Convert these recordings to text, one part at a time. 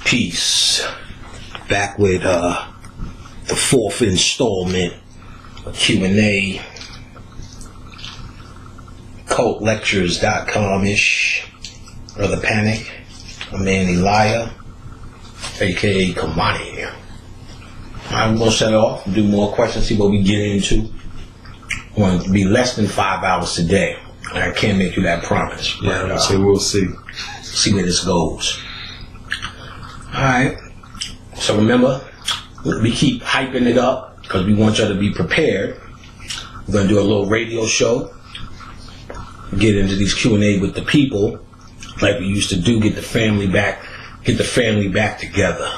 Peace. Back with the fourth installment of Q&A. CultLectures.com-ish. Brother Panic. My man Elijah, a.k.a. Kamani. I'm going to set off and do more questions, see what we get into. I want it to be less than 5 hours today. I can't make you that promise. Yeah, so we'll see. See where this goes. Alright. So remember, we keep hyping it up because we want y'all to be prepared. We're going to do a little radio show. Get into these Q&A with the people like we used to do. Get the family back together.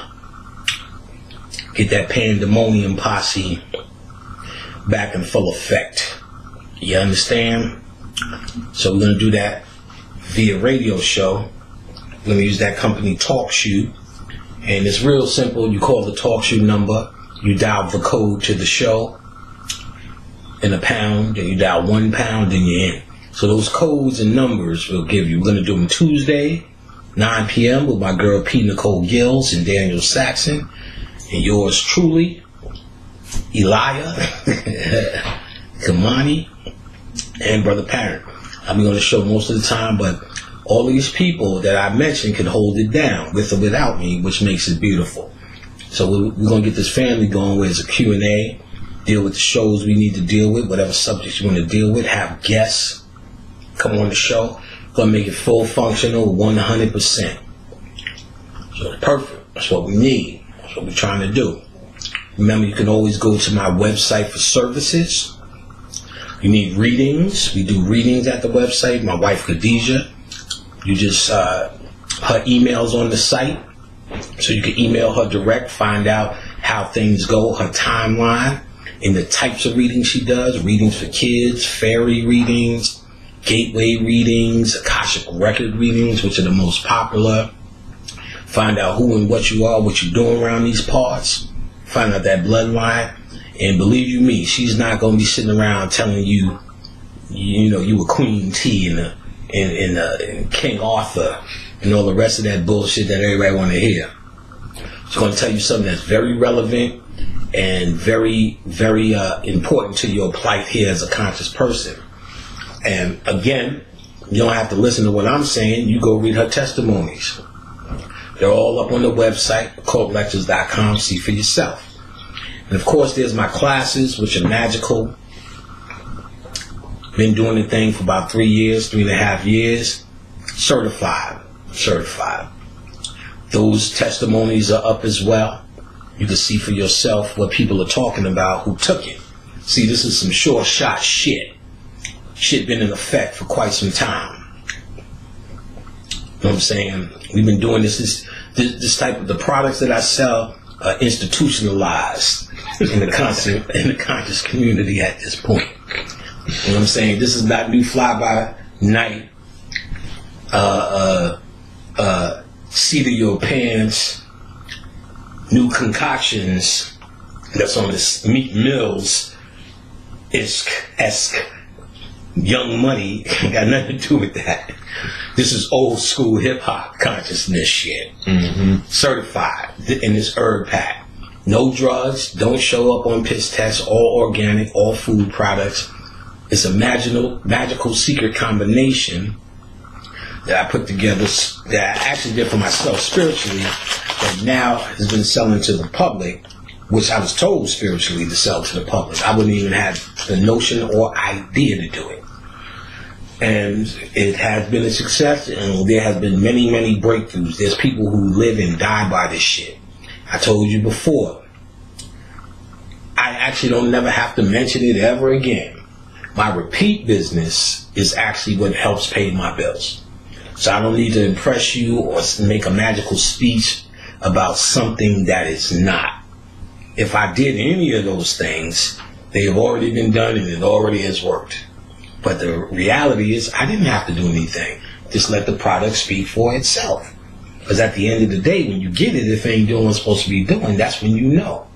Get that pandemonium posse back in full effect. You understand? So we're going to do that via radio show. We're going to use that company TalkShoe. And it's real simple. You call the TalkShoe number. You dial the code to the show in a pound. Then you dial £1, then you're in. So those codes and numbers we'll give you. We're going to do them Tuesday, 9 p.m. with my girl P. Nicole Gills and Daniel Saxon. And yours truly, Elijah, Kamani, and Brother Parent. I'm going to show most of the time, but all these people that I mentioned can hold it down with or without me, which makes it beautiful. So we're going to get this family going where it's a Q&A, deal with the shows we need to deal with, whatever subjects you want to deal with, have guests come on the show. Going to make it full functional, 100%. So it's perfect. That's what we need. That's what we're trying to do. Remember, you can always go to my website for services. You need readings. We do readings at the website. My wife, Khadijah. You just, her email's on the site. So you can email her direct, find out how things go, her timeline, and the types of readings she does. Readings for kids, fairy readings, gateway readings, Akashic record readings, which are the most popular. Find out who and what you are, what you're doing around these parts. Find out that bloodline. And believe you me, she's not going to be sitting around telling you, you were Queen T and King Arthur and all the rest of that bullshit that everybody want to hear. She's going to tell you something that's very relevant and very, very important to your plight here as a conscious person. And again, you don't have to listen to what I'm saying. You go read her testimonies. They're all up on the website, CultLectures.com. See for yourself. And of course, there's my classes, which are magical. Been doing the thing for about 3.5 years. Certified. Those testimonies are up as well. You can see for yourself what people are talking about who took it. See, this is some sure shot shit. Shit been in effect for quite some time. You know what I'm saying? We've been doing this type of, the products that I sell are institutionalized in the conscious community at this point. You know what I'm saying? This is not new fly-by-night, seat of your pants, new concoctions that's on this Meat Mills-esque Young Money. Got nothing to do with that. This is old school hip-hop consciousness shit. Mm-hmm. Certified in this herb pack. No drugs, don't show up on piss tests, all organic, all food products. It's a magical secret combination that I put together, that I actually did for myself spiritually, that now has been selling to the public, which I was told spiritually to sell to the public. I wouldn't even have the notion or idea to do it. And it has been a success, and there has been many, many breakthroughs. There's people who live and die by this shit. I told you before, I actually don't never have to mention it ever again. My repeat business is actually what helps pay my bills. So I don't need to impress you or make a magical speech about something that is not. If I did any of those things, they have already been done and it already has worked. But the reality is I didn't have to do anything. Just let the product speak for itself. Because at the end of the day, when you get it, if it ain't doing what it's supposed to be doing, that's when you know.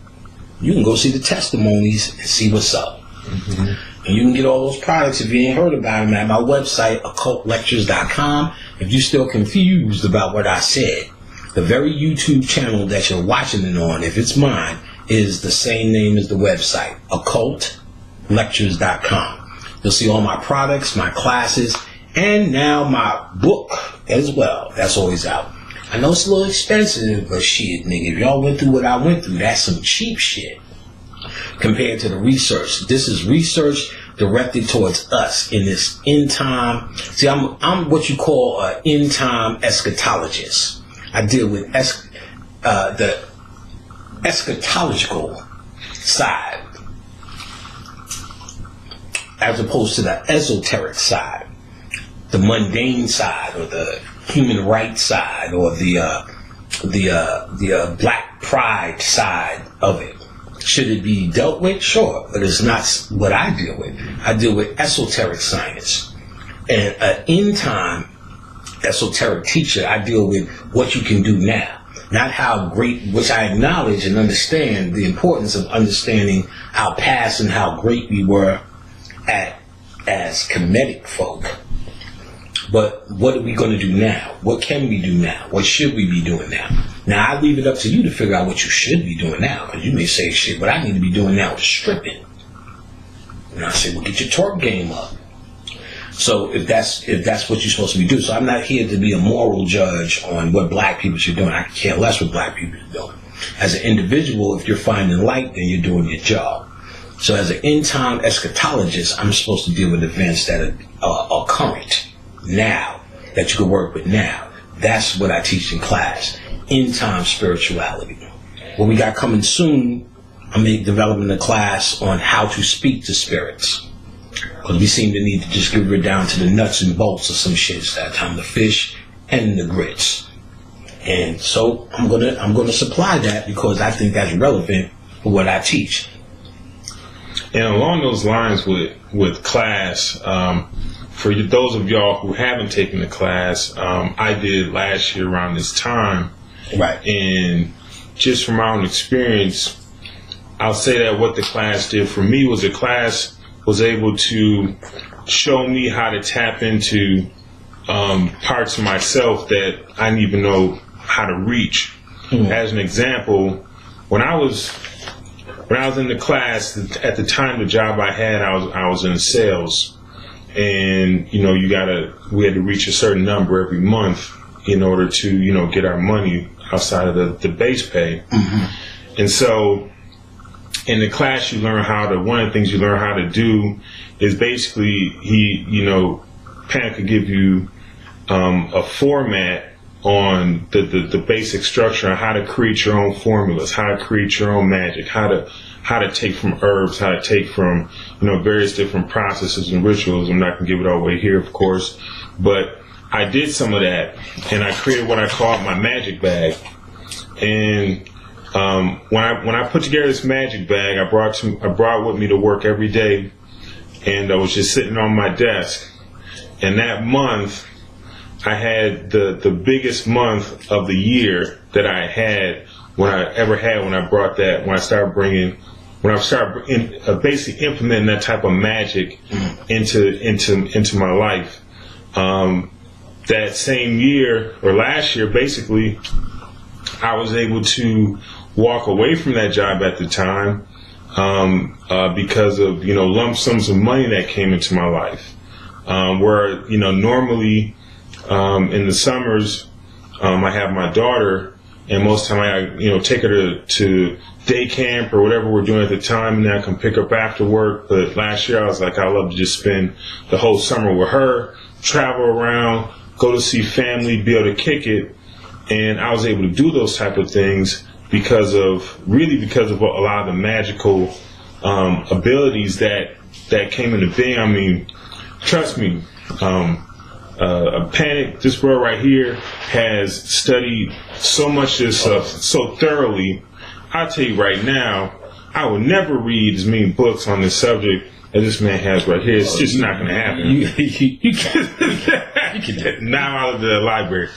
You can go see the testimonies and see what's up. Mm-hmm. And you can get all those products if you ain't heard about them at my website, occultlectures.com. If you're still confused about what I said, The very YouTube channel that you're watching it on, if it's mine, is the same name as the website, occultlectures.com. You'll see all my products, my classes, and now my book as well. That's always out. I know it's a little expensive, but shit, nigga, if y'all went through what I went through, that's some cheap shit compared to the research. This is research directed towards us in this end time. See, I'm what you call an end time eschatologist. I deal with the eschatological side as opposed to the esoteric side, the mundane side, or the human rights side, or the black pride side of it. Should it be dealt with? Sure, but it's not what I deal with. I deal with esoteric science. And an end time esoteric teacher, I deal with what you can do now. Not how great, which I acknowledge and understand the importance of understanding our past and how great we were as Kemetic folk. But what are we going to do now? What can we do now? What should we be doing now? Now, I leave it up to you to figure out what you should be doing now. Because you may say, shit, what I need to be doing now is stripping. And I say, well, get your torque game up. So if that's what you're supposed to be doing. So I'm not here to be a moral judge on what black people should be doing. I care less what black people are doing. As an individual, if you're finding light, then you're doing your job. So as an end-time eschatologist, I'm supposed to deal with events that are current now, that you can work with now. That's what I teach in class. End-time spirituality. What we got coming soon, I'm developing a class on how to speak to spirits. Because we seem to need to just get rid down to the nuts and bolts of some shit. It's that time, the fish and the grits. And so I'm gonna supply that because I think that's relevant for what I teach. And along those lines with class, for those of y'all who haven't taken the class, I did last year around this time. Right. And just from my own experience, I'll say that what the class did for me was the class was able to show me how to tap into parts of myself that I didn't even know how to reach. Mm-hmm. As an example, when I was in the class, at the time the job I had, I was in sales. And, we had to reach a certain number every month in order to, get our money outside of the base pay. Mm-hmm. And so in the class, one of the things you learn how to do is basically Pam could give you a format on the basic structure on how to create your own formulas, how to create your own magic, how to take from herbs, how to take from, various different processes and rituals. I'm not going to give it all away here, of course, but I did some of that, and I created what I called my magic bag. And when I put together this magic bag, I brought with me to work every day, and I was just sitting on my desk. And that month, I had the biggest month of the year that I had when I started basically implementing that type of magic into my life. That same year or last year, basically, I was able to walk away from that job at the time because of lump sums of money that came into my life. Where normally in the summers I have my daughter, and most of the time I take her to day camp or whatever we're doing at the time, and then I can pick up after work. But last year I was like, I love to just spend the whole summer with her, travel around, go to see family, be able to kick it. And I was able to do those type of things because of a lot of the magical abilities that came into being. I mean, trust me, Panic, this bro right here, has studied so much of this stuff so thoroughly. I'll tell you right now, I would never read as many books on this subject as this man has right here. It's just not going to happen. You can now out of the library.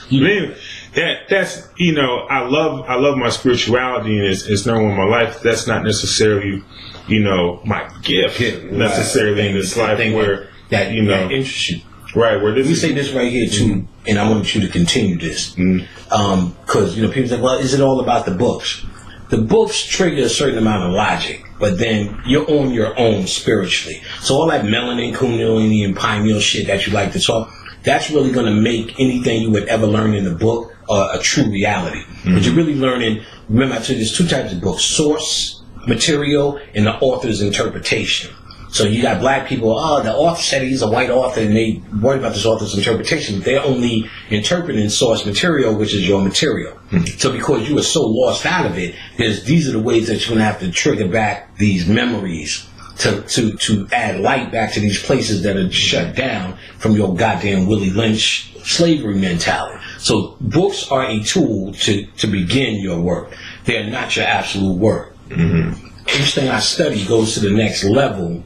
That's I love my spirituality, and it's number one in my life. That's not necessarily my gift necessarily in this life where that interests you. Right. Where Let me say this right here too, and I want you to continue this, because people say, "Well, is it all about the books?" The books trigger a certain amount of logic, but then you're on your own spiritually. So all that melanin, kundalini, and pineal shit that you like to talk, that's really going to make anything you would ever learn in the book a true reality. But you're really learning. Remember, I told you there's two types of books: source material and the author's interpretation. So you got black people, the author said he's a white author, and they worry about this author's interpretation. They're only interpreting source material, which is your material. So because you are so lost out of it, these are the ways that you're going to have to trigger back these memories to add light back to these places that are shut down from your goddamn Willie Lynch slavery mentality. So books are a tool to begin your work. They are not your absolute work. Everything I study goes to the next level,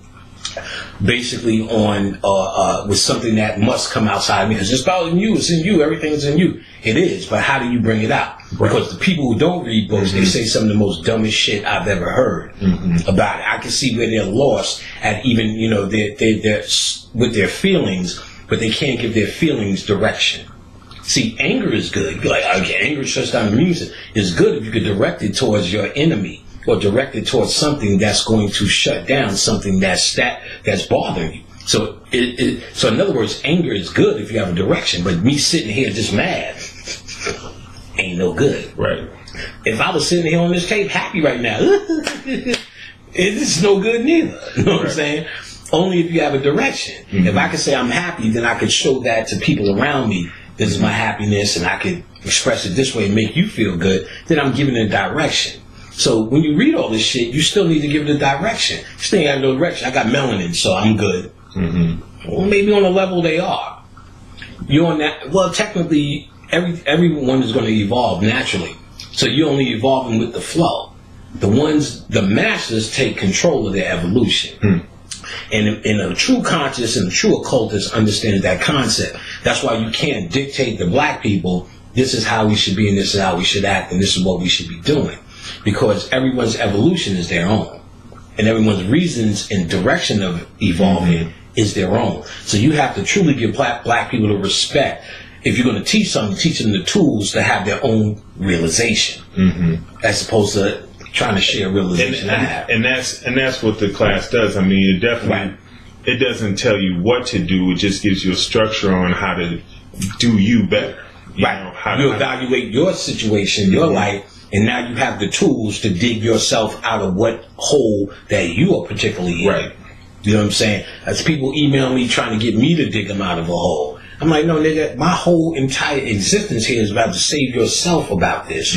basically on with something that must come outside of me, because it's about you, it's in you, everything's in you. It is, but how do you bring it out? Right. Because the people who don't read books, they say some of the most dumbest shit I've ever heard about it. I can see where they're lost at even, they're with their feelings, but they can't give their feelings direction. See, anger is good. You're like, okay, anger shuts down the music. It's good if you could direct it towards your enemy, or directed towards something that's going to shut down something that's bothering you. So so in other words, anger is good if you have a direction, but me sitting here just mad ain't no good. Right. If I was sitting here on this tape happy right now, it's no good neither. You know what I'm saying? Only if you have a direction. If I could say I'm happy, then I could show that to people around me. This is my happiness, and I could express it this way and make you feel good. Then I'm giving it a direction. So when you read all this shit, you still need to give it a direction. You still ain't got no direction. I got melanin, so I'm good. Well, maybe on the level they are. You're on that. Well, technically, everyone is going to evolve naturally. So you're only evolving with the flow. The masters take control of their evolution. And a true conscious and a true occultist understands that concept. That's why you can't dictate to black people, this is how we should be and this is how we should act and this is what we should be doing. Because everyone's evolution is their own. And everyone's reasons and direction of evolving is their own. So you have to truly give black people the respect. If you're going to teach something, teach them the tools to have their own realization. As opposed to trying to share realization I have. And that's what the class does. I mean, it definitely, it doesn't tell you what to do. It just gives you a structure on how to do you better. You evaluate your situation, your life, and now you have the tools to dig yourself out of what hole that you are particularly in. Right. You know what I'm saying? As people email me trying to get me to dig them out of a hole. I'm like, no, nigga, my whole entire existence here is about to save yourself about this.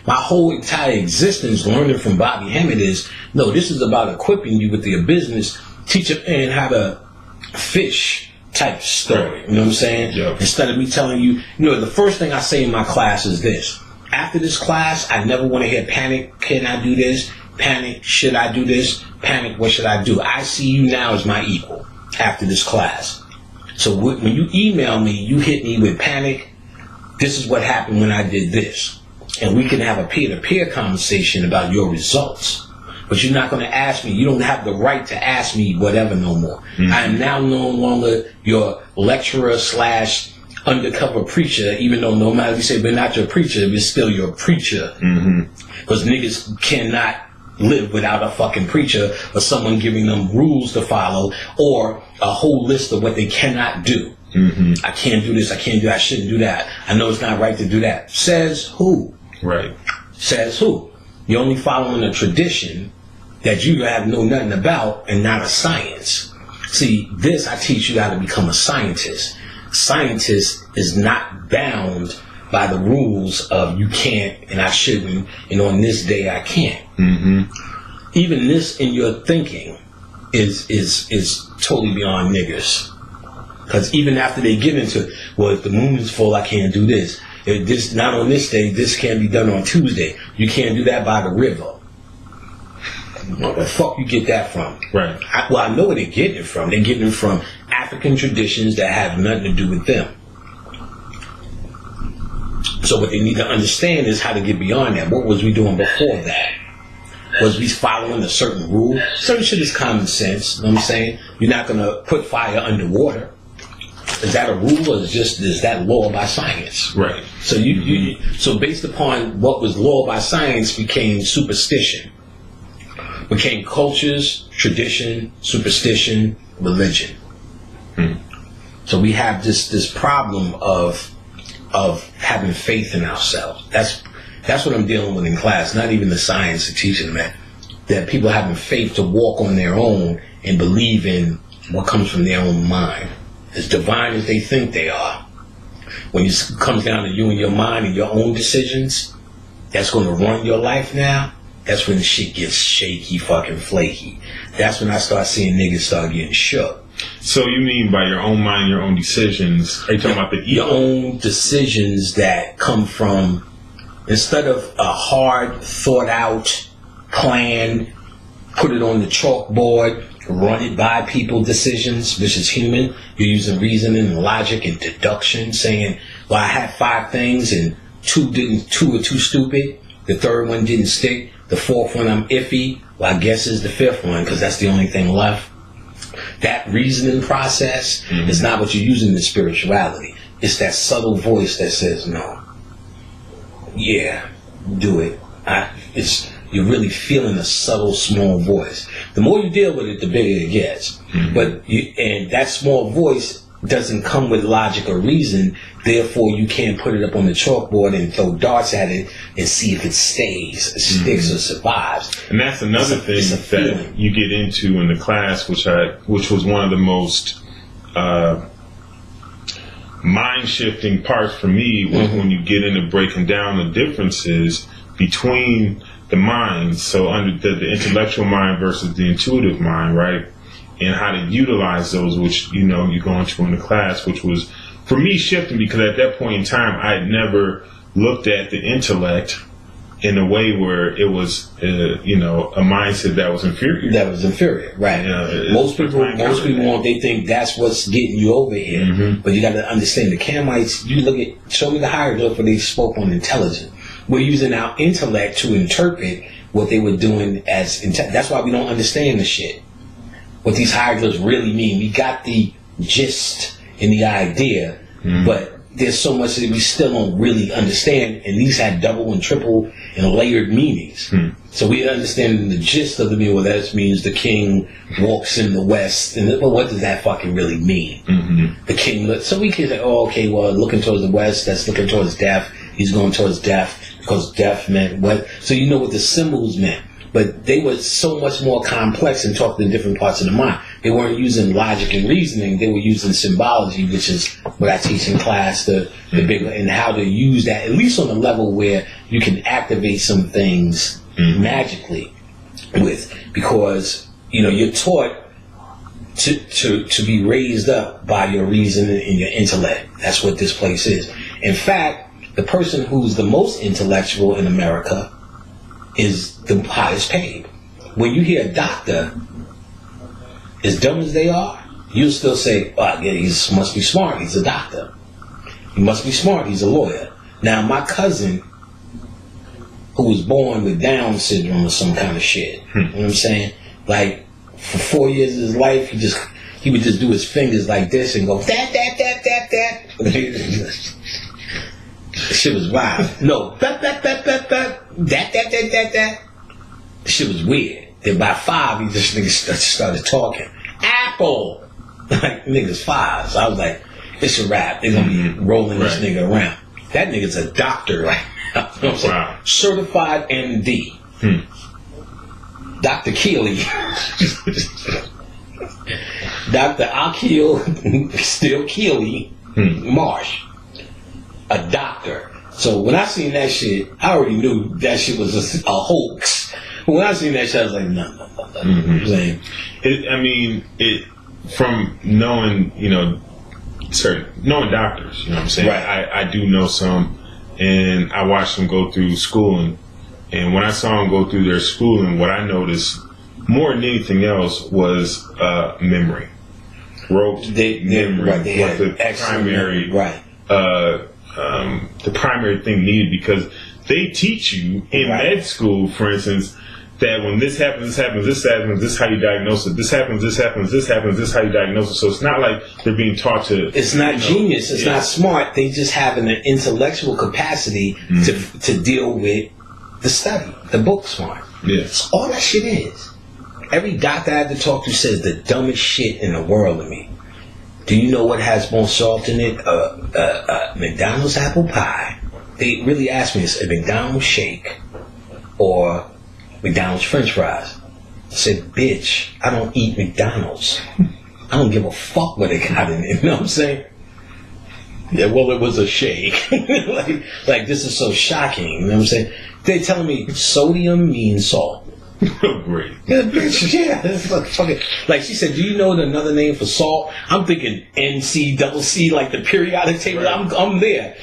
My whole entire existence, learning from Bobby Hemmett, is, no, this is about equipping you with your business, teach a man how to fish type story. You know what I'm saying? Yep. Instead of me telling you, the first thing I say in my class is this. After this class, I never want to hear panic, can I do this? Panic, should I do this? Panic, what should I do? I see you now as my equal after this class. So when you email me, you hit me with panic, this is what happened when I did this. And we can have a peer-to-peer conversation about your results. But you're not going to ask me, you don't have the right to ask me whatever no more. I am now no longer your lecturer / undercover preacher, even though no matter if you say we're not your preacher, we're still your preacher. Because niggas cannot live without a fucking preacher or someone giving them rules to follow or a whole list of what they cannot do. I can't do this, I can't do that, I shouldn't do that. I know it's not right to do that. Says who? Right. Says who? You're only following a tradition that you have know nothing about and not a science. See, I teach you how to become a scientist. Scientist is not bound by the rules of you can't and I shouldn't and on this day I can't. Even this in your thinking is totally beyond niggers. Because even after they get into, well, if the moon is full, I can't do this. If this not on this day, this can't be done on Tuesday. You can't do that by the river. Where the fuck you get that from? Right. I know where they're getting it from. They're getting it from African traditions that have nothing to do with them. So what they need to understand is how to get beyond that. What was we doing before that? Was we following a certain rule? Certain shit is common sense. You know what I'm saying? You're not going to put fire underwater. is that a rule, or is that law by science? Right. So so based upon what was law by science became superstition, became cultures, tradition, superstition, religion. So we have this problem of having faith in ourselves. That's what I'm dealing with in class. Not even the science of teaching that people having faith to walk on their own and believe in what comes from their own mind, as divine as they think they are. When it comes down to you and your mind and your own decisions, that's going to run your life now. That's when shit gets shaky, fucking flaky. That's when I start seeing niggas start getting shook. So you mean by your own mind, your own decisions? Are you talking about your own decisions that come from, instead of a hard, thought out plan, put it on the chalkboard, run it by people decisions, which is human. You're using reasoning and logic and deduction, saying, well, I had 5 things and 2 are too stupid. The 3rd one didn't stick. The 4th one I'm iffy. Well, I guess is the 5th one because that's the only thing left. That reasoning process is not what you're using in spirituality. It's that subtle voice that says, no. Yeah, do it. You're really feeling a subtle, small voice. The more you deal with it, the bigger it gets. And that small voice doesn't come with logic or reason. Therefore, you can't put it up on the chalkboard and throw darts at it and see if it stays, sticks, or survives. And that's another thing that you get into in the class, which was one of the most mind-shifting parts for me, was when you get into breaking down the differences between the minds, so under the intellectual mind versus the intuitive mind, right? And how to utilize those, which, you go into in the class, which was, for me, shifting, because at that point in time, I had never looked at the intellect in a way where it was, a mindset that was inferior. That was inferior, right. Most people they think that's what's getting you over here. But you got to understand, the Kamites, show me the hieroglyph where they spoke on intelligence. We're using our intellect to interpret what they were doing as that's why we don't understand the shit. What these hieroglyphs really mean. We got the gist and the idea, but there's so much that we still don't really understand, and these had double and triple and layered meanings. So we understand the gist of the meaning. Well, that means the king walks in the west, and what does that fucking really mean? The king. So we can say, oh, okay, well, looking towards the west, that's looking towards death. He's going towards death because death meant what? So you know what the symbols meant. But they were so much more complex and talked in different parts of the mind. They weren't using logic and reasoning. They were using symbology, which is what I teach in class, the bigger, and how to use that, at least on a level where you can activate some things magically because, you're taught to be raised up by your reason and your intellect. That's what this place is. In fact, the person who's the most intellectual in America is the highest paid. When you hear a doctor, as dumb as they are, you'll still say, oh, yeah, he must be smart, he's a doctor. He must be smart, he's a lawyer. Now, my cousin, who was born with Down syndrome or some kind of shit, you know what I'm saying? Like, for 4 years of his life, he would just do his fingers like this and go, that. Shit was wild. No, that. Shit was weird. Then by 5, he just niggas started talking. Apple! Like, niggas 5. So I was like, it's a wrap. They're gonna be rolling this nigga around. That nigga's a doctor right now. You know what I'm saying? Wow. Certified MD. Dr. Keeley. Dr. Akil, still Keeley, Marsh. A doctor. So when I seen that shit, I already knew that shit was a hoax. When I seen that shit, I was like, no. From knowing, knowing doctors, you know what I'm saying? Right. I do know some, and I watched them go through schooling. And when I saw them go through their schooling, what I noticed more than anything else was memory. Rote memory. Right, they had the primary the primary thing needed, because they teach you in med school, for instance, that when this happens, this is how you diagnose it. This happens, this is how you diagnose it. So it's not like they're being taught to. It's not genius. It's not smart. They just have an intellectual capacity to deal with the study, the book smart. Yeah. That's all that shit is. Every doctor I had to talk to says the dumbest shit in the world to me. Do you know what has more salt in it? McDonald's apple pie. They really asked me, is a McDonald's shake or McDonald's French fries? I said, bitch, I don't eat McDonald's. I don't give a fuck what they got in it. You know what I'm saying? Yeah, well, it was a shake. like this is so shocking. You know what I'm saying? They're telling me sodium means salt. Great. Yeah, bitch, yeah. Fucking, like she said, do you know another name for salt? I'm thinking NC, like the periodic table. Right. I'm there.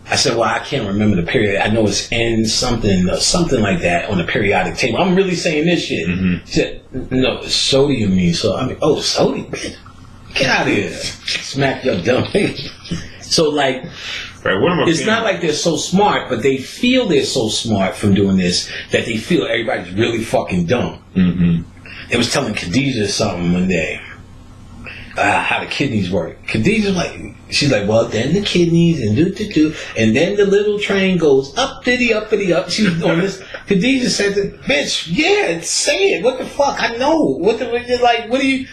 I said, well, I can't remember the period. I know it's N something like that on the periodic table. I'm really saying this shit. She said, no, sodium means so. I mean, oh, sodium? Get out of here. Smack your dumb head. So, like, right, it's not like they're so smart, but they feel they're so smart from doing this that they feel everybody's really fucking dumb. They was telling Khadijah something one day. How the kidneys work. Khadijah's she's like, well, then the kidneys and and then the little train goes uppity. She was doing this. Khadijah said, bitch, yeah, say it. What the fuck? I know. What do you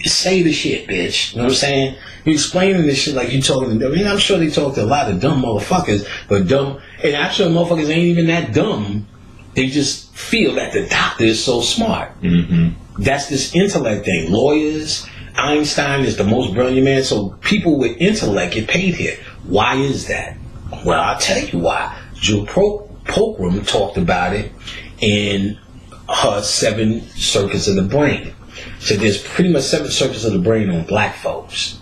say the shit, bitch? You know what I'm saying? You're explaining this shit like you talking to them. I mean, I'm sure they talk to a lot of dumb motherfuckers, but dumb, and I'm sure motherfuckers ain't even that dumb. They just feel that the doctor is so smart. That's this intellect thing. Lawyers, Einstein is the most brilliant man, so people with intellect get paid here. Why is that? Well, I'll tell you why. Jill Pogram talked about it in her 7 circuits of the brain. So there's pretty much 7 circuits of the brain on black folks.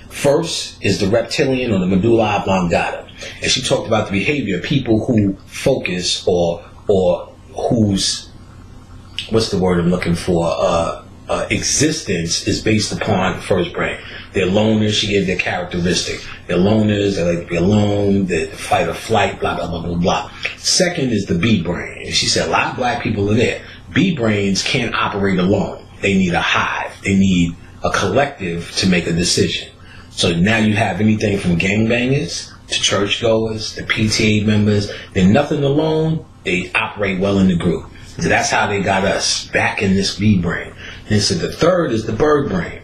First is the reptilian or the medulla oblongata. And she talked about the behavior of people who focus or whose, what's the word I'm looking for, existence is based upon the first brain. They're loners. She gave their characteristic. They're loners. They like to be alone. They fight or flight. Blah blah blah blah blah. Second is the B brain. And she said a lot of black people are there. B brains can't operate alone. They need a hive. They need a collective to make a decision. So now you have anything from gangbangers to churchgoers to PTA members. They're nothing alone. They operate well in the group. So that's how they got us back in this B brain. And so the third is the bird brain.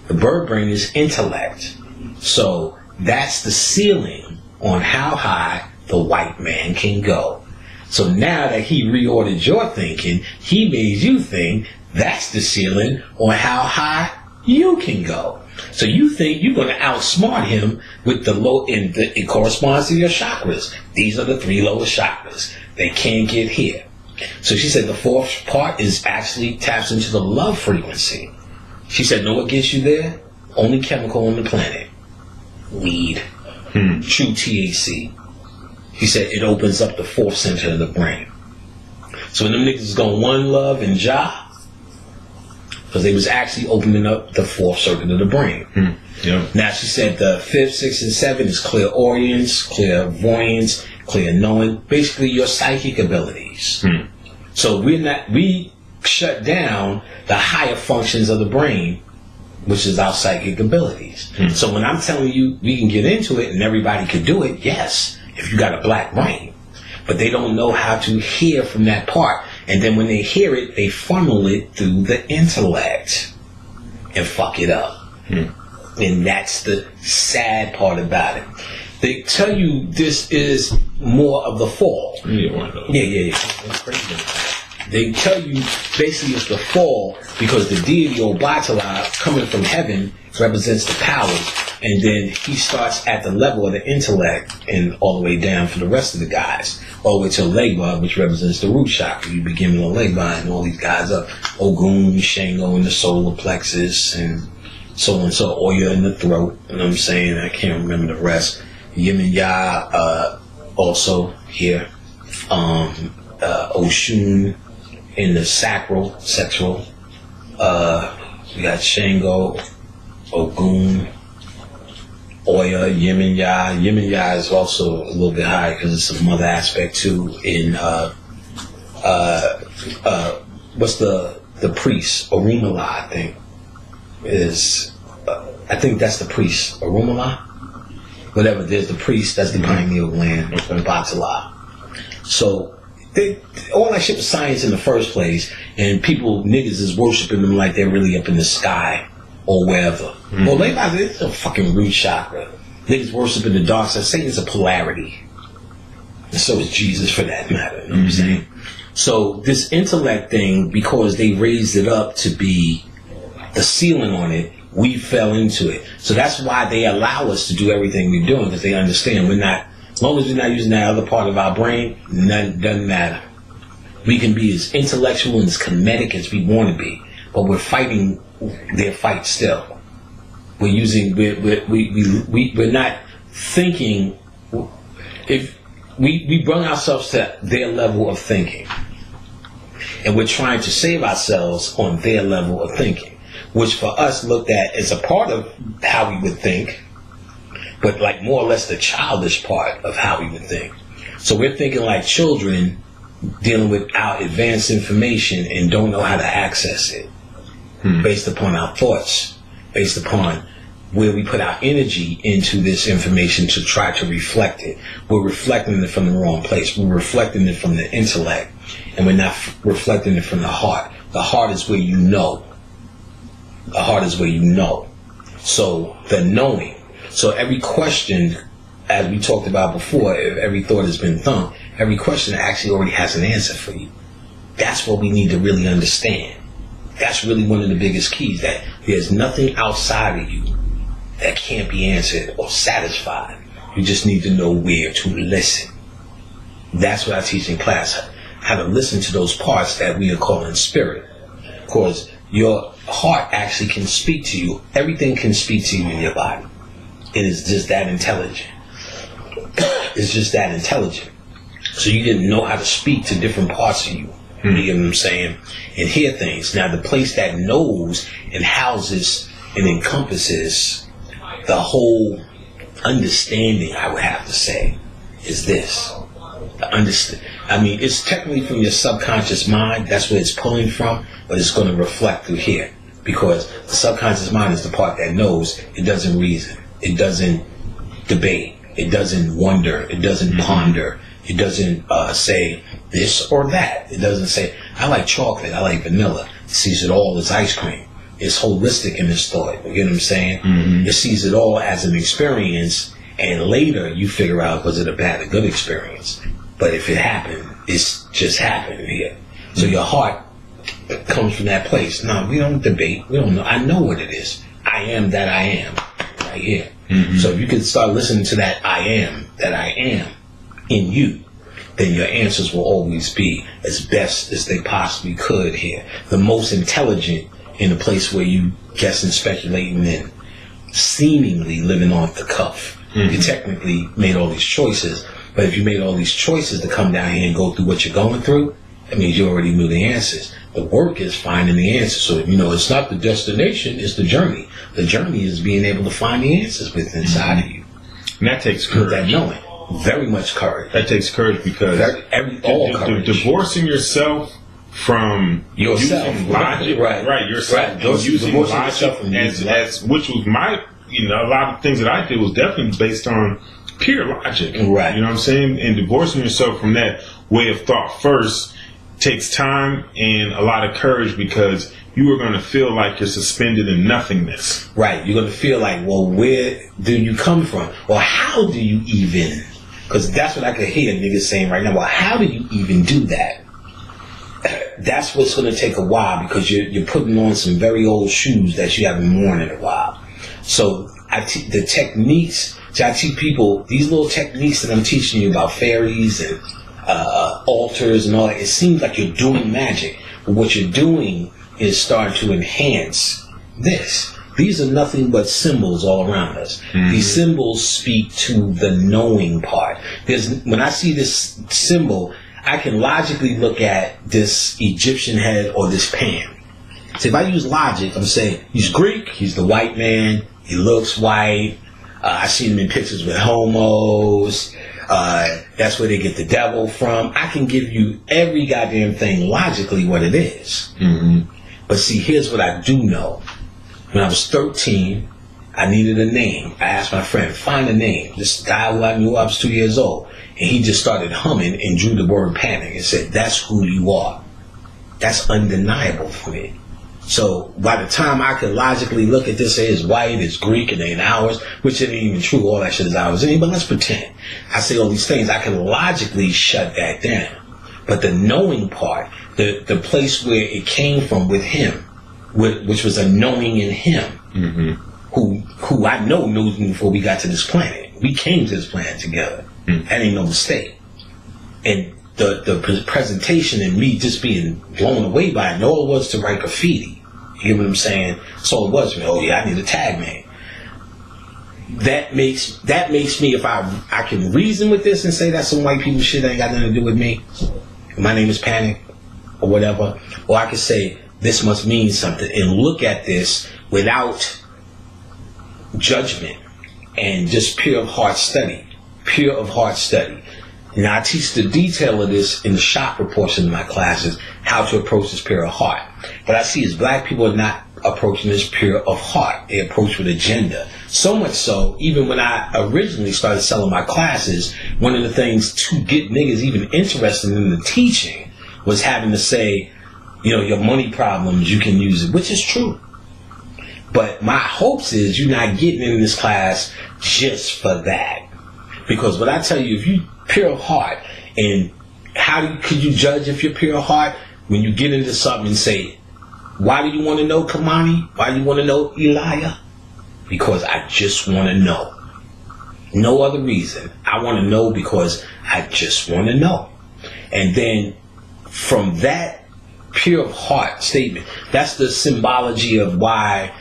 The bird brain is intellect. So that's the ceiling on how high the white man can go. So now that he reordered your thinking, he made you think that's the ceiling on how high you can go. So you think you're going to outsmart him with the low, and it corresponds to your chakras. These are the 3 lowest chakras. They can't get here. So she said the 4th part is actually taps into the love frequency. She said, know what gets you there? Only chemical on the planet. Weed. True THC. She said it opens up the 4th center of the brain. So when them niggas is going one love and Ja, because they was actually opening up the 4th circuit of the brain. Now she said the 5th, 6th, and 7th is clairaudience, clairvoyance, clear knowing, basically your psychic abilities. So we shut down the higher functions of the brain, which is our psychic abilities. So when I'm telling you we can get into it and everybody can do it, yes, if you got a black brain. But they don't know how to hear from that part. And then when they hear it, they funnel it through the intellect and fuck it up. And that's the sad part about it. They tell you this is more of the fall. Yeah. That's crazy. They tell you basically it's the fall because the deity Obatala coming from heaven represents the powers, and then he starts at the level of the intellect and all the way down for the rest of the guys, all the way to Legba, which represents the root chakra. You begin with Legba and all these guys up, Ogun, Shango in the solar plexus, and so on. So Oya in the throat. You know what I'm saying? I can't remember the rest. Yemen Ya also here. Oshun in the sexual. We got Shango, Ogun, Oya, Yemen Ya. Yemen Ya is also a little bit higher because it's a mother aspect too in what's the priest, Orunmila, I think, I think that's the priest, Orunmila? Whatever, there's the priest, that's the pioneer of the land, Batala. So, all that shit was science in the first place, and niggas is worshiping them like they're really up in the sky, or wherever. Mm-hmm. Well, it's a fucking root chakra. Niggas worshiping the dark side. Satan's a polarity. And so is Jesus, for that matter. You know what I'm saying? So this intellect thing, because they raised it up to be the ceiling on it, we fell into it. So that's why they allow us to do everything we're doing, because they understand as long as we're not using that other part of our brain, doesn't matter. We can be as intellectual and as comedic as we want to be, but we're fighting their fight still. We're not thinking. If we bring ourselves to their level of thinking, and we're trying to save ourselves on their level of thinking, which for us looked at as a part of how we would think, but like more or less the childish part of how we would think. So we're thinking like children dealing with our advanced information and don't know how to access it based upon our thoughts, based upon where we put our energy into this information to try to reflect it. We're reflecting it from the wrong place. We're reflecting it from the intellect, and we're not reflecting it from the heart. The heart is where you know. The heart is where you know. So the knowing. So every question, as we talked about before, if every thought has been thumped, every question actually already has an answer for you. That's what we need to really understand. That's really one of the biggest keys, that there's nothing outside of you that can't be answered or satisfied. You just need to know where to listen. That's what I teach in class, how to listen to those parts that we are calling spirit. Because your heart actually can speak to you. Everything can speak to you in your body. It is just that intelligent. It's just that intelligent. So you didn't know how to speak to different parts of you. You get what I'm saying? And hear things. Now, the place that knows and houses and encompasses the whole understanding, I would have to say, is this. It's technically from your subconscious mind. That's where it's pulling from, but it's going to reflect through here, because the subconscious mind is the part that knows. It doesn't reason. It doesn't debate. It doesn't wonder. It doesn't ponder. It doesn't say this or that. It doesn't say, I like chocolate, I like vanilla. It sees it all as ice cream. It's holistic in its thought. You get what I'm saying? Mm-hmm. It sees it all as an experience, and later you figure out, was it a bad or good experience? But if it happened, it's just happened here. So your heart comes from that place. No, we don't debate. We don't know. I know what it is. I am that I am, right here. Mm-hmm. So if you can start listening to that I am in you, then your answers will always be as best as they possibly could here. The most intelligent in a place where you guessing, speculating, and seemingly living off the cuff. Mm-hmm. You technically made all these choices, but if you made all these choices to come down here and go through what you're going through, that means you already knew the answers. The work is finding the answers. So, it's not the destination, it's the journey. The journey is being able to find the answers within inside of you. And that takes courage. That knowing. Very much courage. That takes courage, because courage. Divorcing yourself from yourself, using logic, right? Yourself, using logic as which was my, a lot of things that I did was definitely based on pure logic, right? You know what I'm saying? And divorcing yourself from that way of thought first takes time and a lot of courage, because you are going to feel like you're suspended in nothingness. Right. You're going to feel like, well, where do you come from? Well, how do you even? Because that's what I could hear niggas saying right now. Well, how do you even do that? That's what's going to take a while, because you're putting on some very old shoes that you haven't worn in a while. So the techniques, I teach people, these little techniques that I'm teaching you about fairies and altars and all that, it seems like you're doing magic. But what you're doing is starting to enhance this. These are nothing but symbols all around us. Mm-hmm. These symbols speak to the knowing part. When I see this symbol, I can logically look at this Egyptian head or this pan. So if I use logic, I'm saying he's Greek, he's the white man, he looks white, I see him in pictures with homos, That's where they get the devil from. I can give you every goddamn thing logically what it is. Mm-hmm. But see, here's what I do know. When I was 13, I needed a name. I asked my friend, find a name. This guy who I knew, I was 2 years old. And he just started humming and drew the word panic and said, that's who you are. That's undeniable for me. So by the time I could logically look at this, say it's white, it's Greek, and it ain't ours, which ain't even true. All that shit is ours. But let's pretend. I say all these things. I can logically shut that down. But the knowing part, the place where it came from with him, which was a knowing in him, mm-hmm. who I know knows me before we got to this planet. We came to this planet together. Mm-hmm. That ain't no mistake. And the presentation and me just being blown away by it, all it was to write graffiti. You get what I'm saying? That's all it was. Oh yeah, I need a tag name. That makes me, if I can reason with this and say that's some white people shit that ain't got nothing to do with me. My name is Panic or whatever. Or I could say this must mean something and look at this without judgment and just pure of heart study. Pure of heart study. Now, I teach the detail of this in the chakra portion of my classes, how to approach this pure of heart. But I see as black people are not approaching this pure of heart. They approach with agenda. So much so, even when I originally started selling my classes, one of the things to get niggas even interested in the teaching was having to say, you know, your money problems, you can use it, which is true. But my hopes is you're not getting in this class just for that. Because what I tell you, if you pure of heart, and could you judge if you're pure of heart when you get into something and say, why do you want to know Kamani? Why do you want to know Elijah? Because I just want to know. No other reason. I want to know because I just want to know. And then from that pure of heart statement, that's the symbology of why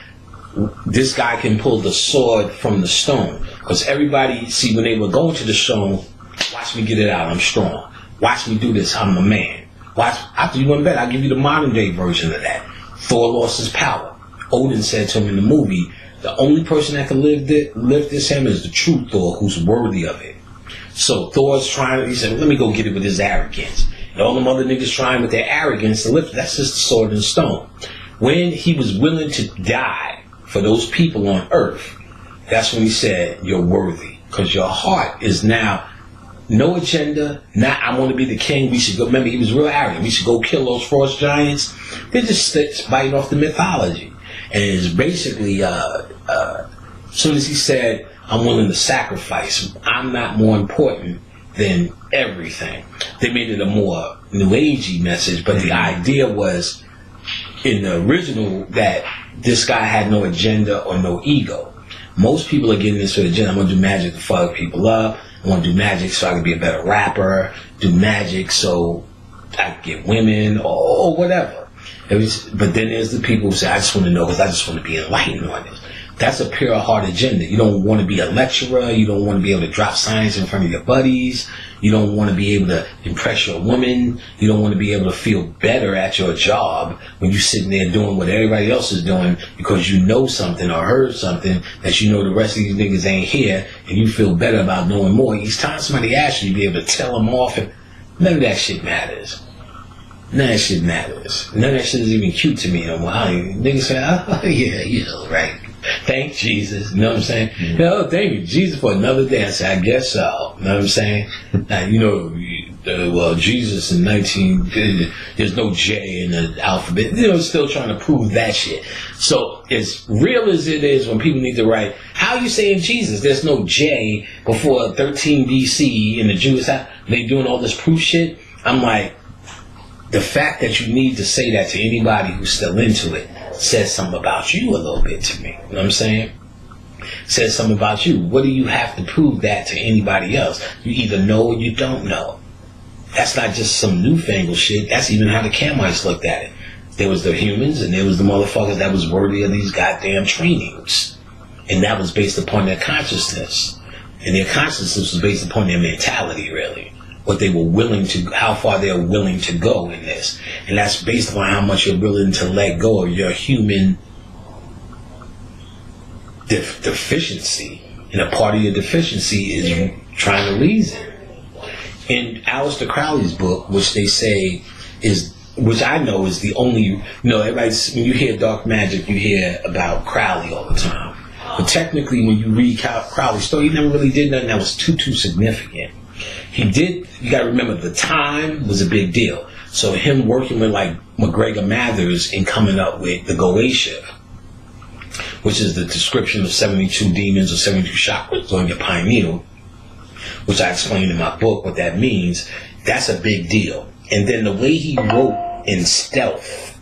this guy can pull the sword from the stone. Because everybody, see, when they were going to the stone, watch me get it out, I'm strong. Watch me do this, I'm the man. Watch, after you went to bed, I'll give you the modern day version of that. Thor lost his power. Odin said to him in the movie, the only person that can lift this hammer is the true Thor, who's worthy of it. So Thor's trying, he said, let me go get it with his arrogance. And all them other niggas trying with their arrogance to lift it, that's just the sword and stone. When he was willing to die for those people on earth, that's when he said, you're worthy. Because your heart is now no agenda. Now I want to be the king. We should go. Remember, he was real arrogant. We should go kill those frost giants. They're just biting off the mythology. And it's basically, as soon as he said, I'm willing to sacrifice, I'm not more important than everything. They made it a more new agey message, but the idea was in the original that this guy had no agenda or no ego. Most people are getting this for the agenda. I'm going to do magic to fuck people up. I want to do magic so I can be a better rapper. Do magic so I can get women or whatever. But then there's the people who say, I just want to know because I just want to be enlightened on this. That's a pure heart agenda. You don't want to be a lecturer. You don't want to be able to drop science in front of your buddies. You don't want to be able to impress your woman. You don't want to be able to feel better at your job when you're sitting there doing what everybody else is doing because you know something or heard something that you know the rest of these niggas ain't here, and you feel better about knowing more. Each time somebody asks you, you be able to tell them off, and none of that shit matters. None of that shit matters. None of that shit is even cute to me no more. Niggas say, oh yeah, you know, right. Thank Jesus. You know what I'm saying? Mm-hmm. No, thank you, Jesus, for another day. I say, I guess so. You know what I'm saying? Now, you know, well, Jesus in there's no J in the alphabet. You know, still trying to prove that shit. So, as real as it is when people need to write, how are you saying Jesus? There's no J before 13 BC in the Jewish house. They doing all this proof shit. I'm like, the fact that you need to say that to anybody who's still into it says something about you a little bit to me. You know what I'm saying? Says something about you. What do you have to prove that to anybody else? You either know or you don't know. That's not just some newfangled shit. That's even how the Kamites looked at it. There was the humans and there was the motherfuckers that was worthy of these goddamn trainings. And that was based upon their consciousness. And their consciousness was based upon their mentality, really. What they were willing to, how far they are willing to go in this. And that's based on how much you're willing to let go of your human deficiency. And a part of your deficiency is trying to reason. in Aleister Crowley's book, which they say is, which I know is the only, everybody's, when you hear dark magic, you hear about Crowley all the time. But technically, when you read Crowley's story, he never really did nothing that was too significant. He did, you gotta remember, the time was a big deal. So him working with like MacGregor Mathers and coming up with the Goetia, which is the description of 72 demons or 72 chakras on your pineal, which I explained in my book what that means, that's a big deal. And then the way he wrote in stealth,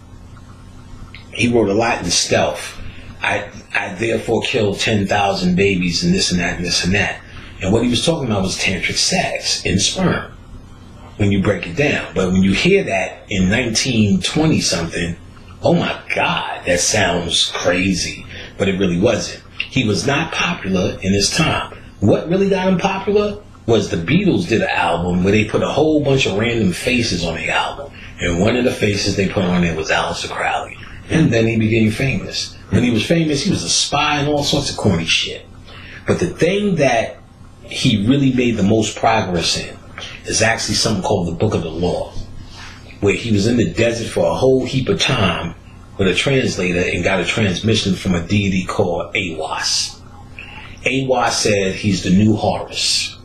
he wrote a lot in stealth. I therefore killed 10,000 babies and this and that and this and that. And what he was talking about was tantric sex in sperm, when you break it down. But when you hear that in 1920 something, oh my God, that sounds crazy. But it really wasn't. He was not popular in his time. What really got him popular was the Beatles did an album where they put a whole bunch of random faces on the album. And one of the faces they put on there was Aleister Crowley. And then he became famous. When he was famous, he was a spy and all sorts of corny shit. But the thing that he really made the most progress in is actually something called the Book of the Law, where he was in the desert for a whole heap of time with a translator and got a transmission from a deity called Aiwass. Aiwass said he's the new Horus.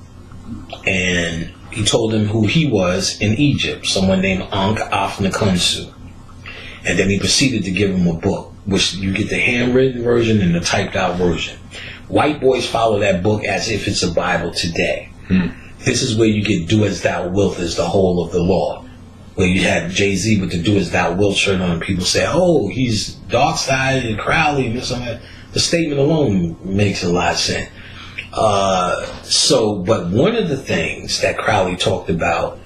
And he told him who he was in Egypt, someone named Ankh-Afnakhunsu. And then he proceeded to give him a book, which you get the handwritten version and the typed out version. White boys follow that book as if it's a Bible today. This is where you get do as thou wilt as the whole of the law. Where you had Jay-Z with the do as thou wilt shirt on, and people say, oh, he's dark side and Crowley and this and that. The statement alone makes a lot of sense. But one of the things that Crowley talked about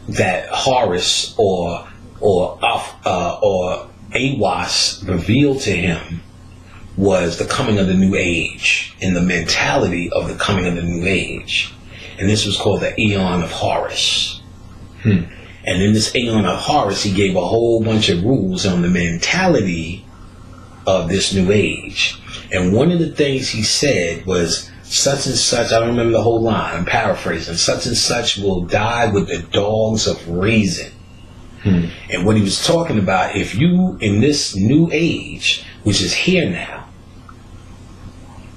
that Horus or Aiwass revealed to him was the coming of the new age and the mentality of the coming of the new age. And this was called the Aeon of Horus. And in this Aeon of Horus, he gave a whole bunch of rules on the mentality of this new age. And one of the things he said was, such and such, I don't remember the whole line, I'm paraphrasing, such and such will die with the dogs of reason. And what he was talking about, if you, in this new age, which is here now,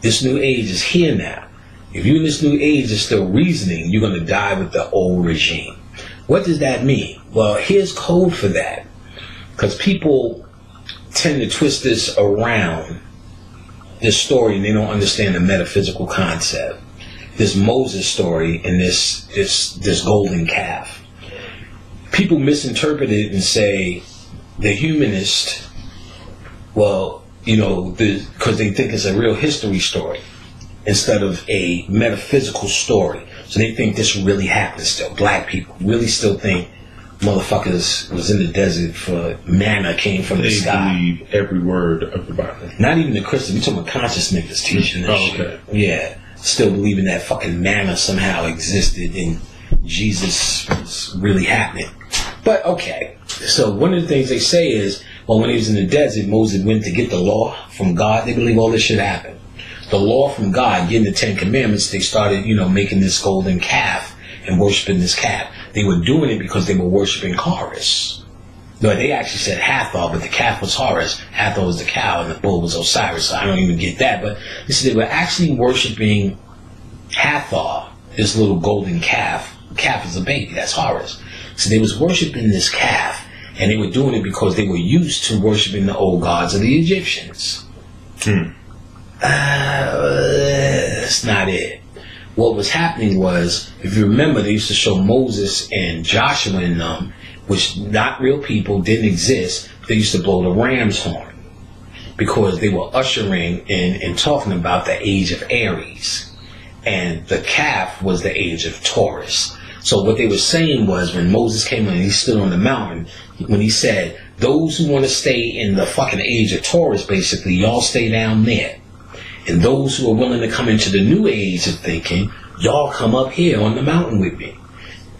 this new age is here now. If you in this new age are still reasoning, you're going to die with the old regime. What does that mean? Well, here's code for that. Because people tend to twist this around, this story, and they don't understand the metaphysical concept. This Moses story and this golden calf. People misinterpret it and say the humanist, because they think it's a real history story instead of a metaphysical story. So they think this really happened still. Black people really still think motherfuckers was in the desert for manna came from the sky. They believe every word of the Bible. Not even the Christian. We're talking about conscious niggas teaching this shit. Okay. Yeah. Still believing that fucking manna somehow existed and Jesus was really happening. But okay. So one of the things they say is, well, when he was in the desert, Moses went to get the law from God. They believe all this shit happened. The law from God, getting the 10 Commandments, they started, making this golden calf and worshiping this calf. They were doing it because they were worshiping Horus. No, they actually said Hathor, but the calf was Horus. Hathor was the cow and the bull was Osiris. So I don't even get that. But they were actually worshiping Hathor, this little golden calf. Calf is a baby. That's Horus. So they was worshiping this calf, and they were doing it because they were used to worshiping the old gods of the Egyptians. That's not it. What was happening was, if you remember, they used to show Moses and Joshua in them, which not real people, didn't exist. They used to blow the ram's horn because they were ushering in and talking about the age of Aries, and the calf was the age of Taurus. So what they were saying was, when Moses came in and he stood on the mountain, when he said, those who want to stay in the fucking age of Taurus, basically, y'all stay down there. And those who are willing to come into the new age of thinking, y'all come up here on the mountain with me.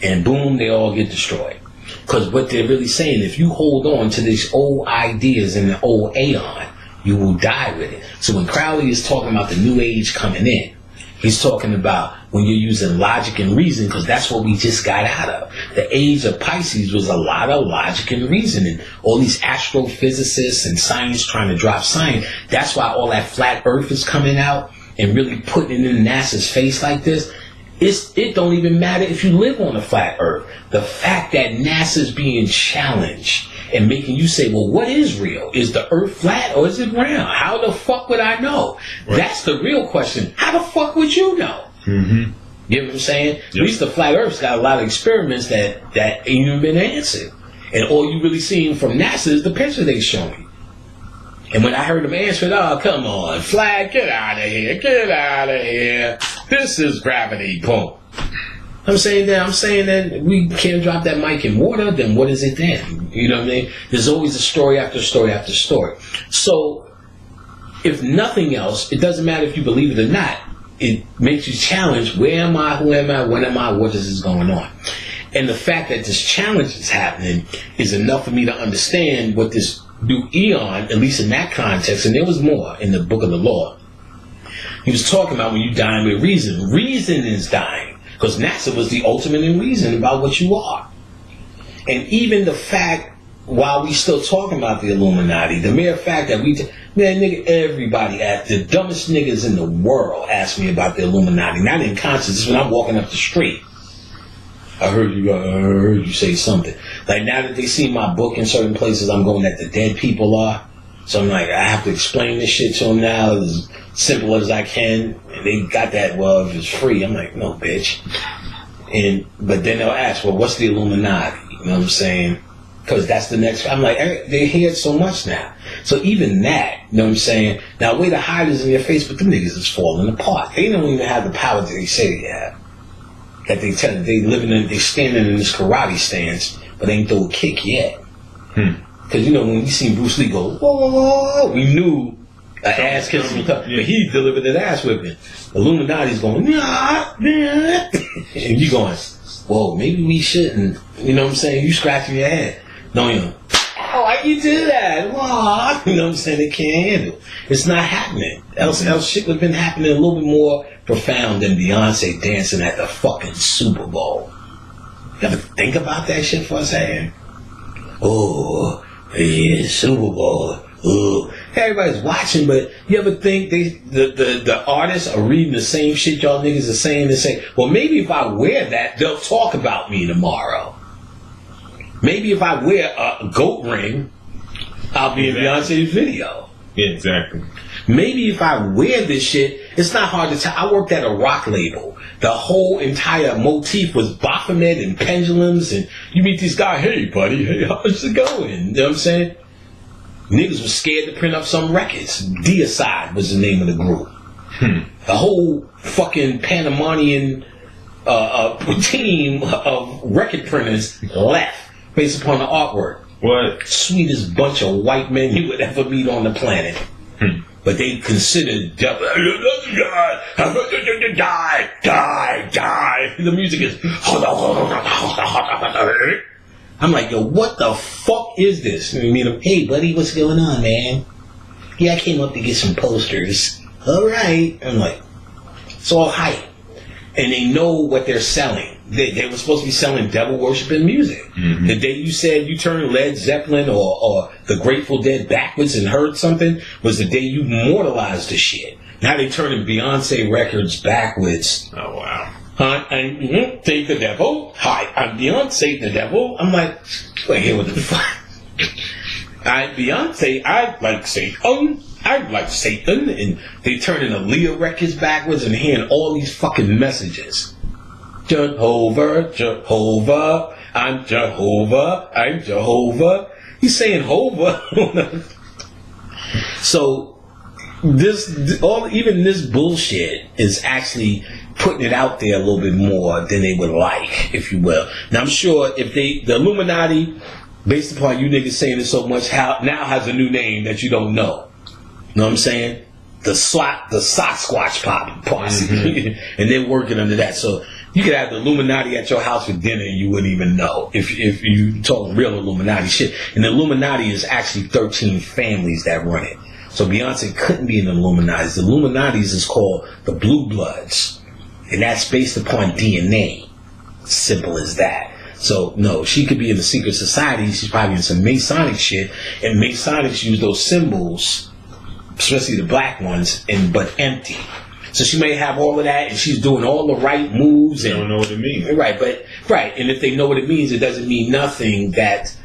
And boom, they all get destroyed. Because what they're really saying, if you hold on to these old ideas in the old aeon, you will die with it. So when Crowley is talking about the new age coming in, He's talking about when you're using logic and reason, because that's what we just got out of. The age of Pisces was a lot of logic and reasoning. All these astrophysicists and science trying to drop science. That's why all that flat earth is coming out and really putting it in NASA's face like this. It don't even matter if you live on a flat earth. The fact that NASA's being challenged and making you say, well, what is real? Is the earth flat or is it round? How the fuck would I know? Right. That's the real question. How the fuck would you know? Mm-hmm. You know what I'm saying? Yep. At least the flat earth's got a lot of experiments that ain't even been answered. And all you really seeing from NASA is the picture they show me. And when I heard them answer it, oh, come on, flat, get out of here, get out of here. This is gravity, boom. I'm saying that we can't drop that mic in water, then what is it then? You know what I mean? There's always a story after story after story. So, if nothing else, it doesn't matter if you believe it or not. It makes you challenge, where am I, who am I, when am I, what is going on? And the fact that this challenge is happening is enough for me to understand what this new eon, at least in that context, and there was more in the Book of the Law. He was talking about when you dying with reason. Reason is dying. Because NASA was the ultimate in reason about what you are. And even the fact, while we still talking about the Illuminati, the mere fact that everybody, the dumbest niggas in the world ask me about the Illuminati. Not in conscience, when I'm walking up the street. I heard you say something. Like now that they see my book in certain places, I'm going that the dead people are. So I'm like, I have to explain this shit to them now as simple as I can. And they got that, well, if it's free. I'm like, no, bitch. But then they'll ask, well, what's the Illuminati? You know what I'm saying? Because that's the next. I'm like, they hear it so much now. So even that, you know what I'm saying? Now, the way to hide is in your face, but the niggas is falling apart. They don't even have the power that they say they have. That they standing in this karate stance, but they ain't throw a kick yet. Because, you know, when we seen Bruce Lee go, whoa, whoa, whoa, we knew an ass kissing was coming. But he delivered an ass whipping. Illuminati's going, nah. And you going, whoa, maybe we shouldn't. You know what I'm saying? You scratching your head. No, you know, oh, why you do that? Whoa. You know what I'm saying? They can't handle. It's not happening. Else shit would have been happening a little bit more profound than Beyonce dancing at the fucking Super Bowl. You ever think about that shit for a second? Oh, yeah, Super Bowl. Oh. Everybody's watching, but you ever think the artists are reading the same shit y'all niggas are saying and say, well, maybe if I wear that, they'll talk about me tomorrow. Maybe if I wear a goat ring, I'll be in Beyonce's video. Yeah, exactly. Maybe if I wear this shit, it's not hard to tell. I worked at a rock label. The whole entire motif was Baphomet and pendulums, and you meet these guys, hey buddy, hey, how's it going? You know what I'm saying? Niggas was scared to print up some records. Deicide was the name of the group. The whole fucking Panamanian team of record printers left based upon the artwork. What? Sweetest bunch of white men you would ever meet on the planet. But they considered die. The music is. I'm like, yo, what the fuck is this? And I mean, hey, buddy, what's going on, man? Yeah, I came up to get some posters. All right. I'm like, it's all hype. And they know what they're selling. They were supposed to be selling devil-worshipping music. Mm-hmm. The day you said you turned Led Zeppelin or the Grateful Dead backwards and heard something was the day you immortalized the shit. Now they turning Beyonce records backwards. Oh, wow. Hi, I'm Satan the Devil. Hi, I'm Beyonce the Devil. I'm like, wait, here, what the fuck? Beyonce, I like Satan. I like Satan. And they turning Aaliyah records backwards and hearing all these fucking messages. Jehovah, Jehovah, I'm Jehovah, I'm Jehovah. He's saying Hova. So even this bullshit is actually putting it out there a little bit more than they would like, if you will. Now I'm sure if the Illuminati, based upon you niggas saying it so much, now has a new name that you don't know. You know what I'm saying? The Sasquatch Posse. Mm-hmm. And they're working under that. So you could have the Illuminati at your house for dinner and you wouldn't even know if you talk real Illuminati shit. And the Illuminati is actually 13 families that run it. So Beyonce couldn't be in the Illuminati. The Illuminati is called the Blue Bloods. And that's based upon DNA. Simple as that. So, no, she could be in the secret society. She's probably in some Masonic shit. And Masonics use those symbols, especially the black ones, but empty. So she may have all of that, and she's doing all the right moves. They and don't know what it means. Right. And if they know what it means, it doesn't mean nothing that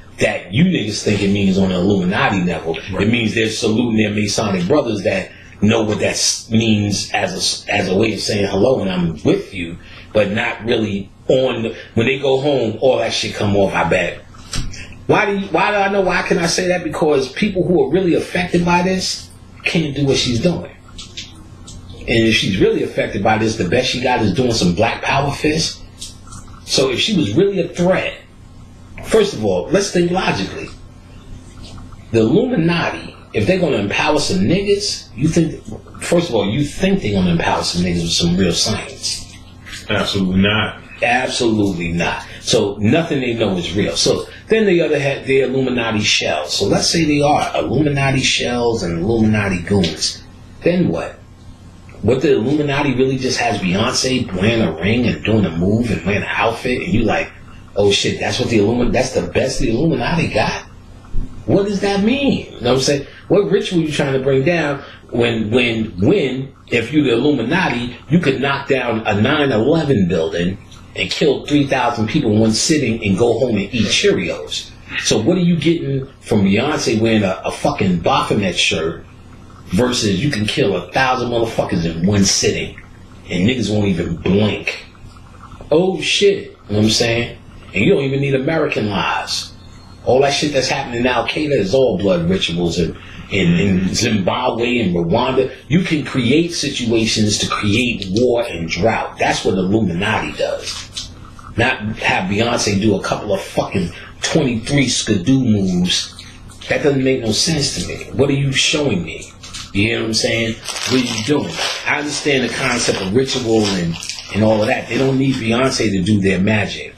you niggas think it means on the Illuminati level. Right. It means they're saluting their Masonic brothers that know what that means as a way of saying hello and I'm with you, but not really on when they go home. All that shit come off. I bet. Why do I know? Why can I say that? Because people who are really affected by this can't do what she's doing. And if she's really affected by this, the best she got is doing some black power fist. So if she was really a threat, first of all, let's think logically. The Illuminati, if they're going to empower some niggas, you think they're going to empower some niggas with some real science? Absolutely not. Absolutely not. So nothing they know is real. So then the other hand, they're Illuminati shells. So let's say they are Illuminati shells and Illuminati goons. Then what? What the Illuminati really just has Beyonce wearing a ring and doing a move and wearing an outfit, and you like, oh shit, that's the best the Illuminati got? What does that mean? You know what I'm saying? What ritual are you trying to bring down when if you're the Illuminati, you could knock down a 9/11 building and kill 3,000 people in one sitting and go home and eat Cheerios? So what are you getting from Beyonce wearing a fucking Baphomet shirt versus you can kill 1,000 motherfuckers in one sitting and niggas won't even blink? Oh shit, you know what I'm saying? And you don't even need American lives. All that shit that's happening in Al-Qaeda is all blood rituals in Zimbabwe and Rwanda. You can create situations to create war and drought. That's what the Illuminati does. Not have Beyonce do a couple of fucking 23 skidoo moves. That doesn't make no sense to me. What are you showing me? You hear what I'm saying? What are you doing? I understand the concept of ritual and all of that. They don't need Beyonce to do their magic.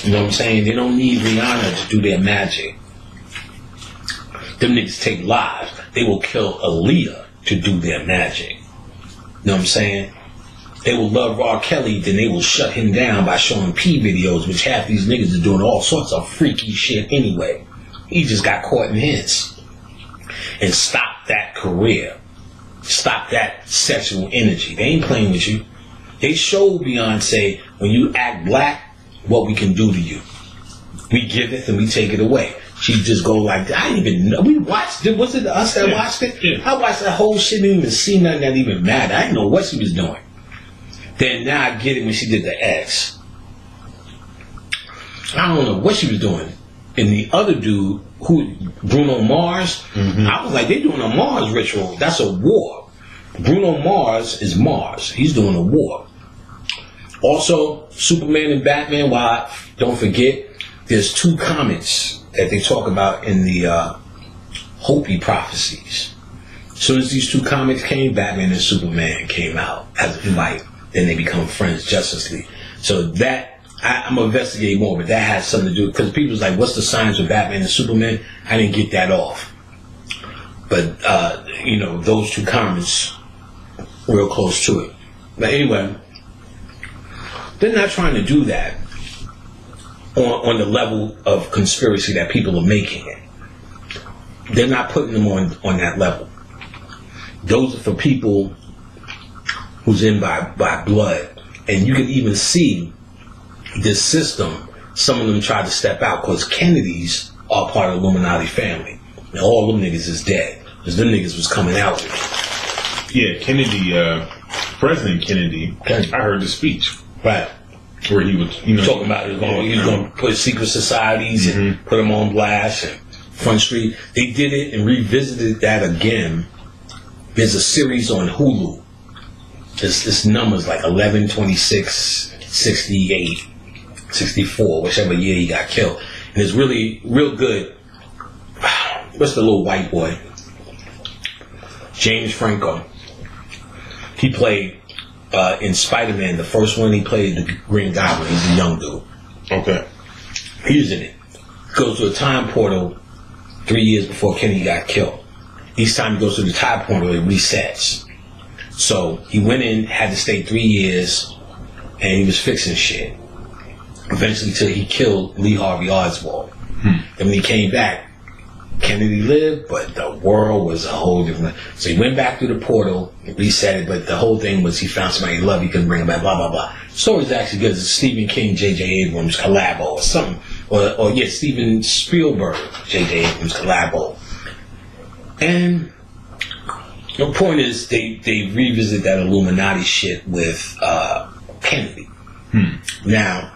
You know what I'm saying? They don't need Rihanna to do their magic. Them niggas take lives. They will kill Aaliyah to do their magic. You know what I'm saying? They will love R. Kelly, then they will shut him down by showing P videos, which half these niggas are doing all sorts of freaky shit anyway. He just got caught in his. And stop that career. Stop that sexual energy. They ain't playing with you. They showed Beyonce, when you act black, what we can do to you. We give it and we take it away. She just go like, I didn't even know. We watched it. Was it us that watched it? Yeah. I watched that whole shit, didn't even see nothing that even mattered. I didn't know what she was doing. Then now I get it when she did the X. I don't know what she was doing. And the other dude, Bruno Mars, I was like, they doing a Mars ritual. That's a war. Bruno Mars is Mars. He's doing a war. Also, Superman and Batman, don't forget, there's 2 comets that they talk about in the Hopi prophecies. As soon as these 2 comets came, Batman and Superman came out as a fight. Then they become friends, Justice League. So that, I'm going to investigate more, but that has something to do, because people's like, what's the science of Batman and Superman? I didn't get that off. But, those 2 comets, real close to it. But anyway, they're not trying to do that on the level of conspiracy that people are making it. They're not putting them on that level. Those are for people who's in by blood. And you can even see this system, some of them tried to step out because Kennedys are part of the Illuminati family. And all them niggas is dead. Because them niggas was coming out with it. Yeah, Kennedy, President Kennedy, I heard the speech. Right. Where he was, talking about he was going to put secret societies and put them on blast and Front Street. They did it and revisited that again. There's a series on Hulu. This number's like 11, 26, 68, 64, whichever year he got killed. And it's really, real good. What's the little white boy? James Franco. He played in Spider-Man, the first one, he played the Green Goblin. He's a young dude. Okay. He's in it. Goes to a time portal 3 years before Kennedy got killed. each time he goes to the tide portal, it resets. So he went in, had to stay 3 years, and he was fixing shit. Eventually, till he killed Lee Harvey Oswald. And when he came back, Kennedy lived, but the world was a whole different. So he went back through the portal, reset it, but the whole thing was he found somebody he loved, he couldn't bring him back, blah, blah, blah. The story's actually good. It's a Stephen King, J.J. Abrams collabo or something. Or Steven Spielberg, J.J. Abrams collabo. And the point is, they revisit that Illuminati shit with Kennedy. Now,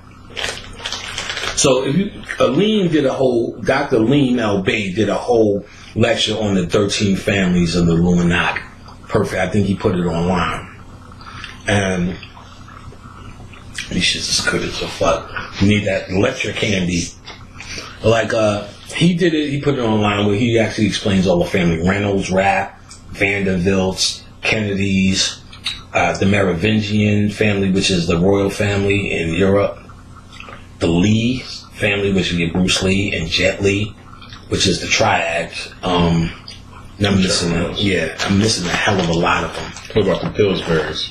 so if you, Dr. Aleem El-Bey did a whole lecture on the 13 families of the Illuminati. Perfect. I think he put it online. And these shits is good as a fuck. You need that lecture candy. Like, he did it, he put it online where he actually explains all the family. Reynolds, Rapp, Vanderbilts, Kennedys, the Merovingian family, which is the royal family in Europe. The Lee family, which would be Bruce Lee and Jet Li, which is the triad. I'm missing a hell of a lot of them. What about the Pillsbury's?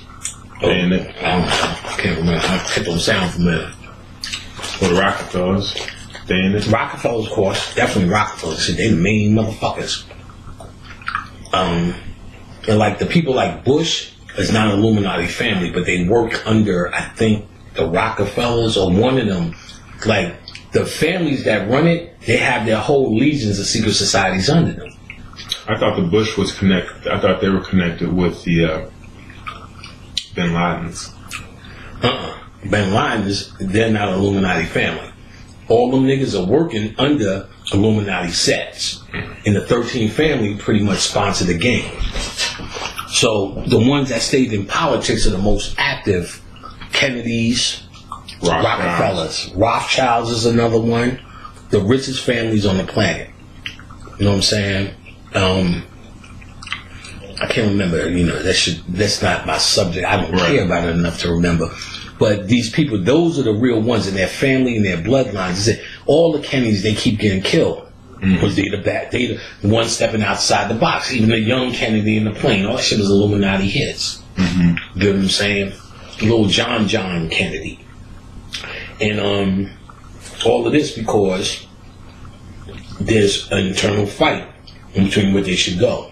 I don't know. I can't remember. I don't sound familiar. Or the Rockefellers? They in it? Rockefellers, of course. Definitely Rockefellers. They the main motherfuckers. And like the people like Bush is not an Illuminati family, but they work under, I think, the Rockefellers or one of them. Like the families that run it, they have their whole legions of secret societies under them. I thought the Bush was connected. I thought they were connected with the Bin Ladens. Bin Ladens, they're not an Illuminati family. All them niggas are working under Illuminati sets. And the 13 family pretty much sponsor the game. So the ones that stayed in politics are the most active. Kennedys, Rockefellers. Rothschilds is another one. The richest families on the planet. You know what I'm saying? I can't remember, that's not my subject. I don't care about it enough to remember. But these people, those are the real ones in their family and their bloodlines. All the Kennedys, they keep getting killed. Because they the one stepping outside the box. Even the young Kennedy in the plane, all that shit was Illuminati hits. You know what I'm saying? Little John Kennedy. And all of this because there's an internal fight between where they should go.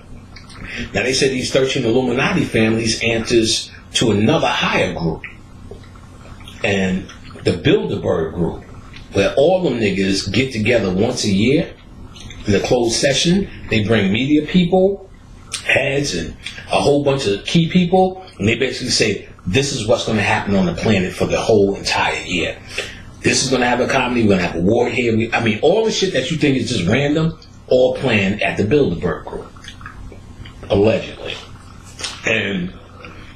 Now they said these 13 Illuminati families answers to another higher group. And the Bilderberg group, where all them niggas get together once a year in a closed session. They bring media people, heads, and a whole bunch of key people, and they basically say, this is what's going to happen on the planet for the whole entire year. This is going to have a comedy, we're going to have a war here. All the shit that you think is just random, all planned at the Bilderberg group. Allegedly. And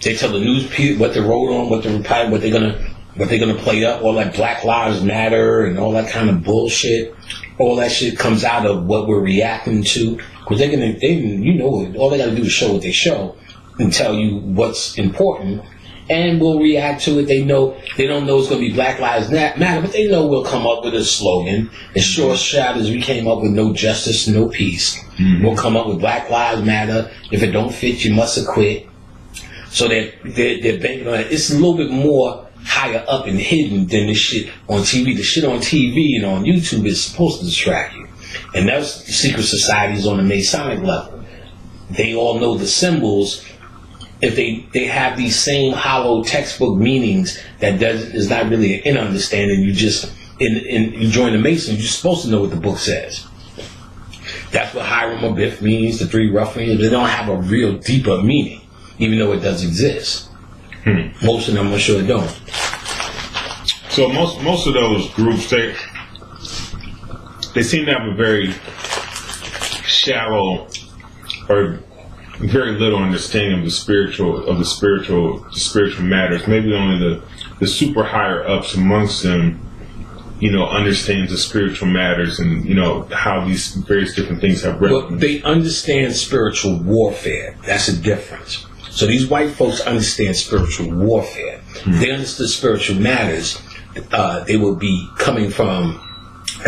they tell the news people what they wrote on, what they're gonna play up, all that Black Lives Matter and all that kind of bullshit. All that shit comes out of what we're reacting to. Because all they gotta do is show what they show and tell you what's important. And we'll react to it. They don't know it's going to be Black Lives Matter, but they know we'll come up with a slogan. As short shot as we came up with no justice, no peace. We'll come up with Black Lives Matter. If it don't fit, you must acquit. So they're banking on it. It's a little bit more higher up and hidden than this shit on TV. The shit on TV and on YouTube is supposed to distract you. And that's secret societies on the Masonic level. They all know the symbols. If they have these same hollow textbook meanings that is not really an understanding, you just you join the Masons, you're supposed to know what the book says. That's what Hiram Abiff means, the three ruffians. They don't have a real deeper meaning, even though it does exist. Most of them, I'm sure, don't. So most of those groups, they seem to have a very shallow or very little understanding of the spiritual matters. Maybe only the super higher ups amongst them, understands the spiritual matters and how these various different things have relevance. Well, they understand spiritual warfare. That's a difference. So these white folks understand spiritual warfare. They understood spiritual matters. They would be coming from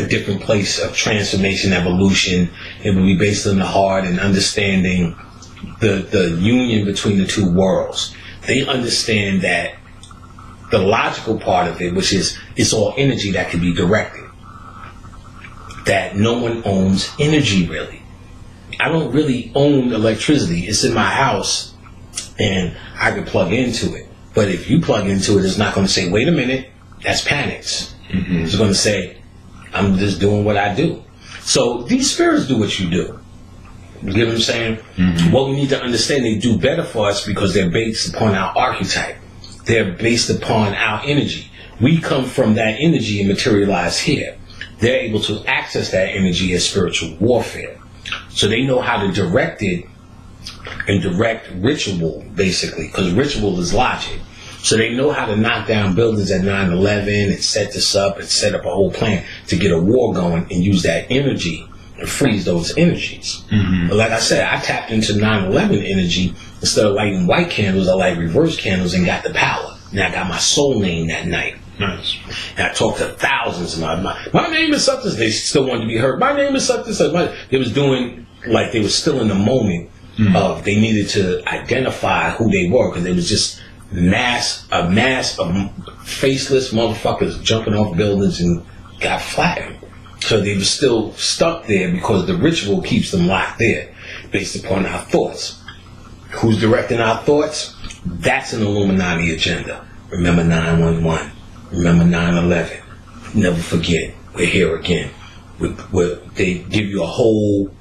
a different place of transformation, evolution. It will be based on the heart and understanding the union between the two worlds. They understand that the logical part of it, which is it's all energy that can be directed. That no one owns energy really. I don't really own electricity. It's in my house and I can plug into it. But if you plug into it, it's not going to say, wait a minute, that's panics. Mm-hmm. It's going to say, I'm just doing what I do. So these spirits do what you do. You get what I'm saying? Mm-hmm. What we need to understand, they do better for us because they're based upon our archetype. They're based upon our energy. We come from that energy and materialize here. They're able to access that energy as spiritual warfare. So they know how to direct it and direct ritual, basically, because ritual is logic. So they know how to knock down buildings at 9/11 and set this up and set up a whole plan to get a war going and use that energy and freeze those energies. Mm-hmm. But like I said, I tapped into 9/11 energy. Instead of lighting white candles, I light reverse candles and got the power. Now I got my soul name that night. Nice. And I talked to thousands. My name is such as they still wanted to be heard. My name is such and such. They was doing like they were still in the moment of they needed to identify who they were because they was just a mass of faceless motherfuckers jumping off buildings and got flattened. So they were still stuck there because the ritual keeps them locked there based upon our thoughts. Who's directing our thoughts? That's an Illuminati agenda. Remember 9/11. Remember 9/11. Never forget. We're here again. They give you a whole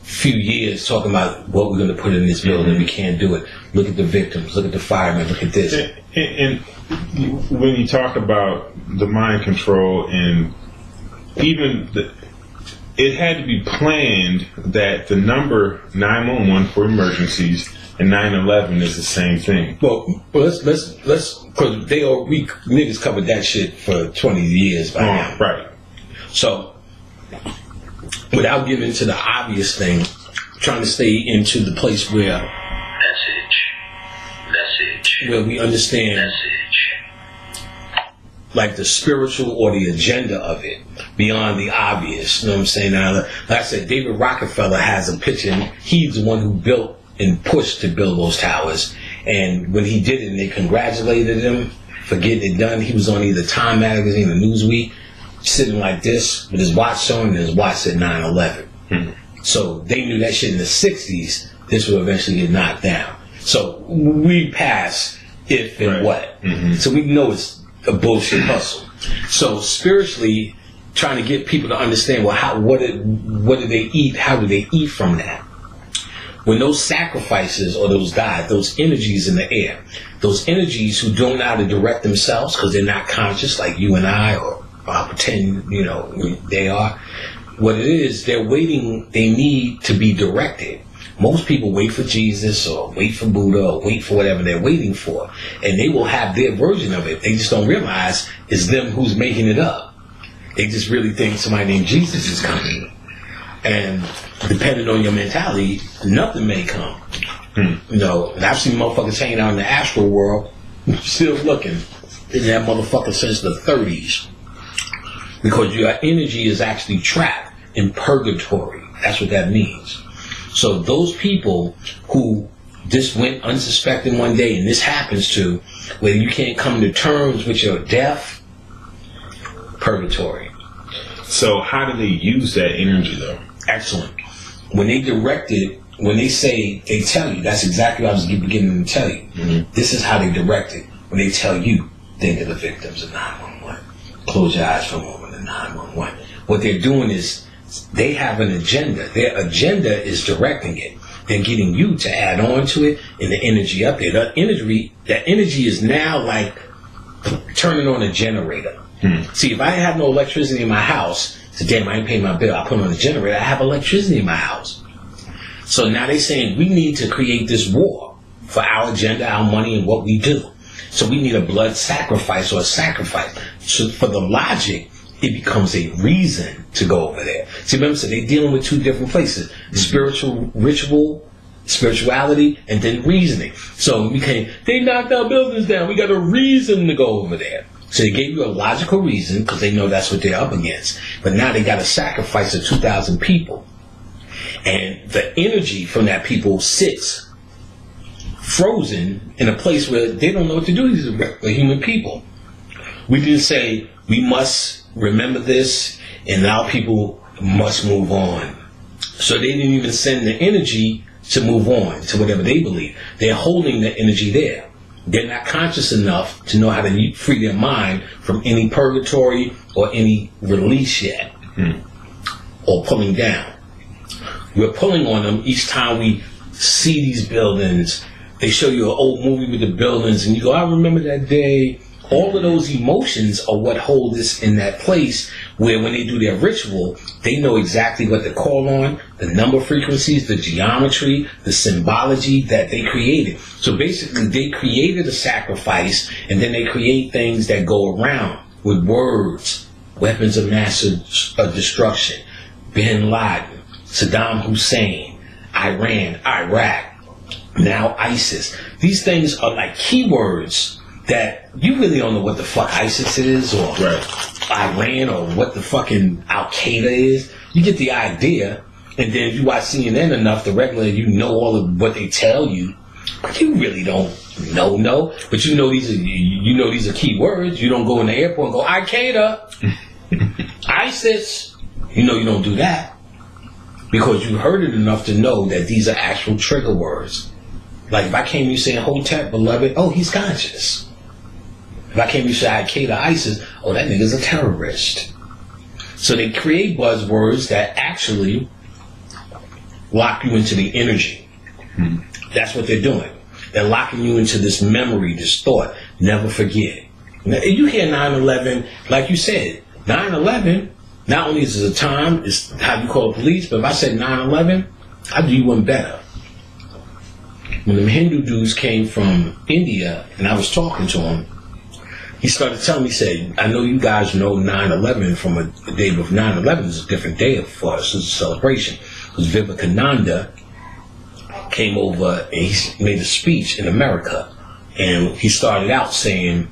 few years talking about what we're going to put in this building. We can't do it. Look at the victims. Look at the firemen. Look at this. And when you talk about the mind control and even it had to be planned that the number 911 for emergencies and 9/11 is the same thing. Well, let's because we niggas covered that shit for 20 years by now. Right. So, without getting into the obvious thing, trying to stay into the place where where we understand like the spiritual or the agenda of it beyond the obvious. You know what I'm saying? Now, like I said, David Rockefeller has a picture. He's the one who built and pushed to build those towers. And when he did it and they congratulated him for getting it done, he was on either Time Magazine or Newsweek, sitting like this with his watch showing, and his watch said 9/11. So they knew that shit in the 60s, this would eventually get knocked down. So we pass if and what. Mm-hmm. So we know it's a bullshit hustle. So spiritually, trying to get people to understand, well, what do they eat? How do they eat from that? When those sacrifices or those died, those energies in the air, those energies who don't know how to direct themselves because they're not conscious like you and I or pretend, they are. What it is, they're waiting, they need to be directed. Most people wait for Jesus or wait for Buddha or wait for whatever they're waiting for. And they will have their version of it. They just don't realize it's them who's making it up. They just really think somebody named Jesus is coming. And depending on your mentality, nothing may come. And I've seen motherfuckers hanging out in the astral world, still looking. In that motherfucker since the 30s. Because your energy is actually trapped in purgatory. That's what that means. So those people who just went unsuspecting one day, and this happens to, where you can't come to terms with your death, purgatory. So how do they use that energy, though? Excellent. When they direct it, when they say, they tell you, that's exactly what I was beginning to tell you. Mm-hmm. This is how they direct it. When they tell you, think of the victims of 911. Close your eyes for a moment of 911. What they're doing is, they have an agenda. Their agenda is directing it. They're getting you to add on to it and the energy up there. That energy is now like turning on a generator. See, if I didn't have no electricity in my house, so damn, I ain't paying my bill, I put on a generator, I have electricity in my house. So now they're saying we need to create this war for our agenda, our money, and what we do. So we need a blood sacrifice or a sacrifice. So for the logic, it becomes a reason to go over there. See, remember, so they're dealing with two different places. Spiritual ritual, spirituality, and then reasoning. So they knocked our buildings down. We got a reason to go over there. So they gave you a logical reason because they know that's what they're up against. But now they got to sacrifice of 2,000 people. And the energy from that people sits frozen in a place where they don't know what to do. These are human people. We didn't say we must remember this and now people must move on. So they didn't even send the energy to move on to whatever they believe. They're holding the energy there. They're not conscious enough to know how to free their mind from any purgatory or any release yet, or pulling down. We're pulling on them each time we see these buildings. They show you an old movie with the buildings and you go, I remember that day. All of those emotions are what hold us in that place where when they do their ritual, they know exactly what to call on, the number frequencies, the geometry, the symbology that they created. So basically they created a sacrifice and then they create things that go around with words, weapons of mass destruction, Bin Laden, Saddam Hussein, Iran, Iraq, now ISIS. These things are like keywords that you really don't know what the fuck ISIS is or Iran or what the fucking Al Qaeda is. You get the idea, and then if you watch CNN enough, the regular, you know all of what they tell you, but you really don't know. But you know these are key words. You don't go in the airport and go Al Qaeda, ISIS. You know you don't do that because you heard it enough to know that these are actual trigger words. Like if I came to you saying Hotep, beloved, oh, he's conscious. If I came to you say Al Qaeda, ISIS, oh, that nigga's a terrorist. So they create buzzwords that actually lock you into the energy. That's what they're doing. They're locking you into this memory, this thought. Never forget. Now, if you hear 9/11, like you said, 9/11, not only is it a time, it's how you call the police, but if I said 9/11, I'd do you one better. When the Hindu dudes came from India and I was talking to him, he started telling me, he said, I know you guys know 9/11 from a day before. 9/11 is a different day for us. It's a celebration. Because Vivekananda came over and he made a speech in America. And he started out saying,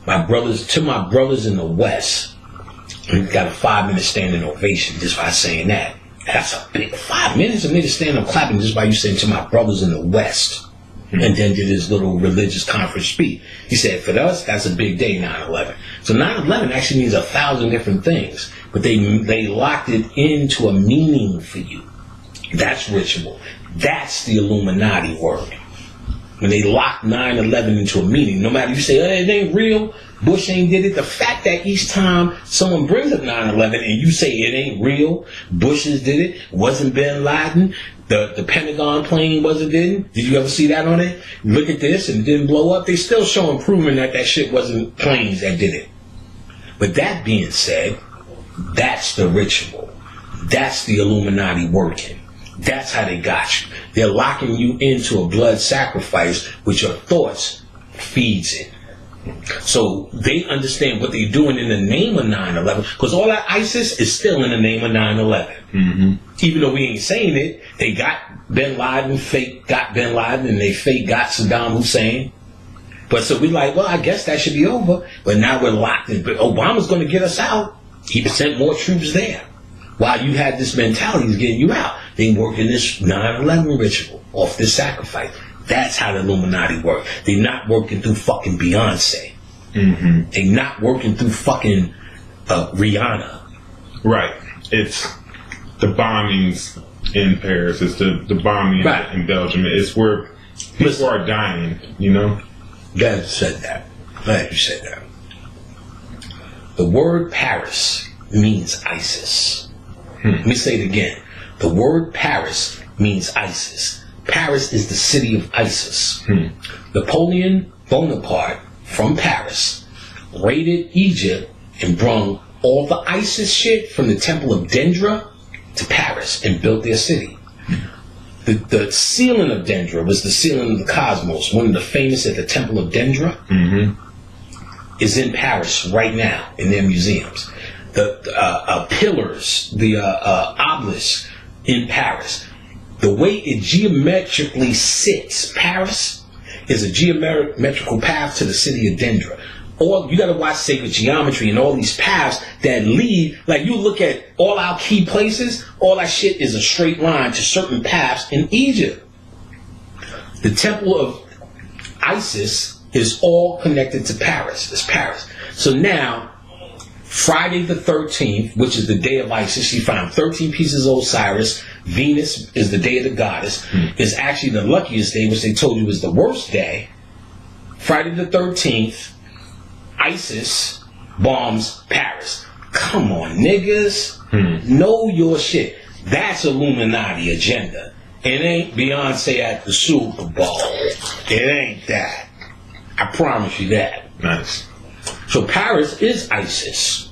my brothers in the West, and he got a 5-minute standing ovation just by saying that. That's a big 5 minutes of me to stand up clapping just by you saying to my brothers in the West. And then did his little religious conference speech. He said, for us, that's a big day, 9/11. So 9/11 actually means 1,000 different things. But they locked it into a meaning for you. That's ritual. That's the Illuminati word. When they lock 9/11 into a meaning, no matter you say, oh, it ain't real, Bush ain't did it. The fact that each time someone brings up 9/11 and you say it ain't real, Bush's did it, wasn't Bin Laden, the Pentagon plane wasn't did. Did you ever see that on it? Look at this and it didn't blow up. They still showing proving that shit wasn't planes that did it. But that being said, that's the ritual. That's the Illuminati working. That's how they got you. They're locking you into a blood sacrifice which your thoughts feeds it. So they understand what they're doing in the name of 9/11, because all that ISIS is still in the name of 9/11. Even though we ain't saying it, they got Bin Laden, fake got Bin Laden, and they fake got Saddam Hussein. But so we like, well, I guess that should be over. But now we're locked in. But Obama's going to get us out. He sent more troops there. While you had this mentality, he's getting you out. They working this 9/11 ritual off this sacrifice. That's how the Illuminati work. They're not working through fucking Beyonce. They're not working through fucking Rihanna. Right. It's the bombings in Paris. It's the bombing in Belgium. It's where people are dying, you know? Glad you said that. Glad you said that. The word Paris means ISIS. Let me say it again. The word Paris means ISIS. Paris is the city of ISIS. Napoleon Bonaparte from Paris raided Egypt and brought all the ISIS shit from the Temple of Dendra to Paris and built their city. The ceiling of Dendra was the ceiling of the cosmos. One of the famous at the Temple of Dendra is in Paris right now in their museums. The pillars, the obelisks in Paris. The way it geometrically sits, Paris is a geometrical path to the city of Dendra. you got to watch sacred geometry and all these paths that lead. Like you look at all our key places, all that shit is a straight line to certain paths in Egypt. The temple of Isis is all connected to Paris. It's Paris. So now, Friday the 13th, which is the day of Isis, she found 13 pieces of Osiris. Venus is the day of the goddess. Is actually the luckiest day, which they told you was the worst day. Friday the 13th, Isis bombs Paris. Come on, niggas. Know your shit. That's Illuminati agenda. It ain't Beyonce at the Super Bowl. It ain't that. I promise you that. Nice. So Paris is ISIS.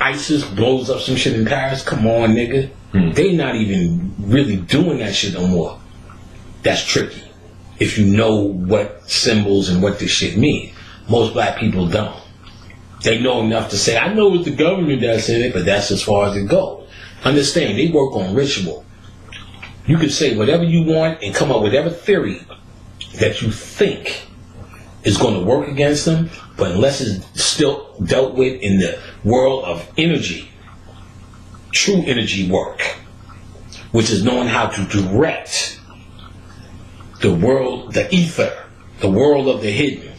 ISIS blows up some shit in Paris. Come on, nigga. They not even really doing that shit no more. That's tricky. If you know what symbols and what this shit means. Most black people don't. They know enough to say, I know it's the government that's in it, but that's as far as it goes. Understand, they work on ritual. You can say whatever you want and come up with whatever theory that you think is going to work against them, but unless it's still dealt with in the world of energy, true energy work, which is knowing how to direct the world, the ether, the world of the hidden,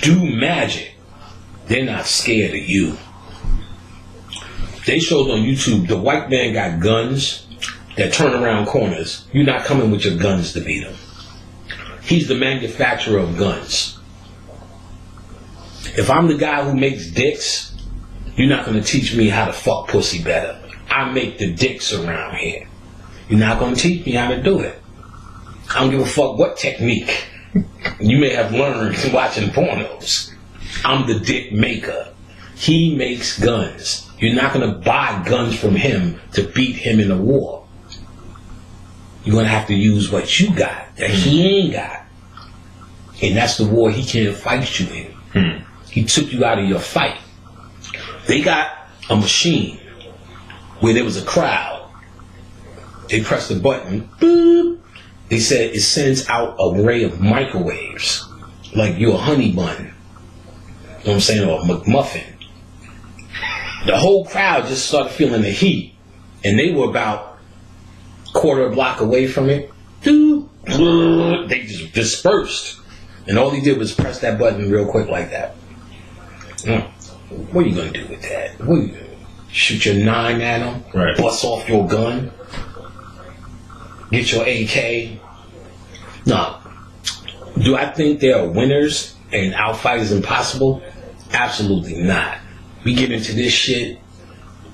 do magic, they're not scared of you. They showed on YouTube the white man got guns that turn around corners. You're not coming with your guns to beat him. He's the manufacturer of guns. If I'm the guy who makes dicks, you're not going to teach me how to fuck pussy better. I make the dicks around here. You're not going to teach me how to do it. I don't give a fuck what technique you may have learned watching pornos. I'm the dick maker. He makes guns. You're not going to buy guns from him to beat him in a war. You're going to have to use what you got that he ain't got. And that's the war he can't fight you in. He took you out of your fight. They got a machine where there was a crowd. They pressed the button. Boop. They said it sends out an array of microwaves. Like you're a honey bun. You know what I'm saying? Or a McMuffin. The whole crowd just started feeling the heat. And they were about a quarter block away from it. They just dispersed. And all he did was press that button real quick like that. What are you going to do with that? What are you gonna shoot your 9 at him? Right. Bust off your gun? Get your AK? No. Do I think there are winners and outfight is impossible? Absolutely not. We get into this shit,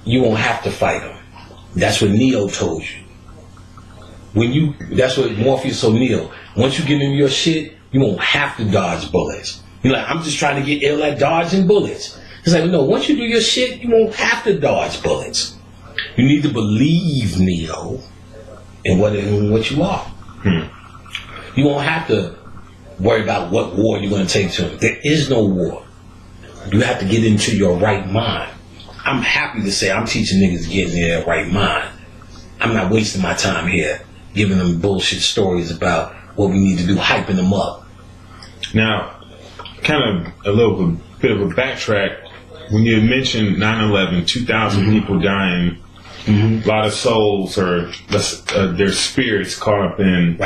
you won't have to fight them. That's what Neo told you. That's what Morpheus told Neo. Once you get into your shit, you won't have to dodge bullets. You're like, I'm just trying to get ill at dodging bullets. It's like, no, once you do your shit, you won't have to dodge bullets. You need to believe, Neo, in what you are. You won't have to worry about what war you're going to take to him. There is no war. You have to get into your right mind. I'm happy to say I'm teaching niggas to get in their right mind. I'm not wasting my time here giving them bullshit stories about what we need to do, hyping them up. Now, kind of a little bit of a backtrack. When you mentioned 9/11, 2,000 people dying, a lot of souls or their spirits caught up in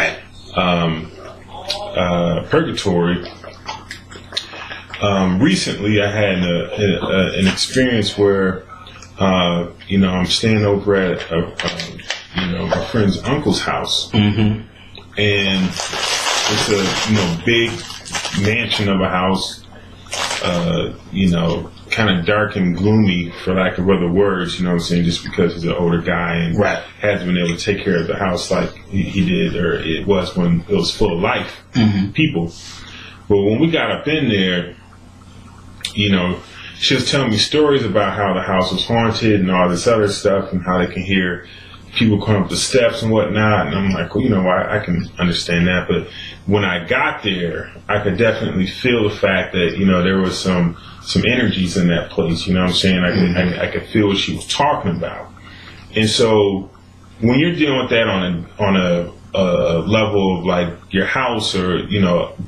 purgatory. Recently, I had an experience where, I'm staying over at my friend's uncle's house, and it's a big mansion of a house, kind of dark and gloomy, for lack of other words, you know what I'm saying, just because he's an older guy and hasn't been able to take care of the house like he did, or it was when it was full of life, people. But when we got up in there, she was telling me stories about how the house was haunted and all this other stuff, and how they can hear people come up the steps and whatnot. And I'm like, well, I can understand that. But when I got there, I could definitely feel the fact that, there was some energies in that place. You know what I'm saying? I could feel what she was talking about. And so when you're dealing with that on a level of like your house, or,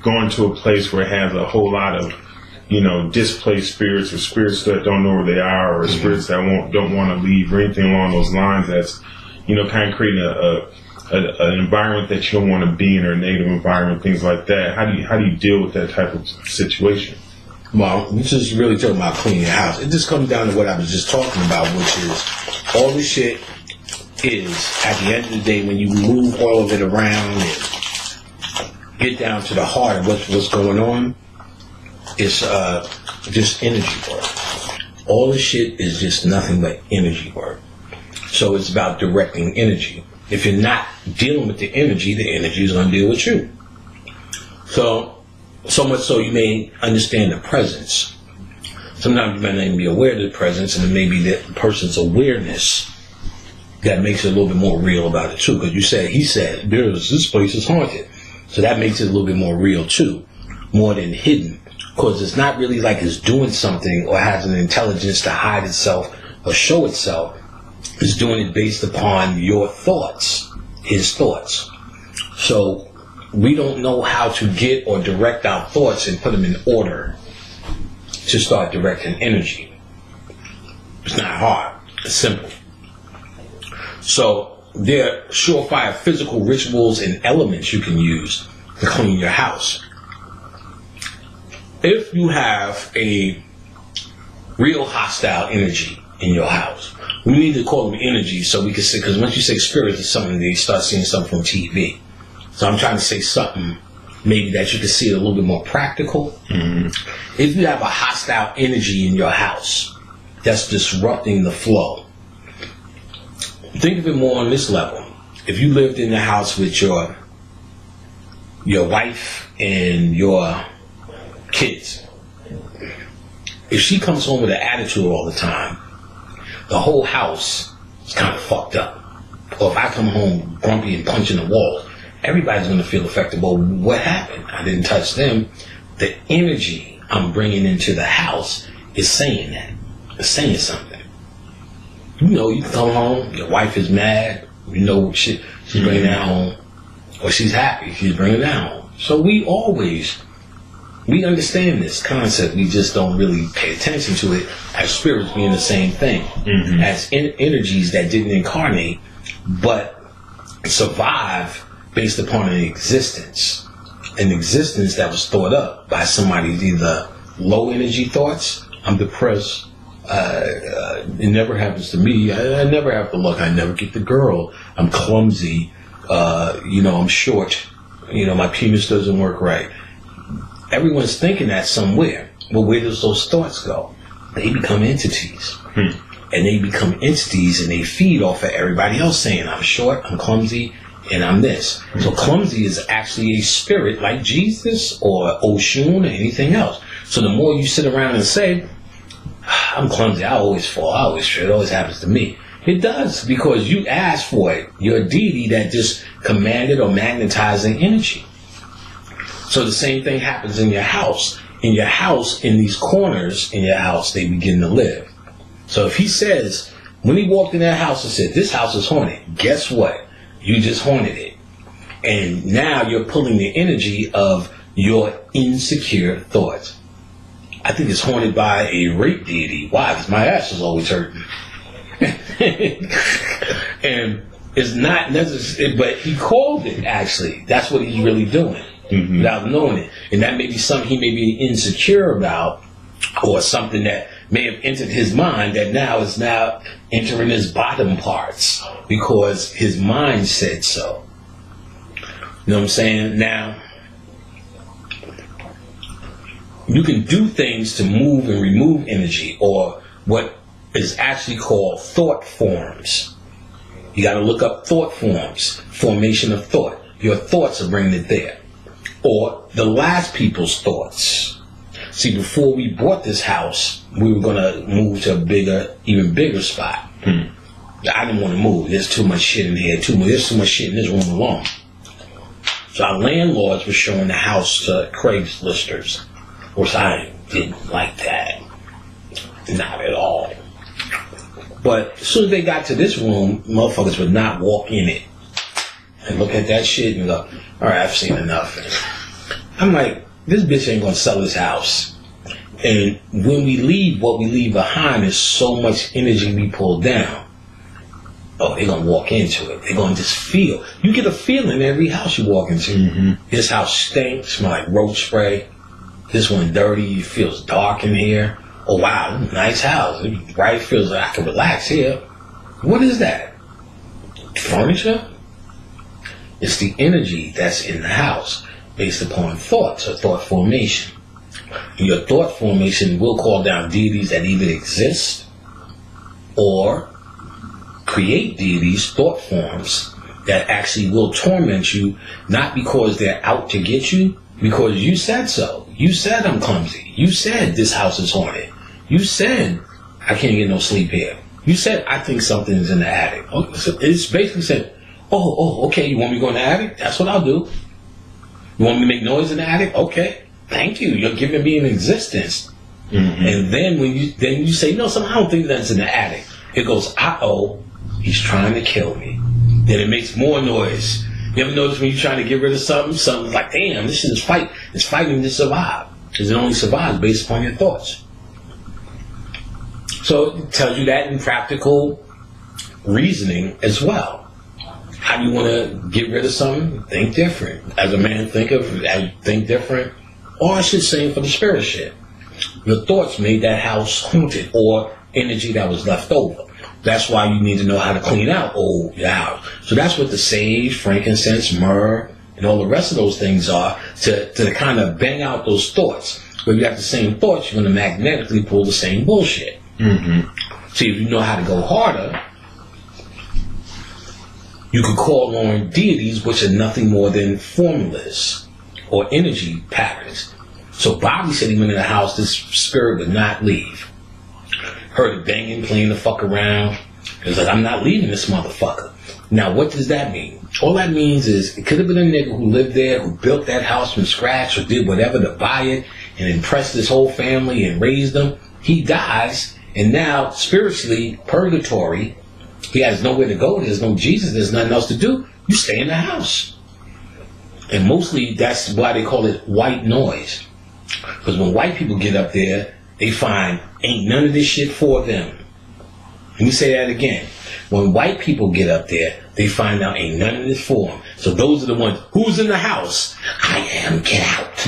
going to a place where it has a whole lot of displaced spirits or spirits that don't know where they are or spirits that don't want to leave or anything along those lines. That's, kind of creating an environment that you don't want to be in, or a negative environment, things like that. How do you deal with that type of situation? Well, this is really talking about cleaning your house. It just comes down to what I was just talking about, which is all this shit is, at the end of the day, when you move all of it around and get down to the heart of what's going on, it's just energy work. All this shit is just nothing but energy work. So it's about directing energy. If you're not dealing with the energy is going to deal with you. So much so you may understand the presence. Sometimes you may not even be aware of the presence, and it may be the person's awareness that makes it a little bit more real about it too. Because he said, this place is haunted. So that makes it a little bit more real too, more than hidden. Because it's not really like it's doing something or has an intelligence to hide itself or show itself. It's doing it based upon your thoughts, his thoughts. So we don't know how to get or direct our thoughts and put them in order to start directing energy. It's not hard. It's simple. So there are surefire physical rituals and elements you can use to clean your house. If you have a real hostile energy in your house, we need to call them energy so we can say, because once you say spirit, it's something they start seeing something from TV. So I'm trying to say something maybe that you can see it a little bit more practical. Mm-hmm. If you have a hostile energy in your house that's disrupting the flow, think of it more on this level. If you lived in the house with your wife and your kids, if she comes home with an attitude all the time, the whole house is kind of fucked up. Or if I come home grumpy and punching the walls, everybody's going to feel affected. Well, what happened? I didn't touch them. The energy I'm bringing into the house is saying that. It's saying something. You can come home, your wife is mad, she's bringing that home. Or she's happy, she's bringing that home. So we understand this concept, we just don't really pay attention to it as spirits being the same thing. Mm-hmm. As energies that didn't incarnate, but survive based upon an existence that was thought up by somebody's either low energy thoughts. I'm depressed. It never happens to me. I never have the luck. I never get the girl. I'm clumsy. I'm short. My penis doesn't work right. Everyone's thinking that somewhere. Well, where does those thoughts go? They become entities. And they become entities and they feed off of everybody else saying, I'm short, I'm clumsy, and I'm this. So clumsy is actually a spirit like Jesus or Oshun or anything else. So the more you sit around and say, I'm clumsy, I always fall, I always trip, it always happens to me. It does, because you asked for it. You're a deity that just commanded or magnetizing energy. So the same thing happens in your house. In your house, in these corners in your house, they begin to live. So if he says, when he walked in that house and said, this house is haunted, guess what? You just haunted it. And now you're pulling the energy of your insecure thoughts. I think it's haunted by a rape deity. Why? Because my ass is always hurting. And it's not necessary, but he called it, actually. That's what he's really doing, without knowing it. And that may be something he may be insecure about, or something that may have entered his mind that now is now entering his bottom parts because his mind said so. You know what I'm saying? Now, you can do things to move and remove energy, or what is actually called thought forms. You got to look up thought forms, formation of thought. Your thoughts are bringing it there. Or the last people's thoughts. See, before we bought this house, we were going to move to a even bigger spot. I didn't want to move. There's too much shit in here. There's too much shit in this room alone. So our landlords were showing the house to Craigslisters, which I didn't like that. Not at all. But as soon as they got to this room, motherfuckers would not walk in it and look at that shit and go, all right, I've seen enough. I'm like, this bitch ain't gonna sell this house. And when we leave, what we leave behind is so much energy we pull down. Oh, they're going to walk into it. They're going to just feel. You get a feeling in every house you walk into. Mm-hmm. This house stinks, smell like roach spray. This one dirty, it feels dark in here. Oh, wow, nice house. Right? Feels like I can relax here. What is that? Furniture? It's the energy that's in the house based upon thoughts or thought formation. Your thought formation will call down deities that either exist or create deities, thought forms, that actually will torment you, not because they're out to get you, because you said so. You said I'm clumsy. You said this house is haunted. You said I can't get no sleep here. You said I think something's in the attic. So it's basically said, okay, you want me to go in the attic? That's what I'll do. You want me to make noise in the attic? Okay, thank you. You're giving me an existence. Mm-hmm. And then when you say, no, I don't think that's in the attic. It goes, he's trying to kill me. Then it makes more noise. You ever notice when you're trying to get rid of something's like, damn, this shit is it's fighting to survive. Because it only survives based upon your thoughts. So it tells you that in practical reasoning as well. How do you want to get rid of something? Think different. As a man, think different. Or I should say for the spirit shit. Your thoughts made that house haunted or energy that was left over. That's why you need to know how to clean out your house. So that's what the sage, frankincense, myrrh, and all the rest of those things are to kind of bang out those thoughts. But if you have the same thoughts, you're going to magnetically pull the same bullshit. Mm-hmm. See, if you know how to go harder, you could call on deities, which are nothing more than formulas or energy patterns. So Bobby said he went in the house, this spirit would not leave. Heard it banging, playing the fuck around. It was like, I'm not leaving this motherfucker. Now, what does that mean? All that means is it could have been a nigga who lived there, who built that house from scratch or did whatever to buy it and impressed his whole family and raised them. He dies, and now, spiritually, purgatory, he has nowhere to go. There's no Jesus. There's nothing else to do. You stay in the house. And mostly, that's why they call it white noise. Because when white people get up there, they find ain't none of this shit for them. Let me say that again. When white people get up there, they find out ain't none of this for them. So those are the ones, who's in the house? I am, get out.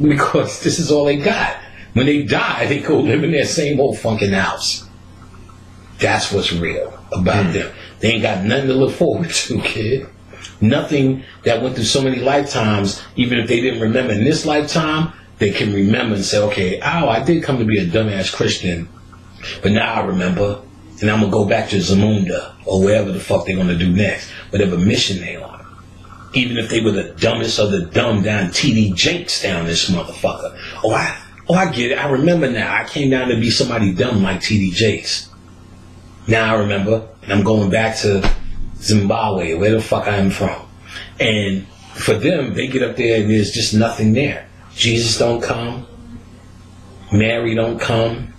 Because this is all they got. When they die, they go live in their same old fucking house. That's what's real about them. They ain't got nothing to look forward to, kid. Nothing that went through so many lifetimes, even if they didn't remember in this lifetime, they can remember and say, okay, I did come to be a dumbass Christian, but now I remember, and I'm going to go back to Zamunda, or wherever the fuck they're going to do next, whatever mission they on. Even if they were the dumbest of the dumb down T.D. Jakes down this motherfucker. I get it. I remember now. I came down to be somebody dumb like T.D. Jakes. Now I remember, and I'm going back to Zimbabwe, where the fuck I am from. And for them, they get up there and there's just nothing there. Jesus don't come. Mary don't come.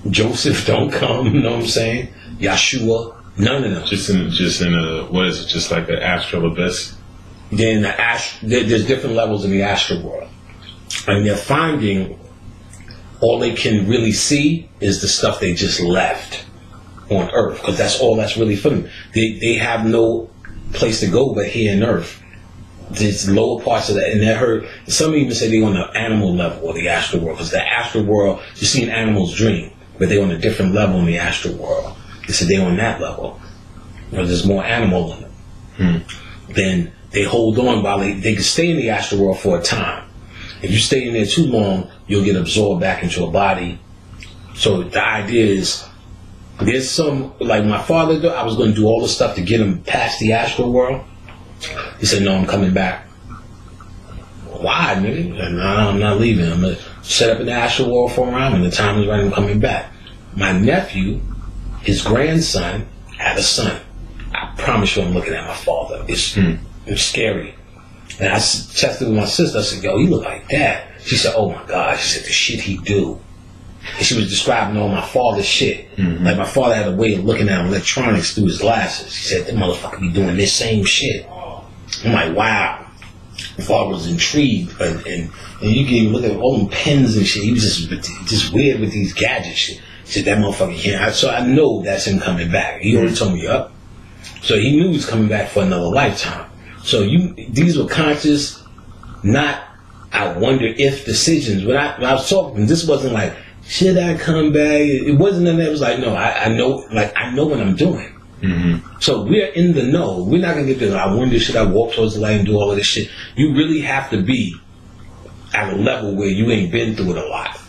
Joseph don't come. You know what I'm saying? Yeshua, none of them. Just in a what is it? Just like the astral abyss. Then there's different levels in the astral world, and they're finding all they can really see is the stuff they just left on Earth, because that's all that's really for them. They have no place to go but here on Earth. There's lower parts of that, and that hurt. Some even say they're on the animal level or the astral world, because the astral world, you're seeing animals dream, but they're on a different level in the astral world. They said they're on that level. There's more animal in them. Then they hold on while they can stay in the astral world for a time. If you stay in there too long, you'll get absorbed back into a body. So the idea is, there's some, like my father, I was going to do all the stuff to get him past the astral world. He said, no, I'm coming back. Why, nigga? No, I'm not leaving. I'm going to set up in the astral world for a while, and the time is right, I'm coming back. My nephew, his grandson, had a son. I promise you I'm looking at my father. It's scary. And I tested with my sister. I said, yo, he look like that. She said, oh my God. She said, the shit he do. And she was describing all my father's shit. Like my father had a way of looking at electronics through his glasses. She said, that motherfucker be doing this same shit. I'm like, wow. my father was intrigued, and you can even look at all them pens and shit. He was just weird with these gadget shit. He said, that motherfucker can't. So I know that's him coming back. He already told me up. So he knew he was coming back for another lifetime. So these were conscious, not I wonder if decisions. When I was talking, this wasn't like, should I come back? It wasn't that. It was like, no, I know what I'm doing. Mm-hmm. So we're in the know. We're not going to get to, I wonder, should I walk towards the light and do all of this shit? You really have to be at a level where you ain't been through it a lot.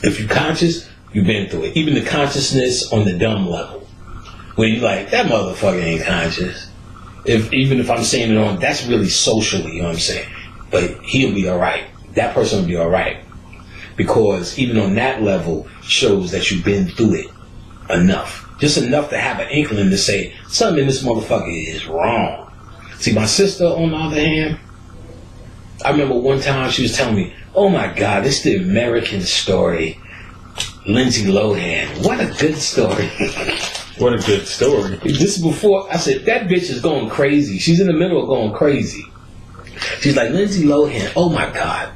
If you're conscious, you've been through it. Even the consciousness on the dumb level, where you like, that motherfucker ain't conscious. Even if I'm saying it on, that's really socially, you know what I'm saying? But he'll be alright. That person will be alright. Because even on that level shows that you've been through it enough. Just enough to have an inkling to say, something in this motherfucker is wrong. See, my sister, on the other hand, I remember one time she was telling me, oh my God, this is the American Story. Lindsay Lohan. What a good story. What a good story. This is before, I said, that bitch is going crazy. She's in the middle of going crazy. She's like, Lindsay Lohan, oh my God.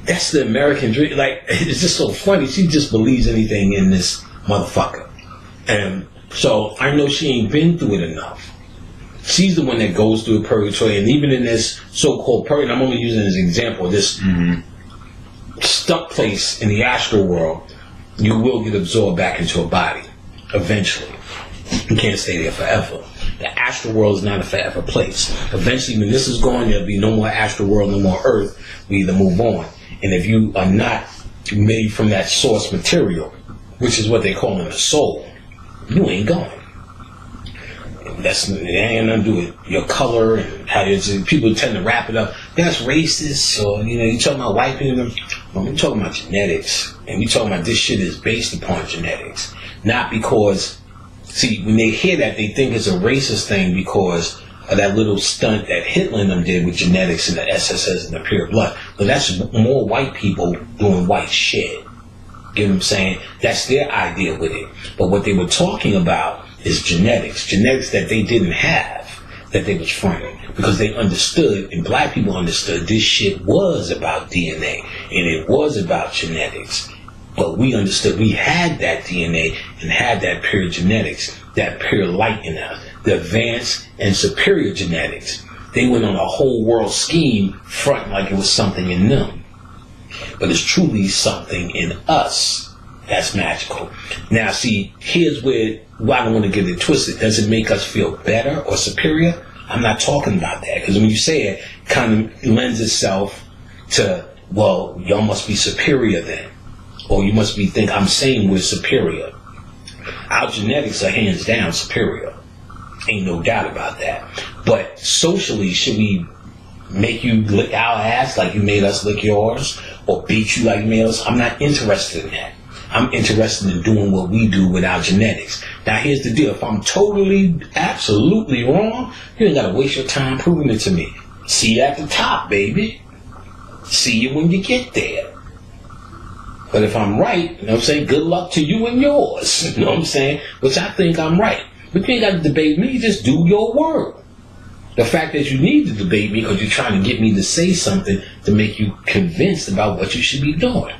That's the American dream. Like, it's just so funny. She just believes anything in this motherfucker. And so I know she ain't been through it enough. She's the one that goes through a purgatory. And even in this so-called purgatory, I'm only using it as an example, this stuck place in the astral world, you will get absorbed back into a body eventually. You can't stay there forever. The astral world is not a forever place. Eventually, when this is gone, there'll be no more astral world, no more earth. We either move on. And if you are not made from that source material, which is what they call in the soul, you ain't going. It ain't nothing to do with your color and how people tend to wrap it up. That's racist, or you talking about white people. Well, we're talking about genetics, and we talking about this shit is based upon genetics, not because. See, when they hear that, they think it's a racist thing because of that little stunt that Hitler and them did with genetics and the SSS and the pure blood. But that's more white people doing white shit. Get what I'm saying? That's their idea with it. But what they were talking about is genetics. Genetics that they didn't have, that they was fronting. Because they understood, and black people understood, this shit was about DNA. And it was about genetics. But we understood we had that DNA and had that pure genetics, that pure light in us, the advanced and superior genetics. They went on a whole world scheme front like it was something in them. But it's truly something in us that's magical. Now see, here's where I don't want to get it twisted. Does it make us feel better or superior? I'm not talking about that. Because when you say it, it kind of lends itself to, well, y'all must be superior then. Or you must be think I'm saying we're superior. Our genetics are hands down superior. Ain't no doubt about that. But socially, should we make you lick our ass like you made us lick yours? Or beat you like you made us? I'm not interested in that. I'm interested in doing what we do with our genetics. Now here's the deal. If I'm totally, absolutely wrong, you ain't gotta waste your time proving it to me. See you at the top, baby. See you when you get there. But if I'm right, you know what I'm saying, good luck to you and yours. You know what I'm saying? Which I think I'm right. But you ain't got to debate me, just do your work. The fact that you need to debate me because you're trying to get me to say something to make you convinced about what you should be doing.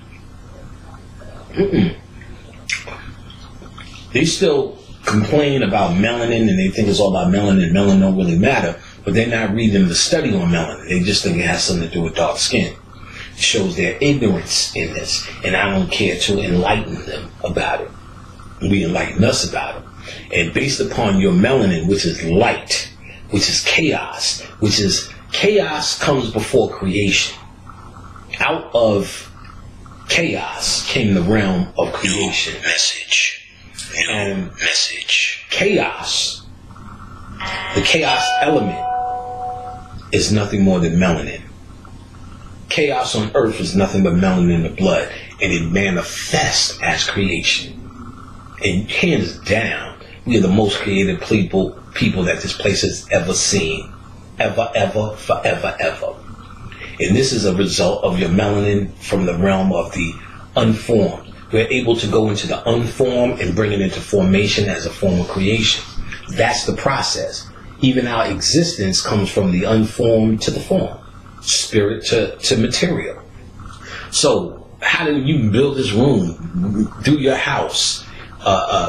They still complain about melanin and they think it's all about melanin and melanin don't really matter. But they're not reading the study on melanin. They just think it has something to do with dark skin. Shows their ignorance in this, and I don't care to enlighten them about it. We enlighten us about it. And based upon your melanin, which is light, which is chaos comes before creation. Out of chaos came the realm of creation. And chaos, the chaos element, is nothing more than melanin. Chaos on earth is nothing but melanin in the blood, and it manifests as creation. And hands down, we are the most creative people that this place has ever seen. Ever, forever, ever. And this is a result of your melanin from the realm of the unformed. We're able to go into the unformed and bring it into formation as a form of creation. That's the process. Even our existence comes from the unformed to the form, spirit to material. So how do you build this room, do your house,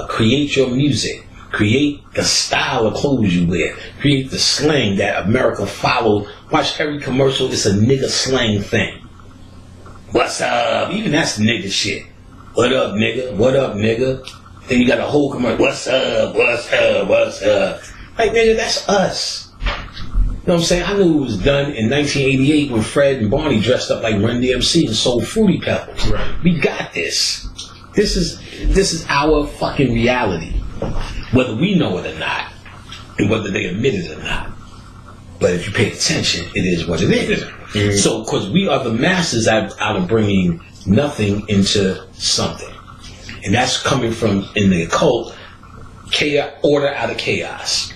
create your music, create the style of clothes you wear, create the slang that America followed? Watch every commercial, it's a nigga slang thing. What's up? Even that's nigga shit. What up, nigga? What up, nigga? Then you got a whole commercial. What's up? What's up? What's up? Like, nigga, that's us. You know what I'm saying? I knew it was done in 1988 when Fred and Barney dressed up like Run DMC and sold Fruity Pebbles. Right. We got this. This is our fucking reality, whether we know it or not, and whether they admit it or not. But if you pay attention, it is what it is. Mm-hmm. So, because we are the masters out of bringing nothing into something. And that's coming from, in the occult, chaos, order out of chaos.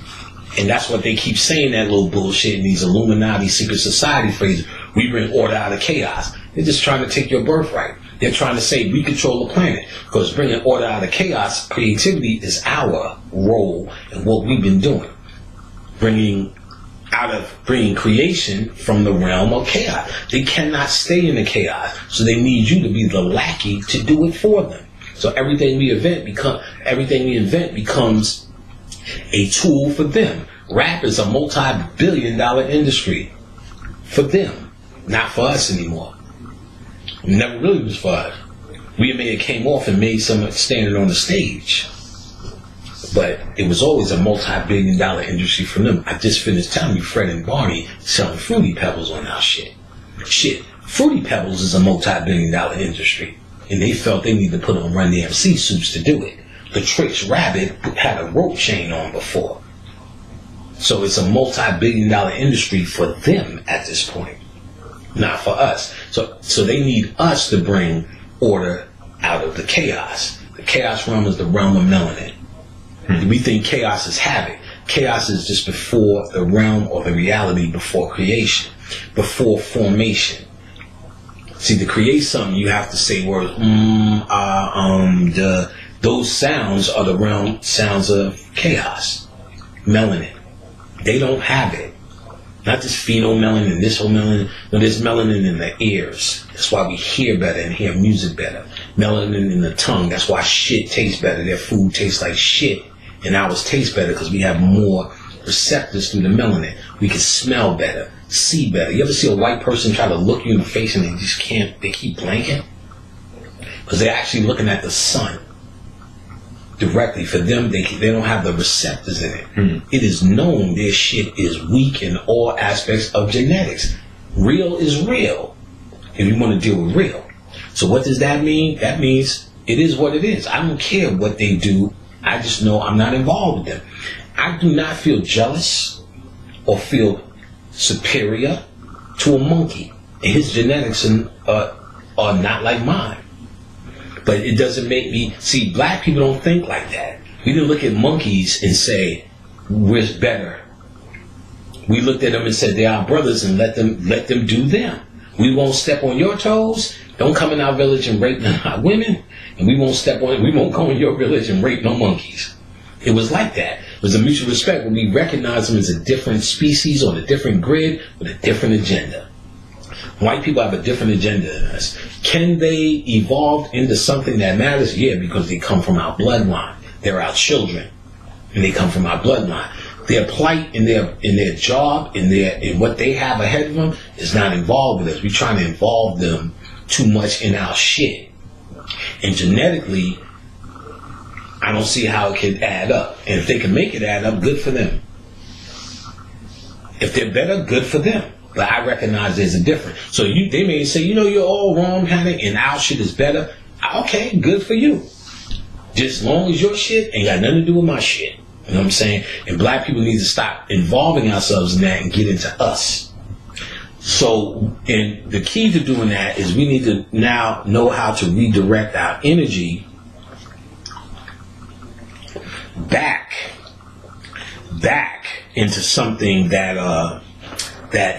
And that's what they keep saying, that little bullshit in these Illuminati secret society phrases. We bring order out of chaos. They're just trying to take your birthright. They're trying to say we control the planet. Because bringing order out of chaos, creativity is our role and what we've been doing. Bringing creation from the realm of chaos. They cannot stay in the chaos. So they need you to be the lackey to do it for them. So everything we invent becomes a tool for them. Rap is a multi-billion-dollar industry for them, not for us anymore. It never really was for us. We may have came off and made some standing on the stage, but it was always a multi-billion-dollar industry for them. I just finished telling you, Fred and Barney selling Fruity Pebbles on our shit. Fruity Pebbles is a multi-billion-dollar industry, and they felt they needed to put on Run DMC suits to do it. The Tricks Rabbit had a rope chain on before. So it's a multi-billion-dollar industry for them at this point, not for us. So they need us to bring order out of the chaos. The chaos realm is the realm of melanin. We think chaos is havoc. Chaos is just before the realm or the reality before creation, before formation. See, to create something, you have to say words, those sounds are the realm sounds of chaos. Melanin. They don't have it. Not just phenomelanin, this whole melanin. No, there's melanin in the ears. That's why we hear better and hear music better. Melanin in the tongue. That's why shit tastes better. Their food tastes like shit. And ours taste better because we have more receptors through the melanin. We can smell better, see better. You ever see a white person try to look you in the face and they just can't, they keep blinking? Because they're actually looking at the sun directly. For them, they don't have the receptors in it. It is known their shit is weak in all aspects of genetics. Real is real if you want to deal with real. So what does that mean? That means it is what it is. I don't care what they do. I just know I'm not involved with them. I do not feel jealous or feel superior to a monkey. And his genetics are not like mine. But it doesn't make me... See, black people don't think like that. We didn't look at monkeys and say, we're better. We looked at them and said, they're our brothers, and let them do them. We won't step on your toes. Don't come in our village and rape our women. And we won't go in your village and rape no monkeys. It was like that. It was a mutual respect when we recognized them as a different species on a different grid with a different agenda. White people have a different agenda than us. Can they evolve into something that matters? Yeah, because they come from our bloodline. They're our children, and they come from our bloodline. Their plight in their job, in what they have ahead of them, is not involved with us. We're trying to involve them too much in our shit. And genetically, I don't see how it could add up. And if they can make it add up, good for them. If they're better, good for them. But I recognize there's a difference. So they may say, you're all wrong, Hank, and our shit is better. Okay, good for you. Just as long as your shit ain't got nothing to do with my shit. You know what I'm saying? And black people need to stop involving ourselves in that and get into us. So, and the key to doing that is we need to now know how to redirect our energy back into something that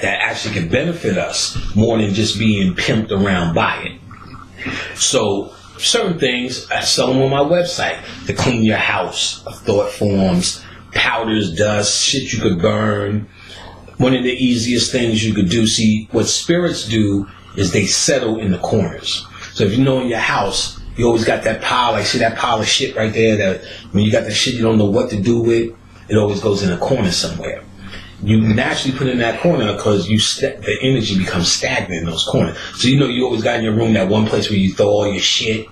actually can benefit us more than just being pimped around by it. So certain things I sell them on my website to clean your house, thought forms, powders, dust, shit you could burn. One of the easiest things you could do, see, what spirits do is they settle in the corners. So if you know in your house, you always got that pile, like see that pile of shit right there, that when you got that shit you don't know what to do with, it always goes in a corner somewhere. You naturally put in that corner because the energy becomes stagnant in those corners. So you know you always got in your room that one place where you throw all your shit.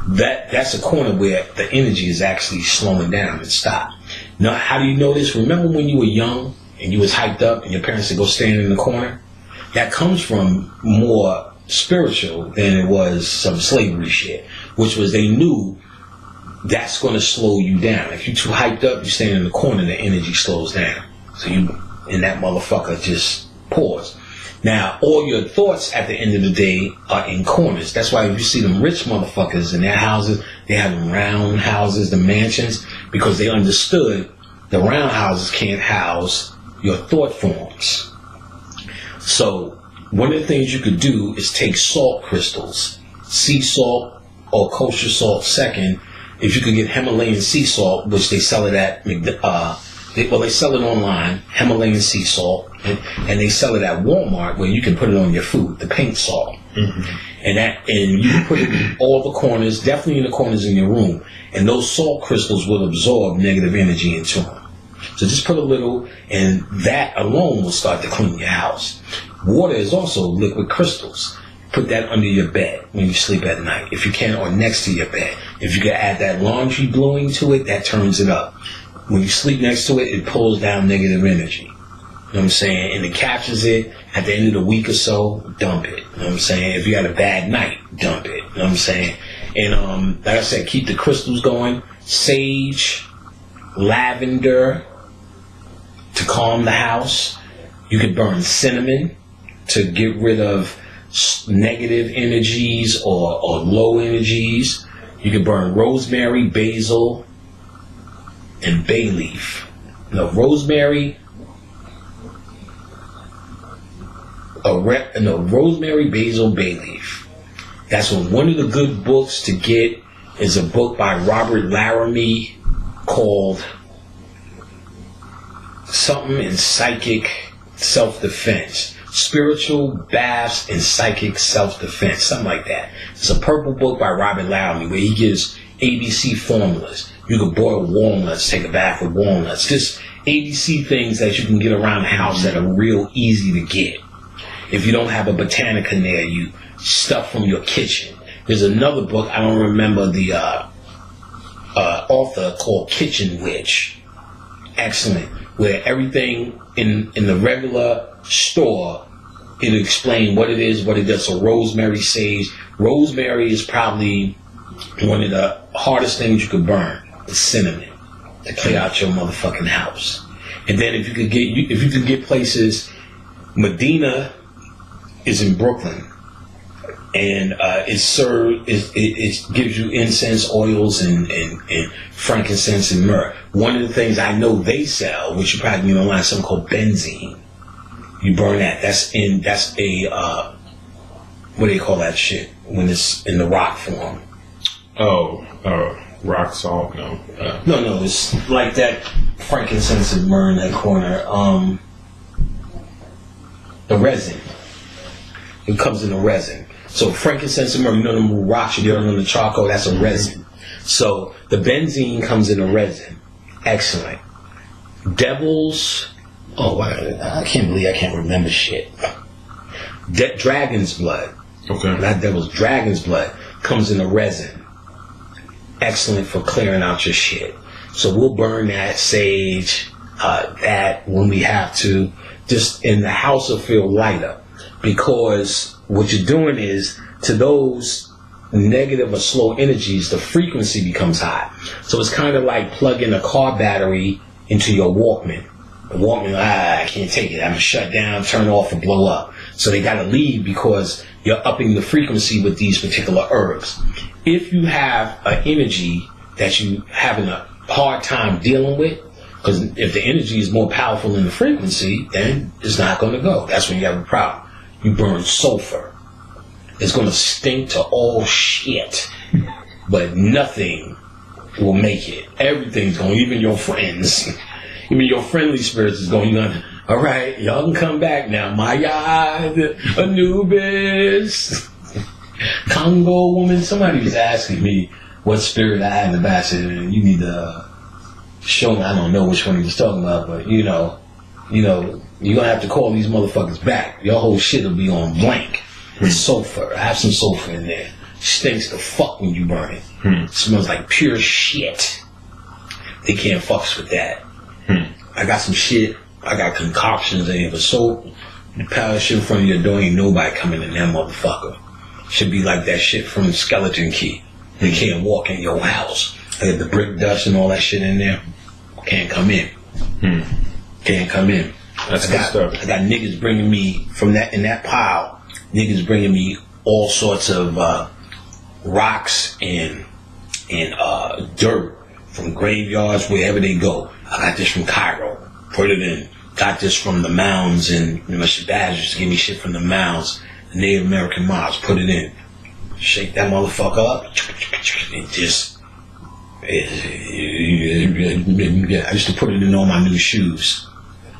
That's a corner where the energy is actually slowing down and stop. Now, how do you know this? Remember when you were young and you was hyped up and your parents said go stand in the corner? That comes from more spiritual than it was some slavery shit, which was they knew that's going to slow you down. If you're too hyped up, you stand in the corner, the energy slows down. So you and that motherfucker just pause. Now, all your thoughts at the end of the day are in corners. That's why if you see them rich motherfuckers in their houses, they have them round houses, the mansions, because they understood the round houses can't house your thought forms. So one of the things you could do is take salt crystals, sea salt or kosher salt second. If you could get Himalayan sea salt, which they sell it at, they sell it online, Himalayan sea salt, and they sell it at Walmart where you can put it on your food, the pink salt. Mm-hmm. And you can put it in all the corners, definitely in the corners in your room, and those salt crystals will absorb negative energy into them. So just put a little, and that alone will start to clean your house. Water is also liquid crystals. Put that under your bed when you sleep at night, if you can, or next to your bed. If you can add that laundry bluing to it, that turns it up. When you sleep next to it, it pulls down negative energy. You know what I'm saying? And it captures it at the end of the week or so, dump it. You know what I'm saying? If you had a bad night, dump it. You know what I'm saying? And like I said, keep the crystals going. Sage, lavender to calm the house. You could burn cinnamon to get rid of negative energies or low energies. You can burn rosemary, basil, and bay leaf. Rosemary, basil, bay leaf. That's one of the good books to get is a book by Robert Laramie called something in psychic self-defense. Spiritual Baths in Psychic Self-Defense, something like that. It's a purple book by Robert Laramie where he gives ABC formulas. You can boil walnuts, take a bath with walnuts. Just ABC things that you can get around the house that are real easy to get. If you don't have a Botanica near you, stuff from your kitchen. There's another book, I don't remember the author, called Kitchen Witch. Excellent. Where everything in the regular store, it'll explain what it is, what it does. So rosemary, sage. Rosemary is probably one of the hardest things you could burn. The cinnamon to clear out your motherfucking house. And then if you could get places, Medina is in Brooklyn, and it gives you incense, oils, and frankincense and myrrh. One of the things I know they sell, which you probably need online, something called benzene. You burn that. That's a what do you call that shit when it's in the rock form? Rock salt, no. No, it's like that frankincense and myrrh in that corner. The resin. It comes in a resin. So frankincense and myrrh, you know them rocks you burn on the charcoal, that's a resin. So the benzene comes in a resin. Excellent. Devils, I can't believe I can't remember shit. Dragon's blood. Okay. Not devils, dragon's blood comes in a resin. Excellent for clearing out your shit. So we'll burn that, sage, that when we have to, just in the house will feel lighter. Because what you're doing is, to those negative or slow energies, the frequency becomes high. So it's kind of like plugging a car battery into your Walkman. The Walkman, I can't take it. I'm going to shut down, turn off, and blow up. So they got to leave because you're upping the frequency with these particular herbs. If you have an energy that you having a hard time dealing with, because if the energy is more powerful than the frequency, then it's not going to go. That's when you have a problem. You burn sulfur. It's going to stink to all shit, but nothing will make it. Everything's going, even your friends. Even your friendly spirits is going, all right, y'all can come back now. Mayad, Anubis, Congo woman. Somebody was asking me what spirit I had in the back. I said, you need to show me. I don't know which one he was talking about, but you know, you're going to have to call these motherfuckers back. Your whole shit will be on blank. With sulfur. Have some sulfur in there. Stinks the fuck when you burn it. Smells like pure shit. They can't fucks with that. I got some shit. I got concoctions in here for soap. You power shit in front of your door, ain't nobody coming in that motherfucker. Should be like that shit from Skeleton Key. They can't walk in your house. I got the brick dust and all that shit in there. Can't come in. Can't come in. That's good stuff. I got niggas bringing me from that in that pile. Niggas bringing me all sorts of rocks and dirt from graveyards wherever they go. I got this from Cairo. Put it in. Got this from the mounds, and my dad used to give me shit from the mounds, the Native American mounds. Put it in. Shake that motherfucker up. And just. I used to put it in all my new shoes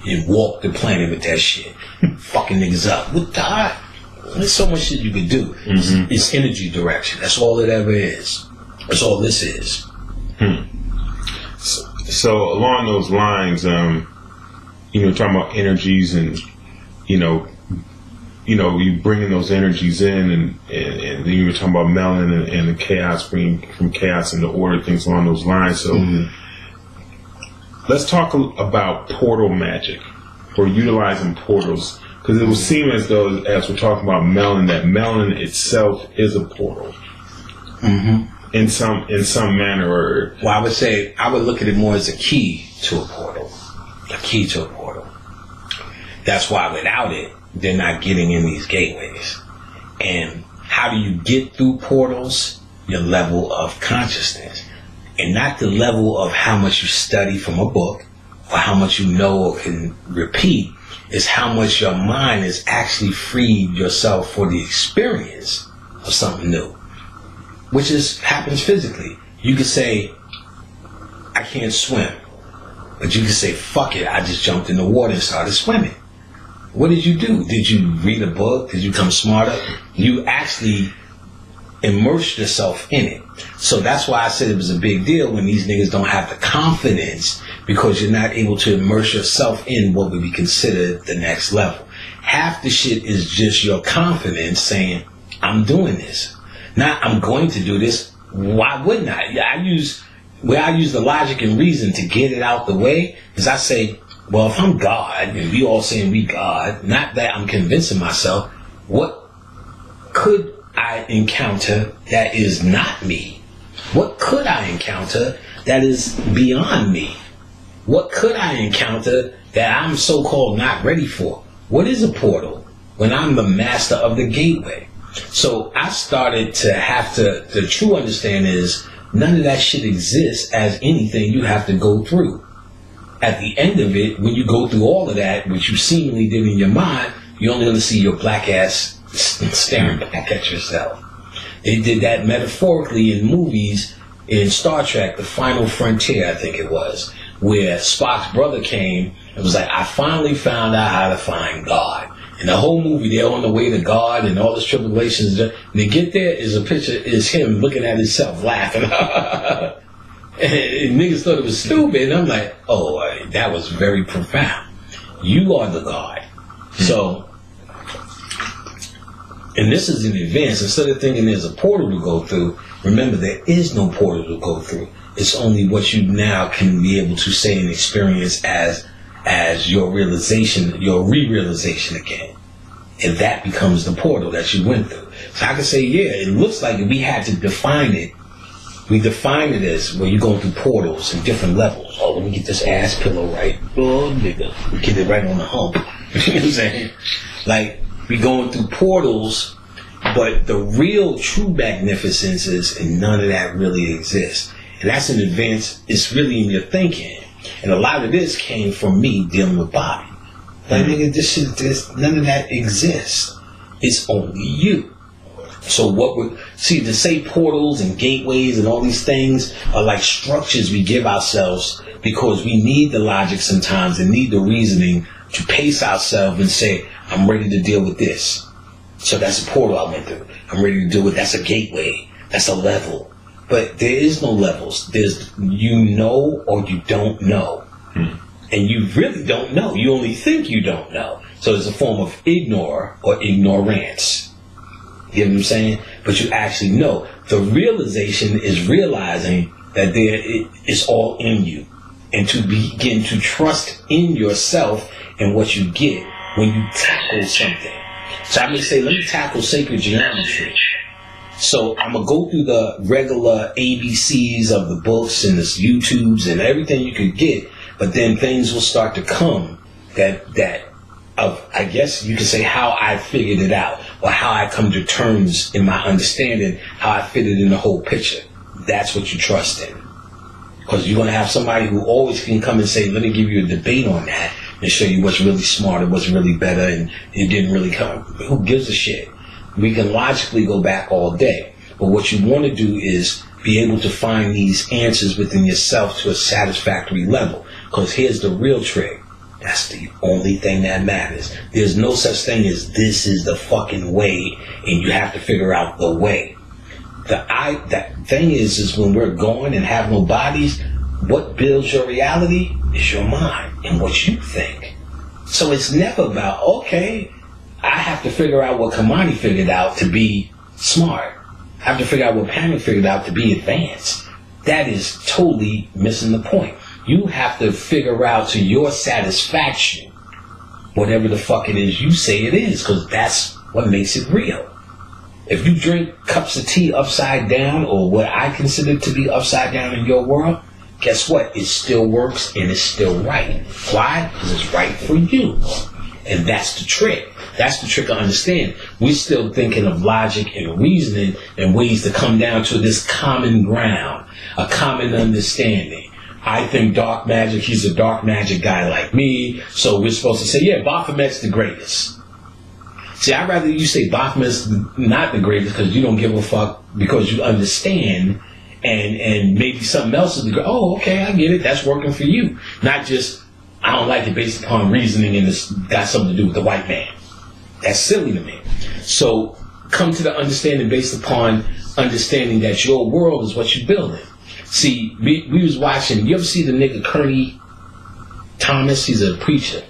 and walk the planet with that shit. Fucking niggas up. What the? There's so much shit you could do. It's energy direction. That's all it ever is. That's all this is. So along those lines, talking about energies and, you bringing those energies in and then you were talking about Melon and the chaos, bringing from chaos into order, things along those lines. So let's talk about portal magic or utilizing portals. Because it would seem as though, as we're talking about Melon, that Melon itself is a portal. In some manner. Or well, I would say, I would look at it more as a key to a portal. A key to a portal. That's why without it, they're not getting in these gateways. And how do you get through portals? Your level of consciousness. And not the level of how much you study from a book or how much you know or can repeat. Is how much your mind is actually freed yourself for the experience of something new. Which happens physically. You could say, I can't swim. But you could say, fuck it, I just jumped in the water and started swimming. What did you do? Did you read a book? Did you become smarter? You actually immersed yourself in it. So that's why I said it was a big deal when these niggas don't have the confidence, because you're not able to immerse yourself in what would be considered the next level. Half the shit is just your confidence saying, I'm doing this. Not, I'm going to do this. Why wouldn't I? I use the logic and reason to get it out the way, is I say, well, if I'm God, and we all saying we God, not that I'm convincing myself, what could I encounter that is not me? What could I encounter that is beyond me? What could I encounter that I'm so-called not ready for? What is a portal when I'm the master of the gateway? So I started to have to, the true understanding is none of that shit exists as anything you have to go through. At the end of it, when you go through all of that, which you seemingly did in your mind, you're only going to see your black ass staring back at yourself. They did that metaphorically in movies in Star Trek, The Final Frontier, I think it was, where Spock's brother came and was like, I finally found out how to find God. And the whole movie, they're on the way to God and all this tribulations. And they get there, is a picture, is him looking at himself, laughing. And niggas thought it was stupid. And I'm like, oh, that was very profound. You are the God. So, and this is in advance. Instead of thinking there's a portal to go through, remember there is no portal to go through. It's only what you now can be able to say and experience as your realization, your re-realization again. And that becomes the portal that you went through. So I can say, yeah, it looks like we had to define it. We define it as where you're going through portals and different levels. Oh, let me get this ass pillow right. Oh, nigga. Get it right on the hump. You know what I'm saying? Like, we going through portals, but the real true magnificence is, and none of that really exists. And that's in advance, it's really in your thinking. And a lot of this came from me dealing with Bobby. Like, nigga, none of that exists. It's only you. So what would, see, to say portals and gateways and all these things are like structures we give ourselves because we need the logic sometimes and need the reasoning to pace ourselves and say, I'm ready to deal with this. So that's a portal I went through. I'm ready to deal with, that's a gateway. That's a level. But there is no levels. There's, you know or you don't know. And you really don't know. You only think you don't know. So it's a form of ignore or ignorance. You know what I'm saying? But you actually know. The realization is realizing that it's all in you. And to begin to trust in yourself and what you get when you tackle something. So I may say, let me tackle sacred geometry. So I'm going to go through the regular ABCs of the books and the YouTubes and everything you could get. But then things will start to come I guess you could say how I figured it out or how I come to terms in my understanding, how I fit it in the whole picture. That's what you trust in. Because you're going to have somebody who always can come and say, let me give you a debate on that and show you what's really smart and what's really better and it didn't really come. Who gives a shit? We can logically go back all day. But what you want to do is be able to find these answers within yourself to a satisfactory level. Because here's the real trick. That's the only thing that matters. There's no such thing as this is the fucking way and you have to figure out the way. That thing is when we're gone and have no bodies, what builds your reality is your mind and what you think. So it's never about, okay, I have to figure out what Kamani figured out to be smart. I have to figure out what Pamela figured out to be advanced. That is totally missing the point. You have to figure out to your satisfaction whatever the fuck it is you say it is, because that's what makes it real. If you drink cups of tea upside down, or what I consider to be upside down in your world, guess what? It still works and it's still right. Why? Because it's right for you. And that's the trick. That's the trick I understand. We're still thinking of logic and reasoning and ways to come down to this common ground, a common understanding. I think dark magic, he's a dark magic guy like me, so we're supposed to say, yeah, Baphomet's the greatest. See, I'd rather you say Baphomet's not the greatest because you don't give a fuck, because you understand, and maybe something else is the greatest. Oh, okay, I get it, that's working for you. Not just, I don't like it based upon reasoning and it's got something to do with the white man. That's silly to me. So come to the understanding based upon understanding that your world is what you're building. See, we was watching, you ever see the nigga Kearney Thomas? He's a preacher.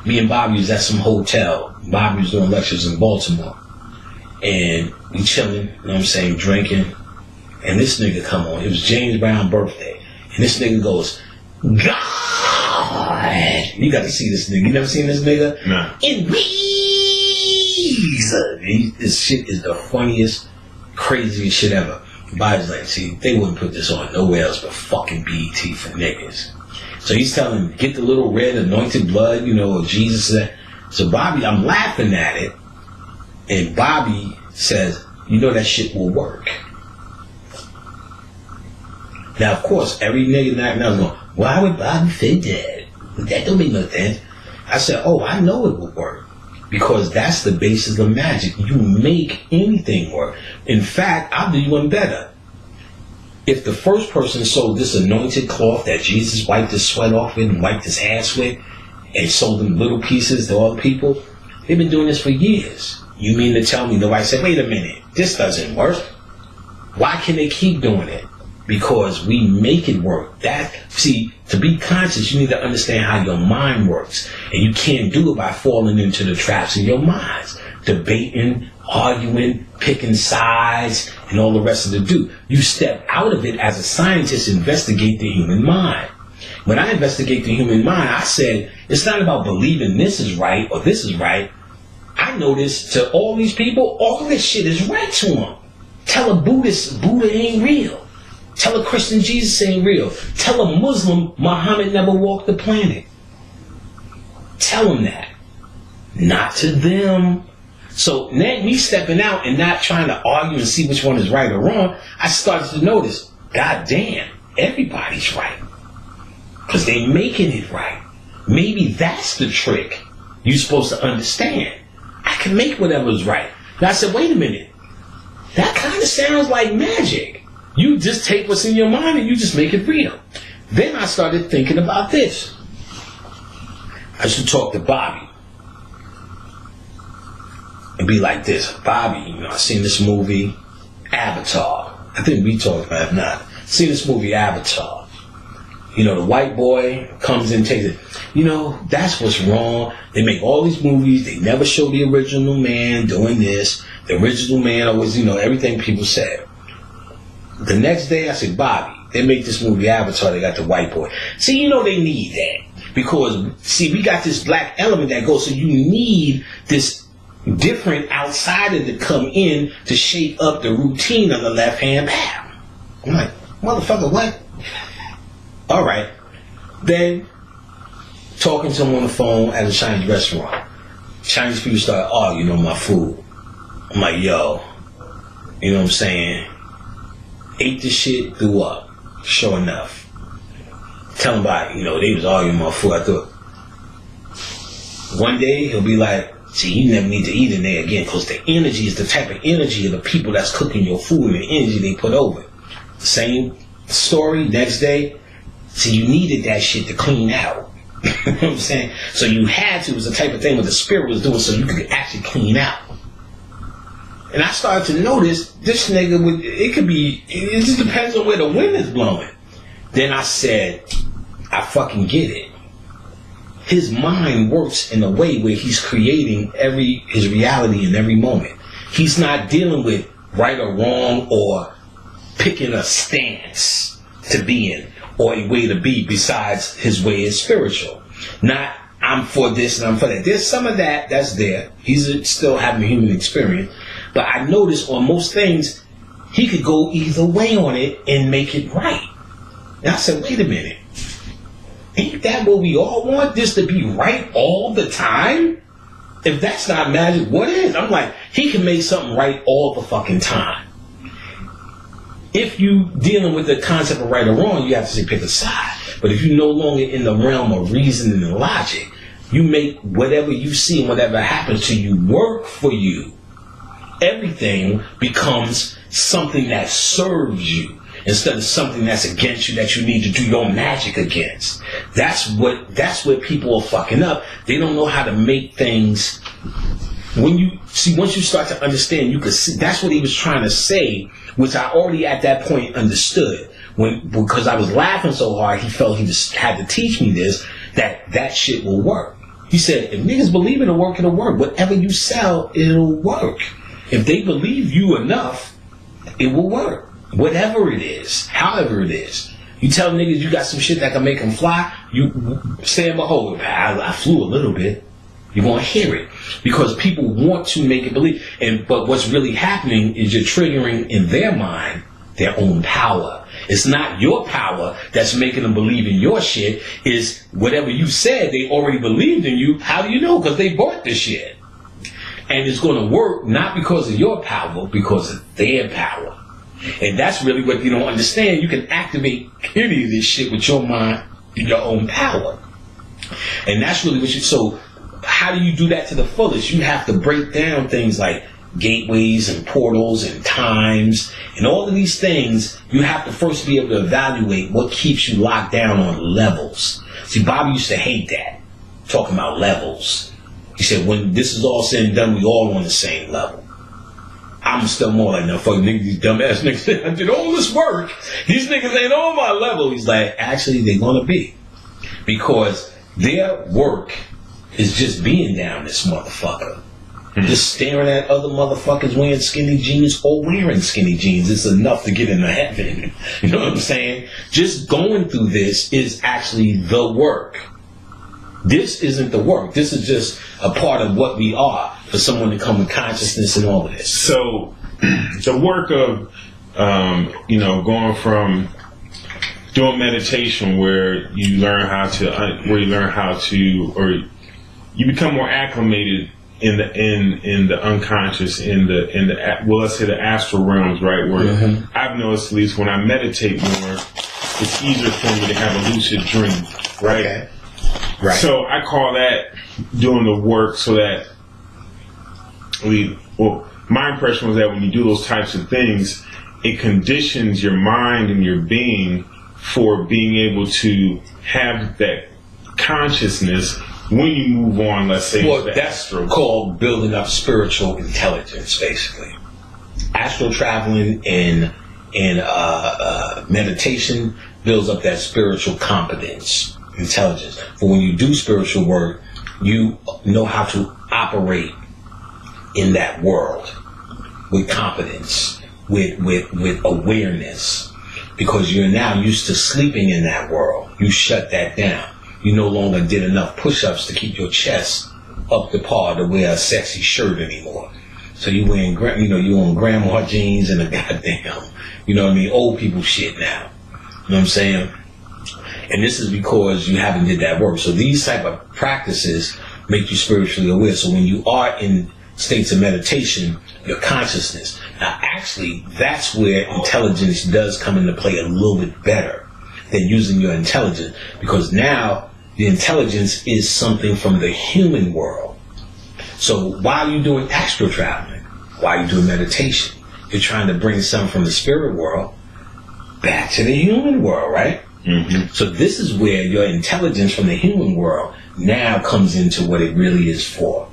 Me and Bobby was at some hotel. Bobby was doing lectures in Baltimore. And we chilling, you know what I'm saying, drinking. And this nigga come on. It was James Brown's birthday. And this nigga goes, God! You got to see this nigga. You never seen this nigga? No. In reason. This shit is the funniest, craziest shit ever. Bobby's like, see, they wouldn't put this on nowhere else but fucking BET for niggas. So he's telling him, get the little red anointed blood, you know, of Jesus. So Bobby, I'm laughing at it. And Bobby says, you know that shit will work. Now, of course, every nigga now is going, why would Bobby say that? That don't make no sense. I said, oh, I know it will work. Because that's the basis of magic. You make anything work. In fact, I'll do you one better. If the first person sold this anointed cloth that Jesus wiped his sweat off with and wiped his ass with and sold them little pieces to all the people, they've been doing this for years. You mean to tell me nobody said, wait a minute, this doesn't work? Why can they keep doing it? Because we make it work. See, to be conscious, you need to understand how your mind works. And you can't do it by falling into the traps in your minds. Debating, arguing, picking sides, and all the rest of the do. You step out of it as a scientist, investigate the human mind. When I investigate the human mind, I said, it's not about believing this is right or this is right. I notice to all these people, all this shit is right to them. Tell a Buddhist, Buddha ain't real. Tell a Christian, Jesus ain't real. Tell a Muslim, Muhammad never walked the planet. Tell them that. Not to them. So now me stepping out and not trying to argue and see which one is right or wrong, I started to notice, God damn, everybody's right. Because they making it right. Maybe that's the trick you're supposed to understand. I can make whatever's right. And I said, wait a minute. that kind of sounds like magic. You just take what's in your mind and you just make it real. Then I started thinking about this. I should talk to Bobby and be like this. Bobby, I seen this movie, Avatar. I think we talked about it, not. Seen this movie, Avatar. The white boy comes in and takes it. That's what's wrong. They make all these movies. They never show the original man doing this. The original man always, everything people said. The next day, I said, Bobby, they make this movie Avatar. They got the white boy. See, they need that. Because, we got this black element that goes, so you need this different outsider to come in to shake up the routine on the left-hand path. I'm like, motherfucker, what? All right. Then, talking to him on the phone at a Chinese restaurant. Chinese people start arguing on my food. I'm like, yo, you know what I'm saying? Ate this shit, threw up. Sure enough. Tell him about it. They was arguing my food. I thought, one day he'll be like, see, you never need to eat in there again because the energy is the type of energy of the people that's cooking your food and the energy they put over it. Same story, next day. See, you needed that shit to clean out. You know what I'm saying? So you had to. It was the type of thing what the spirit was doing so you could actually clean out. And I started to notice this nigga it just depends on where the wind is blowing. Then I said, I fucking get it. His mind works in a way where he's creating his reality in every moment. He's not dealing with right or wrong or picking a stance to be in or a way to be besides his way is spiritual. Not, I'm for this and I'm for that. There's some of that's there. He's still having a human experience. But I noticed on most things, he could go either way on it and make it right. And I said, wait a minute. Ain't that what we all want? This to be right all the time? If that's not magic, what is? I'm like, he can make something right all the fucking time. If you dealing with the concept of right or wrong, you have to say pick a side. But if you're no longer in the realm of reasoning and logic, you make whatever you see and whatever happens to you work for you. Everything becomes something that serves you instead of something that's against you that you need to do your magic against. That's where people are fucking up. They don't know how to make things. Once you start to understand, you could see that's what he was trying to say, which I already at that point understood. Because I was laughing so hard, he felt he just had to teach me this, that shit will work. He said, if niggas believe it'll work, it'll work. Whatever you sell, it'll work. If they believe you enough, it will work. Whatever it is, however it is. You tell niggas you got some shit that can make them fly, you stand behold, I flew a little bit. You're going to hear it. Because people want to make it believe. But what's really happening is you're triggering in their mind their own power. It's not your power that's making them believe in your shit. It's whatever you said they already believed in you. How do you know? Because they bought the shit. And it's going to work not because of your power, because of their power. And that's really what you don't understand. You can activate any of this shit with your mind, your own power. And that's really what so how do you do that to the fullest? You have to break down things like gateways and portals and times and all of these things. You have to first be able to evaluate what keeps you locked down on levels. See, Bobby used to hate that, talking about levels. He said, when this is all said and done, we all on the same level. I'm still more like, no, fucking niggas, these dumbass niggas, I did all this work. These niggas ain't on my level. He's like, actually, they're going to be. Because their work is just being down this motherfucker. Mm-hmm. Just staring at other motherfuckers wearing skinny jeans or wearing skinny jeans is enough to get into heaven. You know what I'm saying? Just going through this is actually the work. This isn't the work. This is just a part of what we are for someone to come with consciousness and all of this. So the work of, going from doing meditation where you learn how to, or you become more acclimated in the unconscious, in the let's say the astral realms, right? Where mm-hmm. I've noticed, at least when I meditate more, it's easier for me to have a lucid dream, right? Okay. Right. So I call that doing the work so that my impression was that when you do those types of things, it conditions your mind and your being for being able to have that consciousness when you move on, let's say. Well, that's called building up spiritual intelligence, basically. Astral traveling and meditation builds up that spiritual competence, intelligence. But when you do spiritual work, you know how to operate in that world with competence, with awareness, because you're now used to sleeping in that world. You shut that down. You no longer did enough push-ups to keep your chest up to par to wear a sexy shirt anymore. So you wearing, you on grandma jeans and a goddamn, old people shit now. You know what I'm saying? And this is because you haven't did that work. So these type of practices make you spiritually aware. So when you are in states of meditation, your consciousness. Now, actually, that's where intelligence does come into play a little bit better than using your intelligence, because now the intelligence is something from the human world. So while you're doing astral traveling, while you're doing meditation, you're trying to bring something from the spirit world back to the human world, right? Mm-hmm. So this is where your intelligence from the human world now comes into what it really is for.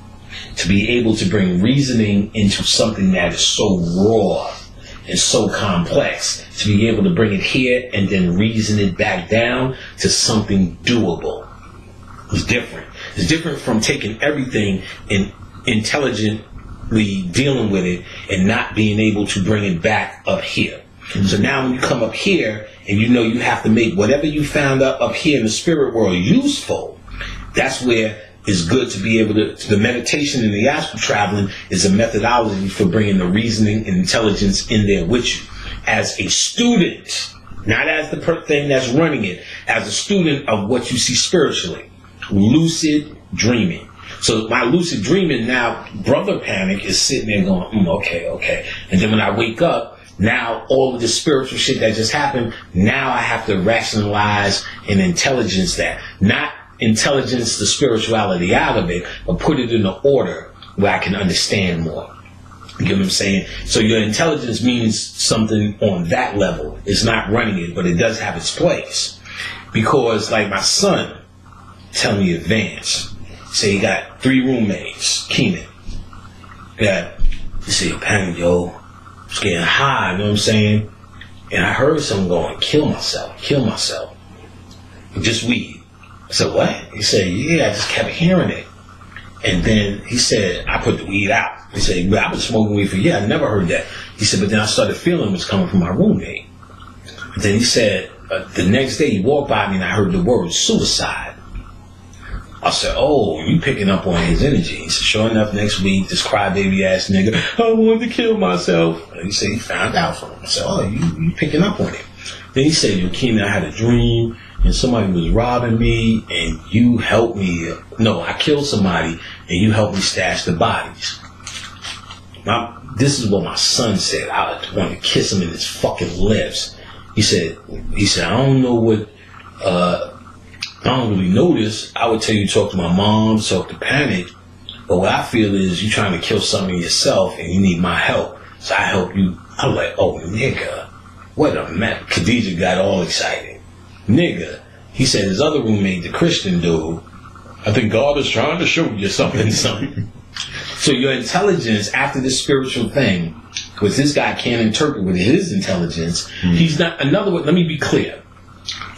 To be able to bring reasoning into something that is so raw and so complex, to be able to bring it here and then reason it back down to something doable. It's different. It's different from taking everything and intelligently dealing with it and not being able to bring it back up here. Mm-hmm. So now when you come up here and you have to make whatever you found up here in the spirit world useful, that's where it's good to be able to, the meditation and the astral traveling is a methodology for bringing the reasoning and intelligence in there with you. As a student, not as the thing that's running it, as a student of what you see spiritually. Lucid dreaming. So my lucid dreaming now, Brother Panic is sitting there going, okay. And then when I wake up, now all of the spiritual shit that just happened, now I have to rationalize and intelligence that. Not intelligence the spirituality out of it, but put it in an order where I can understand more. You get what I'm saying? So your intelligence means something on that level. It's not running it, but it does have its place. Because like my son telling me advance. Say he got 3 roommates, Keenan. He said, Panic, yo, I was getting high, you know what I'm saying? And I heard someone going, kill myself. Just weed. I said, what? He said, yeah, I just kept hearing it. And then he said, I put the weed out. He said, I've been smoking weed for years. I never heard that. He said, but then I started feeling it was coming from my roommate. But then he said, the next day he walked by me and I heard the word suicide. I said, oh, you picking up on his energy. He said, sure enough, next week, this crybaby ass nigga, I wanted to kill myself. And he said he found out from him. I said, oh, you picking up on it. Then he said, yo, Keenan, I had a dream and somebody was robbing me and you helped me. No, I killed somebody and you helped me stash the bodies. This is what my son said. I want to kiss him in his fucking lips. He said, I don't know what, I don't really know this. I would tell you talk to my mom, talk to Panic. But what I feel is you trying to kill something yourself and you need my help. So I help you. I was like, oh, nigga. What a man. Khadijah got all excited. Nigga. He said his other roommate, the Christian dude, I think God is trying to show you something. So your intelligence after this spiritual thing, because this guy can't interpret with his intelligence, he's not, another way, let me be clear.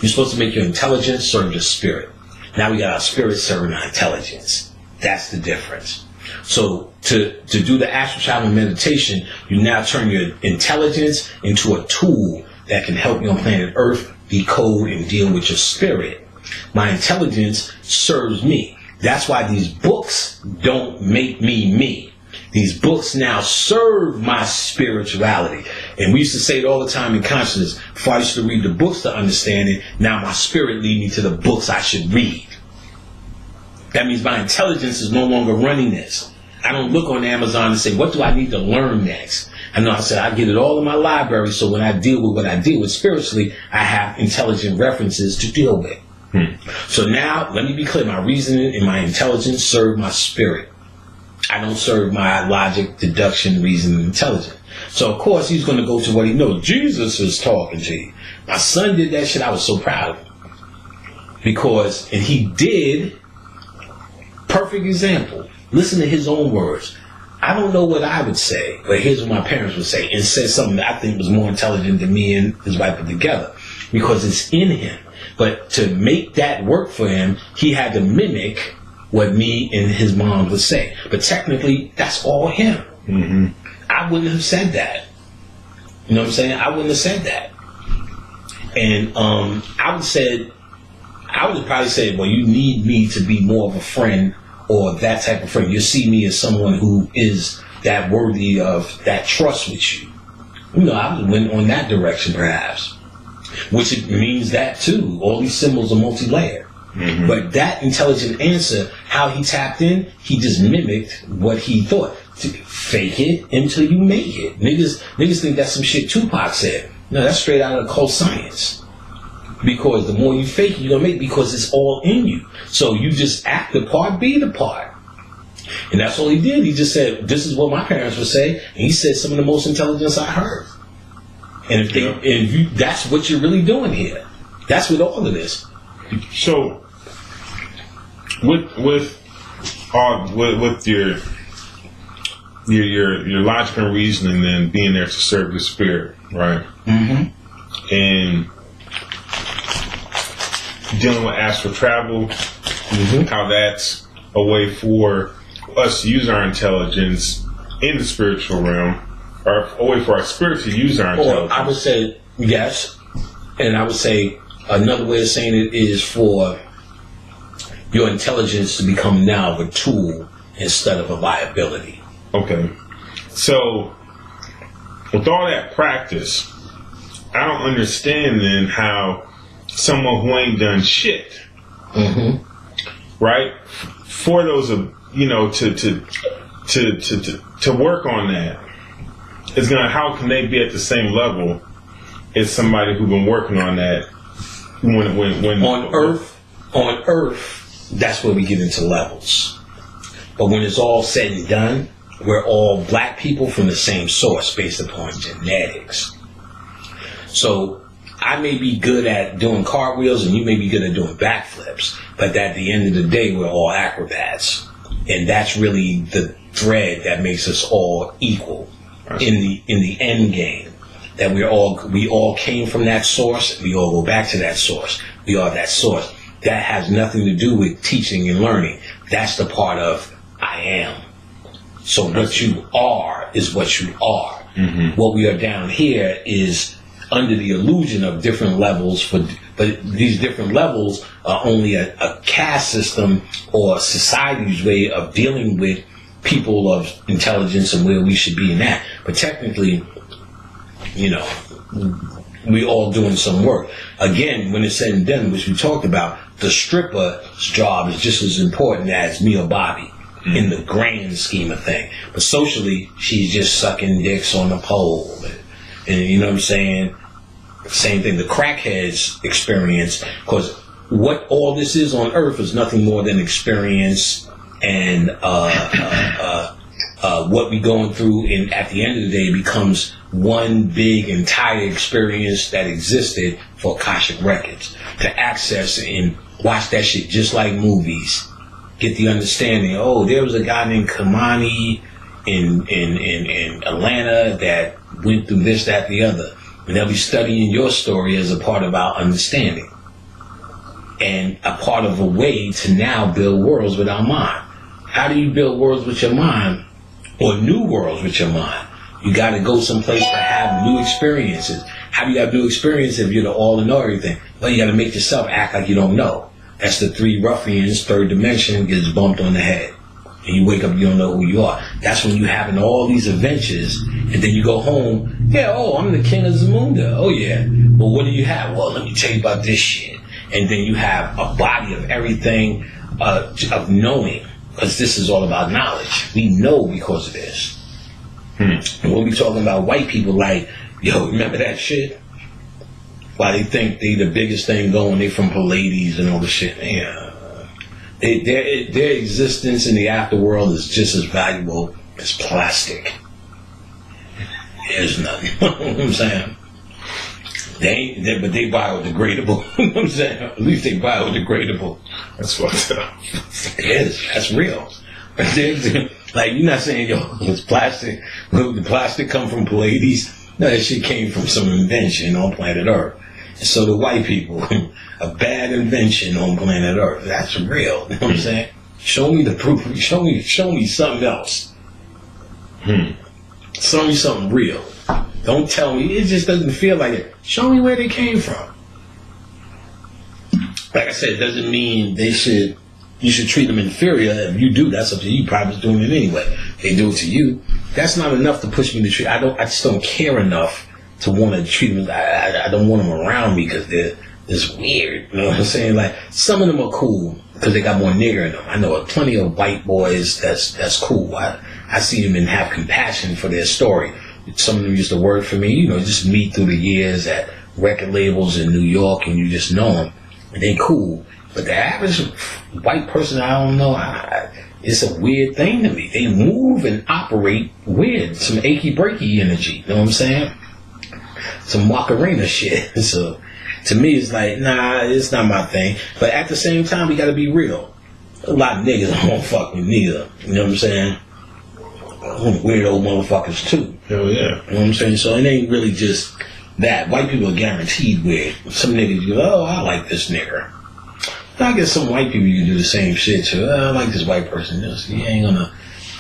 You're supposed to make your intelligence serve your spirit. Now we got our spirit serving our intelligence. That's the difference. So to do the astral traveling meditation, you now turn your intelligence into a tool that can help you on planet Earth decode and deal with your spirit. My intelligence serves me. That's why these books don't make me. These books now serve my spirituality. And we used to say it all the time in consciousness. Before I used to read the books to understand it, now my spirit leads me to the books I should read. That means my intelligence is no longer running this. I don't look on Amazon and say, what do I need to learn next? I know I said I get it all in my library, so when I deal with what I deal with spiritually, I have intelligent references to deal with. So now, let me be clear, my reasoning and my intelligence serve my spirit. I don't serve my logic, deduction, reason, intelligence. So, of course, he's going to go to what he knows. Jesus is talking to you. My son did that shit. I was so proud of him. And he did, perfect example. Listen to his own words. I don't know what I would say, but here's what my parents would say, and said something that I think was more intelligent than me and his wife put together, because it's in him. But to make that work for him, he had to mimic what me and his mom would say. But technically, that's all him. Mm-hmm. I wouldn't have said that. You know what I'm saying? I wouldn't have said that. And I would have probably said, well, you need me to be more of a friend, or that type of friend. You see me as someone who is that worthy of that trust with you. You know, I went on that direction perhaps, which it means that too. All these symbols are multi-layered. Mm-hmm. But that intelligent answer, how he tapped in, he just mimicked what he thought. Fake it until you make it. Niggas think that's some shit Tupac said. No, that's straight out of occult science. Because the more you fake it, you're going to make it, because it's all in you. So you just act the part, be the part. And that's all he did. He just said, this is what my parents would say. And he said some of the most intelligence I heard. And that's what you're really doing here. That's with all of this. So, with your logic and reasoning, then being there to serve the spirit, right? Mm-hmm. And dealing with astral travel, mm-hmm. how that's a way for us to use our intelligence in the spiritual realm, or a way for our spirit to use our intelligence. I would say yes, and I would say another way of saying it is for your intelligence to become now a tool instead of a liability. Okay, so with all that practice, I don't understand then how someone who ain't done shit, mm-hmm. right? For those of to work on that, it's gonna. How can they be at the same level as somebody who's been working on that? When on Earth, that's where we get into levels. But when it's all said and done, we're all black people from the same source based upon genetics. So I may be good at doing cartwheels and you may be good at doing backflips, but at the end of the day, we're all acrobats. And that's really the thread that makes us all equal in the end game. That we all came from that source. We all go back to that source. We are that source. That has nothing to do with teaching and learning. That's the part of I am. So what you are is what you are. Mm-hmm. What we are down here is under the illusion of different levels, but these different levels are only a caste system or society's way of dealing with people of intelligence and where we should be in that. But technically, we all doing some work. Again, when it's said and done, which we talked about, the stripper's job is just as important as me or Bobby in the grand scheme of things. But socially, she's just sucking dicks on the pole. And you know what I'm saying? Same thing, the crackheads experience, because what all this is on Earth is nothing more than experience and what we going through, and at the end of the day becomes one big entire experience that existed for Akashic Records to access and watch that shit just like movies. Get the understanding, oh, there was a guy named Kamani in Atlanta that went through this, that, the other. And they'll be studying your story as a part of our understanding and a part of a way to now build worlds with our mind. How do you build worlds with your mind, or new worlds with your mind? You got to go someplace to have new experiences. How do you have new experiences if you're the all and all everything? Well, you got to make yourself act like you don't know. That's the three ruffians, third dimension gets bumped on the head. And you wake up, you don't know who you are. That's when you having all these adventures, and then you go home. Yeah, I'm the king of Zamunda. Oh yeah. Well, what do you have? Well, let me tell you about this shit. And then you have a body of everything, of knowing, because this is all about knowledge. We know because of this. And when we talking about white people, like, yo, remember that shit? Why they think they the biggest thing going? They from Pallades and all the shit. Yeah. Their existence in the afterworld is just as valuable as plastic. There's nothing. You know what I'm saying? But they biodegradable. You know what I'm saying? At least they biodegradable. That's fucked up. It is. That's real. Like, you're not saying, yo, it's plastic. The plastic come from Pleiades. No, that shit came from some invention on planet Earth. And so the white people, a bad invention on planet Earth. That's real. You know what I'm saying? Show me the proof. Show me something else. Show me something real. Don't tell me. It just doesn't feel like it. Show me where they came from. Like I said, it doesn't mean you should treat them inferior. If you do, that's up to you. Probably doing it anyway. They do it to you. That's not enough to push me to treat. I just don't care enough to want to treat them. I don't want them around me because they're just weird. You know what I'm saying? Like, some of them are cool because they got more nigger in them. I know plenty of white boys that's cool. I see them and have compassion for their story. Some of them used to work for me, just meet through the years at record labels in New York, and you just know them. And they cool. But the average white person, I don't know, it's a weird thing to me. They move and operate weird. Some achy breaky energy, you know what I'm saying? Some Macarena shit. So to me, it's like, nah, it's not my thing. But at the same time, we gotta be real. A lot of niggas don't fuck with neither. You know what I'm saying? Weird old motherfuckers too. Hell yeah. You know what I'm saying? So it ain't really just that. White people are guaranteed weird. Some niggas go, oh, I like this nigger. I guess some white people you can do the same shit too. I like this white person. You ain't gonna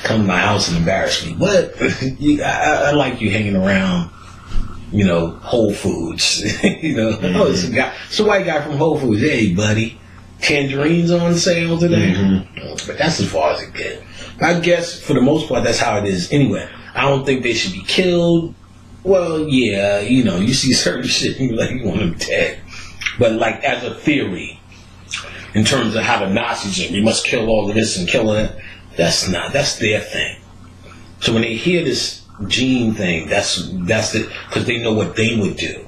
come to my house and embarrass me. But I like you hanging around, Whole Foods. Oh, it's a guy. It's a white guy from Whole Foods. Hey, buddy, tangerines on sale today. But that's as far as it gets. I guess for the most part, that's how it is anyway. I don't think they should be killed. Well, yeah, you see certain shit and you're like, you want them dead. But like as a theory, in terms of how the Nazis said, we must kill all of this and kill that, that's their thing. So when they hear this gene thing, that's it, because they know what they would do.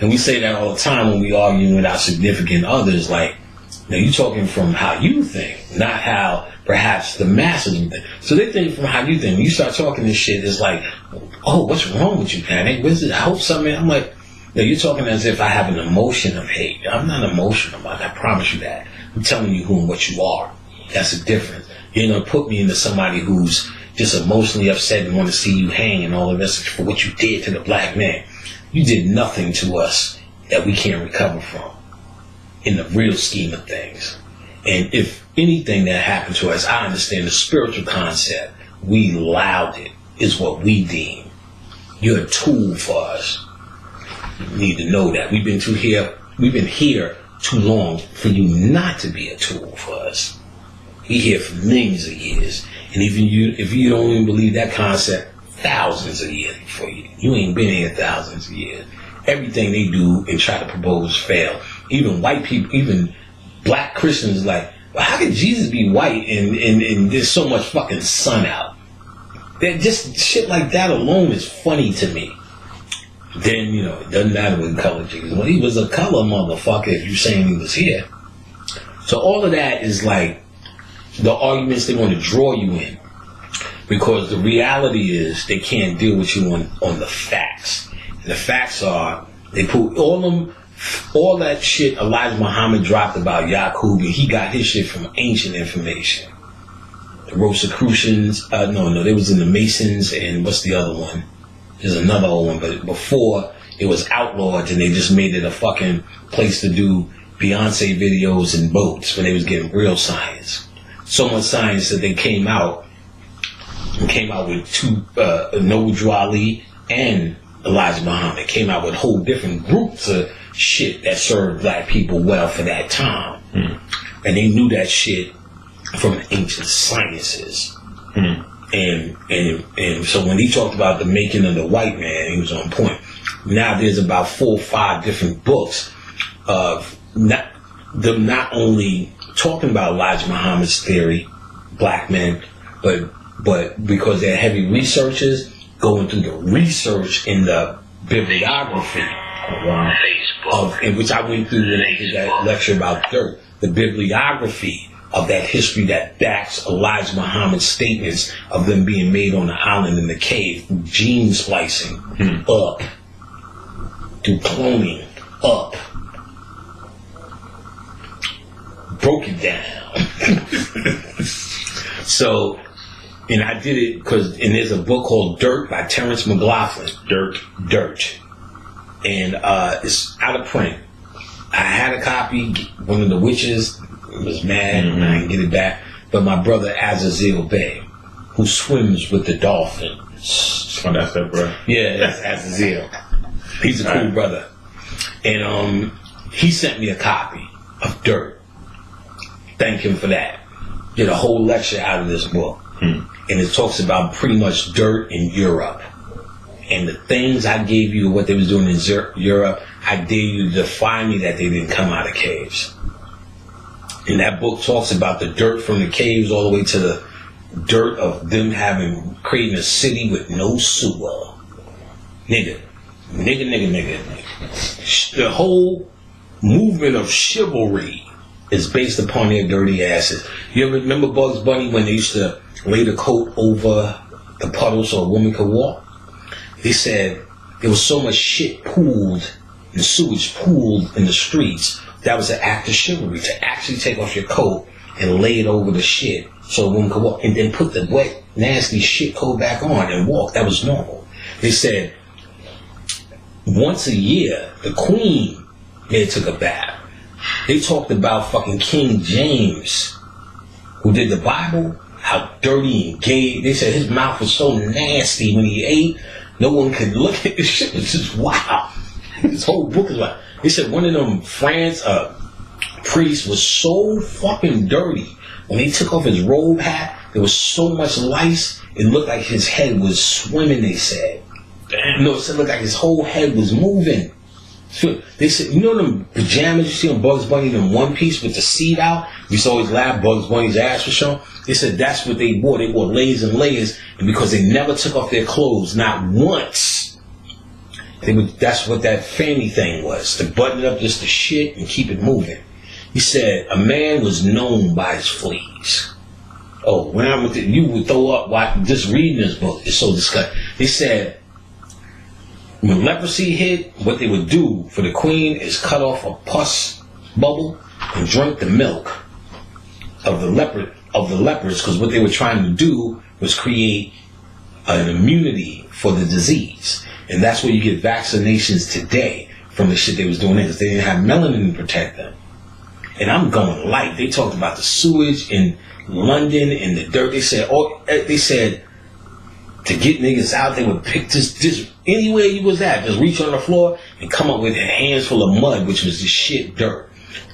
And we say that all the time when we argue with our significant others, like, you're talking from how you think, not how perhaps the masses would think. So they think from how you think. When you start talking this shit, it's like, oh, what's wrong with you, Panic? What's it? I hope something. I'm like, you're talking as if I have an emotion of hate. I'm not emotional about it. I promise you that. I'm telling you who and what you are. That's the difference. You're going to put me into somebody who's just emotionally upset and want to see you hang and all the rest for what you did to the black man. You did nothing to us that we can't recover from in the real scheme of things. And if anything that happened to us, I understand the spiritual concept. We allowed it, is what we deem. You're a tool for us. You need to know that. We've been here too long for you not to be a tool for us. We're here for millions of years. And if you don't even believe that concept, thousands of years before you. You ain't been here thousands of years. Everything they do and try to propose fail. Even white people, even black Christians, like, well, how can Jesus be white and there's so much fucking sun out? That just shit like that alone is funny to me. Then, it doesn't matter what color Jesus. Well, he was a color motherfucker if you're saying he was here. So all of that is like the arguments they want to draw you in. Because the reality is they can't deal with you on the facts. And the facts are, they put all that shit Elijah Muhammad dropped about Yaqub, and he got his shit from ancient information. The Rosicrucians, they was in the Masons, and what's the other one? There's another old one, but before it was outlawed and they just made it a fucking place to do Beyonce videos and boats when they was getting real science. So much science that they came out with two, Noble Ali and Elijah Muhammad came out with whole different groups of shit that served black people well for that time. And they knew that shit from ancient sciences. And so when he talked about the making of the white man, he was on point. Now there's about 4 or 5 different books of not only talking about Elijah Muhammad's theory, black men, but because they're heavy researchers, going through the research in the bibliography in which I went through when I did that lecture about dirt, the bibliography of that history that backs Elijah Muhammad's statements of them being made on the island in the cave through gene splicing, up, through cloning, up. Broke it down. So, and I did it because, and there's a book called Dirt by Terrence McLaughlin. Dirt. And it's out of print. I had a copy. One of the witches was mad and I didn't get it back. But my brother Azazel Bey, who swims with the dolphins. Oh, that's that, bro. Yeah, that's Azazel. He's a cool brother. And he sent me a copy of Dirt. Thank him for that. Did a whole lecture out of this book. And it talks about pretty much dirt in Europe. And the things I gave you, what they was doing in Europe, I dare you to defy me that they didn't come out of caves. And that book talks about the dirt from the caves all the way to the dirt of them creating a city with no sewer. Nigga. The whole movement of chivalry is based upon their dirty asses. You ever remember Bugs Bunny when they used to lay the coat over the puddle so a woman could walk? They said there was so much shit pooled and sewage pooled in the streets. That was an act of chivalry, to actually take off your coat and lay it over the shit so a woman could walk, and then put the wet, nasty shit coat back on and walk. That was normal. They said once a year, the Queen may took a bath. They talked about fucking King James, who did the Bible, how dirty and gay. They said his mouth was so nasty when he ate, no one could look at this shit. It's just wow. This whole book is like, they said one of them priests was so fucking dirty. When they took off his robe hat, there was so much lice, it looked like his head was swimming, they said. Damn. No, it looked like his whole head was moving. So they said, you know them pajamas you see on Bugs Bunny, them one piece with the seat out? We used to always laugh, Bugs Bunny's ass was shown. They said that's what they wore. They wore layers and layers, and because they never took off their clothes, not once, that's what that fanny thing was, to button up just the shit and keep it moving. He said a man was known by his fleas. Oh, when I went you would throw up just reading this book. It's so disgusting. They said when leprosy hit, what they would do for the Queen is cut off a pus bubble and drink the milk of the lepers, because what they were trying to do was create an immunity for the disease. And that's where you get vaccinations today from the shit they was doing, because they didn't have melanin to protect them. And I'm going light. They talked about the sewage in London and the dirt. They said to get niggas out, they would pick just anywhere you was at, just reach on the floor and come up with a handful of mud, which was the shit dirt.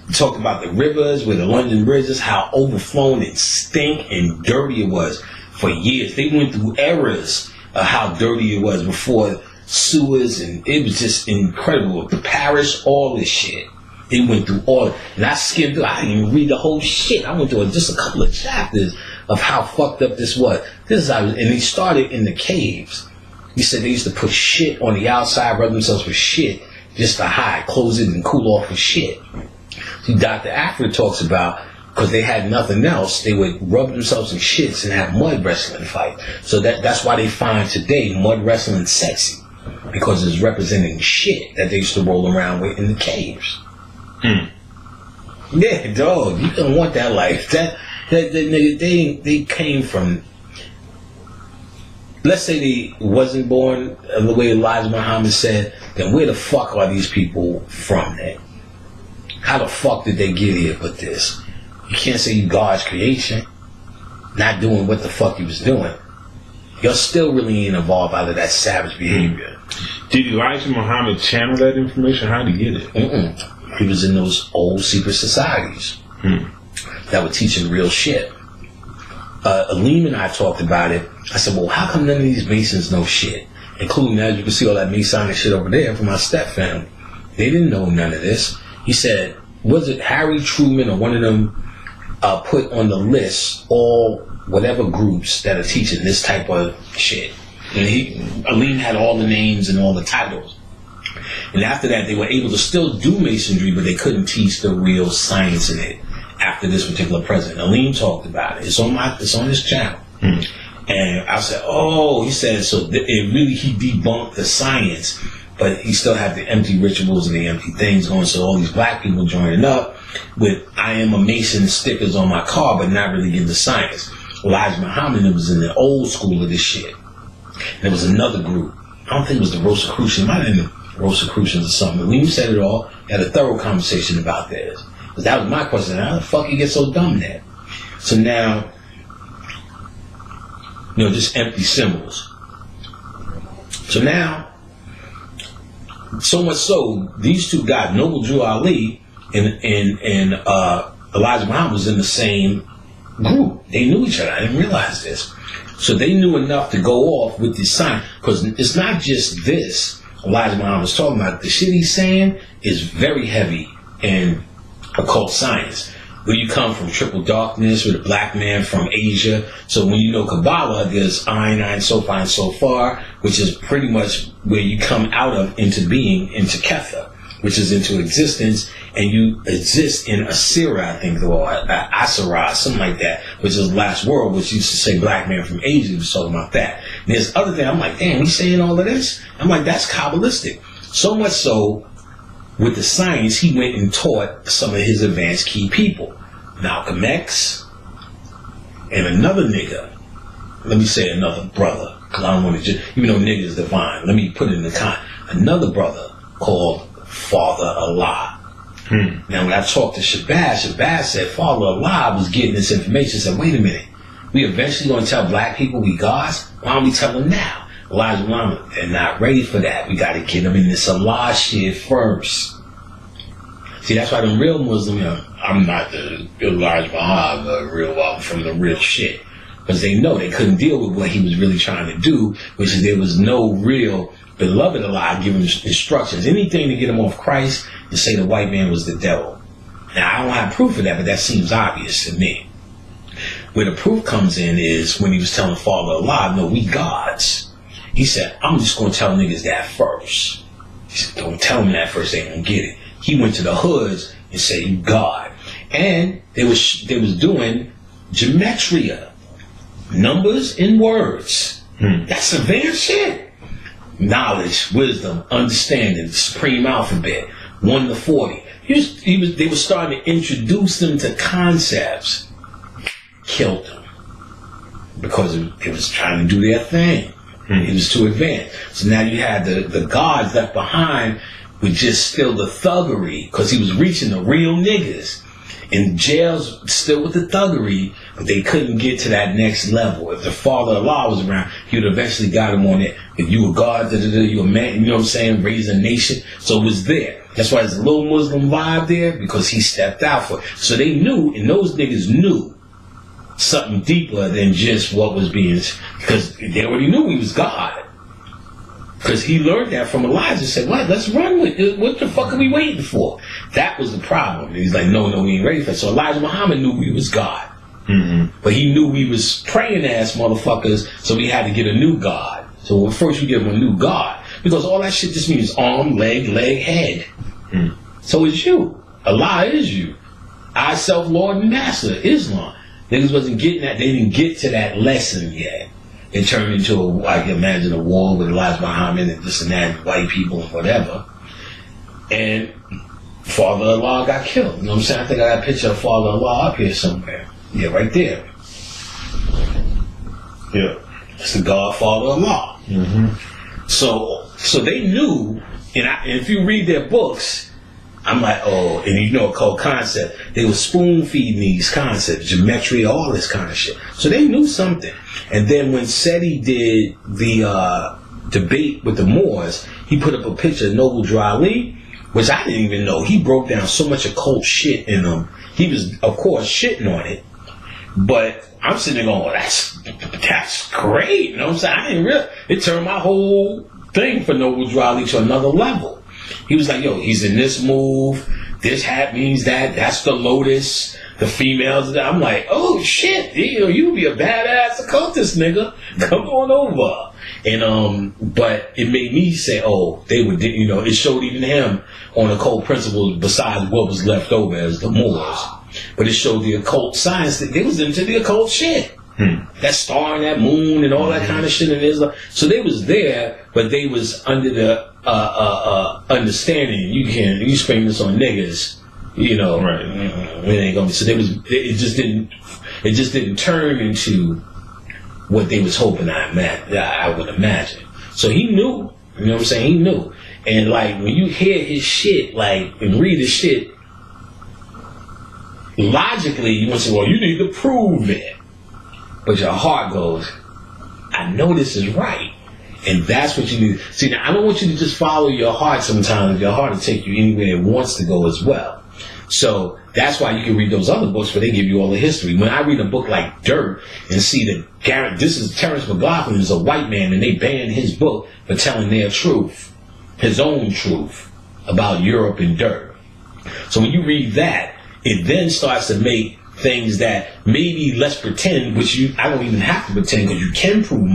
We talked about the rivers, where the London bridges, how overflown and stink and dirty it was for years. They went through eras of how dirty it was before sewers, and it was just incredible. The Paris, all this shit. They went through all, and I skimmed through. I didn't even read the whole shit. I went through just a couple of chapters of how fucked up this was. And he started in the caves. He said they used to put shit on the outside, rub themselves with shit just to hide, close it and cool off with shit. See, Dr. Aphra talks about, because they had nothing else, they would rub themselves in shits and have mud wrestling fight. So that's why they find today mud wrestling sexy, because it's representing shit that they used to roll around with in the caves. Yeah, dog, you don't want that life. That nigga, they came from. Let's say they wasn't born the way Elijah Muhammad said. Then where the fuck are these people from? Then how the fuck did they get here with this? You can't say you God's creation, not doing what the fuck he was doing. You're still really ain't evolved out of that savage behavior. Did Elijah Muhammad channel that information? How did he get it? He was in those old secret societies that were teaching real shit. Aleem and I talked about it. I said, well, how come none of these Masons know shit? Including, as you can see, all that Masonic shit over there from my step family. They didn't know none of this. He said, was it Harry Truman or one of them put on the list all whatever groups that are teaching this type of shit? And Aleem had all the names and all the titles. And after that, they were able to still do Masonry, but they couldn't teach the real science in it. after this particular president. Aleem talked about it. It's on his channel. And I said, oh, he said, so he debunked the science, but he still had the empty rituals and the empty things going. So all these black people joining up with I am a Mason stickers on my car, but not really getting the science. Elijah Muhammad was in the old school of this shit. And there was another group. I don't think it was the Rosicrucians. It might have been the Rosicrucians or something. But when you said it all, we had a thorough conversation about this. Because that was my question. How the fuck you get so dumb there? So now, just empty symbols. So now, so much so, these two guys, Noble Drew Ali and Elijah Muhammad was in the same group. They knew each other. I didn't realize this. So they knew enough to go off with this sign. Because it's not just this Elijah Muhammad was talking about. The shit he's saying is very heavy in occult science. Where you come from triple darkness with a black man from Asia. So when you know Kabbalah, there's Ein, so far and so far, which is pretty much where you come out of into being, into Ketha, which is into existence, and you exist in Asira, I think, or Asura, something like that, which is the last world, which used to say black man from Asia. He was talking about that. And there's other thing. I'm like, damn, he's saying all of this? I'm like, that's Kabbalistic. So much so, with the science, he went and taught some of his advanced key people. Malcolm X, and another nigga, let me say another brother, because I don't want to just, even though nigga is divine, let me put it in the another brother called Father Allah. Now when I talked to Shabazz said Father Allah was getting this information, said, wait a minute, we eventually going to tell black people we gods? Why don't we tell them now? Elijah Muhammad, they're not ready for that. We got to get them in this Allah shit first. See, that's why the real Muslim, I'm not the Elijah Muhammad, the real one from the real shit. Because they know they couldn't deal with what he was really trying to do, which is there was no real beloved Allah giving instructions. Anything to get him off Christ and say the white man was the devil. Now, I don't have proof of that, but that seems obvious to me. Where the proof comes in is when he was telling Father Allah, no, we gods. He said, I'm just going to tell niggas that first. He said, don't tell them that first, they ain't going to get it. He went to the hoods and said, you God. And they was doing gematria, numbers and words. That's advanced shit. Knowledge, wisdom, understanding, the supreme alphabet, 1 to 40. They were starting to introduce them to concepts. Killed them. Because it was trying to do their thing. It was too advanced. So now you had the gods left behind with just still the thuggery, because he was reaching the real niggas. In jails, still with the thuggery, but they couldn't get to that next level. If the Father Allah was around, he would eventually got him on it. If you a God, you a man, you know what I'm saying, raise a nation. So it was there. That's why there's a little Muslim vibe there, because he stepped out for it. So they knew, and those niggas knew something deeper than just what was being, because they already knew he was God. Because he learned that from Elijah. Said, what? Let's run with it. What the fuck are we waiting for? That was the problem. And he's like, no, we ain't ready for it. So Elijah Muhammad knew we was God. But he knew we was praying ass motherfuckers, so we had to get a new God. So first we give him a new God. Because all that shit just means arm, leg, head. So it's you. Allah is you. I, self, Lord, and Master, Islam. Niggas wasn't getting that. They didn't get to that lesson yet. It turned into, I can imagine, a war with Elijah Muhammad and this and that, and white people and whatever. And Father Allah got killed. You know what I'm saying? I think I got a picture of Father Allah up here somewhere. Yeah, right there. Yeah. It's the God Father Allah. So they knew, and if you read their books, I'm like, oh, and you know, called concept. They were spoon feeding these concepts, gematria, all this kind of shit. So they knew something. And then when Seti did the debate with the Moors, he put up a picture of Noble Drew Ali, which I didn't even know. He broke down so much occult shit in them. He was, of course, shitting on it. But I'm sitting there going, well, that's great. You know what I'm saying? I didn't realize. It turned my whole thing for Noble Drew Ali to another level. He was like, yo, he's in this move. This hat means that. That's the lotus. the females. I'm like, oh shit, you be a badass occultist, nigga. Come on over. And but it made me say, oh, they would, it showed even him on occult principles besides what was left over as the Moors. But it showed the occult science that they was into the occult shit. That star and that moon and all that kind of shit in Islam. So they was there, but they was under the understanding you spring this on niggas, Right. It ain't gonna be. So it just didn't turn into what they was hoping. I would imagine. So he knew. You know what I'm saying? He knew. And like when you hear his shit, like and read his shit, logically you want to say, well, you need to prove it. But your heart goes, I know this is right. And that's what you need. See, now I don't want you to just follow your heart sometimes. Your heart will take you anywhere it wants to go as well. So that's why you can read those other books where they give you all the history. When I read a book like Dirt and see that this is Terrence McLaughlin is a white man and they banned his book for telling their truth, his own truth about Europe and Dirt. So when you read that, it then starts to make things that maybe let's pretend, I don't even have to pretend because you can prove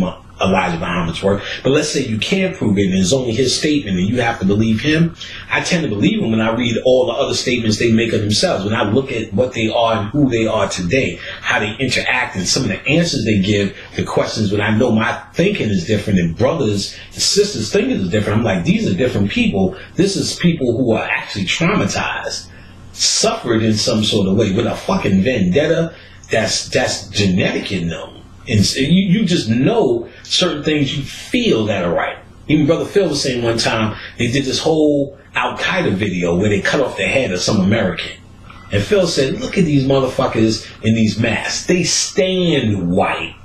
Elijah Muhammad's work, but let's say you can't prove it and it's only his statement and you have to believe him. I tend to believe him when I read all the other statements they make of themselves. When I look at what they are and who they are today, how they interact and some of the answers they give to questions when I know my thinking is different and brothers and sisters' thinking is different. I'm like, these are different people. This is people who are actually traumatized, suffered in some sort of way with a fucking vendetta that's genetic in them. And you just know certain things you feel that are right. Even Brother Phil was saying one time they did this whole Al-Qaeda video where they cut off the head of some American. And Phil said, look at these motherfuckers in these masks. They stand white.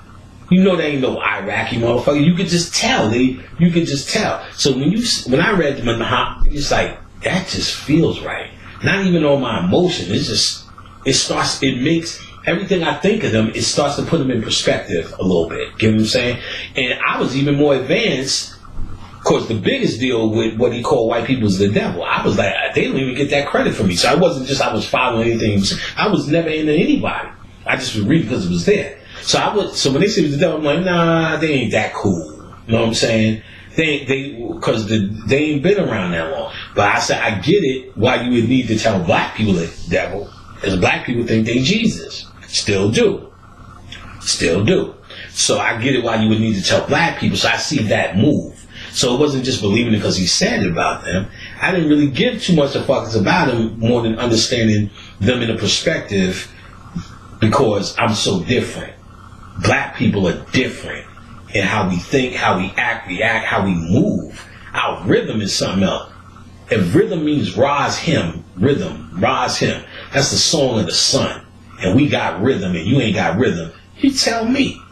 You know they ain't no Iraqi motherfucker. You could just tell. You could just tell. So when I read Muhammad, it's like, that just feels right. Not even on my emotion. It makes everything I think of them, it starts to put them in perspective a little bit. Get what I'm saying? And I was even more advanced. Of course, the biggest deal with what he called white people is the devil. I was like, they don't even get that credit from me. So I wasn't just, I was following anything. I was never into anybody. I just would read because it was there. So when they say it was the devil, I'm like, nah, they ain't that cool. You know what I'm saying? Because they ain't been around that long. But I said, I get it why you would need to tell black people the devil. Because black people think they Jesus. Still do. So I get it why you would need to tell black people. So I see that move. So it wasn't just believing it because he said it about them. I didn't really give too much of fuckers about them more than understanding them in a perspective because I'm so different. Black people are different in how we think, how we act, how we move. Our rhythm is something else. If rhythm means rise him, rise him. That's the song of the sun. And we got rhythm and you ain't got rhythm. You tell me.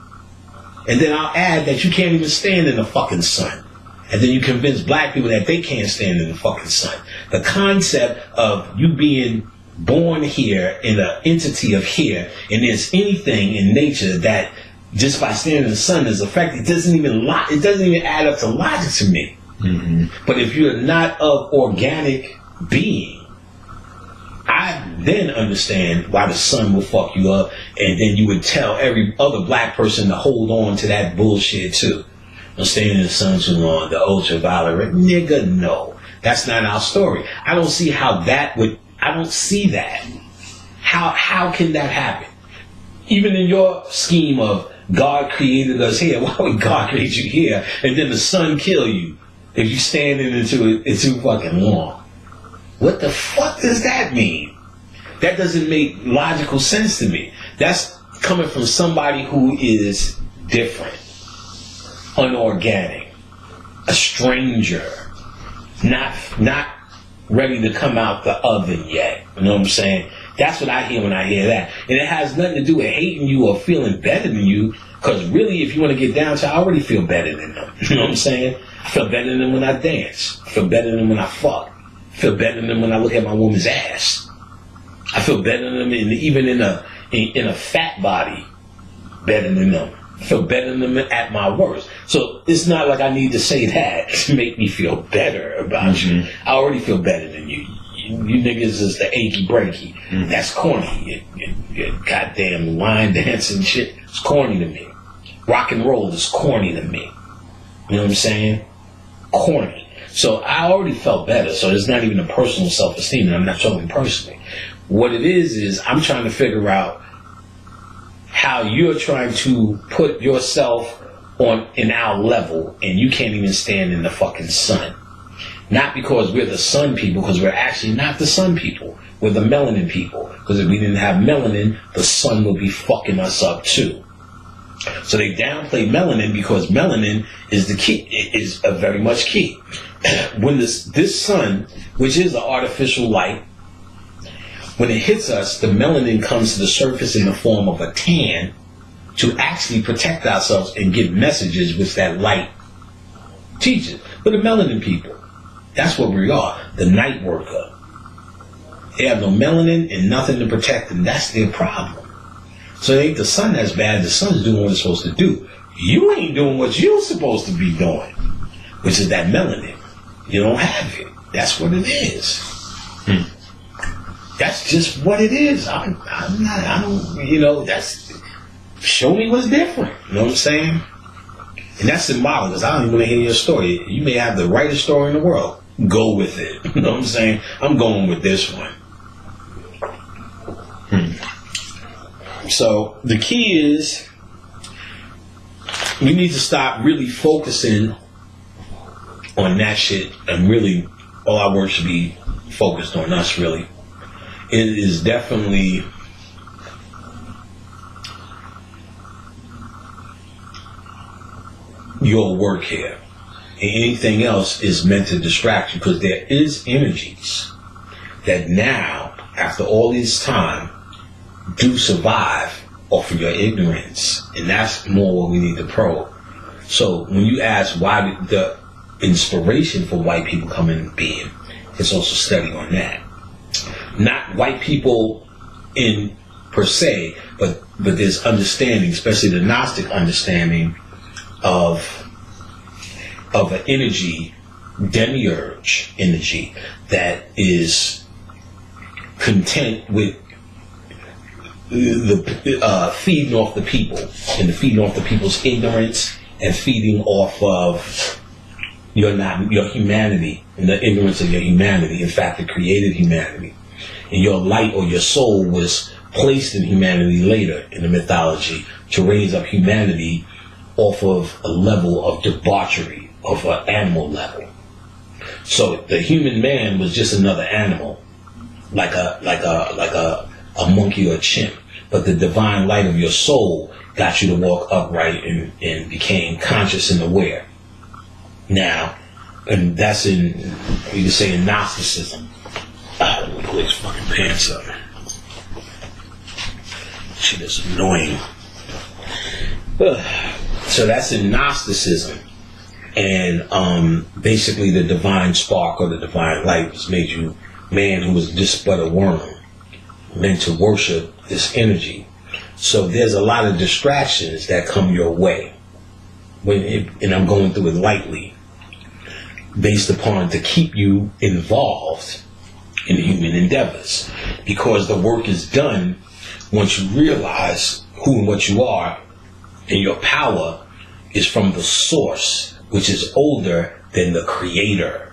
And then I'll add that you can't even stand in the fucking sun. And then you convince black people that they can't stand in the fucking sun. The concept of you being born here in an entity of here, and there's anything in nature that just by standing in the sun is affected, it doesn't even add up to logic to me. Mm-hmm. But if you're not of organic being, I then understand why the sun will fuck you up, and then you would tell every other black person to hold on to that bullshit too. I'm staying in the sun too long, the ultraviolet, nigga, no. That's not our story. I don't see how that would, I don't see that. How can that happen? Even in your scheme of God created us here, why would God create you here and then the sun kill you if you standing into it too fucking long? What the fuck does that mean? That doesn't make logical sense to me. That's coming from somebody who is different, unorganic, a stranger, not ready to come out the oven yet. You know what I'm saying? That's what I hear when I hear that. And it has nothing to do with hating you or feeling better than you, because really, if you want to get down to it, I already feel better than them. You know what I'm saying? I feel better than them when I dance. I feel better than them when I fuck. I feel better than them when I look at my woman's ass. I feel better than them even in a fat body. Better than them. I feel better than them at my worst. So it's not like I need to say that to make me feel better about you. I already feel better than you. You niggas is the achy breaky. That's corny. Your goddamn line dancing shit is corny to me. Rock and roll is corny to me. You know what I'm saying? Corny. So I already felt better. So it's not even a personal self-esteem. And I'm not talking personally. What it is I'm trying to figure out how you're trying to put yourself on in our level and you can't even stand in the fucking sun. Not because we're the sun people, because we're actually not the sun people. We're the melanin people. Because if we didn't have melanin, the sun would be fucking us up too. So they downplay melanin because melanin is the key, is a very much key. When this sun, which is an artificial light, when it hits us, the melanin comes to the surface in the form of a tan to actually protect ourselves and give messages which that light teaches. But the melanin people, that's what we are, the night worker. They have no melanin and nothing to protect them. That's their problem. So it ain't the sun that's bad. The sun's doing what it's supposed to do. You ain't doing what you're supposed to be doing, which is that melanin. You don't have it. That's what it is. That's just what it is. Show me what's different. You know what I'm saying? And that's symbolic, because I don't even want to hear your story. You may have the rightest story in the world. Go with it. You know what I'm saying? I'm going with this one. So the key is we need to stop really focusing on that shit, and really all our work should be focused on us, really. It is definitely your work here. And anything else is meant to distract you, because there is energies that now, after all this time, do survive off of your ignorance. And that's more what we need to probe. So when you ask why did the inspiration for white people come in being, it's also study on that. Not white people in per se, but there's understanding, especially the Gnostic understanding of an energy, demiurge energy, that is content with the feeding off the people, and feeding off the people's ignorance, and feeding off of your humanity, and the ignorance of your humanity. In fact, it created humanity. And your light or your soul was placed in humanity later in the mythology to raise up humanity off of a level of debauchery, of an animal level. So the human man was just another animal, like a monkey or a chimp. But the divine light of your soul got you to walk upright and became conscious and aware. Now, and that's you can say in Gnosticism. Let me pull his fucking pants up. Shit is annoying. So that's in Gnosticism. And basically the divine spark or the divine light was made you man who was just but a worm, meant to worship this energy. So there's a lot of distractions that come your way. And I'm going through it lightly, based upon to keep you involved in human endeavors. Because the work is done once you realize who and what you are, and your power is from the source, which is older than the creator.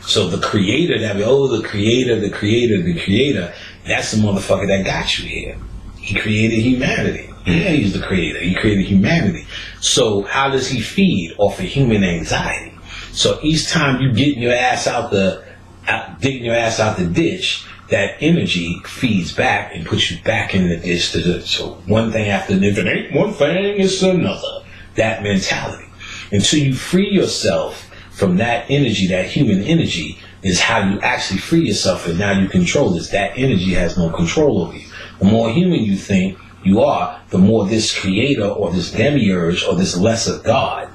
So the creator, the creator, that's the motherfucker that got you here. He created humanity. Yeah, he's the creator. He created humanity. So how does he feed off of human anxiety? So each time you getting your ass digging your ass out the ditch, that energy feeds back and puts you back in the ditch. So one thing after the, if it ain't one thing, it's another. That mentality. Until you free yourself from that energy, that human energy, is how you actually free yourself, and now you control this. That energy has no control over you. The more human you think you are, the more this creator or this demiurge or this lesser God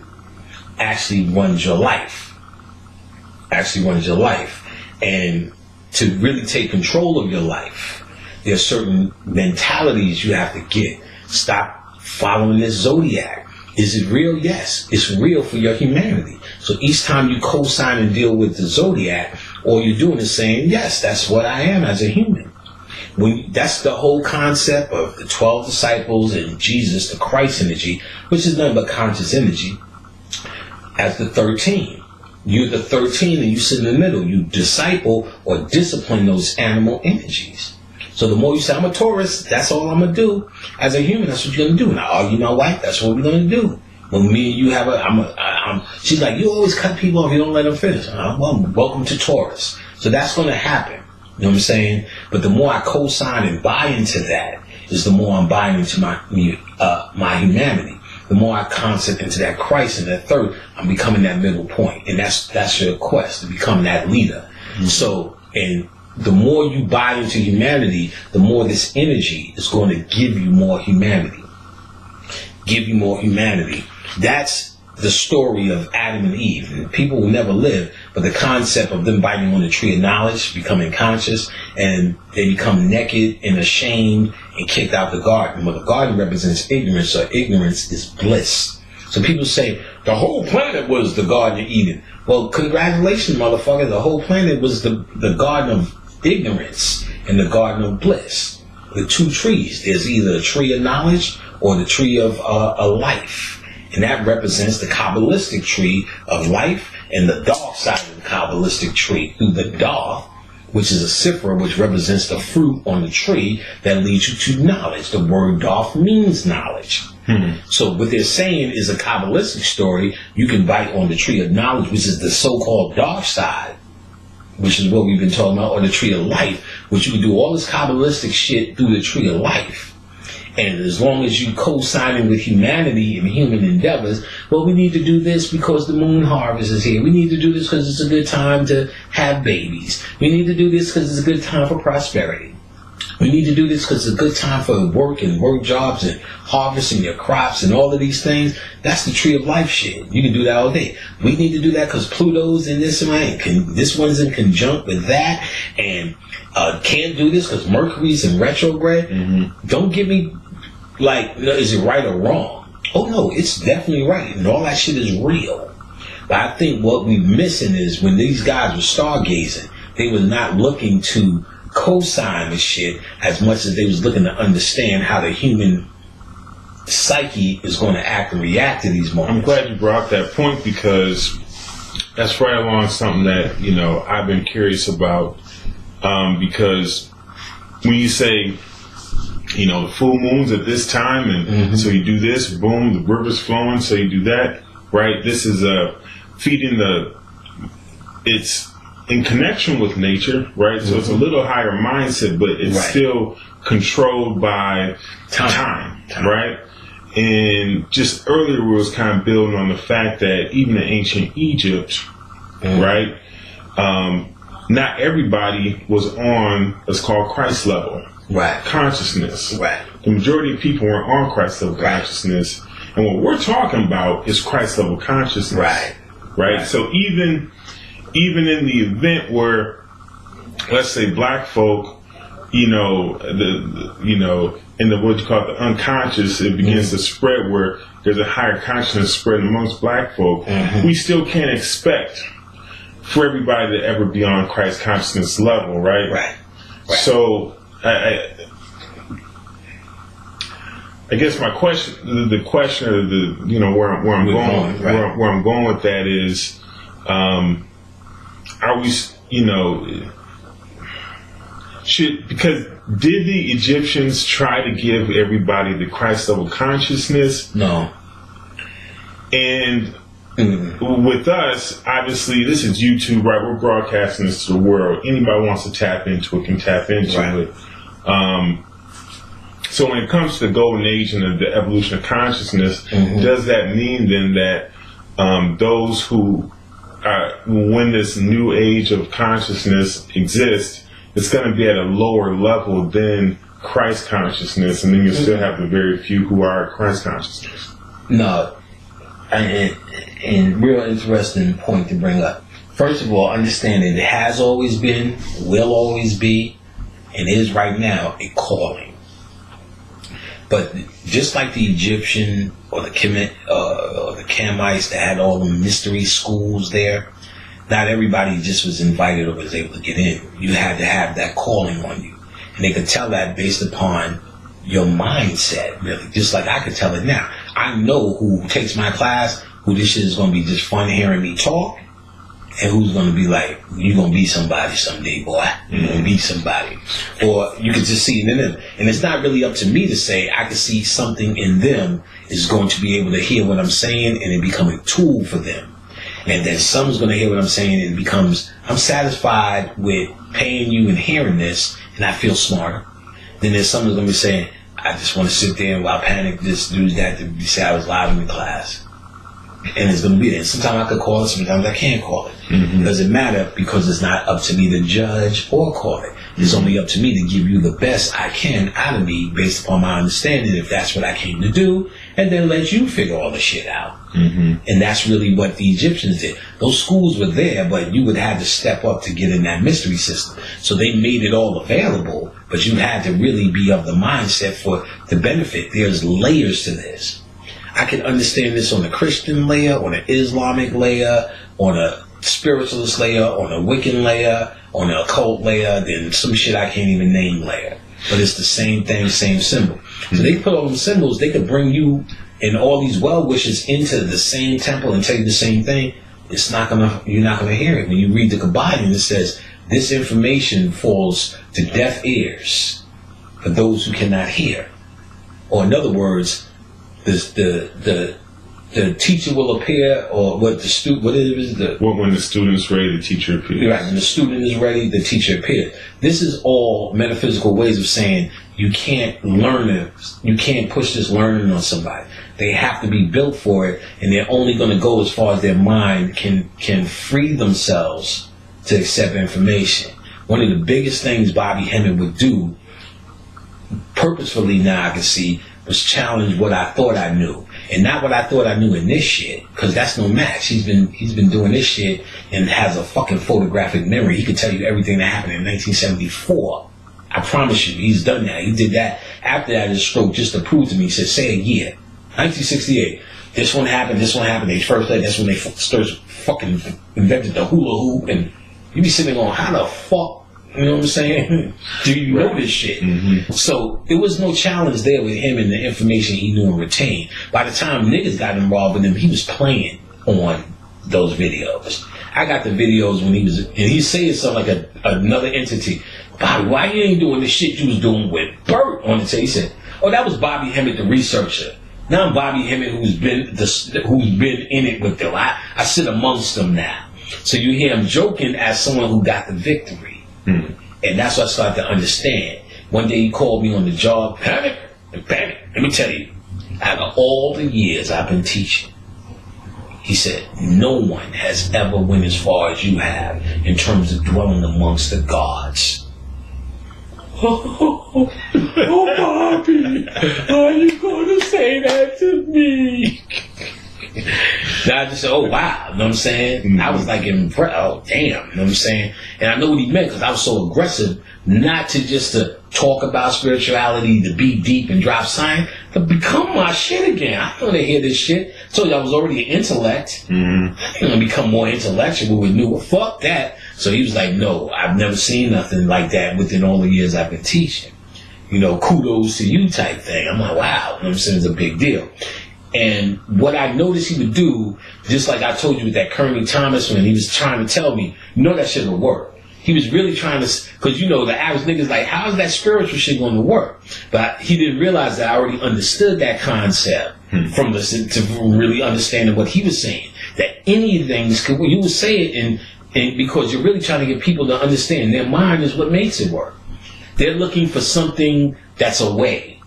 actually runs your life. And to really take control of your life, there are certain mentalities you have to get. Stop following this zodiac. Is it real? Yes, it's real for your humanity. So each time you co-sign and deal with the zodiac all you're doing is saying, yes, that's what I am as a human. That's the whole concept of the 12 disciples and Jesus, the Christ energy, which is nothing but conscious energy, as the 13. You're the 13 and you sit in the middle. You disciple or discipline those animal energies. So the more you say, I'm a Taurus, that's all I'm going to do. As a human, that's what you're going to do. Now, argue my wife, that's what we're going to do. When me and you have she's like, you always cut people off, you don't let them finish. Well, welcome to Taurus. So that's going to happen. You know what I'm saying? But the more I co-sign and buy into that, is the more I'm buying into my humanity. The more I concept into that Christ and that third, I'm becoming that middle point. And that's your quest, to become that leader. Mm-hmm. So, and the more you buy into humanity, the more this energy is going to give you more humanity. Give you more humanity. That's the story of Adam and Eve. And people will never live, but the concept of them biting on the tree of knowledge, becoming conscious, and they become naked and ashamed and kicked out the garden. Well, the garden represents ignorance, so ignorance is bliss. So people say, the whole planet was the Garden of Eden. Well, congratulations, motherfucker. The whole planet was the Garden of Ignorance and the Garden of Bliss. The two trees. There's either a tree of knowledge or the tree of a life. And that represents the Kabbalistic tree of life and the dark side of the Kabbalistic tree through the Darth, which is a Sifra, which represents the fruit on the tree that leads you to knowledge. The word Darth means knowledge. So what they're saying is a Kabbalistic story. You can bite on the tree of knowledge, which is the so-called dark side, which is what we've been talking about, or the tree of life, which you can do all this Kabbalistic shit through the tree of life. And as long as you co-signing with humanity and human endeavors, well, we need to do this because the moon harvest is here. We need to do this because it's a good time to have babies. We need to do this because it's a good time for prosperity. We need to do this because it's a good time for work and work jobs and harvesting your crops and all of these things. That's the tree of life shit. You can do that all day. We need to do that because Pluto's in this one. This one's in conjunct with that. And can't do this because Mercury's in retrograde. Mm-hmm. Don't give me like, is it right or wrong? Oh no, it's definitely right. And all that shit is real. But I think what we're missing is when these guys were stargazing, they were not looking to co-sign the shit as much as they was looking to understand how the human psyche is going to act and react to these moments. I'm glad you brought up that point because that's right along something that, I've been curious about. Because when you say, the full moon's at this time, and so you do this, boom, the river's flowing, so you do that, right? This is feeding it's in connection with nature, right? So it's a little higher mindset, but it's still controlled by time, right? And just earlier we was kind of building on the fact that even in ancient Egypt, right, not everybody was on what's called Christ level consciousness. Right. The majority of people weren't on Christ level consciousness. And what we're talking about is Christ level consciousness. Right. So even in the event where, let's say, black folk, in the what you call the unconscious, it begins to spread where there's a higher consciousness spread amongst black folk, we still can't expect for everybody to ever be on Christ consciousness level, right? So I guess my question, the question of where I'm going with that is, are we, because did the Egyptians try to give everybody the Christ level consciousness? No. And with us, obviously, this is YouTube, right? We're broadcasting this to the world. Anybody wants to tap into it can tap into it. So when it comes to the golden age and the evolution of consciousness, does that mean then that those who, when this new age of consciousness exists, it's going to be at a lower level than Christ consciousness, and then you still have the very few who are Christ consciousness? No. And real interesting point to bring up. First of all, understand that it has always been, will always be, and is right now a calling. But just like the Egyptian or the Kemites that had all the mystery schools there, not everybody just was invited or was able to get in. You had to have that calling on you. And they could tell that based upon your mindset, really. Just like I could tell it now. I know who takes my class, who this shit is going to be just fun hearing me talk, and who's going to be like, you're going to be somebody someday, boy. You're going to be somebody. Or you could just see it in them. And it's not really up to me to say, I can see something in them is going to be able to hear what I'm saying and it become a tool for them. And then someone's going to hear what I'm saying and it becomes, I'm satisfied with paying you and hearing this, and I feel smarter. Then there's someone's going to be saying, I just want to sit there and while panic this, do that, to say I was loud in the class. And it's going to be there. Sometimes I could call it, sometimes I can't call it. It doesn't matter because it's not up to me to judge or call it. It's only up to me to give you the best I can out of me based upon my understanding if that's what I came to do, and then let you figure all the shit out. And that's really what the Egyptians did. Those schools were there, but you would have to step up to get in that mystery system. So they made it all available, but you had to really be of the mindset for the benefit. There's layers to this. I can understand this on a Christian layer, on an Islamic layer, on a spiritualist layer, on a Wiccan layer, on an occult layer, then some shit I can't even name layer. But it's the same thing, same symbol. So they put all them symbols, they could bring you and all these well-wishers into the same temple and tell you the same thing. You're not gonna hear it. When you read the Kabbalah, it says, this information falls to deaf ears for those who cannot hear. Or in other words, the teacher will appear, or what the student, what is the? When the student's ready, the teacher appears. Right, when the student is ready, the teacher appears. This is all metaphysical ways of saying you can't learn it. You can't push this learning on somebody. They have to be built for it, and they're only going to go as far as their mind can free themselves to accept information. One of the biggest things Bobby Hemmett would do, purposefully now I can see, was challenge what I thought I knew. And not what I thought I knew in this shit, because that's no match. He's been doing this shit and has a fucking photographic memory. He could tell you everything that happened in 1974. I promise you, he's done that. He did that after that his stroke just to prove to me. He said, say a year. 1968. This one happened, They first day, that's when they fucking invented the hula hoop. And you be sitting on, how the fuck, you know what I'm saying? Do you know this shit? So there was no challenge there with him and the information he knew and retained. By the time niggas got involved with him, he was playing on those videos. I got the videos when he was, and he's saying something like another entity. Bobby, why you ain't doing the shit you was doing with Bert on the tape? He said, oh, that was Bobby Hemmett, the researcher. Now I'm Bobby Hemmett, who's been in it with them. I sit amongst them now. So you hear him joking as someone who got the victory. And that's what I started to understand. One day he called me on the job, panic. Let me tell you, out of all the years I've been teaching, he said, no one has ever went as far as you have in terms of dwelling amongst the gods. Oh, Bobby, are you going to say that to me? And I just said, oh, wow, you know what I'm saying? I was like, oh, damn, you know what I'm saying? And I know what he meant because I was so aggressive, not to just to talk about spirituality, to be deep and drop science, to become my shit again. I don't want to hear this shit. I told you I was already an intellect. I didn't want to become more intellectual with new. Well, fuck that. So he was like, no, I've never seen nothing like that within all the years I've been teaching. You know, kudos to you type thing. I'm like, wow, you know what I'm saying? It's a big deal. And what I noticed he would do, just like I told you with that Kearney Thomas when he was trying to tell me, that shit will work. He was really trying to, because the average nigga's like, how is that spiritual shit going to work? But he didn't realize that I already understood that concept from really understanding what he was saying. That anything, you would say it and because you're really trying to get people to understand their mind is what makes it work. They're looking for something that's a way,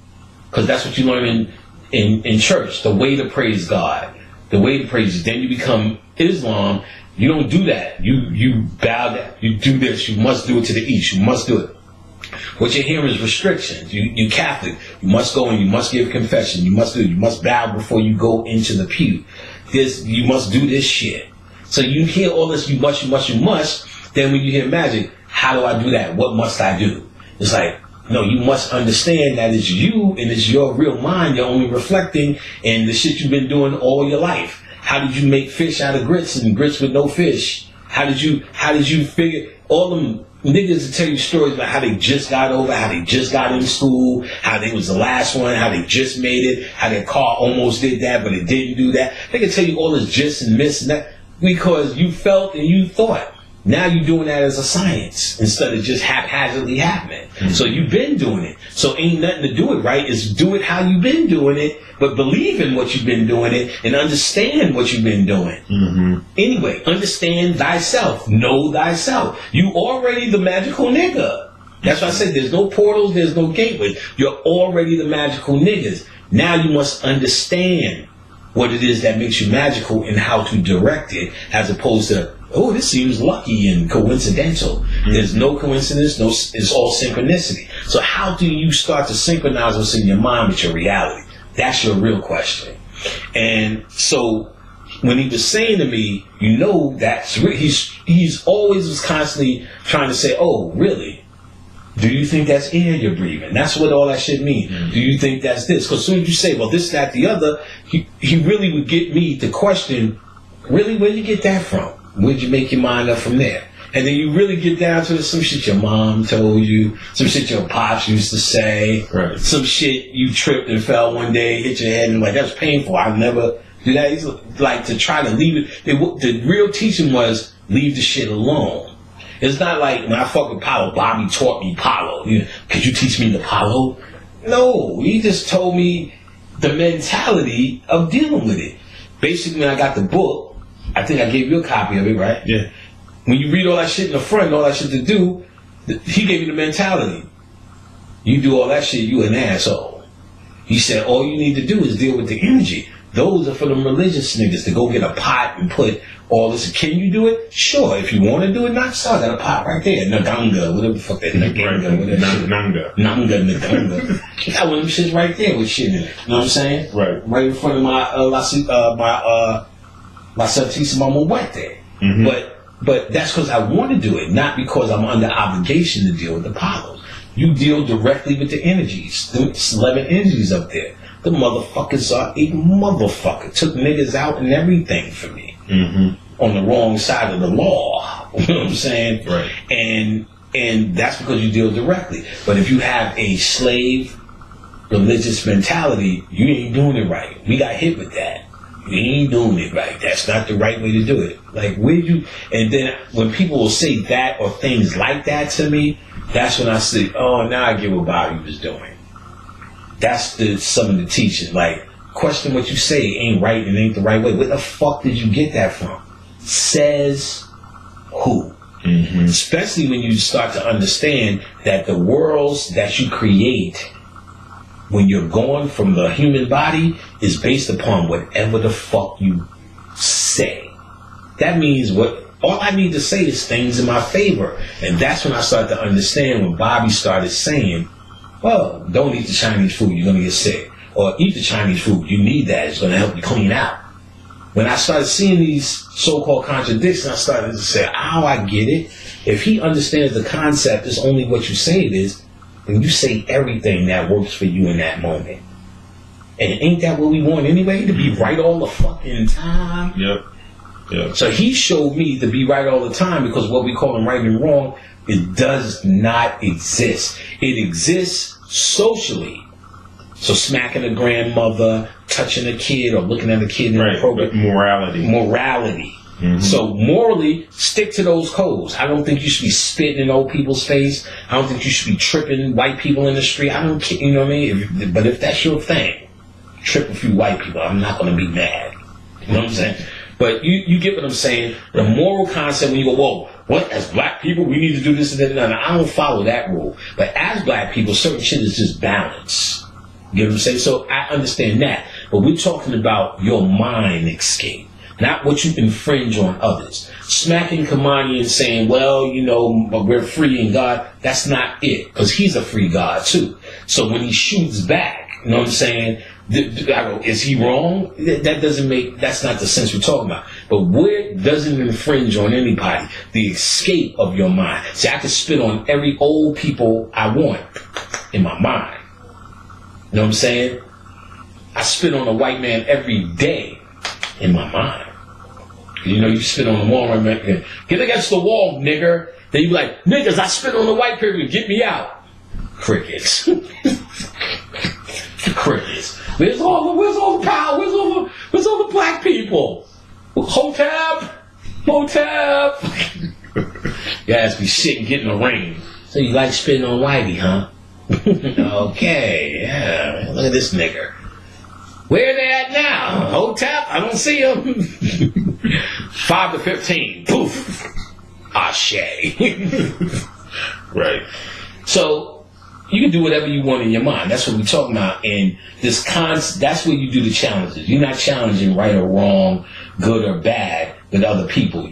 because that's what you learn in church, the way to praise God, the way to praise. Then you become Islam. You don't do that. You bow down. You do this. You must do it to the east. You must do it. What you're hearing is restrictions. You Catholic. You must go and you must give confession. You must bow before you go into the pew. You must do this shit. So you hear all this. You must. Then when you hear magic, how do I do that? What must I do? It's like, no, you must understand that it's you and it's your real mind you're only reflecting and the shit you've been doing all your life. How did you make fish out of grits and grits with no fish? How did you figure all them niggas to tell you stories about how they just got over, how they just got in school, how they was the last one, how they just made it, how their car almost did that, but it didn't do that. They can tell you all this just and miss and that because you felt and you thought. Now you're doing that as a science instead of just haphazardly happening. Mm-hmm. So you've been doing it. So ain't nothing to do it right. Is do it how you've been doing it, but believe in what you've been doing it and understand what you've been doing. Mm-hmm. Anyway, understand thyself. Know thyself. You already the magical nigga. That's why I said there's no portals, there's no gateway. You're already the magical niggas. Now you must understand what it is that makes you magical and how to direct it as opposed to oh, this seems lucky and coincidental. Mm-hmm. There's no coincidence, it's all synchronicity. So how do you start to synchronize what's in your mind with your reality? That's your real question. And so when he was saying to me, you know, he's always was constantly trying to say, oh, really? Do you think that's air you're breathing? That's what all that shit means. Mm-hmm. Do you think that's this? Because as soon as you say, well, this, that, the other, he really would get me to question, really, where you get that from? Where'd you make your mind up from there? And then you really get down to some shit your mom told you, some shit your pops used to say, right. Some shit you tripped and fell one day, hit your head, and like, that's painful. I'll never do that. It's like to try to leave it. The real teaching was leave the shit alone. It's not like when I fuck with Paulo, Bobby taught me Paulo. Could you teach me the Paulo? No, he just told me the mentality of dealing with it. Basically, when I got the book, I think I gave you a copy of it, right? Yeah. When you read all that shit in the front, all that shit to do, he gave you the mentality. You do all that shit, you an asshole. He said all you need to do is deal with the energy. Those are for them religious niggas to go get a pot and put all this. Can you do it? Sure. If you want to do it, not so. I got a pot right there. Naganga, whatever the fuck that Naganga, whatever. Nanga. Got one of them shits right there with shit in it. You know what I'm saying? Right. Right in front of my my Santísima Muerte. Mm-hmm. But that's because I want to do it, not because I'm under obligation to deal with the Paulos. You deal directly with the energies. There's 11 energies up there. The motherfuckers are a motherfucker. Took niggas out and everything for me. Mm-hmm. On the wrong side of the law. You know what I'm saying? Right. And that's because you deal directly. But if you have a slave religious mentality, you ain't doing it right. We got hit with that. You ain't doing it right. That's not the right way to do it. Like, and then when people will say that or things like that to me, that's when I say, oh, now I get what Bobby was doing. That's some of the teaching. Like, question what you say ain't right and ain't the right way. Where the fuck did you get that from? Says who? Mm-hmm. Especially when you start to understand that the worlds that you create when you're going from the human body is based upon whatever the fuck you say. That means all I need to say is things in my favor. And that's when I started to understand when Bobby started saying, well, don't eat the Chinese food, you're going to get sick. Or eat the Chinese food, you need that, it's going to help you clean out. When I started seeing these so-called contradictions, I started to say, oh, I get it. If he understands the concept, it's only what you say it is, then you say everything that works for you in that moment. And ain't that what we want anyway? To be right all the fucking time? Yep. So he showed me to be right all the time because what we call them right and wrong, it does not exist. It exists socially. So smacking a grandmother, touching a kid, or looking at a kid in a program. Morality. Mm-hmm. So morally, stick to those codes. I don't think you should be spitting in old people's face. I don't think you should be tripping white people in the street. I don't care, you know what I mean? But if that's your thing, trip a few white people, I'm not going to be mad. You know what I'm saying? But you get what I'm saying? The moral concept when you go, whoa, what, as black people, we need to do this and that and that. I don't follow that rule. But as black people, certain shit is just balance. You know what I'm saying? So I understand that. But we're talking about your mind escape. Not what you infringe on others. Smacking Kamani and saying, well, you know, we're free in God, that's not it. Because he's a free God, too. So when he shoots back, you know what I'm saying? I go, is he wrong? That's not the sense we're talking about. But where doesn't infringe on anybody? The escape of your mind. See, I can spit on every old people I want in my mind. You know what I'm saying? I spit on a white man every day in my mind. You know, you spit on the wall, right? Get against the wall, nigger. Then you be like, niggas, I spit on the white people, get me out. Crickets. Crickets. Where's all the power? Where's all the black people? Hotep. Your ass be shit and get in the rain. So you like spitting on whitey, huh? Okay, yeah. Look at this nigger. Where they at now? Hotep? I don't see them. 5 to 15. Poof. Ashe. Right. So you can do whatever you want in your mind. That's what we're talking about. And that's where you do the challenges. You're not challenging right or wrong, good or bad with other people.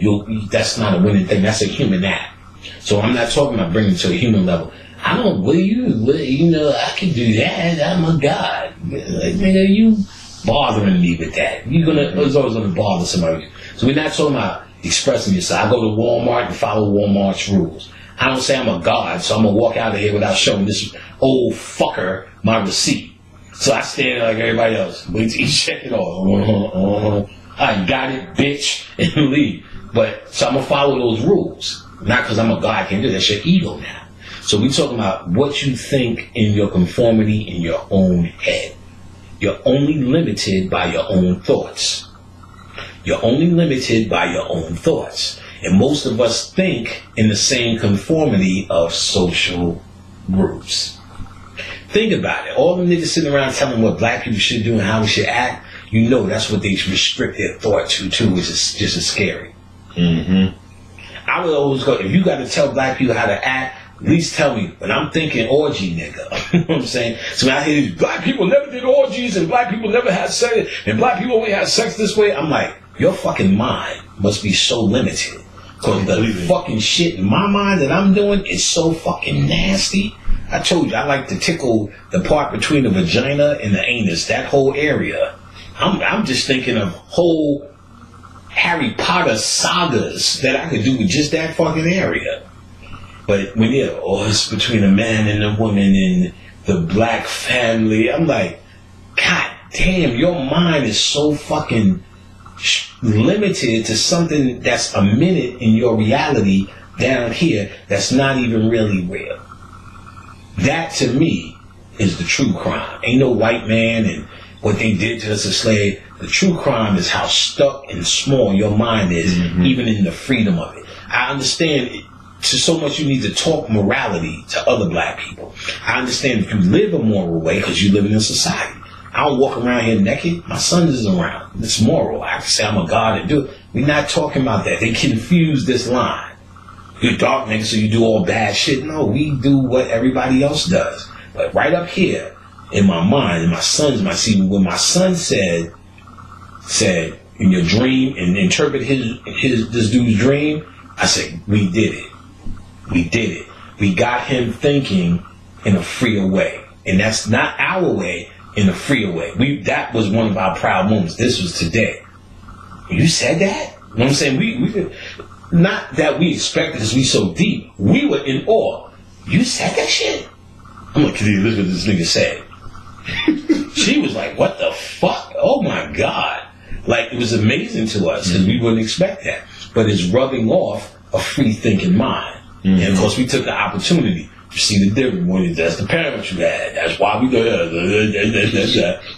That's not a winning thing. That's a human act. So I'm not talking about bringing it to a human level. I don't I can do that. I'm a god. Like, nigga, you bothering me with that. It's always gonna bother somebody. So we're not talking about expressing yourself. I go to Walmart and follow Walmart's rules. I don't say I'm a god, so I'm gonna walk out of here without showing this old fucker my receipt. So I stand there like everybody else. Wait till you check it off. I got it, bitch, and leave. But so I'm gonna follow those rules. Not because I'm a god, I can't do that. That's your ego now. So we're talking about what you think in your conformity in your own head. You're only limited by your own thoughts. You're only limited by your own thoughts. And most of us think in the same conformity of social groups. Think about it. All the niggas sitting around telling what black people should do and how we should act, you know that's what they restrict their thought to, which is just as scary. Mm-hmm. I would always go, if you got to tell black people how to act, at least tell me, but I'm thinking orgy, nigga. You know what I'm saying? So when I hear these black people never did orgies and black people never had sex and black people only had sex this way, I'm like, your fucking mind must be so limited. Because the fucking shit in my mind that I'm doing is so fucking nasty. I told you, I like to tickle the part between the vagina and the anus, that whole area. I'm just thinking of whole Harry Potter sagas that I could do with just that fucking area. But when it's between a man and a woman and the black family, I'm like, God damn, your mind is so fucking limited to something that's a minute in your reality down here that's not even really real. That to me is the true crime. Ain't no white man and what they did to us as slaves. The true crime is how stuck and small your mind is, even in the freedom of it. I understand it. To so much you need to talk morality to other black people. I understand if you live a moral way because you live in a society. I don't walk around here naked. My son is around. It's moral. I can say I'm a god and do it. We're not talking about that. They confuse this line. You're dark nigga, so you do all bad shit. No, we do what everybody else does. But right up here in my mind, and my son's my see when my son said in your dream and interpret this dude's dream, I said, we did it. We did it. We got him thinking in a freer way. And that's not our way, in a freer way. That was one of our proud moments. This was today. You said that? You know what I'm saying? We not that we expected because we so deep. We were in awe. You said that shit? I'm like, can you listen to what this nigga said? She was like, what the fuck? Oh my God. Like, it was amazing to us because we wouldn't expect that. But it's rubbing off a free thinking mind. And of course, we took the opportunity to see the difference. That's the parents you had. That's why we go.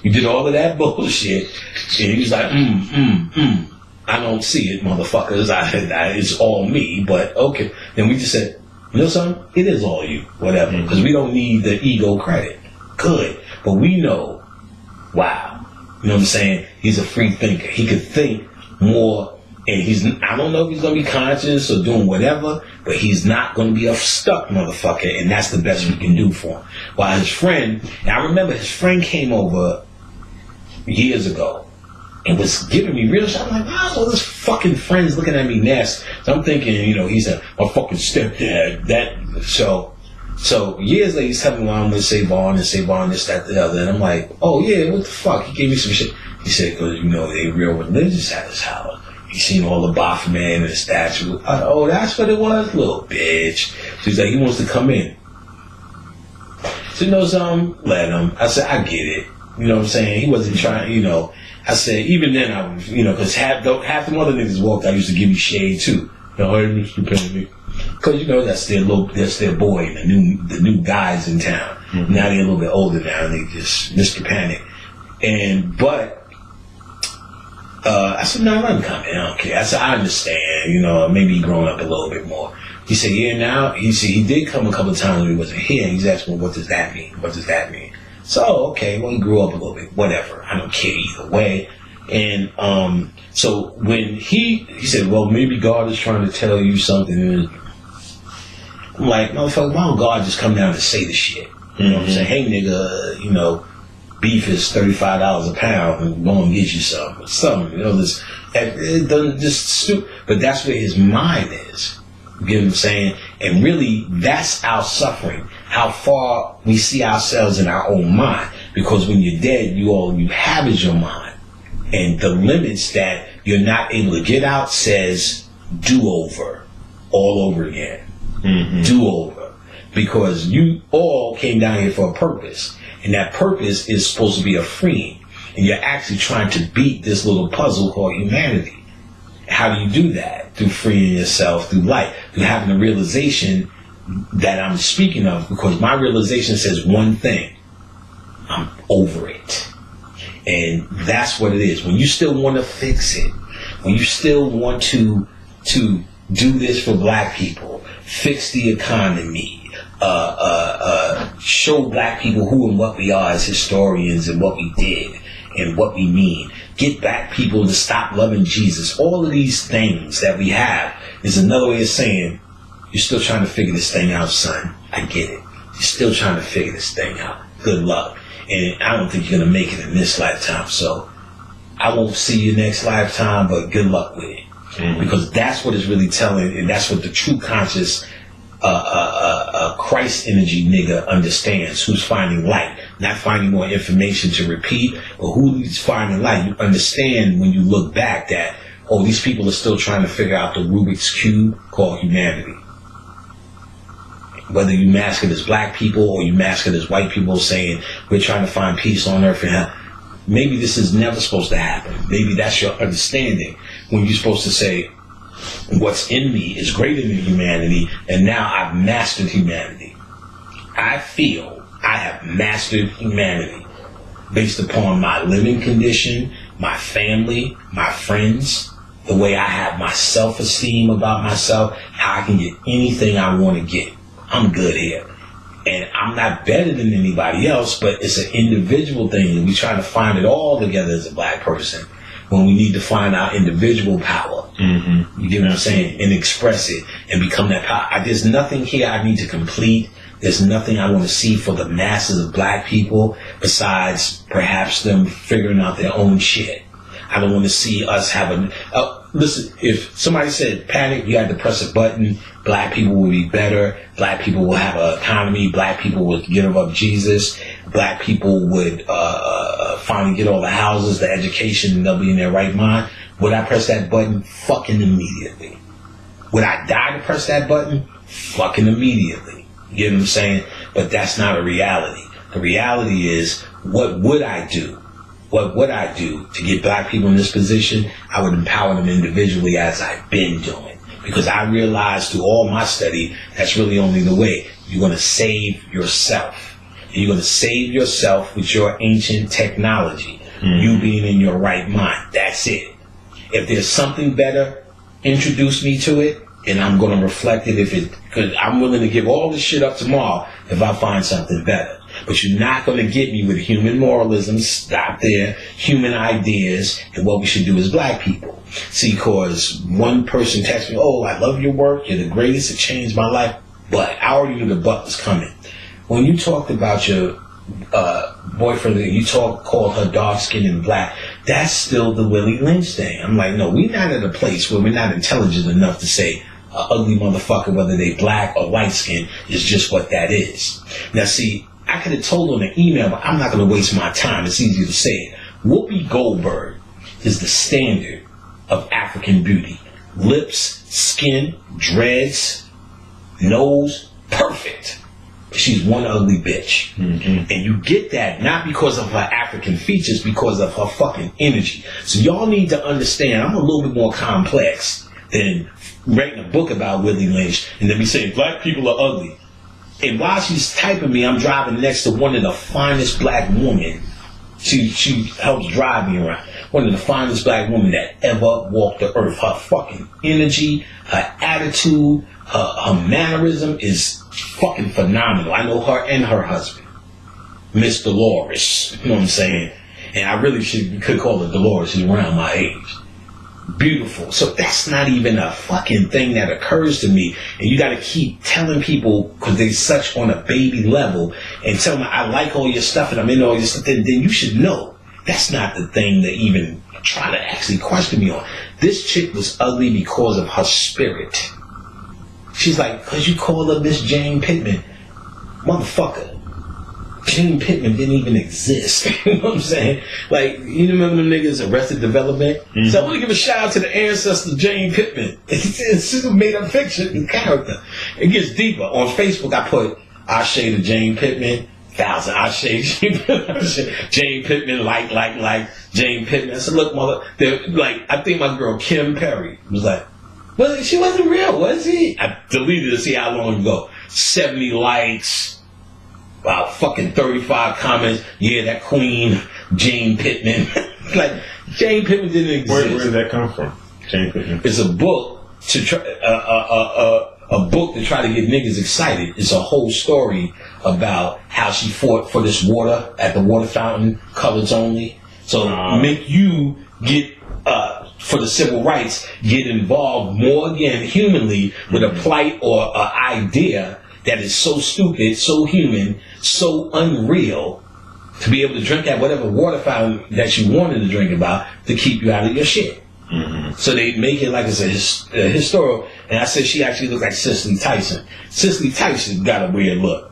We did all of that bullshit. And he was like, I don't see it, motherfuckers. It's all me. But okay. Then we just said, you know something? It is all you. Whatever. Because we don't need the ego credit. Good. But we know, wow. You know what I'm saying? He's a free thinker. He could think more. And I don't know if he's going to be conscious or doing whatever, but he's not going to be a stuck motherfucker, and that's the best we can do for him. While his friend, and I remember his friend came over years ago and was giving me real shit. I'm like, wow, all this fucking friends looking at me nasty. So I'm thinking, he's a fucking stepdad. So years later, he's telling me why I'm with Savon and Savon, this, that, the other. And I'm like, oh yeah, what the fuck? He gave me some shit. He said, because, they real religious at his house. He seen all the Baphomet and the statue. Oh, that's what it was? Little bitch. She's like, he wants to come in. So, let him. I said, I get it. You know what I'm saying? He wasn't trying, you know. I said, even then, I was, you know, because half the other niggas walked, I used to give you shade too. You know, hey, Mr. Panic. Because, you know, that's their boy, the new guys in town. Mm-hmm. Now they're a little bit older now, and they just Mr. Panic. But I said, no, let him come in. I don't care. I said, I understand, you know, maybe he growing up a little bit more. He said, yeah, now, he did come a couple of times when he wasn't here, and he's asking, well, what does that mean? What does that mean? So, okay, well, he grew up a little bit, whatever. I don't care either way. And so when he said, well, maybe God is trying to tell you something. I'm like, motherfucker, why don't God just come down and say the shit? You know what I'm saying? Hey, nigga, you know, beef is $35 a pound, and go and get you some. You know, it doesn't just stupid. But that's where his mind is. You get what I'm saying? And really, that's our suffering. How far we see ourselves in our own mind. Because when you're dead, all you have is your mind. And the limits that you're not able to get out says do-over. All over again. Mm-hmm. Do-over. Because you all came down here for a purpose. And that purpose is supposed to be a freeing. And you're actually trying to beat this little puzzle called humanity. How do you do that? Through freeing yourself, through light, through having a realization that I'm speaking of, because my realization says one thing: I'm over it. And that's what it is. When you still want to fix it, when you still want to do this for black people, fix the economy, show black people who and what we are as historians and what we did and what we mean. Get black people to stop loving Jesus. All of these things that we have is another way of saying, you're still trying to figure this thing out, son. I get it. You're still trying to figure this thing out. Good luck. And I don't think you're going to make it in this lifetime. So I won't see you next lifetime, but good luck with it. Mm-hmm. Because that's what it's really telling, and that's what the true conscious Christ energy nigga understands, who's finding light, not finding more information to repeat, but who's finding light. You understand when you look back that, oh, these people are still trying to figure out the Rubik's Cube called humanity. Whether you mask it as black people or you mask it as white people saying we're trying to find peace on earth and hell, maybe this is never supposed to happen. Maybe that's your understanding when you're supposed to say, what's in me is greater than humanity, and now I've mastered humanity. I feel I have mastered humanity based upon my living condition, my family, my friends, the way I have my self-esteem about myself, how I can get anything I want to get. I'm good here. And I'm not better than anybody else, but it's an individual thing, and we try to find it all together as a black person when we need to find our individual power. Mm-hmm. You get what I'm saying? And express it and become that power. There's nothing here I need to complete. There's nothing I want to see for the masses of black people besides perhaps them figuring out their own shit. I don't want to see us having... listen, if somebody said, Panic, you had to press a button, black people will be better, black people will have an economy, black people will give up Jesus, black people would finally get all the houses, the education, and they'll be in their right mind, would I press that button? Fucking immediately. Would I die to press that button? Fucking immediately. You get what I'm saying? But that's not a reality. The reality is, what would I do? What would I do to get black people in this position? I would empower them individually as I've been doing. Because I realized through all my study, that's really only the way. You're going to save yourself. You're going to save yourself with your ancient technology. Mm-hmm. You being in your right mind. That's it. If there's something better, introduce me to it, and I'm going to reflect it because I'm willing to give all this shit up tomorrow if I find something better. But you're not going to get me with human moralism, stop there, human ideas, and what we should do as black people. See, because one person texted me, oh, I love your work, you're the greatest, it changed my life, but I already knew the butt was coming. When you talked about your boyfriend, you called her dark-skinned and black, that's still the Willie Lynch thing. I'm like, no, we're not at a place where we're not intelligent enough to say an ugly motherfucker, whether they black or light-skinned, is just what that is. Now, see, I could have told on the email, but I'm not going to waste my time. It's easier to say it. Whoopi Goldberg is the standard of African beauty. Lips, skin, dreads, nose, perfect. She's one ugly bitch. And you get that not because of her African features, because of her fucking energy. So y'all need to understand, I'm a little bit more complex than writing a book about Willie Lynch and then be saying black people are ugly. And while she's typing me, I'm driving next to one of the finest black women. She helps drive me around. One of the finest black women that ever walked the earth. Her fucking energy, her attitude, her mannerism is fucking phenomenal. I know her and her husband, Miss Dolores. You know what I'm saying? And I really could call her Dolores. She's around my age. Beautiful. So that's not even a fucking thing that occurs to me. And you got to keep telling people, because they such on a baby level, and tell them I like all your stuff and I'm into all your stuff, then you should know that's not the thing to even try to actually question me on. This chick was ugly because of her spirit. She's like, because you call her Miss Jane Pittman. Motherfucker. Jane Pittman didn't even exist. You know what I'm saying? Like, you remember them niggas, Arrested Development? So I want to give a shout out to the ancestor Jane Pittman. It's a made up fiction character. It gets deeper. On Facebook, I put Ashe to Jane Pittman, 1,000 Ashe, Jane Pittman, like Jane Pittman. I said, look, mother, like, I think my girl Kim Perry was like, well, she wasn't real, was she? I deleted it to see how long ago. 70 likes. About fucking 35 comments. Yeah, that queen, Jane Pittman. Like, Jane Pittman didn't exist. Where did that come from? Jane Pittman. It's a book to try, a book to try to get niggas excited. It's a whole story about how she fought for this water at the water fountain, colors only. So make you get for the civil rights, get involved more again humanly with a plight or an idea that is so stupid, so human, so unreal, to be able to drink at whatever water fountain that you wanted to drink about to keep you out of your shit. So they make it like it's a historical. And I said she actually looked like Cicely Tyson. Cicely Tyson got a weird look.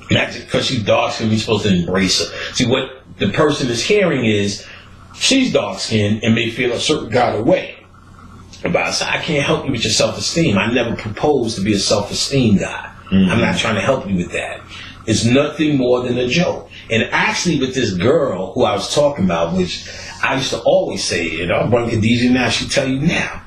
Not just because she's dark skinned, we're supposed to embrace her. See, what the person is hearing is she's dark skinned and may feel a certain kind of way about it. So I can't help you with your self-esteem. I never proposed to be a self-esteem guy. I'm not trying to help you with that. It's nothing more than a joke. And actually with this girl who I was talking about, which I used to always say, and I'll bring Khadijah now, she'll tell you now,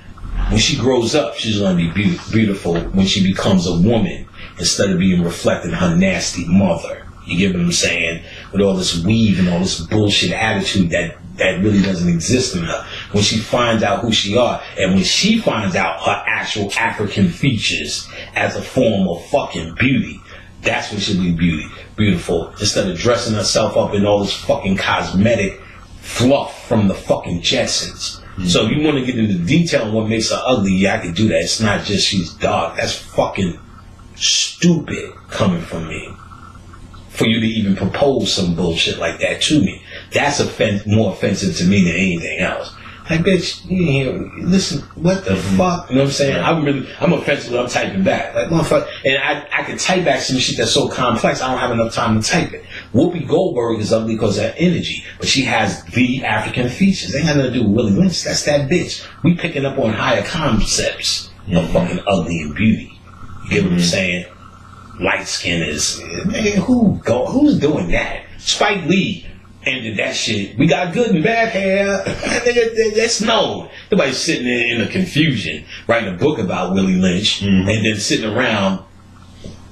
when she grows up, she's going to be beautiful when she becomes a woman instead of being reflecting her nasty mother. You get what I'm saying? With all this weave and all this bullshit attitude that really doesn't exist in her. When she finds out who she are, and when she finds out her actual African features as a form of fucking beauty, that's when she'll be beautiful. Instead of dressing herself up in all this fucking cosmetic fluff from the fucking Jetsons. So if you want to get into detail on what makes her ugly, yeah, I can do that. It's not just she's dark. That's fucking stupid coming from me. For you to even propose some bullshit like that to me. That's more offensive to me than anything else. Like, bitch, listen, what the fuck? You know what I'm saying? I'm offensive when I'm typing back. Like, motherfucker. And I can type back some shit that's so complex, I don't have enough time to type it. Whoopi Goldberg is ugly because of her energy, but she has the African features. They ain't got nothing to do with Willie Lynch. That's that bitch. We picking up on higher concepts of fucking ugly and beauty. You get what I'm saying? Light skin is, man, who's doing that? Spike Lee ended that shit. We got good and bad hair. That's known. Nobody's sitting there in a confusion writing a book about Willie Lynch and then sitting around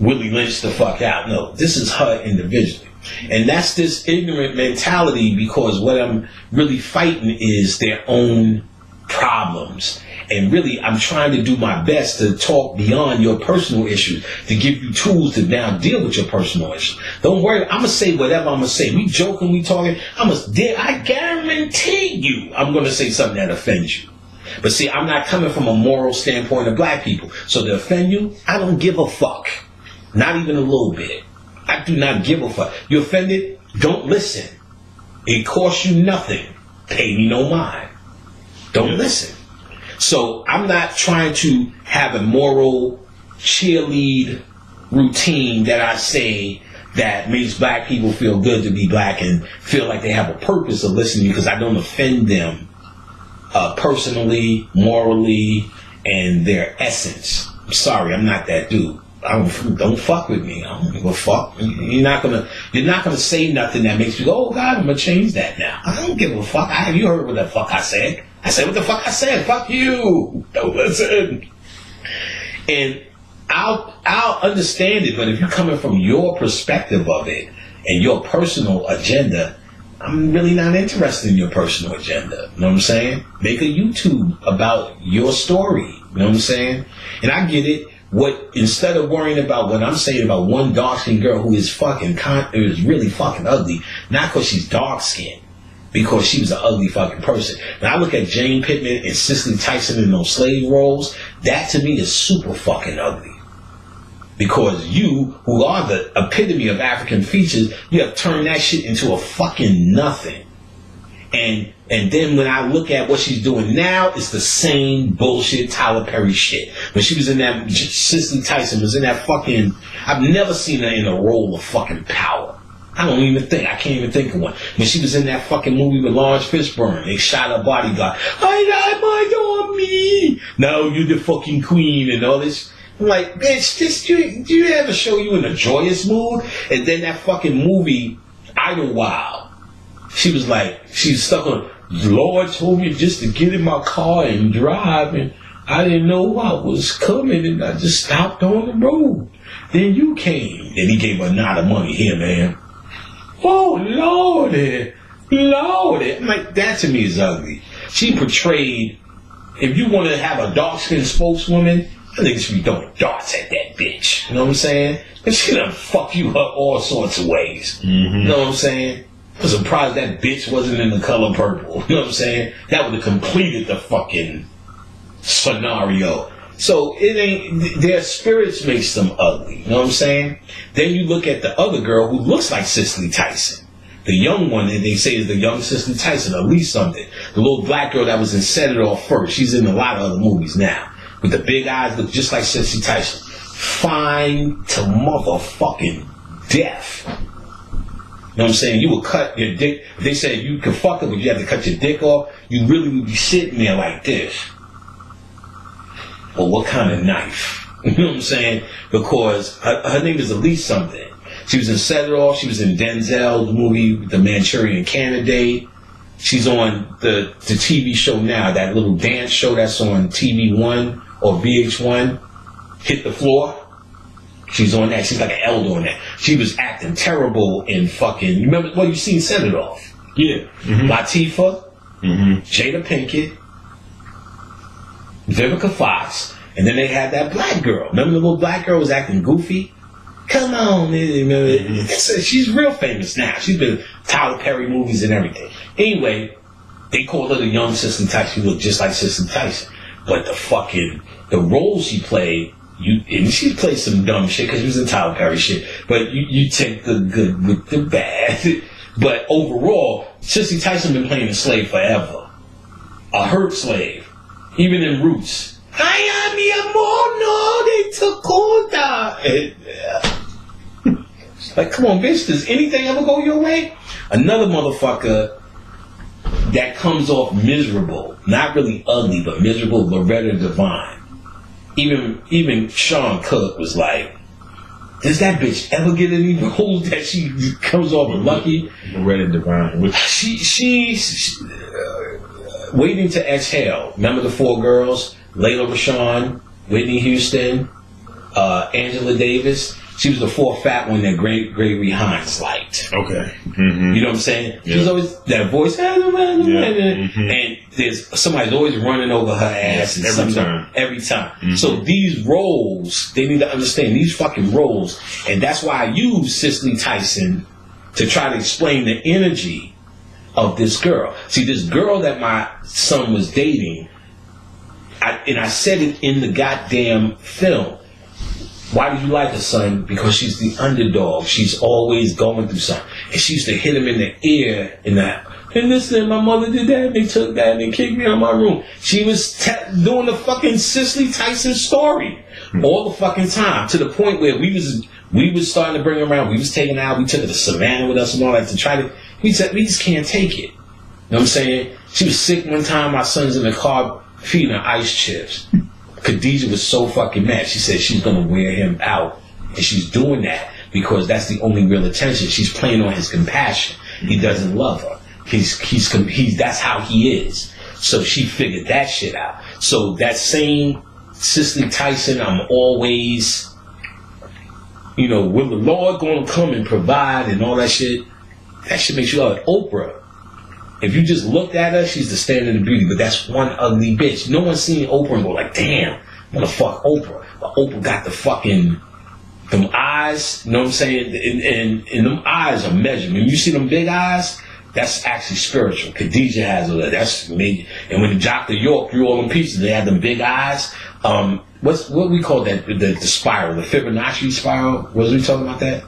Willie Lynch the fuck out. No, this is her individually. And that's this ignorant mentality, because what I'm really fighting is their own problems. And really, I'm trying to do my best to talk beyond your personal issues, to give you tools to now deal with your personal issues. Don't worry, I'm going to say whatever I'm going to say. We joking, we talking. I guarantee you I'm going to say something that offends you. But see, I'm not coming from a moral standpoint of black people. So to offend you, I don't give a fuck. Not even a little bit. I do not give a fuck. You offended? Don't listen. It costs you nothing. Pay me no mind. Don't listen. So I'm not trying to have a moral cheerlead routine that I say that makes black people feel good to be black and feel like they have a purpose of listening, because I don't offend them personally, morally, and their essence. I'm sorry, I'm not that dude. don't fuck with me. I don't give a fuck. You're not gonna say nothing that makes you go, oh God, I'm gonna change that now. I don't give a fuck. Have you heard what the fuck I said? I said what the fuck I said. Fuck you. Don't listen. And I'll understand it, but if you're coming from your perspective of it and your personal agenda, I'm really not interested in your personal agenda. You know what I'm saying? Make a YouTube about your story. You know what I'm saying? And I get it. Instead of worrying about what I'm saying about one dark-skinned girl who is is really fucking ugly, not because she's dark-skinned, because she was an ugly fucking person. When I look at Jane Pittman and Cicely Tyson in those slave roles, that to me is super fucking ugly. Because you, who are the epitome of African features, you have turned that shit into a fucking nothing. And then when I look at what she's doing now, it's the same bullshit Tyler Perry shit. When she was in that, Cicely Tyson was in that fucking, I've never seen her in a role of fucking power. I can't even think of one. When she was in that fucking movie with Lawrence Fishburne, they shot her bodyguard. I on me. No, you the fucking queen and all this. I'm like, bitch, do you ever show you in a joyous mood? And then that fucking movie, Idlewild. She was stuck on, Lord told me just to get in my car and drive, and I didn't know what was coming, and I just stopped on the road. Then you came, and he gave her a knot of money. Here, man. Oh, Lordy. I'm like, that to me is ugly. She portrayed, if you want to have a dark-skinned spokeswoman, I think should be throwing darts at that bitch. You know what I'm saying? And she done fuck you up all sorts of ways. Mm-hmm. You know what I'm saying? I'm surprised that bitch wasn't in The Color Purple. You know what I'm saying? That would have completed the fucking scenario. So it ain't, their spirits makes them ugly. You know what I'm saying? Then you look at the other girl who looks like Cicely Tyson. The young one that they say is the young Cicely Tyson, at least something. The little black girl that was in Set It Off first. She's in a lot of other movies now. With the big eyes, look just like Cicely Tyson. Fine to motherfucking death. You know what I'm saying? You would cut your dick. They said you could fuck her, but you had to cut your dick off. You really would be sitting there like this. Well, what kind of knife? You know what I'm saying? Because her name is Elise something. She was in Set It Off. She was in Denzel's movie, The Manchurian Candidate. She's on the TV show now, that little dance show that's on TV1 or VH1, Hit the Floor. She's on that. She's like an elder on that. She was acting terrible in fucking, remember, well, you seen Set It Off. Yeah. Mm-hmm. Latifah, Jada Pinkett, Vivica Fox, and then they had that black girl. Remember the little black girl was acting goofy? Come on, she's real famous now. She's been in Tyler Perry movies and everything. Anyway, they called her the young Cicely Tyson. She looked just like Cicely Tyson. But the role she played, and she played some dumb shit because she was in Tyler Perry shit. But you take the good with the bad. But overall, Cicely Tyson been playing a slave forever. A hurt slave. Even in Roots. Ay, mi amor, no, they took conta. Like, come on, bitch, does anything ever go your way? Another motherfucker that comes off miserable, not really ugly, but miserable, Loretta Devine. Even Sean Cook was like, does that bitch ever get any roles that she comes off lucky? Loretta Devine. She's Waiting to Exhale. Remember the four girls? Layla Rashawn, Whitney Houston, Angela Davis. She was the fourth fat one that Gregory Hines liked. Okay. Mm-hmm. You know what I'm saying? Yeah. She's always that voice, and somebody's always running over her ass. Every time. Mm-hmm. So these roles, they need to understand these fucking roles, and that's why I use Cicely Tyson to try to explain the energy of this girl. See, this girl that my son was dating, I said it in the goddamn film. Why do you like her, son? Because she's the underdog. She's always going through something. And she used to hit him in the ear and listen, my mother did that, and they took that, and they kicked me out of my room. She was doing the fucking Cicely Tyson story all the fucking time, to the point where we was starting to bring her around. We was taking her out. We took her to Savannah with us and all that to try to, we said, we just can't take it. You know what I'm saying? She was sick one time. My son's in the car feeding her ice chips. Khadijah was so fucking mad. She said she's gonna wear him out, and she's doing that because that's the only real attention. She's playing on his compassion. He doesn't love her. He's that's how he is. So she figured that shit out. So that same Cicely Tyson, I'm always, will the Lord gonna come and provide and all that shit? That shit makes you love it. Oprah. If you just looked at her, she's the standard of beauty, but that's one ugly bitch. No one's seen Oprah and go like, damn, I'm gonna fuck Oprah. But Oprah got the fucking, them eyes, you know what I'm saying? And them eyes are measured. When you see them big eyes, that's actually spiritual. Khadijah has all that. That's me. And when Dr. York drew all them pieces, they had them big eyes. What we call that? The spiral, the Fibonacci spiral. Was we talking about that?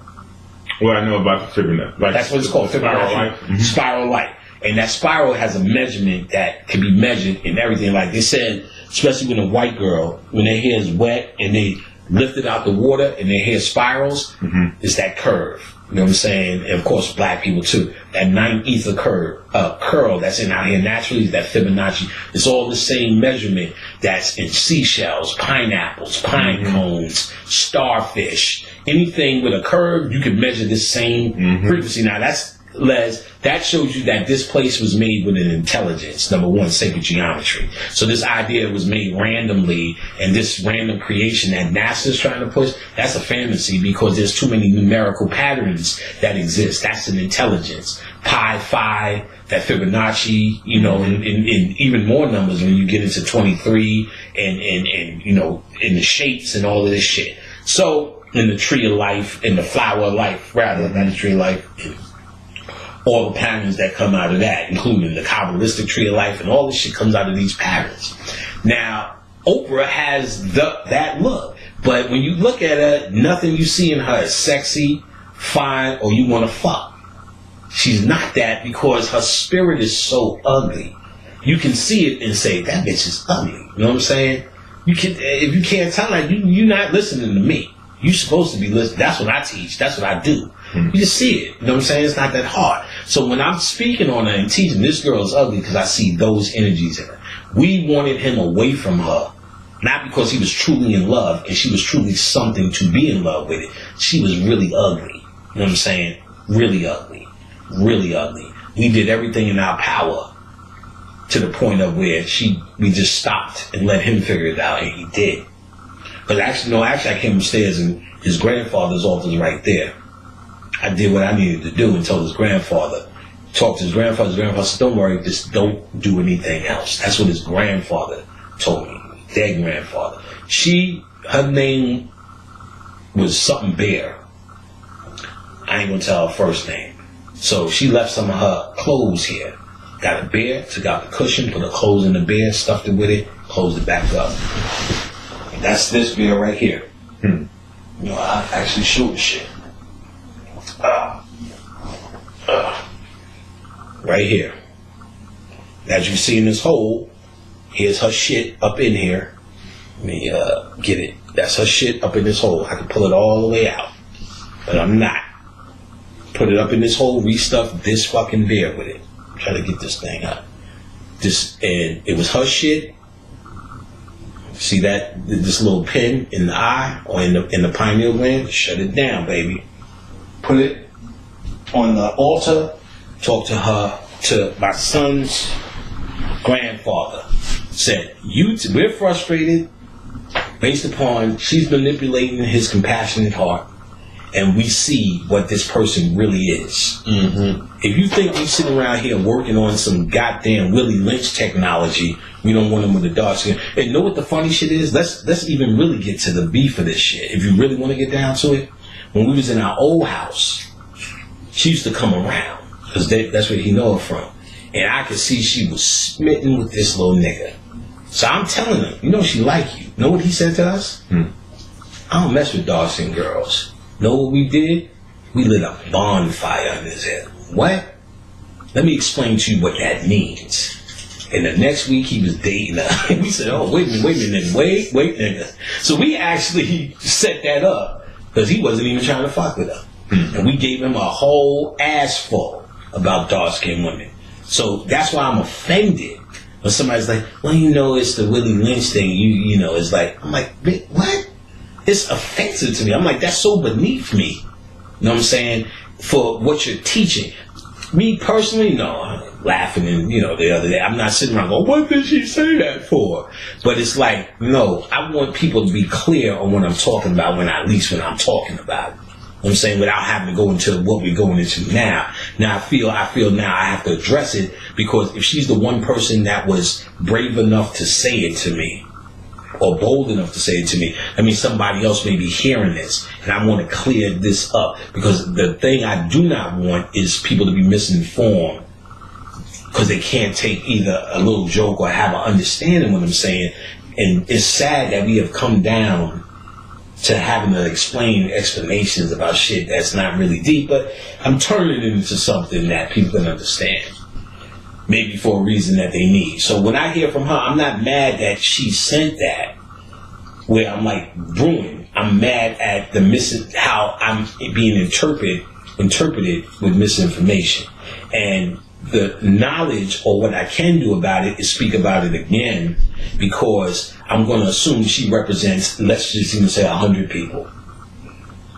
Well, I know about the Fibonacci. Like that's what it's called. Spiral light. Mm-hmm. Spiral light. And that spiral has a measurement that can be measured in everything. Like they said, especially when a white girl, when their hair is wet and they lift it out the water and their hair spirals, it's that curve. You know what I'm saying? And of course, black people too. That 9 ether curl that's in our hair naturally, that Fibonacci. It's all the same measurement that's in seashells, pineapples, pine cones, starfish. Anything with a curve, you can measure this same frequency. Now that shows you that this place was made with an intelligence. Number one, sacred geometry. So this idea was made randomly, and this random creation that NASA's trying to push, that's a fantasy because there's too many numerical patterns that exist. That's an intelligence. Pi, Phi, that Fibonacci, and even more numbers when you get into 23 and in the shapes and all of this shit. So in the tree of life, in the flower of life, rather than the tree of life, all the patterns that come out of that, including the Kabbalistic tree of life, and all this shit comes out of these patterns. Now, Oprah has that look, but when you look at her, nothing you see in her is sexy, fine, or you want to fuck. She's not that because her spirit is so ugly. You can see it and say, that bitch is ugly. You know what I'm saying? If you can't tell her, you're not listening to me. You're supposed to be listening. That's what I teach. That's what I do. You just see it. You know what I'm saying? It's not that hard. So when I'm speaking on her and teaching, this girl is ugly because I see those energies in her. We wanted him away from her, not because he was truly in love and she was truly something to be in love with it. She was really ugly. You know what I'm saying? Really ugly. Really ugly. We did everything in our power to the point of where we just stopped and let him figure it out, and he did. But actually I came upstairs and his grandfather's office is right there. I did what I needed to do and told his grandfather. Talked to his grandfather. His grandfather said, don't worry, just don't do anything else. That's what his grandfather told me. Their grandfather. Her name was something Bear. I ain't gonna tell her first name. So she left some of her clothes here. Got a bear, took out the cushion, put her clothes in the bear, stuffed it with it, closed it back up. And that's this bear right here. I actually showed the shit. Right here. As you see in this hole, here's her shit up in here. Let me get it. That's her shit up in this hole. I can pull it all the way out, but I'm not. Put it up in this hole, restuff this fucking bear with it. Try to get this thing out. And it was her shit. See that? This little pin in the eye or in the pineal gland? Shut it down, baby. Put it on the altar. Talk to my son's grandfather. Said, we're frustrated based upon she's manipulating his compassionate heart, and we see what this person really is. If you think we sitting around here working on some goddamn Willie Lynch technology, we don't want him with the dark skin. And know what the funny shit is? Let's even really get to the beef of this shit. If you really want to get down to it, when we was in our old house, she used to come around because that's where he know her from, and I could see she was smitten with this little nigga. So I'm telling her, she like you. Know what he said to us? I don't mess with dark skinned girls. Know what we did? We lit a bonfire in his head. What? Let me explain to you what that means. And the next week he was dating her. And we said, oh, wait a minute, wait, nigga. So we actually set that up because he wasn't even trying to fuck with her. And we gave him a whole ass full about dark skinned women. So that's why I'm offended When somebody's like, well, you know, it's the Willie Lynch thing. You know, it's like, I'm like, what? It's offensive to me. I'm like, that's so beneath me. You know what I'm saying? For what you're teaching. Me personally, no, I'm laughing and, you know, the other day, I'm not sitting around going, what did she say that for? But it's like, no, I want people to be clear on what I'm talking about when I'm talking about it. You know what I'm saying? Without having to go into what we're going into now. Now I feel now I have to address it, because if she's the one person that was brave enough to say it to me, or bold enough to say it to me, I mean, somebody else may be hearing this, and I want to clear this up, because the thing I do not want is people to be misinformed because they can't take either a little joke or have an understanding of what I'm saying. And it's sad that we have come down to having to explain explanations about shit that's not really deep, but I'm turning it into something that people can understand. Maybe for a reason that they need. So when I hear from her, I'm not mad that she sent that, where I'm like brewing. I'm mad at how I'm being interpreted with misinformation. And the knowledge, or what I can do about it, is speak about it again, because I'm going to assume she represents, let's just even say 100 people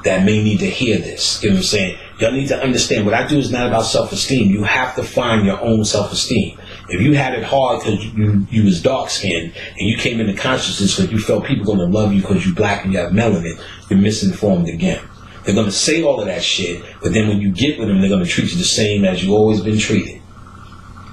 that may need to hear this. You know what I'm saying? Y'all need to understand, what I do is not about self-esteem. You have to find your own self-esteem. If you had it hard because you was dark-skinned, and you came into consciousness because you felt people going to love you because you black and you have melanin, you're misinformed again. They're going to say all of that shit, but then when you get with them, they're going to treat you the same as you've always been treated.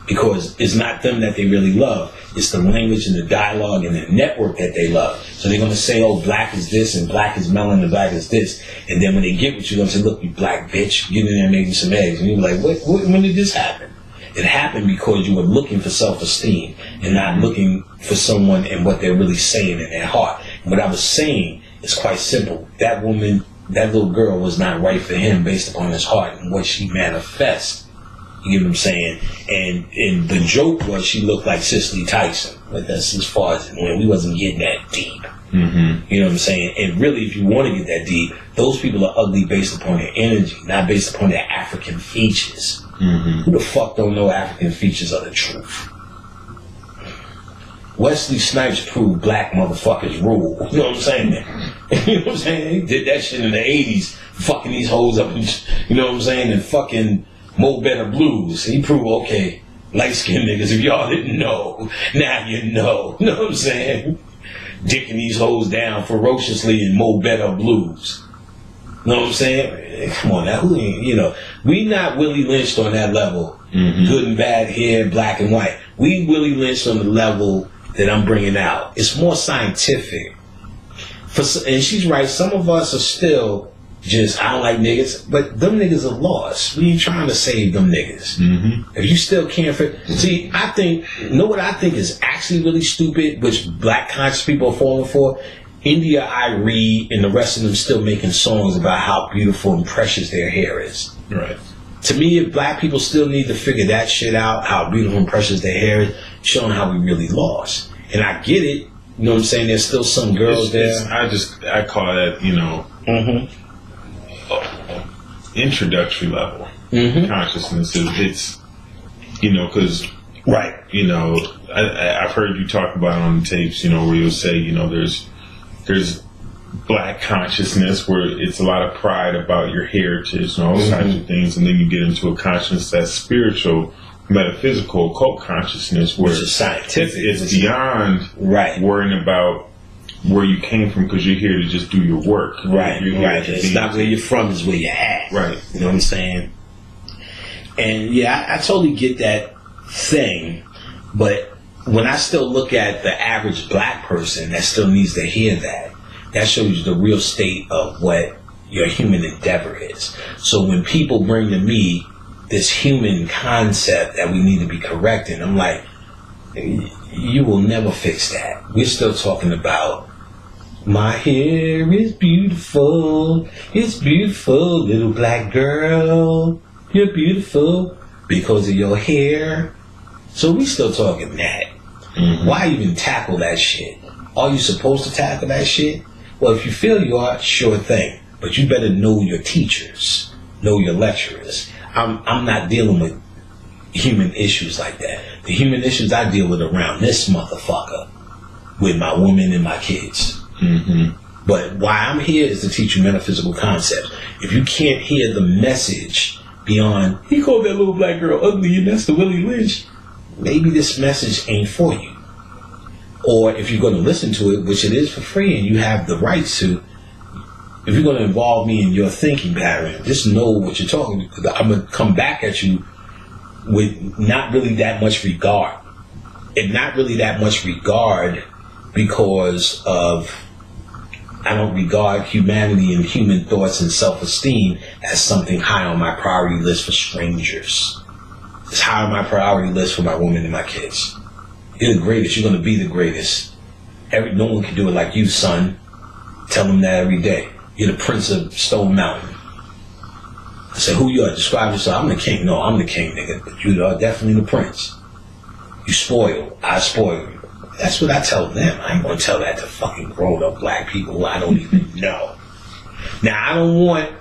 Because it's not them that they really love. It's the language and the dialogue and the network that they love. So they're going to say, oh, black is this, and black is melanin, and black is this. And then when they get with you, they're going to say, look, you black bitch, get in there and make me some eggs. And you're like, when did this happen? It happened because you were looking for self-esteem and not looking for someone and what they're really saying in their heart. And what I was saying is quite simple. That woman, that little girl, was not right for him based upon his heart and what she manifests. You get what I'm saying? And the joke was she looked like Cicely Tyson. But that's as far as when we wasn't getting that deep. Mm-hmm. You know what I'm saying? And really, if you want to get that deep, those people are ugly based upon their energy, not based upon their African features. Mm-hmm. Who the fuck don't know African features are the truth? Wesley Snipes proved black motherfuckers rule. You know what I'm saying? You know what I'm saying? He did that shit in the 80s, fucking these hoes up, and, you know what I'm saying? And fucking Mo Better Blues. He proved, okay, light-skinned niggas, if y'all didn't know, now you know. You know what I'm saying? Dicking these hoes down ferociously in Mo Better Blues. You know what I'm saying? Come on now, we not Willie Lynched on that level. Mm-hmm. Good and bad hair, black and white. We Willie Lynched on the level that I'm bringing out. It's more scientific. And she's right, some of us are still just, I don't like niggas, but them niggas are lost. We ain't trying to save them niggas. Mm-hmm. If you still can't see, I think, what I think is actually really stupid, which black conscious people are falling for? India Irie and the rest of them still making songs about how beautiful and precious their hair is. Right. To me, if black people still need to figure that shit out, how beautiful and precious their hair is, showing how we really lost. And I get it. You know what I'm saying? There's still some girls there. I call that, mm-hmm. Introductory level consciousness. It's because right. I've heard you talk about on the tapes, where you'll say, there's black consciousness where it's a lot of pride about your heritage and all those types of things, and then you get into a consciousness that's spiritual, metaphysical, occult consciousness, where which is scientific. It's beyond right worrying about where you came from, because you're here to just do your work. Right, right. It's not where you're from, it's where you're at. Right. You know what I'm saying? And yeah, I totally get that thing, but when I still look at the average black person that still needs to hear that shows you the real state of what your human endeavor is. So when people bring to me this human concept that we need to be correcting, I'm like, you will never fix that. We're still talking about, my hair is beautiful, it's beautiful, little black girl, you're beautiful because of your hair. So we still talking that. Mm-hmm. Why even tackle that shit? Are you supposed to tackle that shit? Well, if you feel you are, sure thing. But you better know your teachers, know your lecturers. I'm not dealing with human issues like that. The human issues I deal with around this motherfucker with my woman and my kids. Mm-hmm. But why I'm here is to teach you metaphysical concepts. If you can't hear the message beyond, he called that little black girl ugly and that's the Willie Lynch, maybe this message ain't for you. Or if you're going to listen to it, which it is for free and you have the rights to, if you're going to involve me in your thinking pattern, just know what you're talking about. I'm going to come back at you with not really that much regard. And not really that much regard because of, I don't regard humanity and human thoughts and self-esteem as something high on my priority list for strangers. It's high on my priority list for my woman and my kids. You're the greatest. You're going to be the greatest. No one can do it like you, son. Tell them that every day. You're the Prince of Stone Mountain. I say, who you are? Describe yourself. I'm the king. No, I'm the king, nigga. But you are definitely the prince. You spoil. I spoil you. That's what I tell them. I ain't going to tell that to fucking grown-up black people who I don't even know. Now, I don't want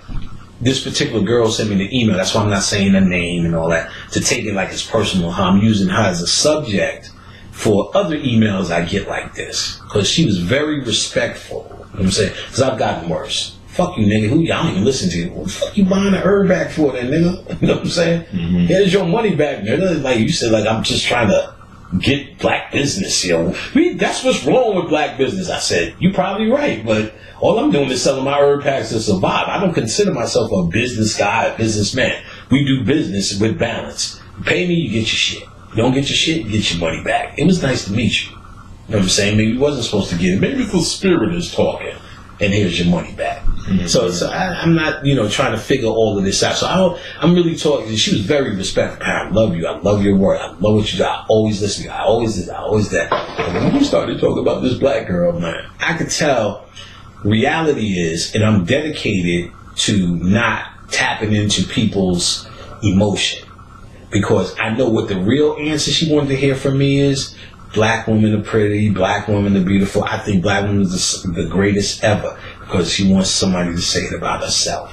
this particular girl sent me the email. That's why I'm not saying her name and all that. To take it like it's personal. How I'm using her as a subject for other emails I get like this. Because she was very respectful. You know what I'm saying? Because I've gotten worse. Fuck you, nigga. Who y'all don't even listen to you? What the fuck you buying an herb back for then, nigga? You know what I'm saying? Mm-hmm. Here's your money back, nigga. Like you said, like I'm just trying to get black business, yo. That's what's wrong with black business. I said, you're probably right, but all I'm doing is selling my herb packs to survive. I don't consider myself a business guy, a businessman. We do business with balance. You pay me, you get your shit. You don't get your shit, you get your money back. It was nice to meet you. You know what I'm saying? Maybe you wasn't supposed to get it. Maybe the spirit is talking, and here's your money back. Mm-hmm. So I'm not, trying to figure all of this out. So I'm really talking. She was very respectful. I love you. I love your work. I love what you do. I always listen to you. I always this. I always that. And when you started talking about this black girl, man, I could tell reality is, and I'm dedicated to not tapping into people's emotion. Because I know what the real answer she wanted to hear from me is. Black women are pretty. Black women are beautiful. I think black women is the greatest ever. Because she wants somebody to say it about herself.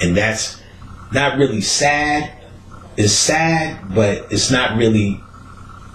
And that's not really sad. It's sad, but it's not really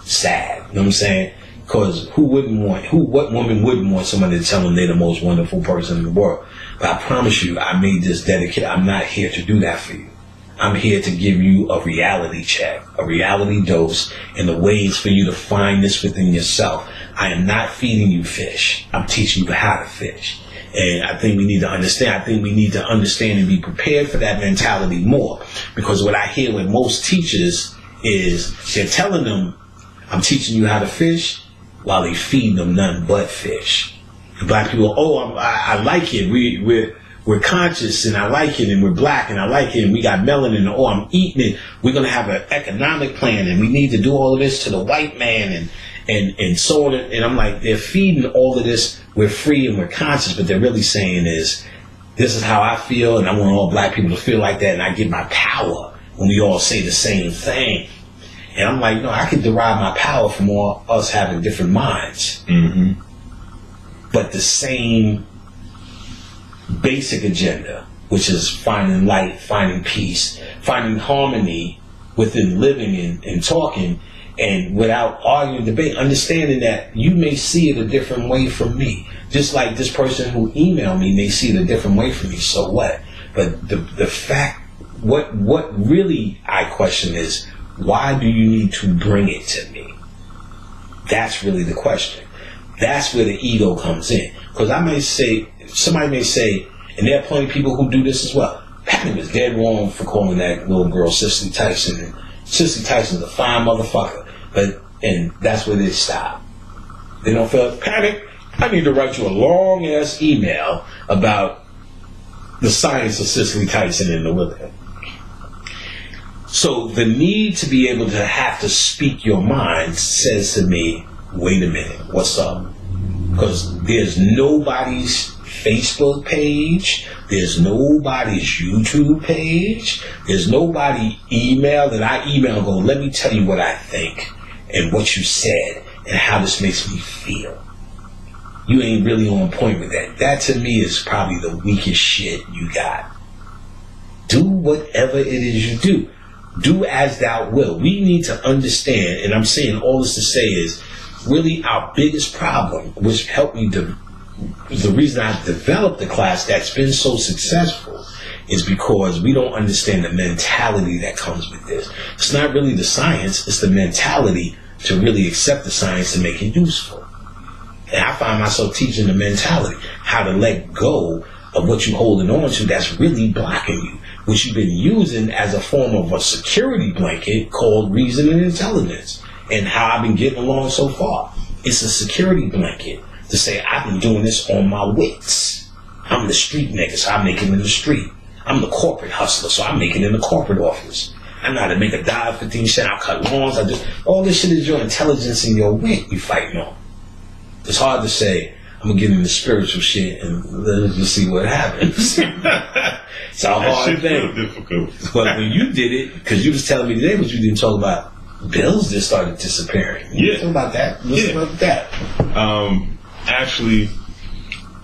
sad. You know what I'm saying? Because what woman wouldn't want somebody to tell them they're the most wonderful person in the world? But I promise you, I made this dedicated. I'm not here to do that for you. I'm here to give you a reality check, a reality dose, and the ways for you to find this within yourself. I am not feeding you fish. I'm teaching you how to fish. And I think we need to understand. I think we need to understand and be prepared for that mentality more. Because what I hear with most teachers is they're telling them, I'm teaching you how to fish, while they feed them nothing but fish. The black people, I like it. We're conscious and I like it, and we're black and I like it, and we got melanin, I'm eating it. We're going to have an economic plan, and we need to do all of this to the white man and so on. And I'm like, they're feeding all of this. We're free and we're conscious, but they're really saying is, this is how I feel, and I want all black people to feel like that, and I get my power when we all say the same thing. And I'm like, I can derive my power from all us having different minds. Mm-hmm. But the same basic agenda, which is finding light, finding peace, finding harmony within living and talking, and without arguing, debate, understanding that you may see it a different way from me. Just like this person who emailed me may see it a different way from me, so what? But the fact, what really I question is, why do you need to bring it to me? That's really the question. That's where the ego comes in. Because somebody may say, and there are plenty of people who do this as well, Patty was dead wrong for calling that little girl Cicely Tyson. And Cicely Tyson's a fine motherfucker. And that's where they stop. They don't feel, Patty, I need to write you a long-ass email about the science of Cicely Tyson and the women. So the need to be able to have to speak your mind says to me, wait a minute, what's up? Because there's nobody's Facebook page, there's nobody's YouTube page, there's nobody email that I email and go, let me tell you what I think and what you said and how this makes me feel. You ain't really on point with that. That to me is probably the weakest shit you got. Do whatever it is you do. do as thou wilt. We need to understand, and I'm saying all this to say is, really our biggest problem, which helped me the reason I developed the class that's been so successful, is because we don't understand the mentality that comes with this. It's not really the science, it's the mentality to really accept the science and make it useful. And I find myself teaching the mentality, how to let go of what you're holding on to that's really blocking you, which you've been using as a form of a security blanket called reason and intelligence. And how I've been getting along so far. It's a security blanket to say, I've been doing this on my wits. I'm the street nigga, so I make it in the street. I'm the corporate hustler, so I make it in the corporate office. I know how to make $1.15, I'll cut lawns. All this shit is your intelligence and your wit you fighting on. It's hard to say, I'm going to get into spiritual shit and let's just see what happens. It's a hard thing. Difficult. But when you did it, because you was telling me today, but you didn't talk about bills just started disappearing. Yeah. Talk about that. Let's talk about that. Actually,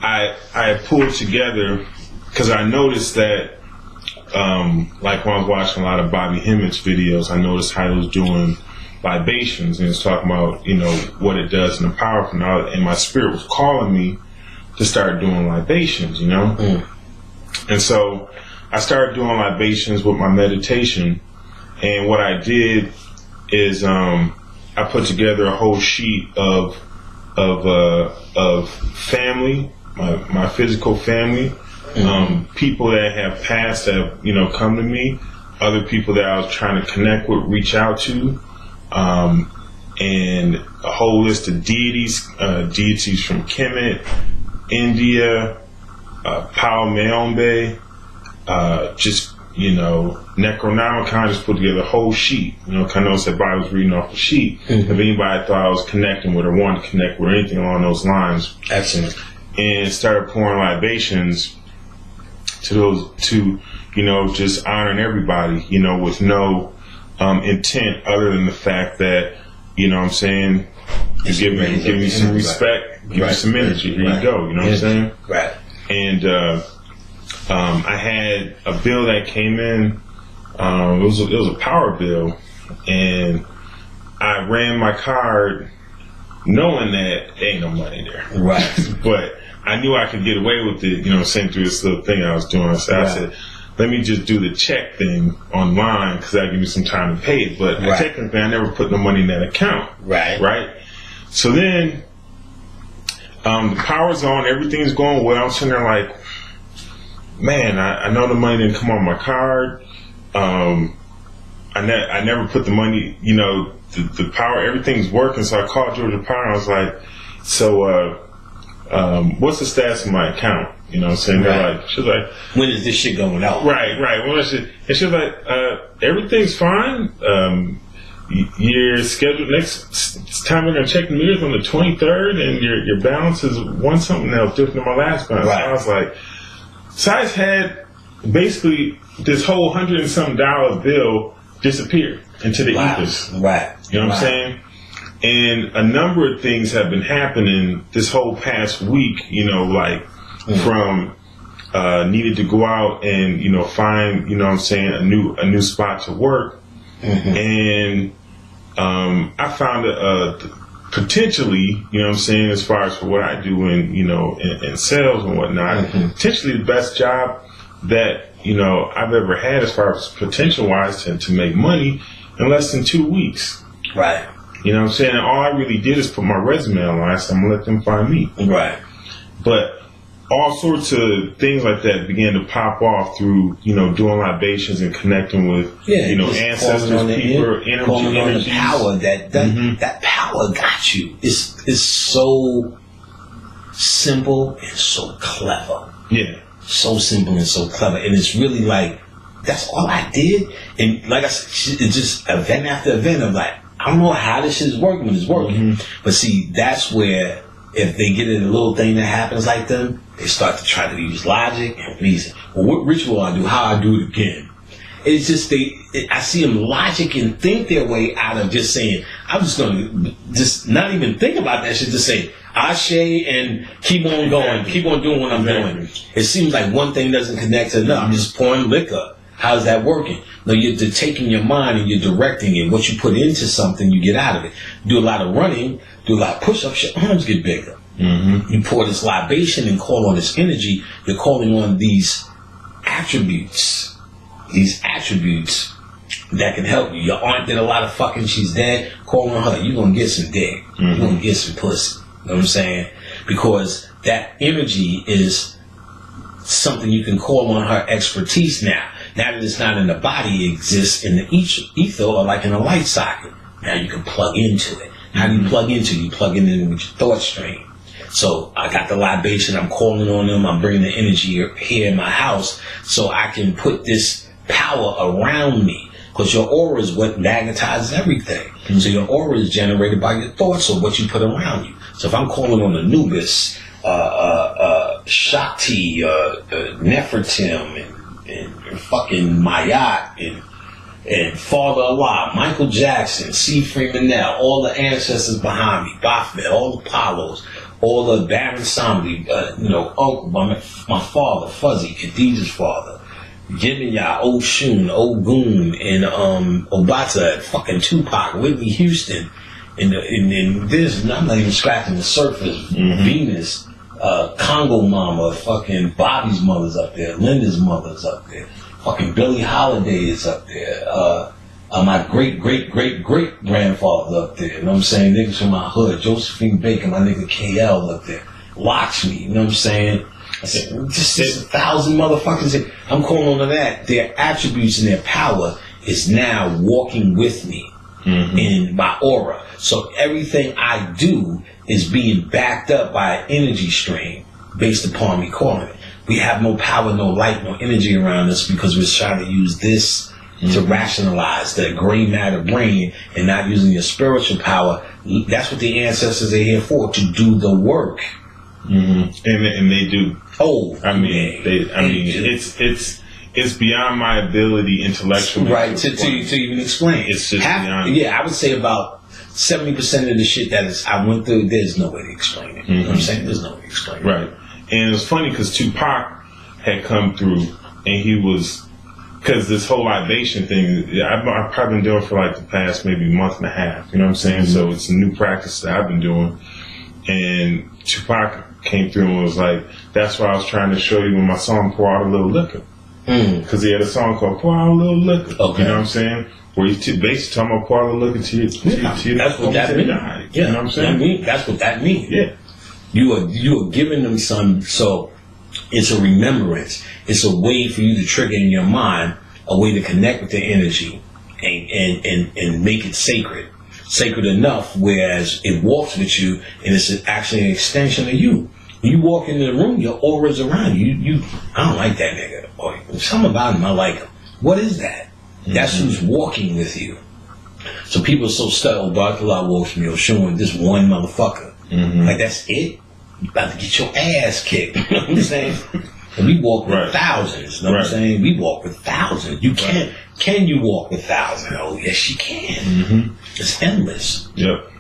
I pulled together, because I noticed that, like when I was watching a lot of Bobby Hemmitt's videos, I noticed how he was doing libations, and he was talking about, what it does and the power from it, and my spirit was calling me to start doing libations, And so I started doing libations with my meditation, and what I did is I put together a whole sheet of family, my physical family, people that have passed that have come to me, other people that I was trying to connect with, reach out to, and a whole list of deities from Kemet, India, Pao Mayombe, just Necronomicon, just put together a whole sheet. Kind of noticed that I was reading off the sheet. If anybody thought I was connecting with or wanted to connect with or anything along those lines. Excellent. And started pouring libations to just honoring everybody, with no intent other than the fact that, what I'm saying, you give me some respect, give me some energy, here you go, what I'm saying? Right. And I had a bill that came in. It was a power bill, and I ran my card knowing that there ain't no money there. Right. But I knew I could get away with it, through this little thing I was doing. So I said, let me just do the check thing online because that'll give me some time to pay it. But technically, I never put no money in that account. Right. So then the power's on, everything's going well. I'm sitting there like, man, I know the money didn't come on my card. I never put the money, the power, everything's working. So I called Georgia Power and I was like, so what's the status of my account? They're like, she was like, when is this shit going out? Right. When is it? And she was like, everything's fine. You're scheduled next time we're gonna check the meters on the 23rd, and your balance is one something else different than my last balance. Right. So I was like, so I just had basically this whole $100 and some dollar bill disappear into the ethers. Right. You know what I'm saying? And a number of things have been happening this whole past week, from needed to go out and, find, a new spot to work. And I found potentially, as far as for what I do in sales and whatnot, potentially the best job that, I've ever had as far as potential wise to make money in less than 2 weeks. Right. You know what I'm saying? And all I really did is put my resume online, so I'm going to let them find me. Right. But all sorts of things like that began to pop off through, doing libations and connecting with, ancestors, people, energy. The power that power got you. It's so simple and so clever. Yeah. So simple and so clever. And it's really like, that's all I did. And like I said, it's just event after event of like, I don't know how this shit is working, but it's working. But see, that's where if they get in a little thing that happens like them, they start to try to use logic and reason. Well, what ritual I do, how I do it again. It's just I see them logic and think their way out of just saying, I'm just going to just not even think about that shit, just say, Ashe and keep on going, keep on doing what I'm doing. It seems like one thing doesn't connect to another. I'm just pouring liquor. How's that working? No, you're taking your mind and you're directing it. What you put into something, you get out of it. Do a lot of running, do a lot of push-ups, your arms get bigger. You pour this libation and call on this energy. You're calling on these attributes that can help you. Your aunt did a lot of fucking, she's dead. Call on her. You're going to get some dick. You're going to get some pussy. You know what I'm saying? Because that energy is something you can call on her expertise now. Now that it's not in the body, it exists in the ether or like in a light socket. Now you can plug into it. How do you plug into it? You plug it in with your thought stream. So I got the libation, I'm calling on them, I'm bringing the energy here in my house so I can put this power around me. Because your aura is what magnetizes everything. So your aura is generated by your thoughts or what you put around you. So if I'm calling on Anubis, Shakti, Nefertim, and fucking Mayat, and Father Allah, Michael Jackson, C. Freemanell, all the ancestors behind me, Baphomet, all the Apollos, all the Baron Samedi, Uncle, my father, Fuzzy, Khadijah's father, Jiminya, Oshun, Ogun, and Obata, fucking Tupac, Whitney Houston, and this, I'm not even scratching the surface, Venus, Congo Mama, fucking Bobby's mother's up there, Linda's mother's up there, fucking Billie Holiday is up there, my great-great-great-great-grandfather up there, you know what I'm saying? Niggas from my hood, Josephine Baker, my nigga KL up there, Lakshmi, you know what I'm saying? Just 1,000 motherfuckers. I'm calling on that. Their attributes and their power is now walking with me in my aura. So everything I do is being backed up by an energy stream based upon me calling it. We have no power, no light, no energy around us because we're trying to use this to rationalize the gray matter brain and not using your spiritual power. That's what the ancestors are here for, to do the work. And they do. Oh, it's beyond my ability intellectually. Right, to even explain. It's just beyond. Yeah, I would say about 70% of the shit that I went through, there's no way to explain it. You know what I'm saying? There's no way to explain it. Right. And it was funny because Tupac had come through and he was, because this whole libation thing, I've probably been doing for like the past maybe month and a half. You know what I'm saying? So it's a new practice that I've been doing. And Tupac came through and was like, that's why I was trying to show you when my song Pour Out a Little Liquor. Because he had a song called Pour Out a Little Liquor. Okay. You know what I'm saying? Where he's basically talking about pour out a little liquor to you. That's what that means. Yeah. You know what I'm saying? That's what that means. Yeah. You are giving them some, so it's a remembrance. It's a way for you to trigger in your mind, a way to connect with the energy and make it sacred. Sacred enough, whereas it walks with you and it's actually an extension of you. When you walk into the room, your aura's around you. I don't like that nigga. Or something about him, I like him. What is that? That's who's walking with you. So people are so stuck, Bartolomé walks me, or showing this one motherfucker. Like, that's it? You about to get your ass kicked. You know what I'm saying? And we walk with thousands. You know what I'm saying? We walk with thousands. You can't. Can you walk with thousands? Oh, yes, you can. It's endless. Yep.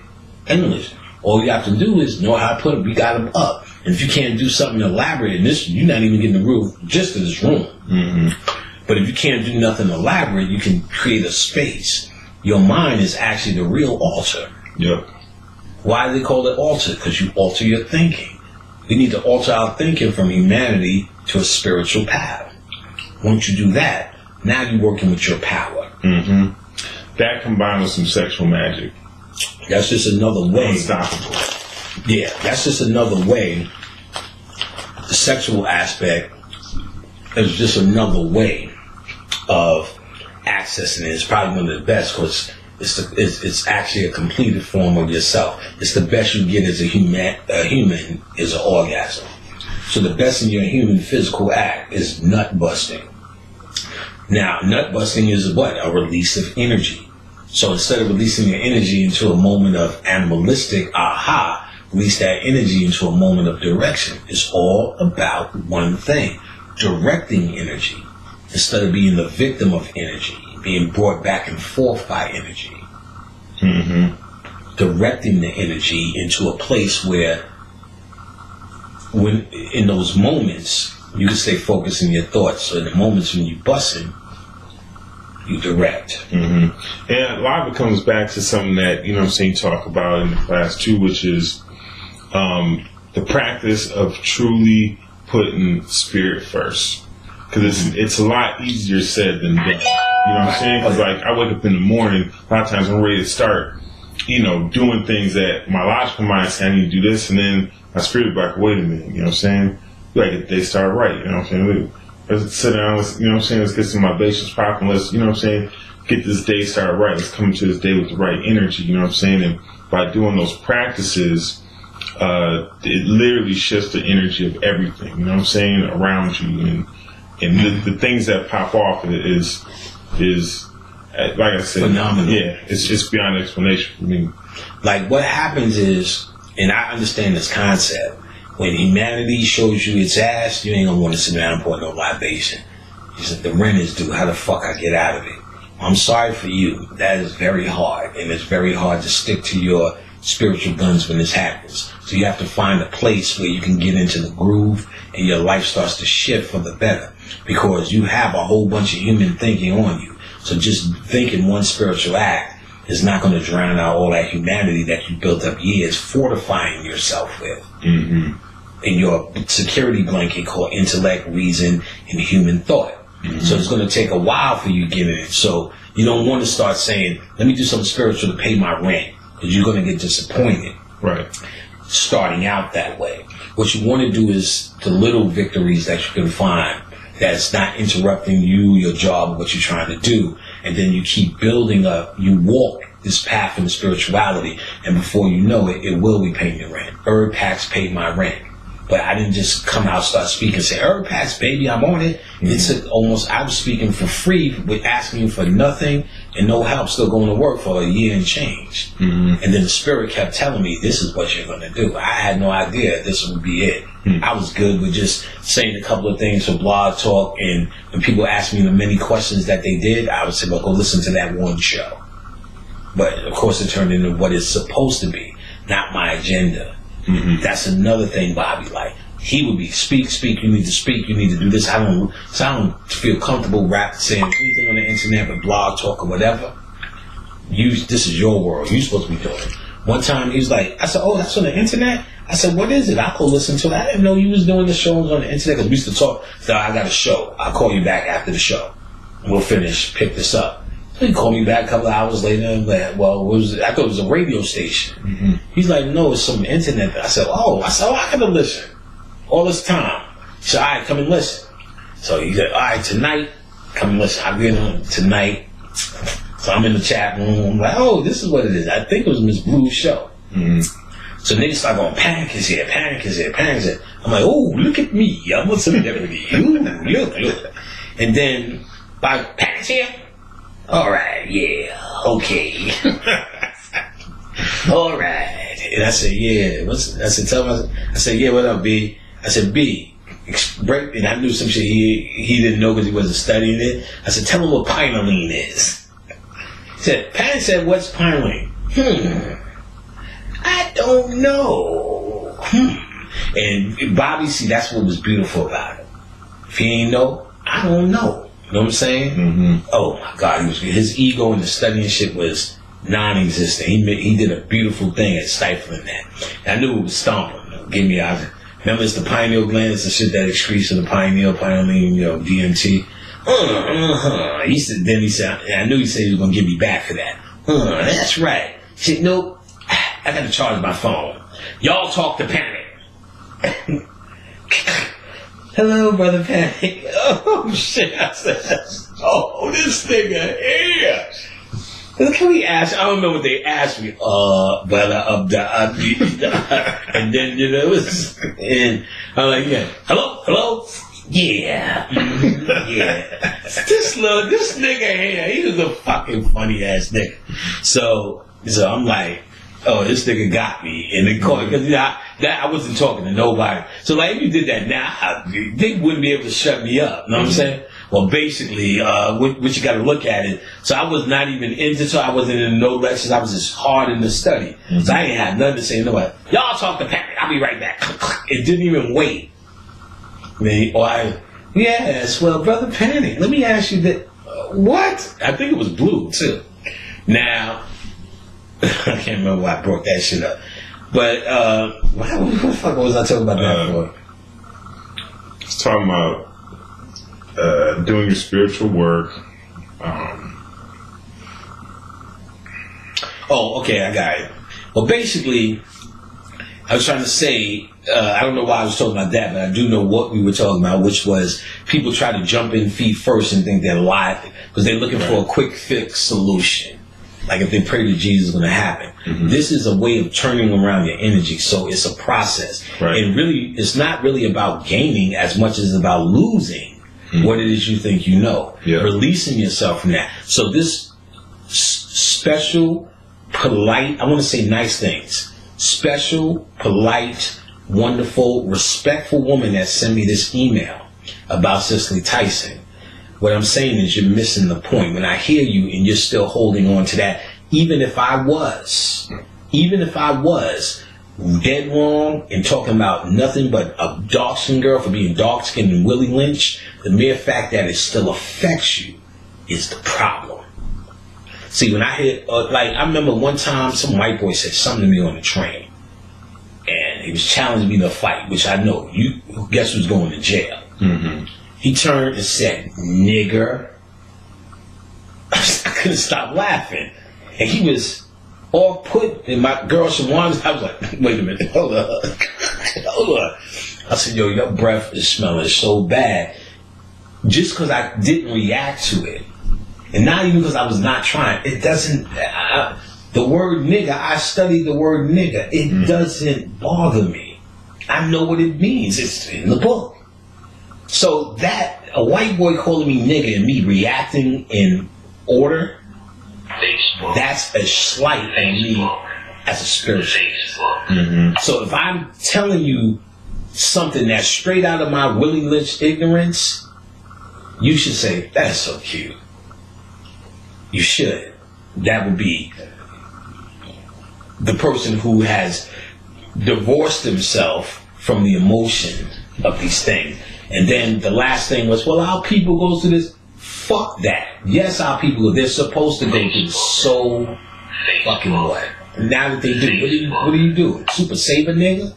Endless. All you have to do is know how to put them. We got them up. And if you can't do something elaborate in this, you're not even getting the roof just to this room. But if you can't do nothing elaborate, you can create a space. Your mind is actually the real altar. Yep. Why do they call it altar? Because you alter your thinking. We need to alter our thinking from humanity to a spiritual path. Once you do that, now you're working with your power. That combined with some sexual magic. That's just another way. Unstoppable. Yeah, that's just another way. The sexual aspect is just another way of accessing it. It's probably one of the best because it's actually a completed form of yourself. It's the best you get as a human is an orgasm. So the best in your human physical act is nut busting. Now, nut busting is what? A release of energy. So instead of releasing your energy into a moment of animalistic aha, release that energy into a moment of direction. It's all about one thing, directing energy. Instead of being the victim of energy, being brought back and forth by energy. Directing the energy into a place where, when in those moments, you can stay focused in your thoughts. So in the moments when you busting, you direct. Mm-hmm. And a lot of it comes back to something that, you talk about in the class too, which is the practice of truly putting spirit first. Because it's a lot easier said than done. You know what I'm saying? Because like I wake up in the morning, a lot of times I'm ready to start, doing things that my logical mind says I need to do this, and then my spirit back, wait a minute, you know what I'm saying? Like they start right, you know what I'm saying? Let's sit down, let's get some libations popping, let's, get this day started right. Let's come into this day with the right energy, you know what I'm saying? And by doing those practices, it literally shifts the energy of everything, you know what I'm saying, around you. And the things that pop off is like I said, phenomenal. Yeah, it's just beyond explanation for me. Like what happens is, and I understand this concept, when humanity shows you its ass, you ain't gonna want to sit down and pour no libation. You said the rent is due. How the fuck I get out of it? I'm sorry for you. That is very hard, and it's very hard to stick to your spiritual guns when this happens. So you have to find a place where you can get into the groove, and your life starts to shift for the better, because you have a whole bunch of human thinking on you. So just thinking one spiritual act is not going to drown out all that humanity that you built up years fortifying yourself with. In your security blanket called intellect, reason, and human thought. So it's going to take a while for you to get in it. So you don't want to start saying, let me do something spiritual to pay my rent, because you're going to get disappointed. Right. Starting out that way. What you want to do is the little victories that you can find that's not interrupting you, your job, what you're trying to do. And then you keep building up. You walk this path in spirituality, and before you know it, it will be paying your rent. Herb Packs paid my rent. But I didn't just come out, start speaking, say, Herb Packs, baby, I'm on it. It took almost, I was speaking for free, with asking you for nothing and no help, still going to work for a year and change. And then the spirit kept telling me, this is what you're going to do. I had no idea this would be it. I was good with just saying a couple of things for Blog Talk, and when people asked me the many questions that they did, I would say, well, go listen to that one show. But of course it turned into what it's supposed to be, not my agenda. That's another thing, Bobby. Like, he would be, speak, you need to speak, you need to do this. I don't feel comfortable saying anything on the internet with Blog Talk or whatever. This is your world. You're supposed to be doing it. One time he was like, I said, oh, that's on the internet? I said, what is it? I'll go listen to it. I didn't know you was doing the shows on the internet, because we used to talk. So I got a show. I'll call you back after the show. We'll pick this up. So he called me back a couple of hours later and like, well, I thought it was a radio station. He's like, no, it's some internet. I said, I gotta listen. All this time. He said, all right, come and listen. So he said, all right, tonight, come and listen. I'll get on tonight. So I'm in the chat room. I'm like, oh, this is what it is. I think it was Miss Blue's show. So niggas start going, Panic is here. I'm like, oh, look at me. I'm a celebrity. Ooh, look. And then, Panic's here? All right, yeah, okay. All right. And I said, yeah. I said, yeah, what up, B? I said, B. And I knew some shit he didn't know because he wasn't studying it. I said, tell him what pineline is. He said, Panic said, what's pineline? I don't know. And Bobby, see, that's what was beautiful about it. If he ain't know, I don't know. You know what I'm saying? Oh my God, his ego and the studying shit was non-existent. He did a beautiful thing at stifling that. And I knew it was stomping. Remember, it's the pineal gland, it's the shit that excretes in the pineal, DMT. He said, I knew he said he was gonna give me back for that. That's right. He said, nope, I gotta charge my phone. Y'all talk to Panic. Hello, Brother Panic. Oh, shit. I said, oh, this nigga here. Can we ask? I don't know what they asked me. Brother and then, it was, and I'm like, yeah. Hello? Yeah. Yeah. This nigga here, he was a fucking funny ass nigga. So I'm like, oh, this nigga got me. And they called, because I wasn't talking to nobody. So like, if you did that now, they wouldn't be able to shut me up. You know what I'm saying? Well, basically, what you got to look at it. So I was not even I wasn't in no lectures. I was just hard in the study. So I ain't had nothing to say to nobody. Y'all talk to Panic. I'll be right back. It didn't even wait. Yes, well, Brother Panic, let me ask you that. What? I think it was blue too. Now, I can't remember why I brought that shit up. But what the fuck was I talking about that for? I was talking about doing your spiritual work. Oh, okay, I got it. Well, basically, I was trying to say, I don't know why I was talking about that, but I do know what we were talking about, which was people try to jump in feet first and think they're live because they're looking for a quick fix solution. Like if they pray to Jesus, it's going to happen. Mm-hmm. This is a way of turning around your energy, so it's a process. Right. And really, it's not really about gaining as much as about losing what it is you think you know. Yeah. Releasing yourself from that. So this special, polite, I want to say nice things. Special, polite, wonderful, respectful woman that sent me this email about Cicely Tyson. What I'm saying is you're missing the point. When I hear you and you're still holding on to that, even if I was dead wrong and talking about nothing but a dark-skinned girl for being dark-skinned and Willie Lynch, the mere fact that it still affects you is the problem. See, when I hear, I remember one time some white boy said something to me on the train. And he was challenging me to a fight, which I know. You guess who's going to jail? Mm-hmm. He turned and said, nigger. I couldn't stop laughing. And he was all put in my girl Shawan's. I was like, wait a minute, hold up. Hold up. I said, yo, your breath is smelling so bad. Just because I didn't react to it. And not even because I was not trying. It doesn't, the word nigger, I studied the word nigger. It doesn't bother me. I know what it means. It's in the book. So that, a white boy calling me nigger and me reacting in order, that's a slight on me as a spiritualist. Mm-hmm. So if I'm telling you something that's straight out of my Willie Lynch ignorance, you should say, that is so cute. You should. That would be the person who has divorced himself from the emotion of these things. And then the last thing was, well, our people go through this. Fuck that. Yes, our people, they're supposed to go through so fucking what? Now that they do, what do you do? Super Saver nigga?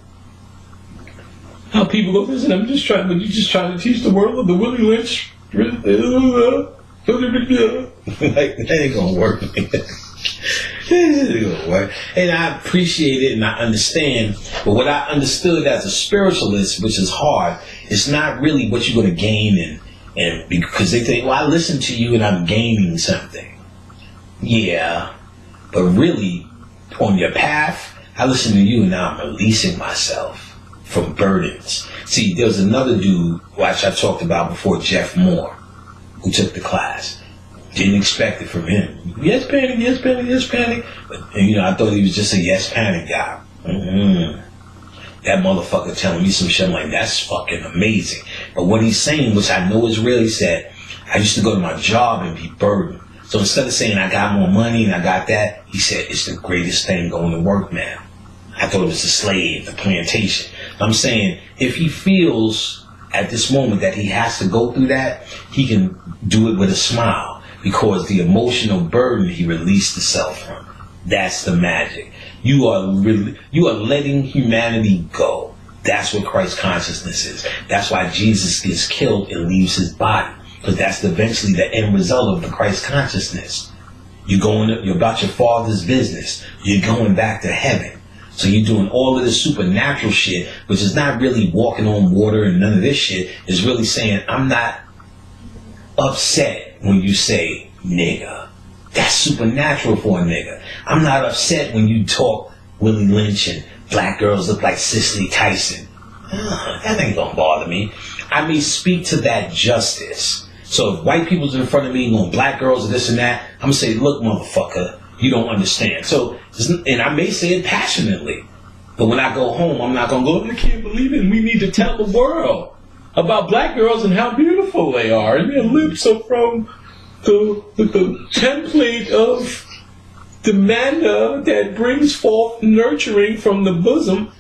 How people go through this, and I'm just trying, but you just trying to teach the world of the Willie Lynch. Like, that ain't gonna work. And I appreciate it and I understand, but what I understood as a spiritualist, which is hard, it's not really what you're going to gain, and because they think, well, I listen to you and I'm gaining something. Yeah, but really, on your path, I listen to you and now I'm releasing myself from burdens. See, there was another dude, which I talked about before, Jeff Moore, who took the class. Didn't expect it from him. Yes, panic, yes, panic, yes, panic. But, I thought he was just a yes, panic guy. Mm-hmm. That motherfucker telling me some shit, I'm like, that's fucking amazing. But what he's saying, which I know is real, he said, I used to go to my job and be burdened. So instead of saying I got more money and I got that, he said, it's the greatest thing going to work now. I thought it was the slave, the plantation. I'm saying, if he feels at this moment that he has to go through that, he can do it with a smile. Because the emotional burden he released himself from. That's the magic. You are letting humanity go. That's what Christ consciousness is. That's why Jesus gets killed and leaves his body. Because that's eventually the end result of the Christ consciousness. You're about your Father's business. You're going back to heaven. So you're doing all of this supernatural shit, which is not really walking on water and none of this shit. It's really saying, I'm not upset when you say nigga. That's supernatural for a nigga. I'm not upset when you talk Willie Lynch and black girls look like Cicely Tyson. That ain't gonna bother me. I may speak to that justice. So if white people's in front of me going black girls and this and that, I'm gonna say, look, motherfucker, you don't understand. So, and I may say it passionately, but when I go home, I'm not gonna go, I can't believe it. We need to tell the world about black girls and how beautiful they are, and their lips are from the template of the manna that brings forth nurturing from the bosom.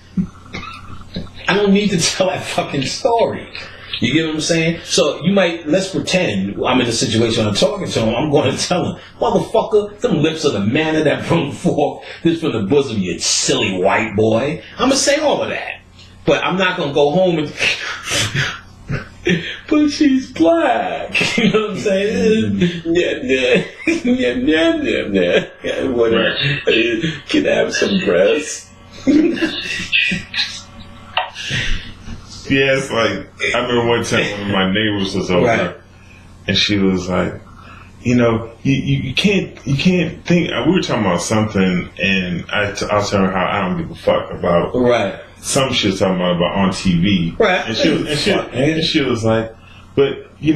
I don't need to tell that fucking story. You get what I'm saying? So you might, let's pretend I'm in a situation, I'm talking to him, I'm going to tell him, motherfucker, them lips are the manna that brought forth this from the bosom, you silly white boy. I'm going to say all of that. But I'm not going to go home and, but she's black. You know what I'm saying? Whatever. Can I have some breasts? Yeah, it's like, I remember one time one of my neighbors was over, right. And she was like, you can't think, we were talking about something, and I was telling her how I don't give a fuck about right. some shit talking about on TV. Right. And she was like, but, you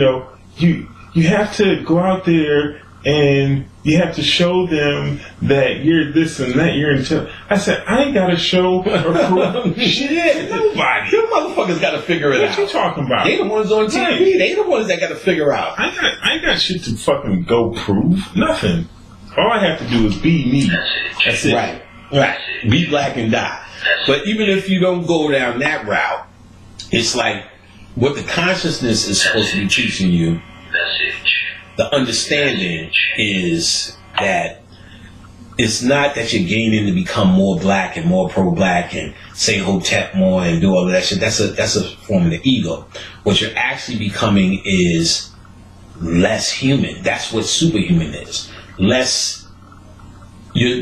have to go out there and you have to show them that you're this and that, you're into. I said, I ain't got to show or prove shit. Nobody. You motherfuckers got to figure it out. What you talking about? They the ones on TV. Right. They the ones that got to figure out. I ain't got shit to fucking go prove. Nothing. All I have to do is be me. That's it. Right. Be black and die. But even if you don't go down that route, it's like what the consciousness is supposed to be teaching you. The understanding is that it's not that you're gaining to become more black and more pro-black and say Hotep more and do all of that shit. That's a form of the ego. What you're actually becoming is less human. That's what superhuman is. You're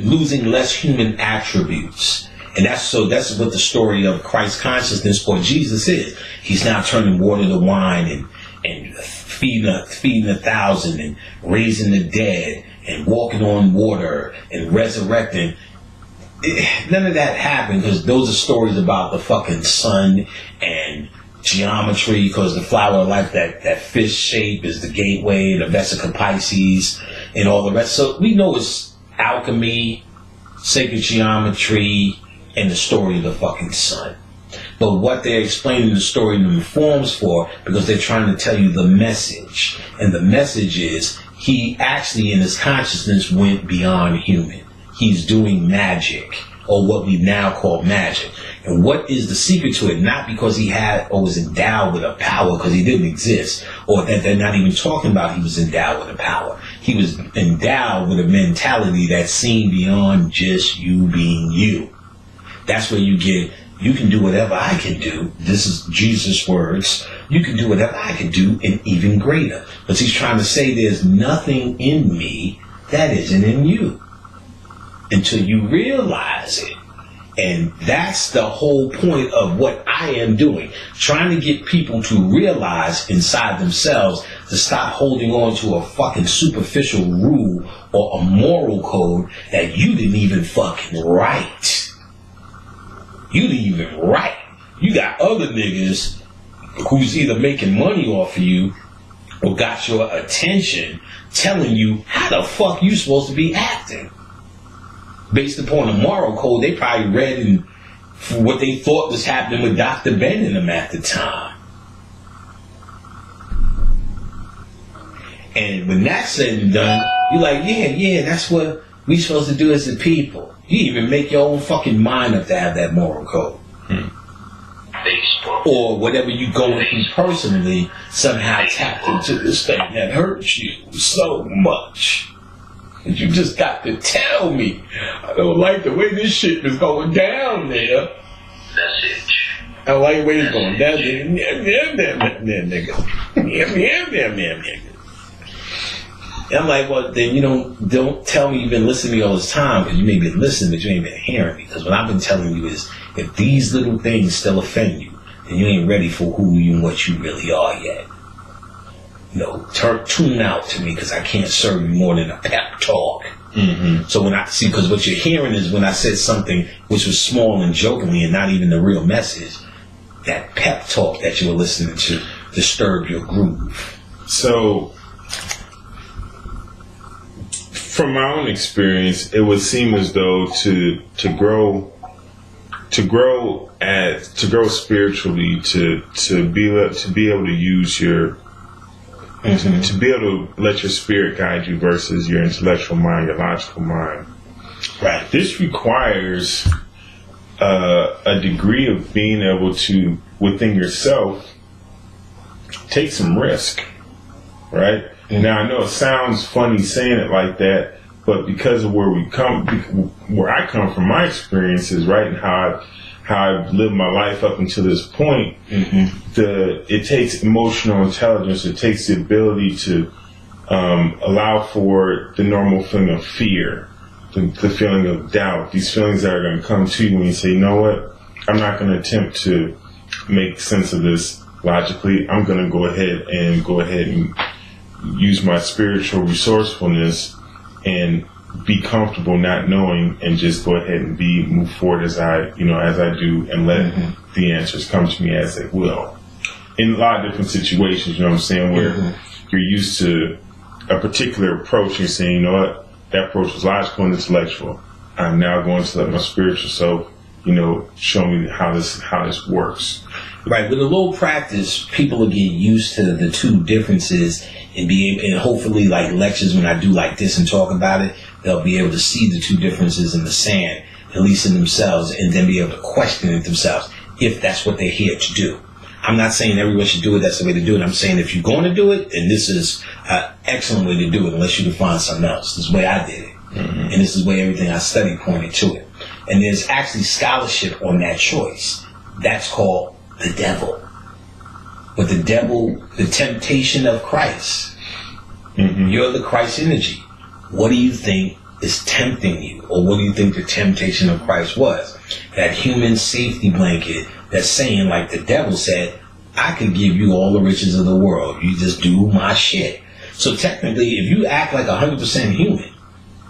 losing less human attributes. And that's what the story of Christ consciousness or Jesus is. He's now turning water to wine and feeding 1,000 and raising the dead and walking on water and resurrecting. None of that happened because those are stories about the fucking sun and geometry, because the flower of life, that fish shape is the gateway, the Vesica Pisces and all the rest. So we know it's alchemy, sacred geometry, and the story of the fucking sun. But what they're explaining the story in the forms for, because they're trying to tell you the message. And the message is, he actually in his consciousness went beyond human. He's doing magic, or what we now call magic. And what is the secret to it? Not because he had or was endowed with a power, because he didn't exist, or that they're not even talking about he was endowed with a power. He was endowed with a mentality that's seen beyond just you being you. That's where you get, you can do whatever I can do. This is Jesus' words. You can do whatever I can do and even greater. But he's trying to say there's nothing in me that isn't in you until you realize it. And that's the whole point of what I am doing. Trying to get people to realize inside themselves to stop holding on to a fucking superficial rule or a moral code that you didn't even fucking write. You didn't even write. You got other niggas who's either making money off of you or got your attention telling you how the fuck you supposed to be acting. Based upon a moral code they probably read and what they thought was happening with Dr. Ben and them at the time. And when that's said and done, you're like, yeah, that's what we supposed to do as a people. You even make your own fucking mind up to have that moral code. Or whatever you going through personally somehow tapped into this thing that hurts you so much. And you just got to tell me, I don't like the way this shit is going down there. Message. I don't like the way it's going down there. And I'm like, well, then you don't tell me you've been listening to me all this time, because you may be listening, but you ain't been hearing me. Because what I've been telling you is, if these little things still offend you, then you ain't ready for who you and what you really are yet. Tune out to me, because I can't serve you more than a pep talk. Mm-hmm. So because what you're hearing is when I said something which was small and jokingly and not even the real message, that pep talk that you were listening to disturbed your groove. So, from my own experience, it would seem as though to grow spiritually, to be able to use your to be able to let your spirit guide you versus your intellectual mind, your logical mind. Right. This requires a degree of being able to, within yourself, take some risk, right? Mm-hmm. Now, I know it sounds funny saying it like that, but because of where I come from, my experiences, right, and how I've lived my life up until this point, it takes emotional intelligence. It takes the ability to allow for the normal feeling of fear, the feeling of doubt, these feelings that are going to come to you when you say, you know what, I'm not going to attempt to make sense of this logically. I'm going to go ahead and use my spiritual resourcefulness and be comfortable not knowing, and just go ahead and move forward as I do, and let the answers come to me as they will. In a lot of different situations, you know what I'm saying, where you're used to a particular approach, and you're saying, you know what, that approach was logical and intellectual. I'm now going to let my spiritual self, show me how this works. Right. With a little practice, people will get used to the two differences and hopefully, like lectures, when I do like this and talk about it, they'll be able to see the two differences in the sand, at least in themselves, and then be able to question it themselves if that's what they're here to do. I'm not saying everyone should do it, that's the way to do it. I'm saying if you're going to do it, then this is an excellent way to do it, unless you can find something else. This is the way I did it. And this is the way everything I studied pointed to it. And there's actually scholarship on that choice. That's called the devil. But the devil, the temptation of Christ. You're the Christ energy. What do you think is tempting you? Or what do you think the temptation of Christ was? That human safety blanket that's saying, like the devil said, I could give you all the riches of the world. You just do my shit. So technically, if you act like 100% human,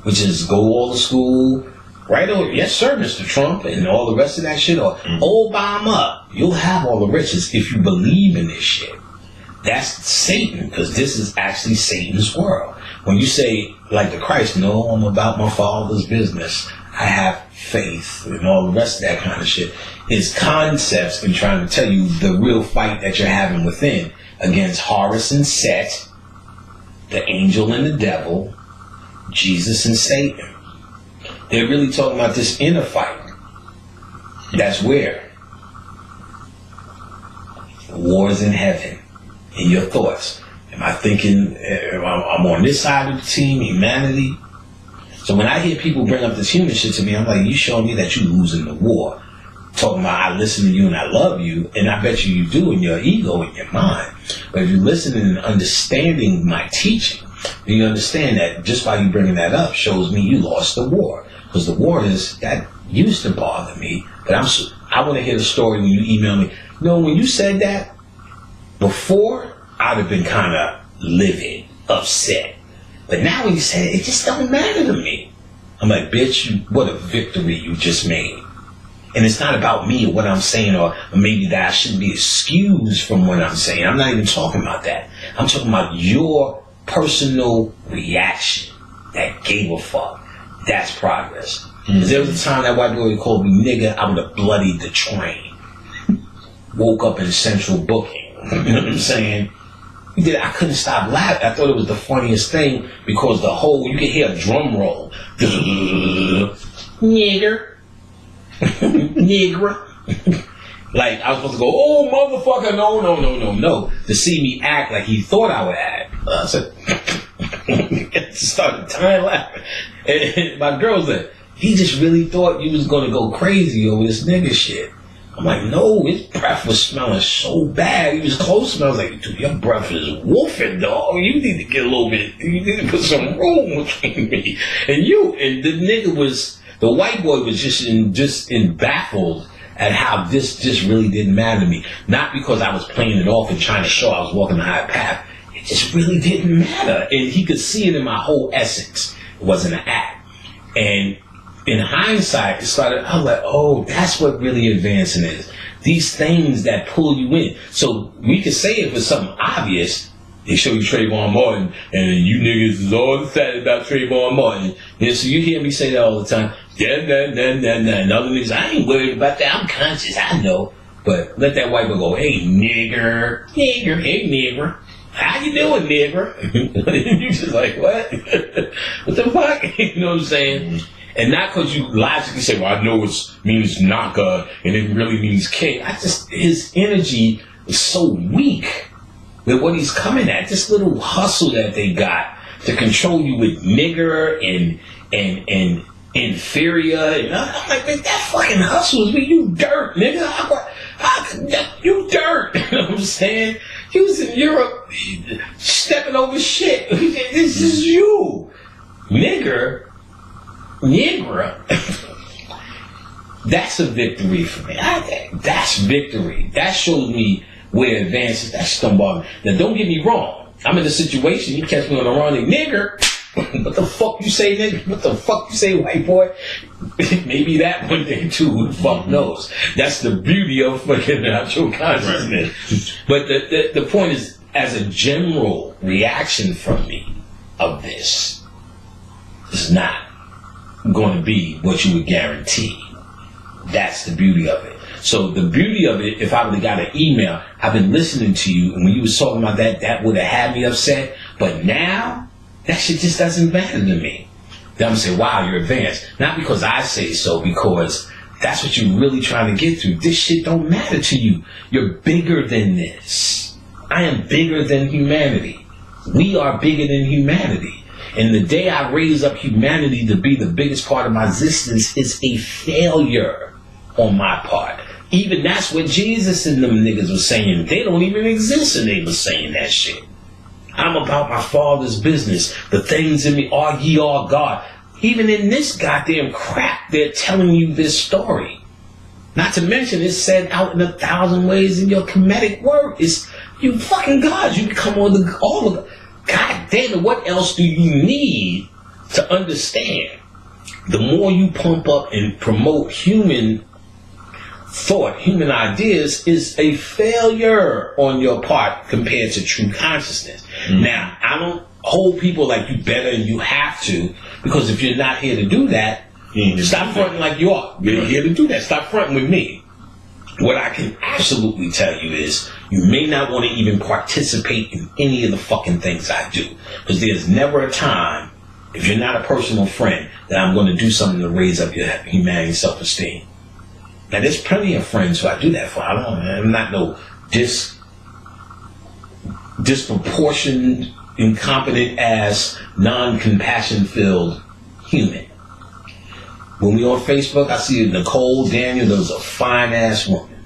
which is go all to school, right? Or yes, sir, Mr. Trump, and all the rest of that shit, or Obama, you'll have all the riches if you believe in this shit. That's Satan, because this is actually Satan's world. When you say, like the Christ, no, I'm about my Father's business, I have faith, and all the rest of that kind of shit, is concepts and trying to tell you the real fight that you're having within against Horus and Set, the angel and the devil, Jesus and Satan. They're really talking about this inner fight. That's where wars in heaven. In your thoughts. Am I thinking I'm on this side of the team, humanity? So when I hear people bring up this human shit to me, I'm like, you showing me that you losing the war. Talking about I listen to you and I love you, and I bet you do in your ego, in your mind. But if you're listening and understanding my teaching, then you understand that just by you bringing that up shows me you lost the war. Because the war that used to bother me, but I want to hear the story when you email me. When you said that, before, I'd have been kind of livid, upset. But now when you say it just don't matter to me. I'm like, bitch, what a victory you just made. And it's not about me or what I'm saying, or maybe that I shouldn't be excused from what I'm saying. I'm not even talking about that. I'm talking about your personal reaction that gave a fuck. That's progress. Because there was a time that white boy called me nigga, I would have bloodied the train. Woke up in central booking. You know what I'm saying? I couldn't stop laughing. I thought it was the funniest thing because you could hear a drum roll. Nigger. Nigger. Like, I was supposed to go, oh, motherfucker, no. To see me act like he thought I would act. I said, started dying laughing. And my girl said, he just really thought you was going to go crazy over this nigga shit. I'm like, no, his breath was smelling so bad. He was close to me. I was like, dude, your breath is wolfing, dog. You need to get a little bit, you need to put some room between me and you. And the white boy was just baffled at how this just really didn't matter to me. Not because I was playing it off and trying to show I was walking the high path. It just really didn't matter. And he could see it in my whole essence. It wasn't an act. And in hindsight, I was like, oh, that's what really advancing is. These things that pull you in. So we could say if it's something obvious, they show you Trayvon Martin, and you niggas is all excited about Trayvon Martin. And so you hear me say that all the time. And other niggas, I ain't worried about that. I'm conscious, I know. But let that white boy go, hey, nigger, hey, nigger. How you doing, nigger? You just like, what? What the fuck? You know what I'm saying? And not because you logically say, well, I know it means Naka and it really means K. His energy is so weak with what he's coming at. This little hustle that they got to control you with nigger and inferior. And I'm like, man, that fucking hustle is me. You dirt, nigga. You dirt. You know what I'm saying? He was in Europe stepping over shit. This is you. Nigger. That's a victory for me. That's victory. That shows me where advances. That's stumble. Now, don't get me wrong. I'm in a situation. You catch me on the wrong nigger. What the fuck you say, nigga? What the fuck you say, white boy? Maybe that one day too. Who the fuck knows? That's the beauty of fucking natural consciousness. Right. But the point is, as a general reaction from me of this, is not going to be what you would guarantee. That's the beauty of it. So the beauty of it, if I would have got an email, I've been listening to you, and when you was talking about that would have had me upset. But now, that shit just doesn't matter to me. Then I'm gonna say, wow, you're advanced. Not because I say so, because that's what you're really trying to get through. This shit don't matter to you. You're bigger than this. I am bigger than humanity. We are bigger than humanity. And the day I raise up humanity to be the biggest part of my existence is a failure on my part. Even that's what Jesus and them niggas were saying. They don't even exist, and they were saying that shit. I'm about my Father's business. The things in me, are ye all God. Even in this goddamn crap, they're telling you this story. Not to mention, it's said out in 1,000 ways in your comedic work. It's you fucking gods. You become all the God damn it, what else do you need to understand? The more you pump up and promote human thought, human ideas, is a failure on your part compared to true consciousness. Mm-hmm. Now, I don't hold people like you better and you have to, because if you're not here to do that, stop fronting like you are. You're here to do that. Stop fronting with me. What I can absolutely tell you is you may not want to even participate in any of the fucking things I do. Because there's never a time, if you're not a personal friend, that I'm going to do something to raise up your humanity self-esteem. Now, there's plenty of friends who I do that for. I'm not no disproportioned, incompetent ass, non-compassion filled human. When we on Facebook, I see Nicole Daniels, a fine ass woman.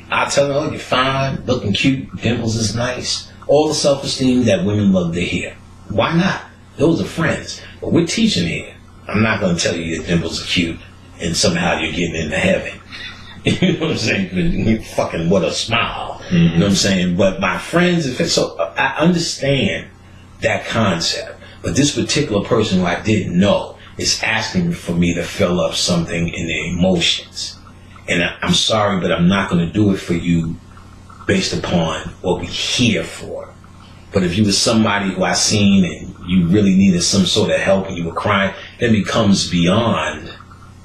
I tell her, oh, you're fine, looking cute, dimples is nice. All the self-esteem that women love to hear. Why not? Those are friends. But we're teaching here. I'm not going to tell you your dimples are cute and somehow you're getting into heaven. You know what I'm saying? Fucking what a smile. Mm-hmm. You know what I'm saying? But my friends, so I understand that concept. But this particular person who I didn't know is asking for me to fill up something in their emotions. And I'm sorry, but I'm not going to do it for you based upon what we're here for. But if you were somebody who I seen and you really needed some sort of help and you were crying, that becomes beyond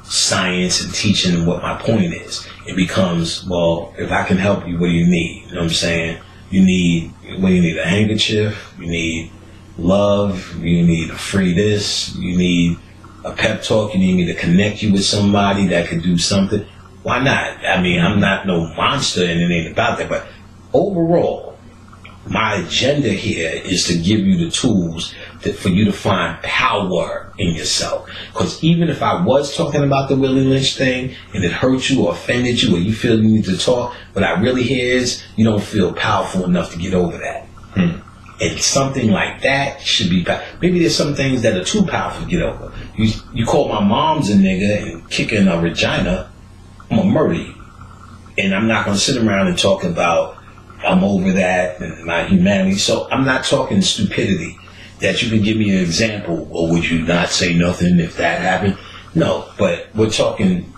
science and teaching and what my point is. It becomes, well, if I can help you, what do you need? You know what I'm saying? You need, what do you need? A handkerchief? You need love? You need a free this? You need a pep talk? You need me to connect you with somebody that could do something? Why not? I mean, I'm not no monster and it ain't about that, but overall, my agenda here is to give you the tools for you to find power in yourself. Because even if I was talking about the Willie Lynch thing and it hurt you or offended you or you feel you need to talk, what I really hear is you don't feel powerful enough to get over that. And something like that should be maybe there's some things that are too powerful to get over. You call my mom's a nigga and kicking a vagina, I'm gonna murder you. And I'm not gonna sit around and talk about I'm over that and my humanity. So I'm not talking stupidity. That you can give me an example, or would you not say nothing if that happened? No, but we're talking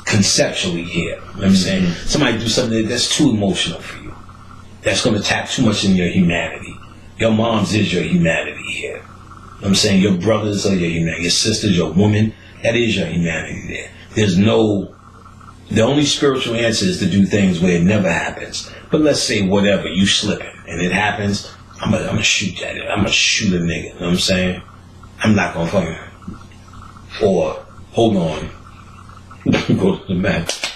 conceptually here. You know what I'm saying? Somebody do something that's too emotional for you. That's going to tap too much in your humanity. Your mom's is your humanity here. You know what I'm saying? Your brothers are your humanity. Your sisters, your woman, that is your humanity there. The only spiritual answer is to do things where it never happens. But let's say whatever, you slipping and it happens, I'm gonna shoot at it. I'm gonna shoot a nigga. You know what I'm saying? I'm not gonna fucking. Or, hold on. Go to the magic.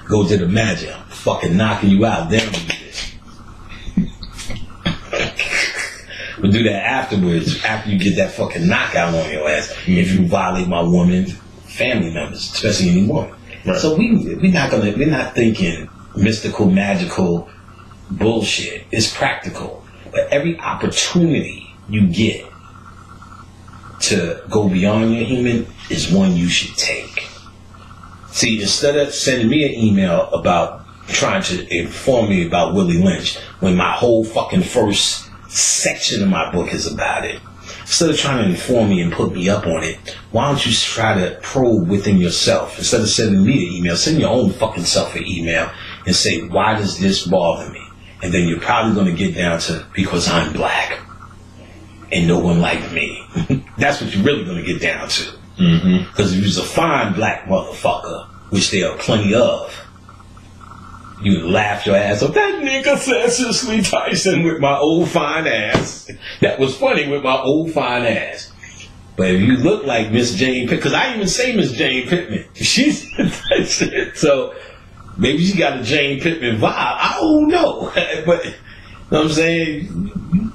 Go to the magic. fucking knocking you out. Then we'll do this. We'll do that afterwards, after you get that fucking knockout on your ass. If you violate my woman's family members, especially any woman. Right. So we're not thinking mystical, magical bullshit. It's practical. But every opportunity you get to go beyond your human is one you should take. See, instead of sending me an email about trying to inform me about Willie Lynch, when my whole fucking first section of my book is about it, instead of trying to inform me and put me up on it, why don't you try to probe within yourself? Instead of sending me an email, send your own fucking self an email and say, why does this bother me? And then you're probably going to get down to, because I'm black and no one liked me. That's what you're really going to get down to. Because if you're a fine black motherfucker, which there are plenty of, you would laugh your ass off. That nigga said Cicely Tyson with my old fine ass. That was funny with my old fine ass. But if you look like Miss Jane Pittman, because I even say Miss Jane Pittman. She's that shit. So maybe she got a Jane Pittman vibe. I don't know. But you know what I'm saying?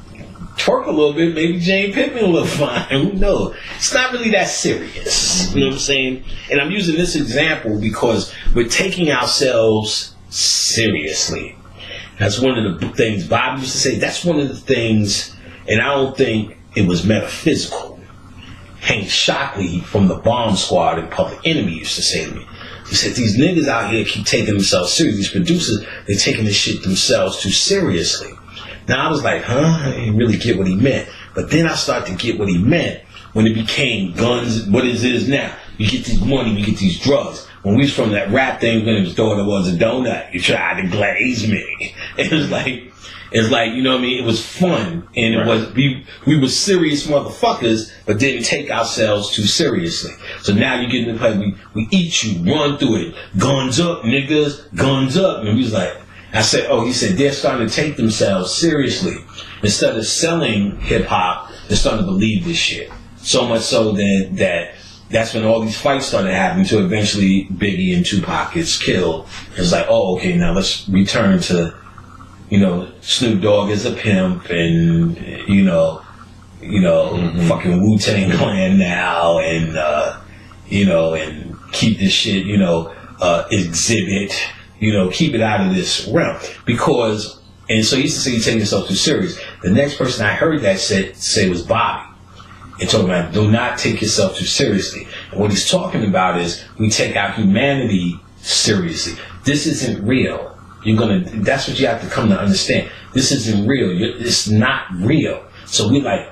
Twerk a little bit, maybe Jane Pittman will look fine. Who knows? It's not really that serious. You know what I'm saying? And I'm using this example because we're taking ourselves seriously. That's one of the things Bob used to say. That's one of the things, and I don't think it was metaphysical. Hank Shockley from the Bomb Squad in Public Enemy used to say to me, he said, these niggas out here keep taking themselves serious. These producers, they're taking this shit themselves too seriously. Now I was like, I didn't really get what he meant. But then I started to get what he meant when it became guns, what it is now. You get this money, you get these drugs. When we was from that rap thing, when it was thought it was a donut, you tried to glaze me. It was like, you know what I mean? It was fun. And it was, we were serious motherfuckers, but didn't take ourselves too seriously. So now you get in the place, we eat you, run through it. Guns up, niggas, guns up. And we was like, I said, he said, they're starting to take themselves seriously. Instead of selling hip hop, they're starting to believe this shit. So much so that's when all these fights started happening, to eventually Biggie and Tupac gets killed. It's like, okay, now let's return to, Snoop Dogg is a pimp and, fucking Wu-Tang Clan now and, and keep this shit, exhibit. Keep it out of this realm. Because, and so he used to say you take yourself too serious. The next person I heard that say was Bobby. And talking about, do not take yourself too seriously. And what he's talking about is, we take our humanity seriously. This isn't real. That's what you have to come to understand. This isn't real. It's not real. So we like,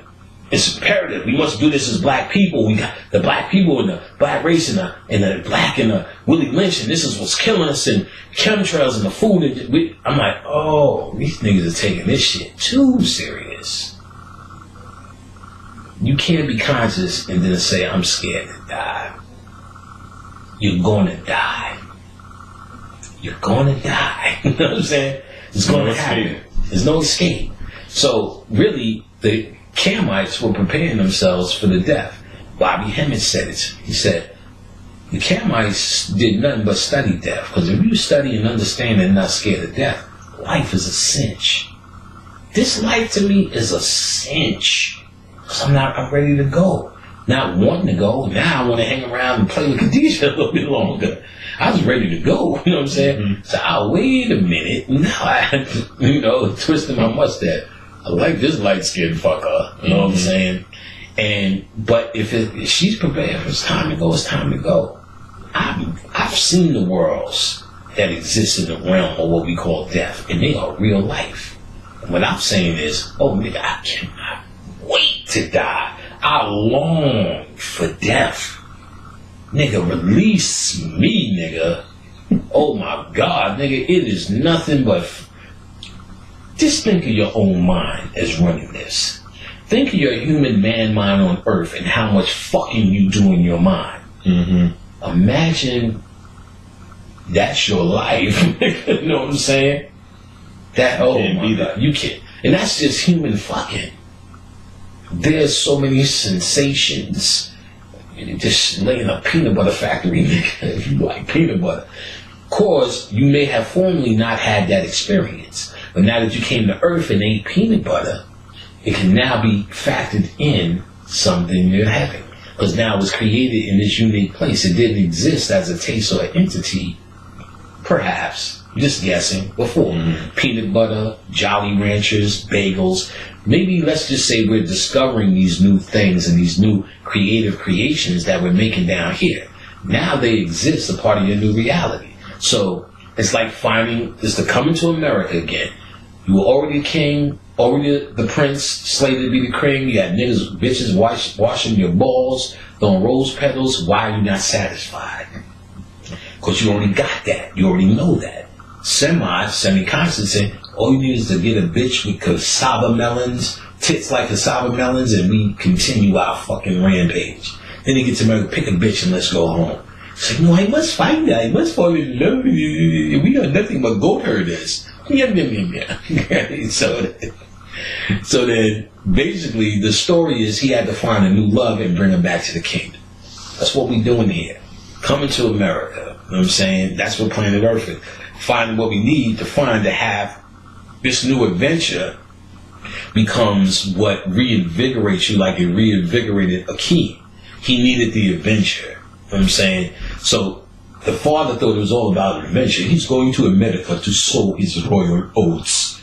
it's imperative. We must do this as black people. We got the black people and the black race and the black and the Willie Lynch, and this is what's killing us, and chemtrails and the food. And I'm like, these niggas are taking this shit too serious. You can't be conscious and then say, I'm scared to die. You're going to die. You're going to die. You know what I'm saying? It's going to happen. There's no escape. So really, the Kamites were preparing themselves for the death. Bobby Hemmett said it. He said, the Kamites did nothing but study death. Because if you study and understand and not scared of death, life is a cinch. This life to me is a cinch. Because I'm ready to go. Not wanting to go. Now I want to hang around and play with Khadijah a little bit longer. I was ready to go. You know what I'm saying? Mm-hmm. So wait a minute. Now I had to, twisting my mustache. I like this light-skinned fucker. You know what I'm saying? But if she's prepared, if it's time to go, it's time to go. I've seen the worlds that exist in the realm of what we call death, and they are real life. And what I'm saying is, nigga, I cannot wait to die. I long for death. Nigga, release me, nigga. Oh my God, nigga, it is nothing but... Just think of your own mind as running this. Think of your human man mind on earth and how much fucking you do in your mind. Mm-hmm. Imagine that's your life. You know what I'm saying? My God, you can't. And that's just human fucking. There's so many sensations. Just laying a peanut butter factory, nigga, if you like peanut butter. Cause you may have formerly not had that experience. But now that you came to Earth and ate peanut butter, it can now be factored in something you're having. Because now it was created in this unique place. It didn't exist as a taste or entity, perhaps, just guessing, before. Peanut butter, Jolly Ranchers, bagels. Maybe let's just say we're discovering these new things and these new creative creations that we're making down here. Now they exist, a part of your new reality. So it's like it's the coming to America again. You were already a king, already the prince, slated to be the king. You had niggas, bitches washing your balls, throwing rose petals. Why are you not satisfied? Because you already got that. You already know that. Semi-constant saying, all you need is to get a bitch with cassava melons, tits like cassava melons, and we continue our fucking rampage. Then he gets to America, pick a bitch and let's go home. It's like, no, I must find that. I must fall in love with you. We are nothing but goat herders. So then, basically, the story is he had to find a new love and bring her back to the kingdom. That's what we're doing here. Coming to America. You know what I'm saying? That's what planet Earth is. Finding what we need to find to have this new adventure becomes what reinvigorates you like it reinvigorated Akeem. He needed the adventure. You know what I'm saying? So the father thought it was all about adventure. He's going to America to sow his royal oats.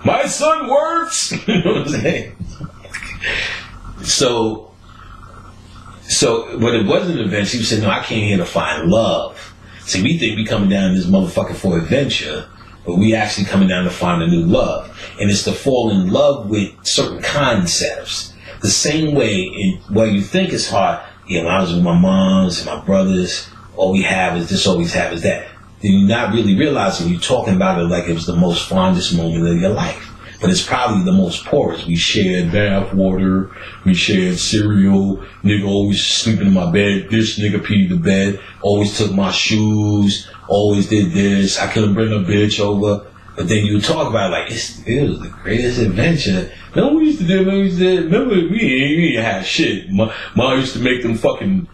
My son works! You know what I'm saying? So when it wasn't an adventure, he said, no, I came here to find love. See, we think we coming down this motherfucker for adventure, but we actually coming down to find a new love. And it's to fall in love with certain concepts. The same way, what you think is hard, when I was with my moms and my brothers, all we have is this, all we have is that. Then you're not really realizing you're talking about it like it was the most fondest moment of your life. But it's probably the most poorest. We shared bath water, we shared cereal, nigga always sleeping in my bed, this nigga peed the bed, always took my shoes, always did this, I couldn't bring a bitch over. But then you talk about it like, it was the greatest adventure. Remember we used to do, remember we ain't had shit. Mom used to make them fucking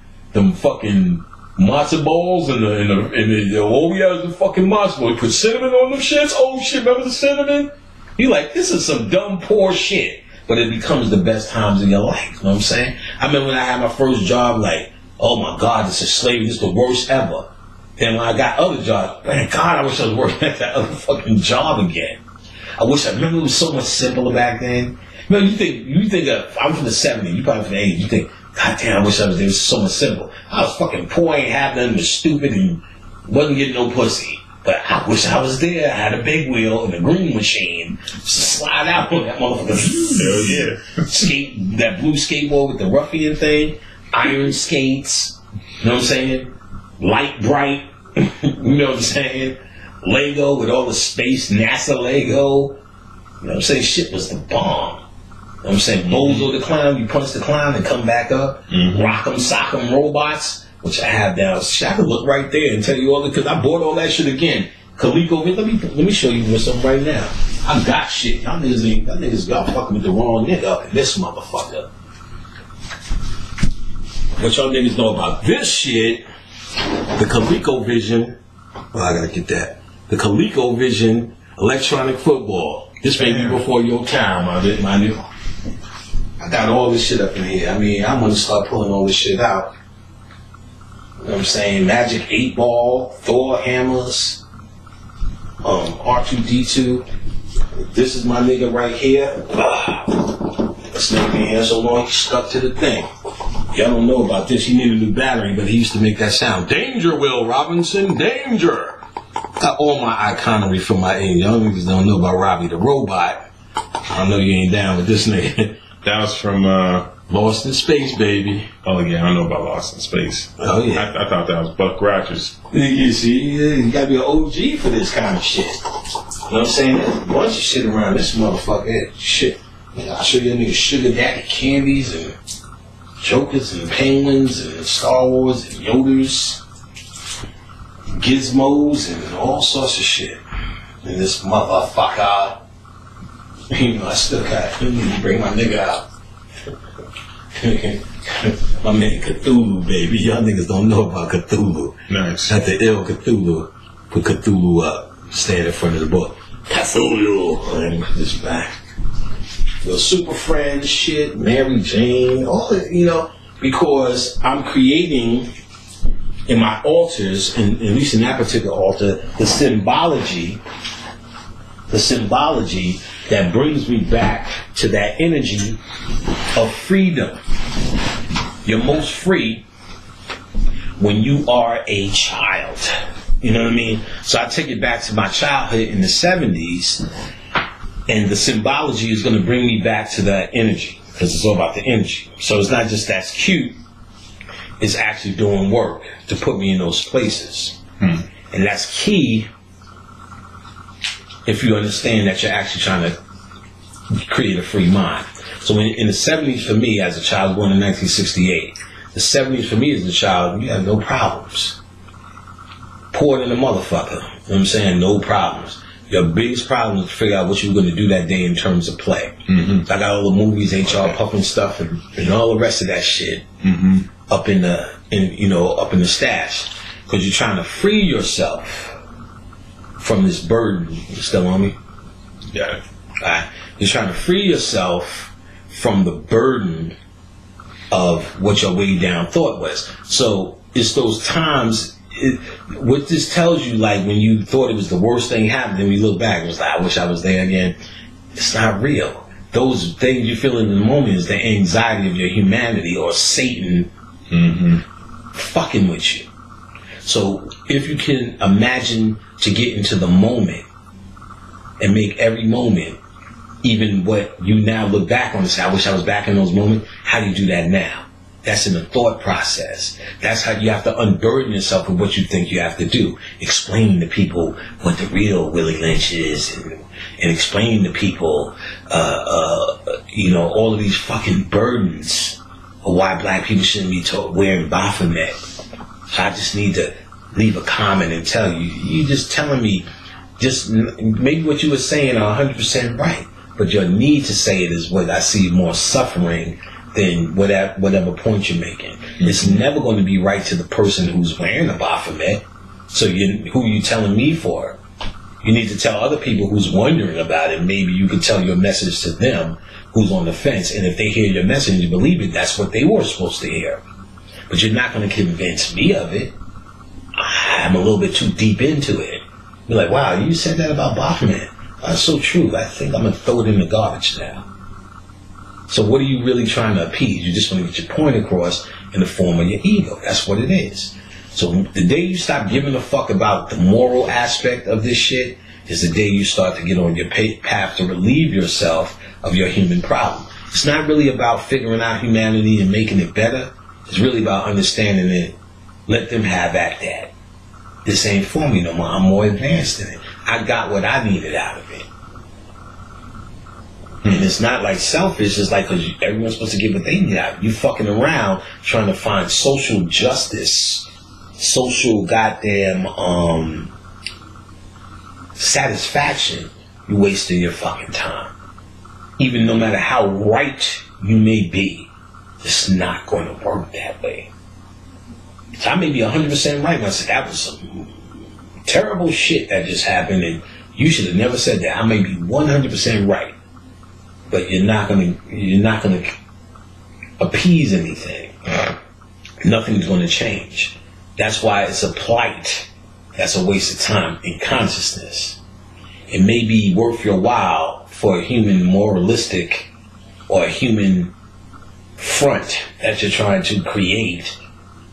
matzo balls and all we had was the fucking matzo ball. Put cinnamon on them shits. Oh shit, remember the cinnamon? You like, this is some dumb poor shit. But it becomes the best times of your life. You know what I'm saying? I remember when I had my first job, like, oh my God, this is slavery, this is the worst ever. Then when I got other jobs, man, God, I wish I was working at that other fucking job again. I remember it was so much simpler back then. You know, you think I'm from the 70s, you probably from the 80s, you think, God damn, I wish I was there, it was so much simpler. I was fucking poor, ain't have nothing, was stupid, and wasn't getting no pussy. But I wish I was there. I had a big wheel and a green machine. Slide out on that motherfucker. Hell yeah. That blue skateboard with the ruffian thing. Iron skates. You know what I'm saying? Light bright. You know what I'm saying? Lego with all the space. NASA Lego. You know what I'm saying? Shit was the bomb. You know what I'm saying? Bozo the clown. You punch the clown and come back up. Rock'em sock'em robots. Which I have down. Shit, I could look right there and tell you all because I bought all that shit again. Coleco, let me show you something right now. I got shit. Y'all niggas got fucking with the wrong nigga up in this motherfucker. What y'all niggas know about this shit? The ColecoVision. Oh, I gotta get that. The ColecoVision electronic football. This may be before your time, my nigga. I got all this shit up in here. I mean, I'm gonna start pulling all this shit out. You know what I'm saying? Magic 8 Ball, Thor hammers, R2D2. This is my nigga right here. This nigga been here so long, he stuck to the thing. Y'all don't know about this. He needed a new battery, but he used to make that sound. Danger, Will Robinson, danger. Got all my iconery from my age. Y'all niggas don't know about Robbie the Robot. I know you ain't down with this nigga. That was from Lost in Space, baby. Oh yeah, I know about Lost in Space. Oh yeah. I thought that was Buck Rogers. You see, you gotta be an OG for this kind of shit. You know what I'm saying? There's a bunch of shit around this motherfucker. Shit. I'll show you niggas Sugar Daddy candies and Jokers and Penguins and Star Wars and Yoders, Gizmos and all sorts of shit. And this motherfucker. You know, I still got to bring my nigga out. My man Cthulhu, baby. Y'all niggas don't know about Cthulhu. Nice. Got the ill Cthulhu. put Cthulhu up, stand in front of the book. Cthulhu! And just back. The Super Friends shit, Mary Jane, all that, you know, because I'm creating in my altars, and at least in that particular altar, the symbology that brings me back to that energy of freedom. You're most free when you are a child. You know what I mean? So I take it back to my childhood in the 70s, and the symbology is going to bring me back to that energy, because it's all about the energy. So it's not just that's cute, it's actually doing work to put me in those places. And that's key if you understand that you're actually trying to create a free mind. So in the 70s for me, as a child born in 1968, the 70s for me as a child, you have no problems. Poor than a motherfucker. You know what I'm saying? No problems. Your biggest problem is to figure out what you were going to do that day in terms of play. I got all the movies, HR Puffin stuff, and all the rest of that shit up in the stash, because you're trying to free yourself from this burden. You still on me? Yeah. Alright. You're trying to free yourself from the burden of what your way down thought was. So it's those times. What this tells you, like when you thought it was the worst thing happening, and you look back, it was like, I wish I was there again. It's not real. Those things you feel in the moment is the anxiety of your humanity, or Satan fucking with you. So if you can imagine to get into the moment and make every moment, even what you now look back on and say, I wish I was back in those moments, how do you do that now? That's in the thought process. That's how you have to unburden yourself of what you think you have to do. Explain to people what the real Willie Lynch is, and explain to people, all of these fucking burdens of why black people shouldn't be wearing Baphomet. So I just need to leave a comment and tell you. You just telling me, just maybe what you were saying are 100% right, but your need to say it is what I see more suffering than whatever point you're making. It's never going to be right to the person who's wearing the Baphomet. So who are you telling me for? You need to tell other people who's wondering about it. Maybe you could tell your message to them who's on the fence. And if they hear your message and you believe it, that's what they were supposed to hear. But you're not going to convince me of it. I'm a little bit too deep into it. You're like, wow, you said that about Baphomet. That's so true. I think I'm going to throw it in the garbage now. So what are you really trying to appease? You just want to get your point across in the form of your ego. That's what it is. So the day you stop giving a fuck about the moral aspect of this shit is the day you start to get on your path to relieve yourself of your human problem. It's not really about figuring out humanity and making it better. It's really about understanding it. Let them have at that. This ain't for me no more. I'm more advanced in it. I got what I needed out of it. And it's not like selfish. It's like, because everyone's supposed to get what they need out. You fucking around trying to find social justice, social goddamn satisfaction. You wasting your fucking time. Even no matter how right you may be, it's not going to work that way. So I may be 100% right when I said that was some terrible shit that just happened, and you should have never said that. I may be 100% right. But you're not gonna appease anything. Nothing's gonna change. That's why it's a plight. That's a waste of time in consciousness. It may be worth your while for a human moralistic or a human front that you're trying to create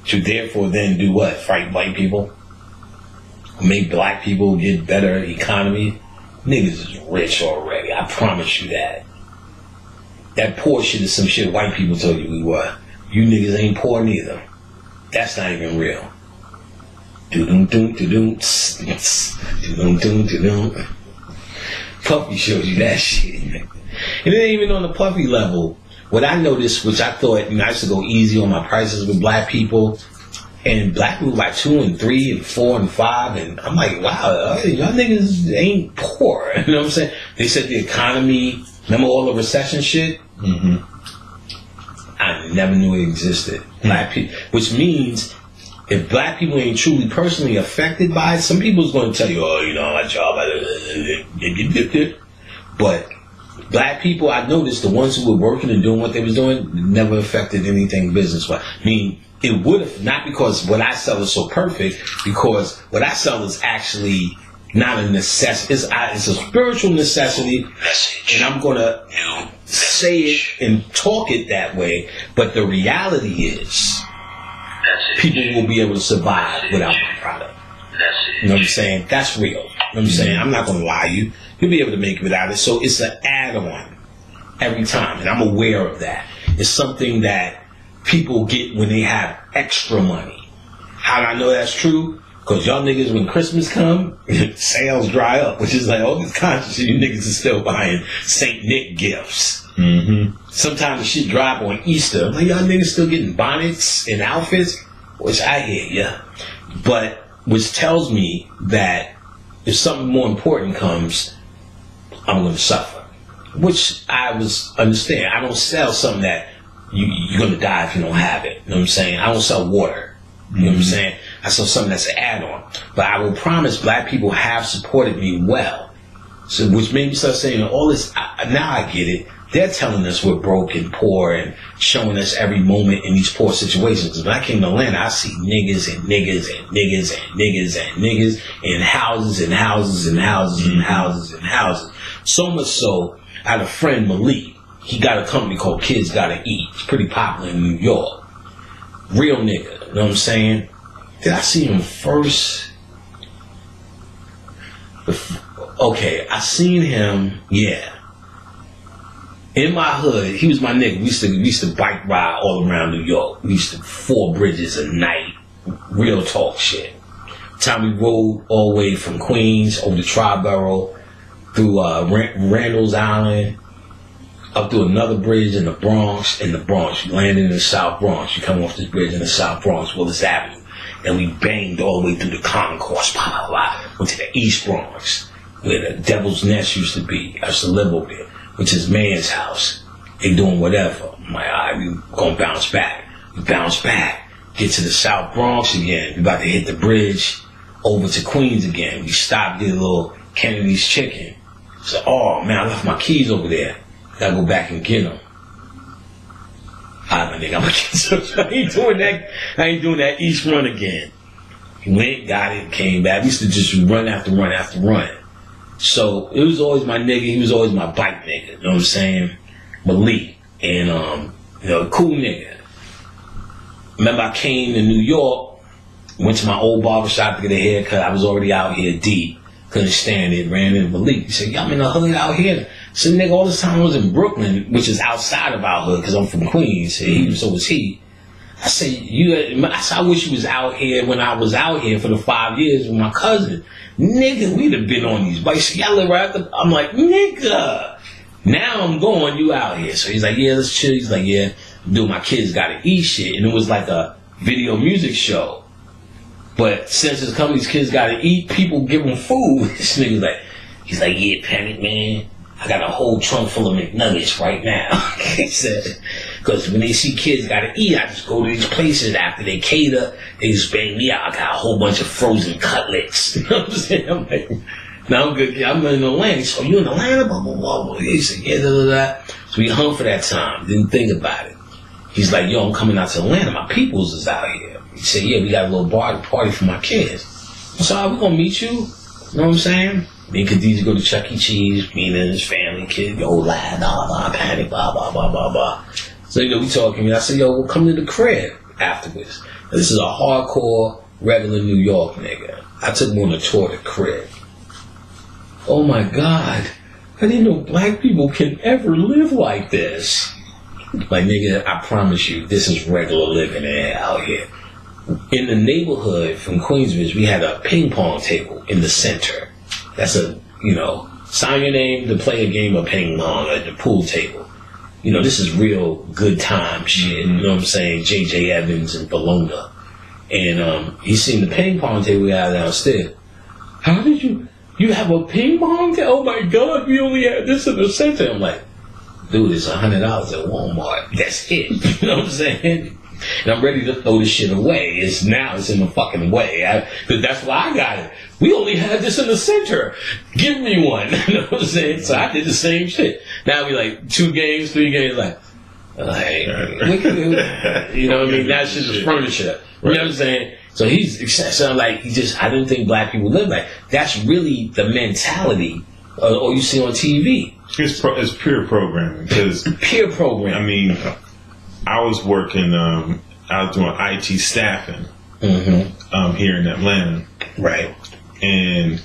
to therefore then do what? Fight white people? Make black people get better economy? Niggas is rich already. I promise you that. That poor shit is some shit white people told you we were. You niggas ain't poor neither. That's not even real. Puffy shows you that shit. And it ain't even on the Puffy level. What I noticed, which I thought, I used to go easy on my prices with black people, and black people like 2 and 3 and 4 and 5, and I'm like, wow, y'all niggas ain't poor. You know what I'm saying? They said the economy. Remember all the recession shit? I never knew it existed. Black people, which means if black people ain't truly personally affected by it, some people's going to tell you, oh, you know, my job, but black people, I noticed the ones who were working and doing what they was doing never affected anything business-wise. I mean, it would have, not because what I sell is so perfect, because what I sell is actually not a necessity. It's a spiritual necessity, and I'm going to say it and talk it that way. But the reality is, people will be able to survive without my product. You know what I'm saying? That's real. You know what I'm saying? I'm not going to lie to you. You'll be able to make it without it. So it's an add-on every time, and I'm aware of that. It's something that people get when they have extra money. How do I know that's true? Because y'all niggas, when Christmas come, sales dry up, which is like, all this conscious you niggas are still buying St. Nick gifts. Mm-hmm. Sometimes the shit drop on Easter. I'm like, y'all niggas still getting bonnets and outfits? Which I hear, yeah. But, which tells me that if something more important comes, I'm going to suffer. Which I understand. I don't sell something that you're going to die if you don't have it. You know what I'm saying? I don't sell water. You know what I'm saying? I sell something that's an add-on. But I will promise black people have supported me well. So, which made me start saying all this. Now I get it. They're telling us we're broke and poor and showing us every moment in these poor situations. Because when I came to Atlanta, I see niggas and niggas and niggas and niggas and niggas in houses and houses and houses and houses and houses. So much so, I had a friend, Malik. He got a company called Kids Gotta Eat. It's pretty popular in New York. Real nigga. You know what I'm saying? Did I see him first? Okay, I seen him, yeah. In my hood, he was my nigga. We used to bike ride all around New York. We used to 4 bridges a night. Real talk shit. Time we rode all the way from Queens over to Triborough, through Randall's Island, up through another bridge in the Bronx. You landed in the South Bronx. You come off this bridge in the South Bronx, Willis Avenue. And we banged all the way through the concourse, blah, blah, blah. Went to the East Bronx, where the Devil's Nest used to be. I used to live over there, which is man's house. They doing whatever. I'm like, all right, we gonna bounce back. We bounce back. Get to the South Bronx again. We about to hit the bridge over to Queens again. We stopped, did a little Kennedy's Chicken. So, oh man, I left my keys over there. Gotta go back and get them. Alright, my nigga, I'm gonna get some. I ain't doing that East Run again. Went, got it, came back. We used to just run after run after run. So it was always my nigga. He was always my bike nigga. You know what I'm saying? Malik. And, cool nigga. Remember I came to New York, went to my old barbershop to get a haircut. I was already out here deep. Couldn't stand it. Ran into Malik. He said, y'all in the hood out here? I said, nigga, all this time I was in Brooklyn, which is outside of our hood, because I'm from Queens. So was he. I said, I wish you was out here when I was out here for the 5 years with my cousin. Nigga, we'd have been on these bikes. Y'all live right after. I'm like, nigga. Now I'm going, you out here. So he's like, yeah, let's chill. He's like, yeah, I'm doing my Kids Gotta Eat shit. And it was like a video music show. But since it's coming, these kids gotta eat, people give them food. This nigga's like, he's like, yeah, Panic Man, I got a whole trunk full of McNuggets right now. He said, because when they see kids gotta eat, I just go to these places after they cater, they just bang me out. I got a whole bunch of frozen cutlets. You know what I'm saying? I'm like, no, I'm good. I'm in Atlanta. So you in Atlanta? Blah, blah, blah, blah. He said, yeah, da, da, da. So we hung for that time. Didn't think about it. He's like, yo, I'm coming out to Atlanta. My peoples is out here. He said, yeah, we got a little party for my kids. So we're going to meet you. You know what I'm saying? Me and Khadijah go to Chuck E. Cheese. Me and his family, kid, yo, lad, blah, blah, Panic, blah, blah, blah, blah, blah. So, we talking. I said, yo, we'll come to the crib afterwards. And this is a hardcore, regular New York nigga. I took him on a tour of the crib. Oh, my God. I didn't know black people can ever live like this. Like, nigga, I promise you, this is regular living out here. In the neighborhood from Queensbridge, we had a ping pong table in the center. That's sign your name to play a game of ping pong at the pool table. This is real good time shit. You know what I'm saying? J.J. Evans and Bologna. And he seen the ping pong table we had downstairs. How did you have a ping pong table? Oh my God, we only had this in the center. I'm like, dude, it's $100 at Walmart. That's it. You know what I'm saying? And I'm ready to throw this shit away. It's in the fucking way. Because that's why I got it. We only had this in the center. Give me one. You know what I'm saying? So I did the same shit. Now we like 2 games, 3 games, you know what I mean? That shit is furniture. You know what I'm saying? So so like, I didn't think black people live like that's really the mentality or you see on TV. It's peer programming. Peer programming. I mean, I was working, I was doing IT staffing here in Atlanta. Right. And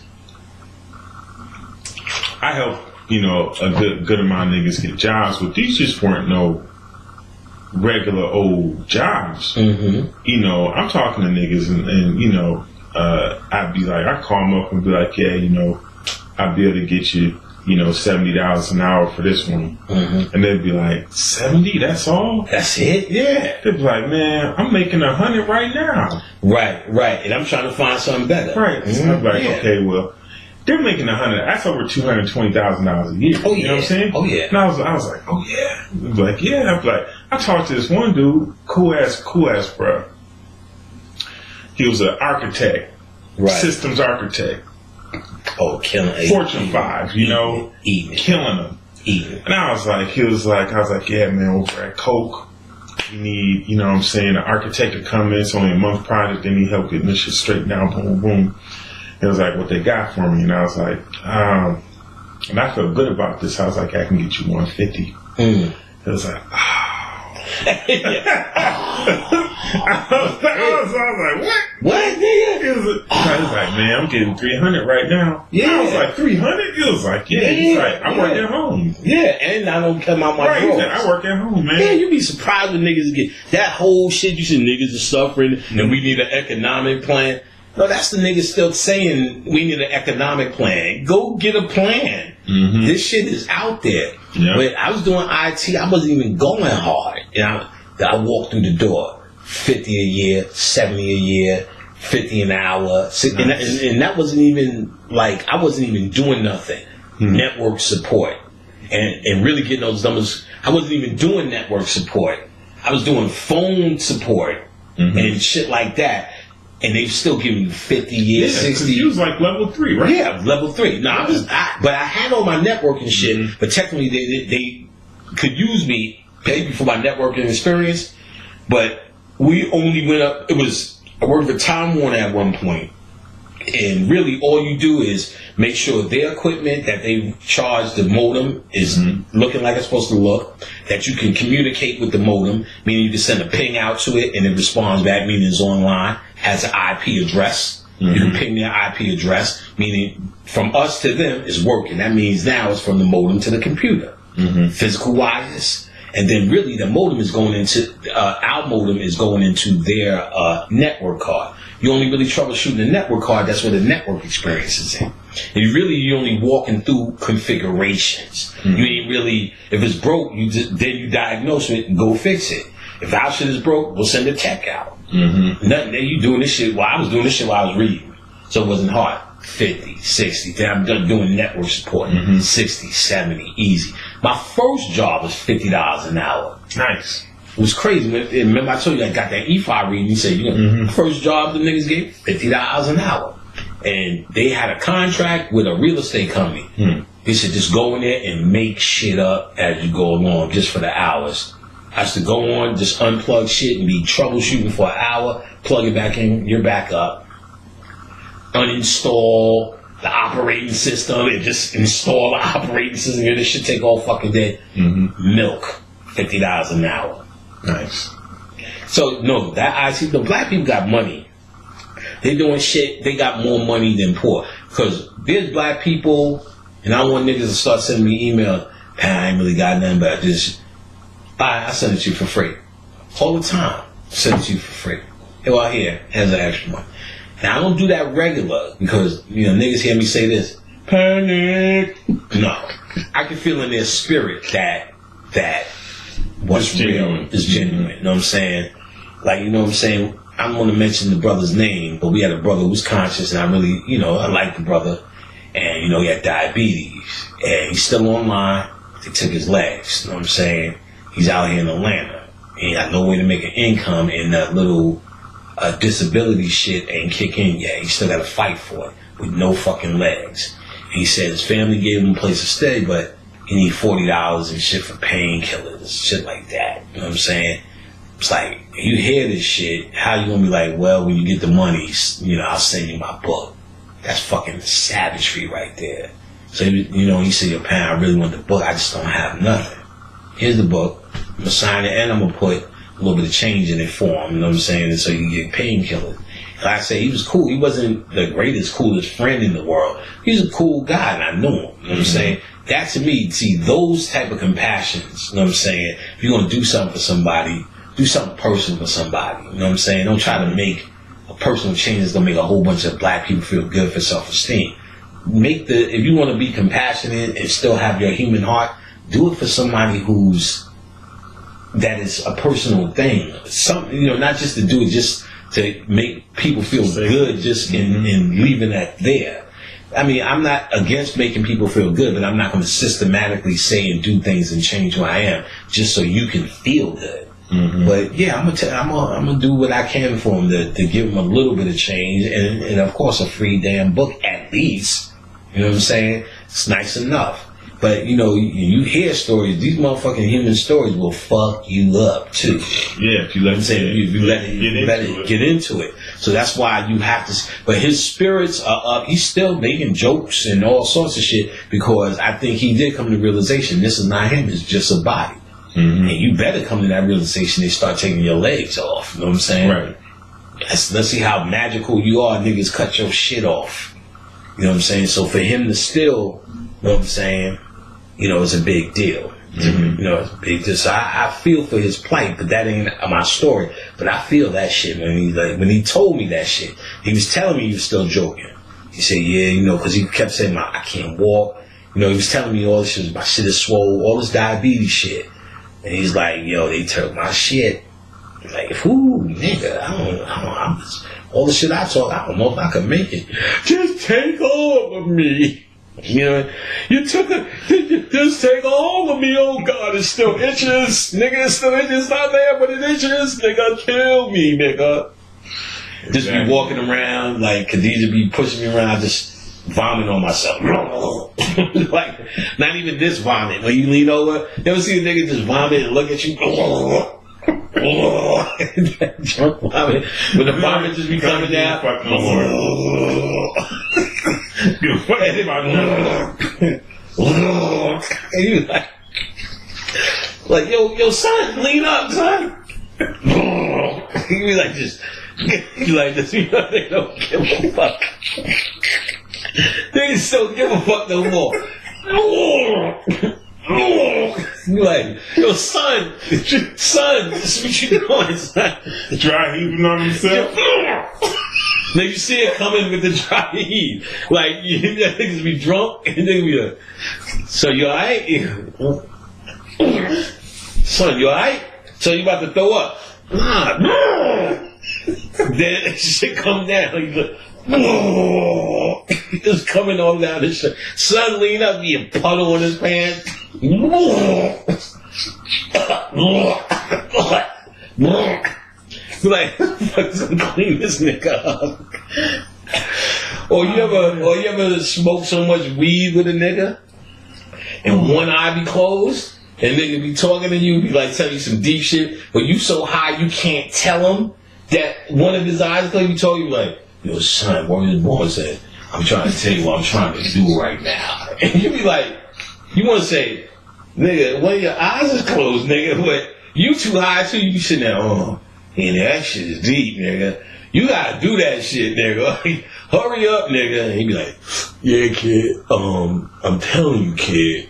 I helped, a good amount of niggas get jobs, but these just weren't no regular old jobs. I'm talking to niggas and I'd be like, I call them up and be like, yeah, I'd be able to get you, $70 an hour for this one. And they'd be like, 70? That's all? That's it? Yeah. They'd be like, man, I'm making 100 right now. Right. And I'm trying to find something better. Right. So I'm like, okay, well, they're making 100. That's over $220,000 a year. Oh, yeah. You know what I'm saying? Oh, yeah. And I was like, oh, yeah. I'd be like, yeah. I'd be like, I talked to this one dude, cool ass, bro. He was an architect. Right. Systems architect. Oh, killing Fortune 5, eating. Killing them. Eating. And I was like, yeah, man, over at Coke, you need, an architect to come in. It's only a month project. They need help getting this shit straightened out. Boom, boom. It was like what they got for me, and I was like, and I feel good about this. I was like, I can get you 150. It was like, I was like, what? What, nigga? I was like, man, I'm getting 300 right now. Yeah. I was like, 300? It was like, yeah. He's like, I work at home. Yeah, and I don't come out my drawers. I work at home, man. Yeah, you'd be surprised when niggas get that whole shit. You see niggas are suffering, and we need an economic plan. No, that's the niggas still saying we need an economic plan. Go get a plan. This shit is out there. Yeah. When I was doing IT, I wasn't even going hard. I walked through the door, 50 a year, 70 a year, 50 an hour. Nice. And that wasn't even like, I wasn't even doing nothing. Network support. And really getting those numbers. I wasn't even doing network support. I was doing phone support and shit like that. And they still giving you 50 years, 60. You was like level 3, right? Yeah, level 3. No, but I had all my networking shit. But technically, they could use me, pay me for my networking experience. But we only went up. I worked for Time Warner at one point, and really all you do is make sure their equipment that they charge the modem is looking like it's supposed to look. That you can communicate with the modem, meaning you can send a ping out to it, and it responds back, meaning it's online. Has an IP address. You can ping their IP address, meaning from us to them is working. That means now it's from the modem to the computer. Physical wires. And then really the modem is going into, our modem is going into their network card. You only really troubleshooting the network card, that's where the network experience is in. And you're only walking through configurations. You ain't really, if it's broke, then you diagnose it and go fix it. If our shit is broke, we'll send a tech out. Nothing. You doing this shit while I was doing this shit while I was reading. So it wasn't hard. 50, 60. Then I'm done doing network support. 60, 70, easy. My first job was $50 an hour. Nice. It was crazy. Remember I told you I got that E5 reading. He said, first job the niggas gave $50 an hour. And they had a contract with a real estate company. They said just go in there and make shit up as you go along just for the hours. I used to go on, just unplug shit and be troubleshooting for an hour, plug it back in, you're back up. Uninstall the operating system and just install the operating system. This shit take all fucking day. Milk, $50 an hour. Nice. So, no, that IT, the black people got money. They doing shit, they got more money than poor. Because there's black people, and I want niggas to start sending me email, I ain't really got nothing but this. I send it to you for free. All the time. Send it to you for free. Hey, well, here, here's an extra one. Now, I don't do that regular because, niggas hear me say this. Panic. No. I can feel in their spirit that what's real is genuine. You know what I'm saying? Like, you know what I'm saying? I don't want to mention the brother's name, but we had a brother who was conscious, and I really, I like the brother. And, he had diabetes. And he's still online. They took his legs. You know what I'm saying? He's out here in Atlanta. He ain't got no way to make an income, and that little disability shit ain't kick in yet. He still got to fight for it with no fucking legs. And he said his family gave him a place to stay, but he need $40 and shit for painkillers, shit like that. You know what I'm saying? It's like, you hear this shit, how you gonna be like, well, when you get the money, you know, I'll send you my book. That's fucking savagery right there. So, you know, you say, yo, Pam, I really want the book, I just don't have nothing. Here's the book, I'm gonna sign it, and I'm gonna put a little bit of change in it for him, you know what I'm saying? And so you can get painkillers. And like I say, he was cool. He wasn't the greatest, coolest friend in the world. He was a cool guy, and I knew him, you know what I'm saying? That to me, see, those type of compassions, you know what I'm saying? If you're gonna do something for somebody, do something personal for somebody. You know what I'm saying? Don't try to make a personal change that's gonna make a whole bunch of black people feel good for self-esteem. If you want to be compassionate and still have your human heart, do it for somebody that is a personal thing. Something, you know, not just to do it just to make people feel good just in leaving that there. I mean, I'm not against making people feel good, but I'm not going to systematically say and do things and change who I am just so you can feel good. Mm-hmm. But yeah, I'm gonna do what I can for him to give him a little bit of change, and of course a free damn book at least. You know what I'm saying? It's nice enough. But you know, you hear stories. These motherfucking human stories will fuck you up too. Yeah, if you let it get into it. So that's why you have to. But his spirits are up. He's still making jokes and all sorts of shit because I think he did come to the realization this is not him. It's just a body. Mm-hmm. And you better come to that realization and start taking your legs off. You know what I'm saying? Right. Let's see how magical you are. Niggas cut your shit off. You know what I'm saying? So for him to still, you know what I'm saying, you know, it's a big deal. Mm-hmm. You know, it's a big deal. So I feel for his plight, but that ain't my story. But I feel that shit when he told me that shit. He was telling me he was still joking. He said, yeah, you know, because he kept saying, I can't walk. You know, he was telling me all this shit. My shit is swole. All this diabetes shit. And he's like, yo, they took my shit. Like, whoo, nigga, I'm just, all the shit I talk, I don't know if I can make it. Just take all of me. You know, just take all of me. Oh God, it's still itches. Nigga, it's still itches. Not there, but it itches. Nigga, kill me, nigga. Exactly. Just be walking around, like, Khadijah be pushing me around, just vomit on myself. Like, not even this vomit. When you lean over, you ever see a nigga just vomit and look at you? Drunk vomit. When the vomit just be coming down. And you like, yo, son, lean up, son. You be like, just, you like this, you know, they don't give a fuck. They just don't give a fuck no more. You like, yo, son, this is what you doing, son. Dry heaving on himself. Now you see it coming with the dry heave. Like, you niggas be drunk and then be like, so you alright? Son, you alright? So you about to throw up? Nah. Then shit come down. You like, it's coming all down his shirt. Son lean up, be a puddle in his pants. Like, fuck's gonna clean this nigga up? Or you ever smoke so much weed with a nigga and one eye be closed and nigga be talking to you, be like telling you some deep shit, but you so high you can't tell him that one of his eyes closed. You told you like, yo, son, what his boy said, I'm trying to tell you what I'm trying to do right now. And you be like, you want to say, nigga, one of your eyes is closed, nigga, but you too high too, you be sitting there, and that shit is deep, nigga. You gotta do that shit, nigga. Hurry up, nigga. And he be like, yeah, kid, I'm telling you, kid,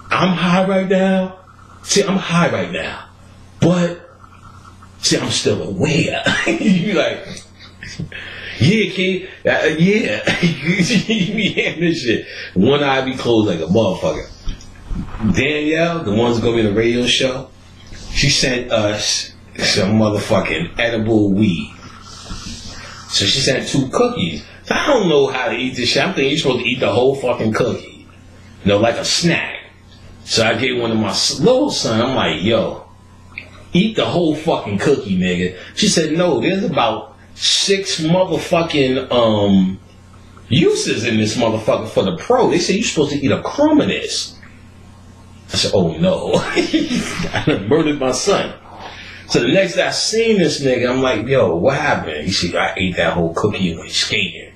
I'm high right now. See, I'm high right now, but see, I'm still aware. You be like, yeah, kid, yeah. You be hearing this shit. One eye be closed like a motherfucker. Danielle, the one's gonna be in the radio show, she sent us some motherfucking edible weed. So she sent 2 cookies. So I don't know how to eat this shit. I'm thinking you're supposed to eat the whole fucking cookie. You know, like a snack. So I gave one to my little son. I'm like, yo, Eat the whole fucking cookie, nigga. She said, no, there's about 6 motherfucking uses in this motherfucker for the pro. They said you're supposed to eat a crumb of this. I said, oh no. I done murdered my son. So the next day I seen this nigga, I'm like, yo, what happened? He said, I ate that whole cookie and went skating.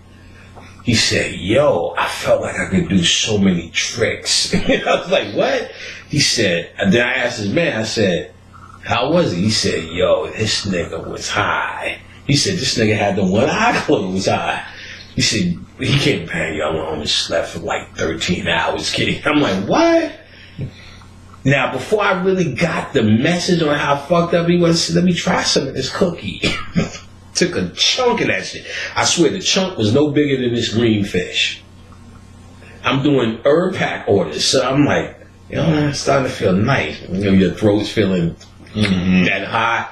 He said, yo, I felt like I could do so many tricks. I was like, what? He said, and then I asked his man, I said, how was he? He said, yo, this nigga was high. He said, this nigga had the one eye closed high. He said, he came back, yo, I only slept for like 13 hours, kidding. I'm like, what? Now, before I really got the message on how fucked up he was, I said, let me try some of this cookie. Took a chunk of that shit. I swear the chunk was no bigger than this green fish. I'm doing herb pack orders, so I'm like, you know, I'm starting to feel nice. You know, your throat's feeling that high.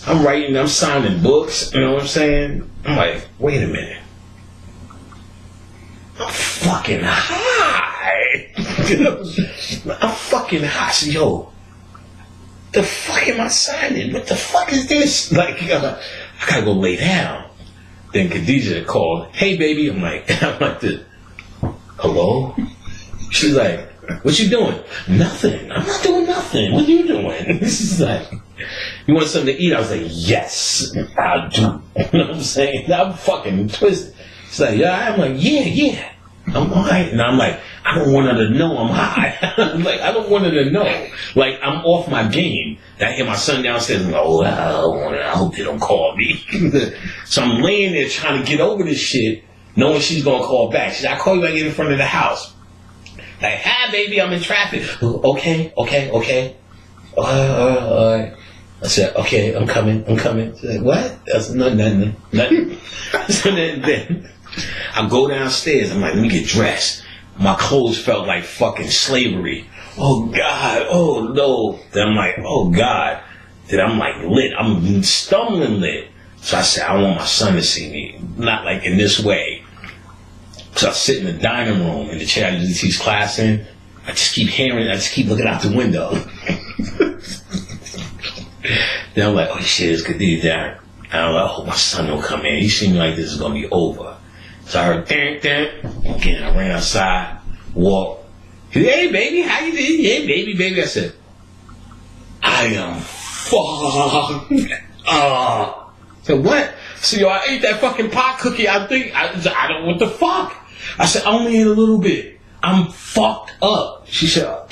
I'm writing, I'm signing books, you know what I'm saying? I'm like, wait a minute. I'm fucking high. I'm fucking high. So, yo, the fuck am I signing? What the fuck is this? Like, I gotta go lay down. Then Khadijah called, hey baby. I'm like this. Hello? She's like, what you doing? Nothing. I'm not doing nothing. What are you doing? This is like, you want something to eat? I was like, yes, I do. You know what I'm saying? I'm fucking twisted. She's like, yeah. I'm like, yeah. I'm alright. And I'm like, I don't want her to know I'm high. Like, I don't want her to know. Like, I'm off my game. I hear my son downstairs and go, I hope they don't call me. So I'm laying there trying to get over this shit, knowing she's going to call back. She's like, I'll call you when I get in front of the house. Like, hi, baby, I'm in traffic. Okay. I said, okay, I'm coming. She's like, what? That's nothing. So then I go downstairs. I'm like, let me get dressed. My clothes felt like fucking slavery. Oh, God. Oh, no. Then I'm like, oh, God. Then I'm like lit. I'm stumbling lit. So I said, I don't want my son to see me. Not like in this way. So I sit in the dining room in the chair I usually teach class in. I just keep hearing, I just keep looking out the window. Then I'm like, oh shit, it's Khadijah. And I'm like, I hope my son don't come in. He seemed like this is going to be over. So I heard, again, I ran outside, walked. Hey, baby, how you doing? Hey, baby. I said, I am fucked up. So what? So, yo, I ate that fucking pot cookie. I don't, what the fuck? I said, I only ate a little bit. I'm fucked up. She said,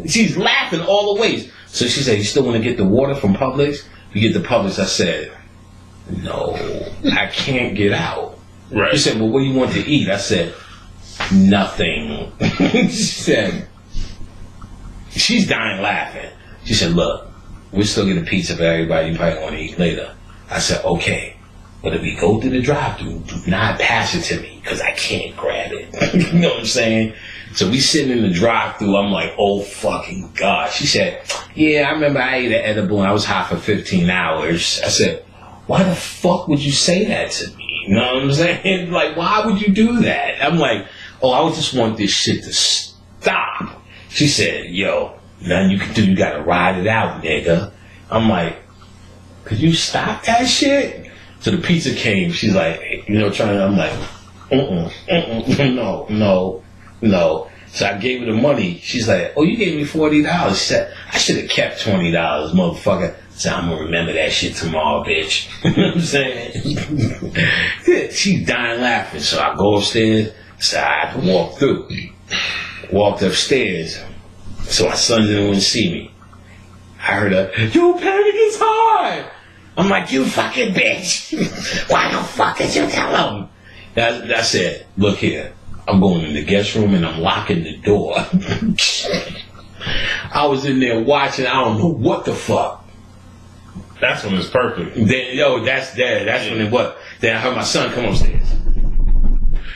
she's laughing all the ways. So she said, you still want to get the water from Publix? You get the Publix. I said, no, I can't get out. Right. She said, well, what do you want to eat? I said, nothing. She said, she's dying laughing. She said, look, we'll still get a pizza for everybody. You probably want to eat later. I said, okay. But if we go through the drive-thru, do not pass it to me because I can't grab it. You know what I'm saying? So we sitting in the drive-thru. I'm like, oh, fucking God. She said, yeah, I remember I ate an edible and I was high for 15 hours. I said, why the fuck would you say that to me? You know what I'm saying? Like, why would you do that? I'm like, oh, I would just want this shit to stop. She said, yo, nothing you can do. You got to ride it out, nigga. I'm like, could you stop that shit? So the pizza came. She's like, you know, I'm like, no. So I gave her the money. She's like, oh, you gave me $40. She said, I should have kept $20, motherfucker. So I'm going to remember that shit tomorrow, bitch. You know what I'm saying? She's dying laughing. So I go upstairs. So I have to walk through. Walked upstairs. So my son didn't want to see me. I heard her, yo, Panic is high. I'm like, you fucking bitch. Why the fuck did you tell him? I said, look here. I'm going in the guest room and I'm locking the door. I was in there watching, I don't know what the fuck. That's when it's perfect. Then, that's when it was. Then I heard my son come upstairs.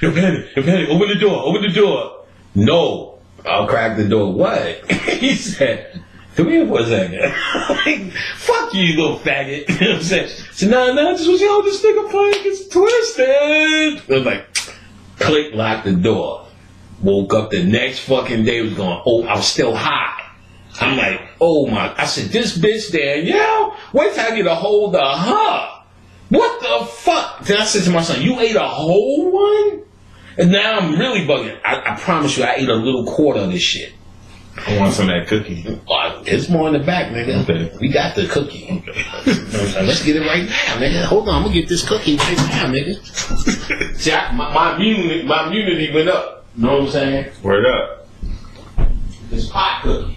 Yo, Panic, open the door. No. I'll crack the door. What? He said, come here for a second. Like, fuck you little faggot. You know what I'm saying? So no, this was, this nigga playing gets twisted. I was like, click, lock the door. Woke up the next fucking day, I was still high. I'm like, oh my, I said, this bitch Danielle, wait till I get a hold of her. What the fuck? Then I said to my son, you ate a whole one? And now I'm really bugging. I promise you, I ate a little quarter of this shit. I want some of that cookie. It's more in the back, nigga. Okay. We got the cookie. Okay. Let's get it right now, nigga. Hold on, I'm gonna get this cookie right now, nigga. See, my immunity went up. You know what I'm saying? Word up. This pot cookie.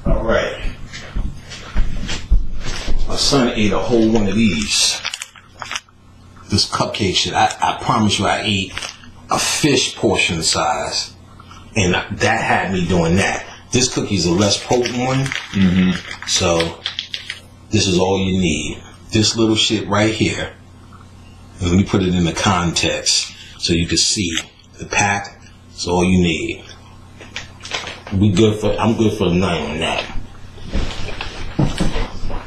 All right. My son ate a whole one of these. This cupcake shit. I promise you, I ate a fish portion size, and that had me doing that. This cookie's a less potent one, so this is all you need. This little shit right here. Let me put it in the context so you can see the pack. It's all you need. I'm good for the night on that.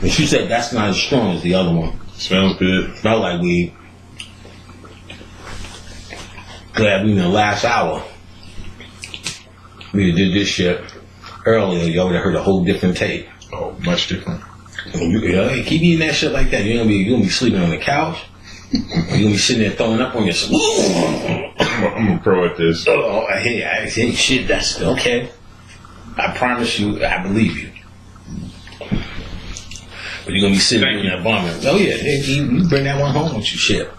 And she said that's not as strong as the other one. Smells good. Smell like weed. Glad we in the last hour. We did this shit earlier. Y'all would have heard a whole different tape. Oh, much different. You keep eating that shit like that. You're gonna be sleeping on the couch. You're gonna be sitting there throwing up on yourself. I'm a pro at this. Oh, hey, shit. That's okay. I promise you, I believe you. But you're gonna be sitting in that vomit. Oh yeah, you bring that one home with you, shit.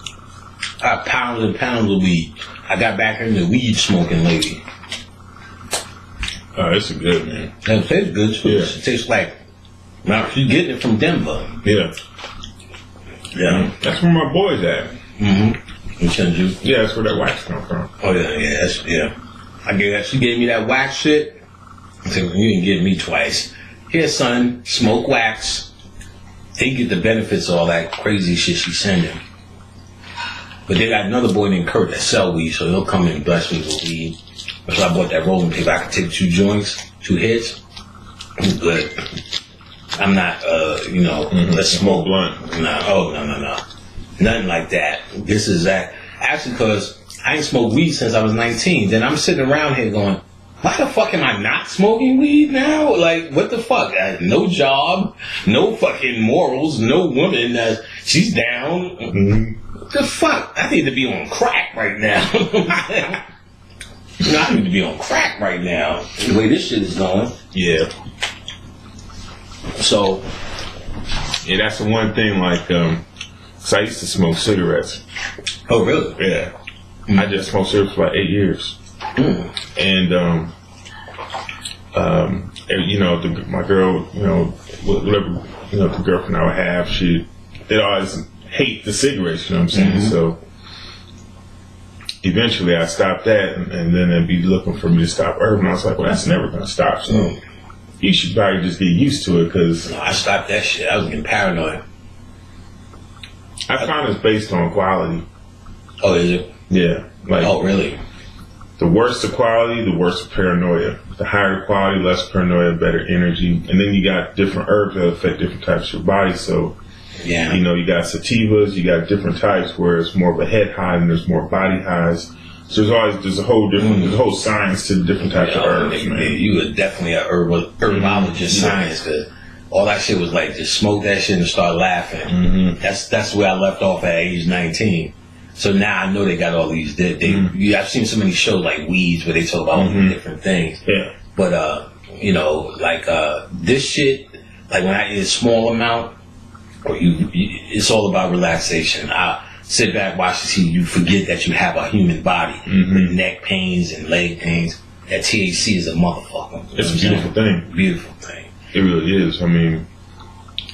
I have pounds and pounds of weed. I got back into weed smoking lately. Oh, it's good, man. It tastes good too. Yeah. It tastes like, now she's getting it from Denver. Yeah. Yeah. That's where my boy's at. Mm-hmm. You? Yeah, that's where that wax come from. Oh yeah. She gave me that wax shit. I said, well, you didn't give me twice. Here, son, smoke wax. They get the benefits of all that crazy shit she's sending. But they got another boy named Kurt that sell weed, so he'll come and bless me with weed. So I bought that rolling paper. I could take 2 joints, 2 hits. I'm good. I'm not, let's smoke. Blunt. No. Nothing like that. This is that. Actually, because I ain't smoked weed since I was 19. Then I'm sitting around here going, why the fuck am I not smoking weed now? Like, what the fuck? I have no job, no fucking morals, no woman. She's down. What the fuck? I need to be on crack right now. I need to be on crack right now. The way this shit is going. Yeah. So. Yeah, that's the one thing, like, so I used to smoke cigarettes. Oh, really? Yeah. I just smoked cigarettes for about 8 years. And, my girl, whatever, the girlfriend I would have, they'd always hate the cigarettes, you know what I'm saying? So eventually I stopped that, and then they'd be looking for me to stop urban. I was like, well, that's never going to stop. So you should probably just get used to it, because no, I stopped that shit. I was getting paranoid. I found it's based on quality. Oh, is it? Yeah. Like, oh, really? The worse the quality, the worse the paranoia. The higher quality, less paranoia, better energy. And then you got different herbs that affect different types of your body. So, yeah, you got sativas, you got different types where it's more of a head high and there's more body highs. So there's a whole different, there's a whole science to the different types of herbs, man. You were definitely an herbologist science, because all that shit was like, just smoke that shit and start laughing. That's where I left off at age 19. So now I know they got all these. I've seen so many shows like Weeds where they talk about all these different things. Yeah. But this shit, like when I eat a small amount, or it's all about relaxation. I sit back, watch the TV. You forget that you have a human body with neck pains and leg pains. That THC is a motherfucker. It's a beautiful thing. Beautiful thing. It really is. I mean,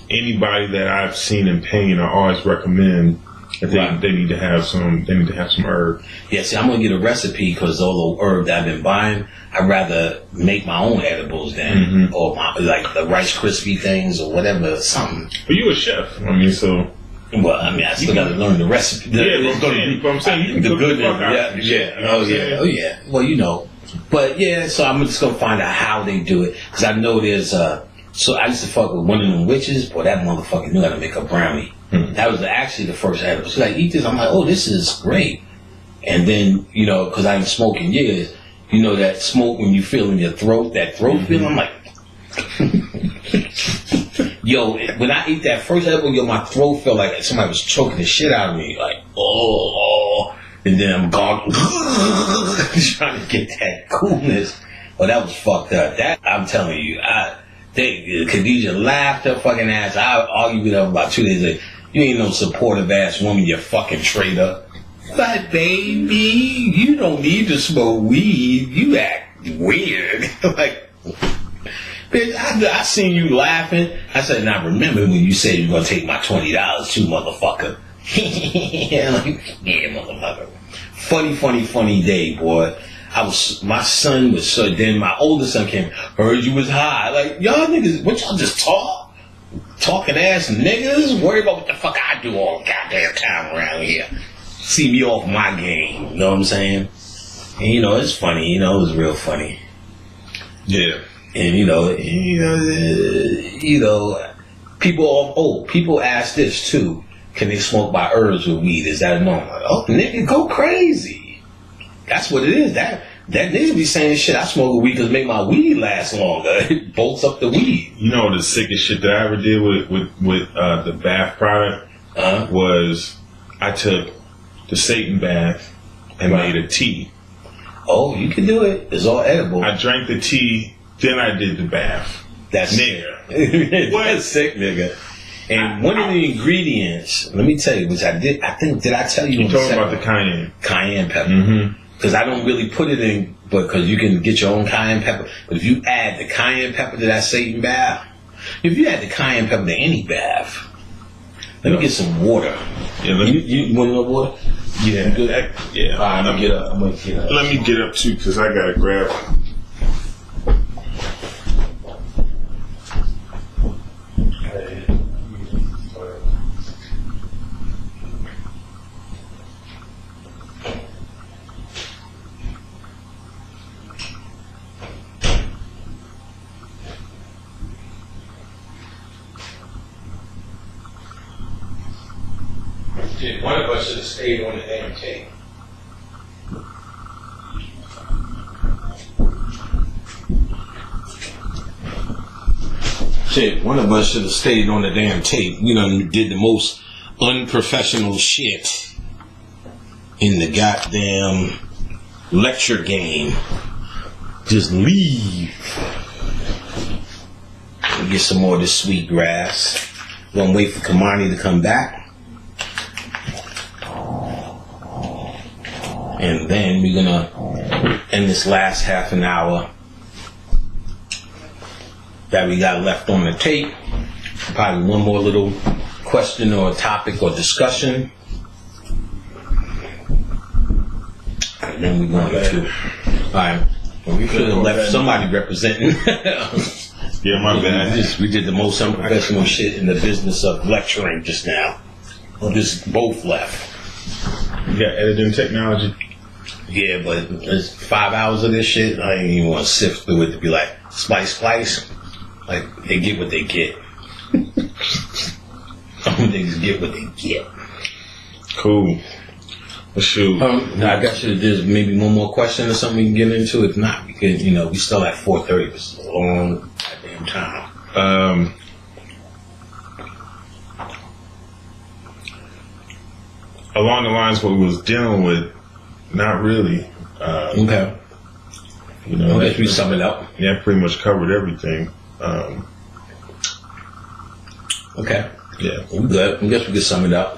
anybody that I've seen in pain, I always recommend They need to have some. They need to have some herb. Yeah, see, I'm gonna get a recipe because all the herb that I've been buying, I'd rather make my own edibles than or like the Rice Krispie things or whatever, something. But you a chef, I mean, so. Well, I mean, I still got to learn the recipe. But I'm saying you can the cook good the fuck out of yeah. Oh yeah. Well, but yeah. So I'm just gonna find out how they do it because I know there's So I used to fuck with one of them witches. Boy, that motherfucker knew how to make a brownie. That was actually the first edible. So like, eat this. I'm like, oh, this is great. And then because I ain't smoking in years, that smoke when you feel in your throat, that throat feeling. I'm like. Yo, when I ate that first edible, my throat felt like somebody was choking the shit out of me. Like, oh. And then I'm gone, trying to get that coolness. Oh, that was fucked up. That, I'm telling you, Khadijah laughed her fucking ass. I argued with her about 2 days later. You ain't no supportive ass woman, you fucking traitor. But baby, you don't need to smoke weed. You act weird. Like, bitch, I seen you laughing. I said, now remember when you said you're going to take my $20 too, motherfucker. Yeah, motherfucker. Funny day, boy. My son was so, then my oldest son came, heard you was high. Like, y'all niggas, what y'all just talking ass niggas? Worry about what the fuck I do all the goddamn time around here. See me off my game, you know what I'm saying? And it's funny, it was real funny. Yeah. And people ask this too. Can they smoke by herbs with weed? Is that normal? Oh, nigga, go crazy. That's what it is. That nigga be saying shit. I smoke a weed because make my weed last longer. It bolts up the weed. The sickest shit that I ever did with the bath product was I took the Satan bath and made a tea. Oh, you can do it. It's all edible. I drank the tea. Then I did the bath. That's nigga. That's sick, nigga. And one of the ingredients, let me tell you, which I did I tell you? You're talking about the cayenne. Cayenne pepper. Because I don't really put it in, because you can get your own cayenne pepper. But if you add the cayenne pepper to that Satan bath, if you add the cayenne pepper to any bath, let me get some water. Yeah, you want no water? Yeah. You good? Yeah. All right, I'm gonna get up. Let me get up too, because I gotta grab. Shit, one of us should have stayed on the damn tape. Shit, one of us should have stayed on the damn tape. We done did the most unprofessional shit in the goddamn lecture game. Just leave. And get some more of this sweet grass. We're gonna wait for Kamani to come back. And then we're gonna end this last half an hour that we got left on the tape. Probably one more little question or topic or discussion. And then we're going to. Alright. Well, we should have left somebody representing. Yeah, my bad. We did the most unprofessional shit in the business of lecturing just now. Well, just both left. You got editing technology? Yeah, but it's 5 hours of this shit. I ain't even want to sift through it to be like, splice. Like, they get what they get. Some niggas get what they get. Cool. Well, shoot. I guess there's maybe one more question or something we can get into. If not, we could, we still at 4:30. It's a long goddamn time. Along the lines of what we was dealing with, not really. Okay. I guess we sum it up. Yeah, pretty much covered everything. Okay. Yeah. We good. I guess we could sum it up.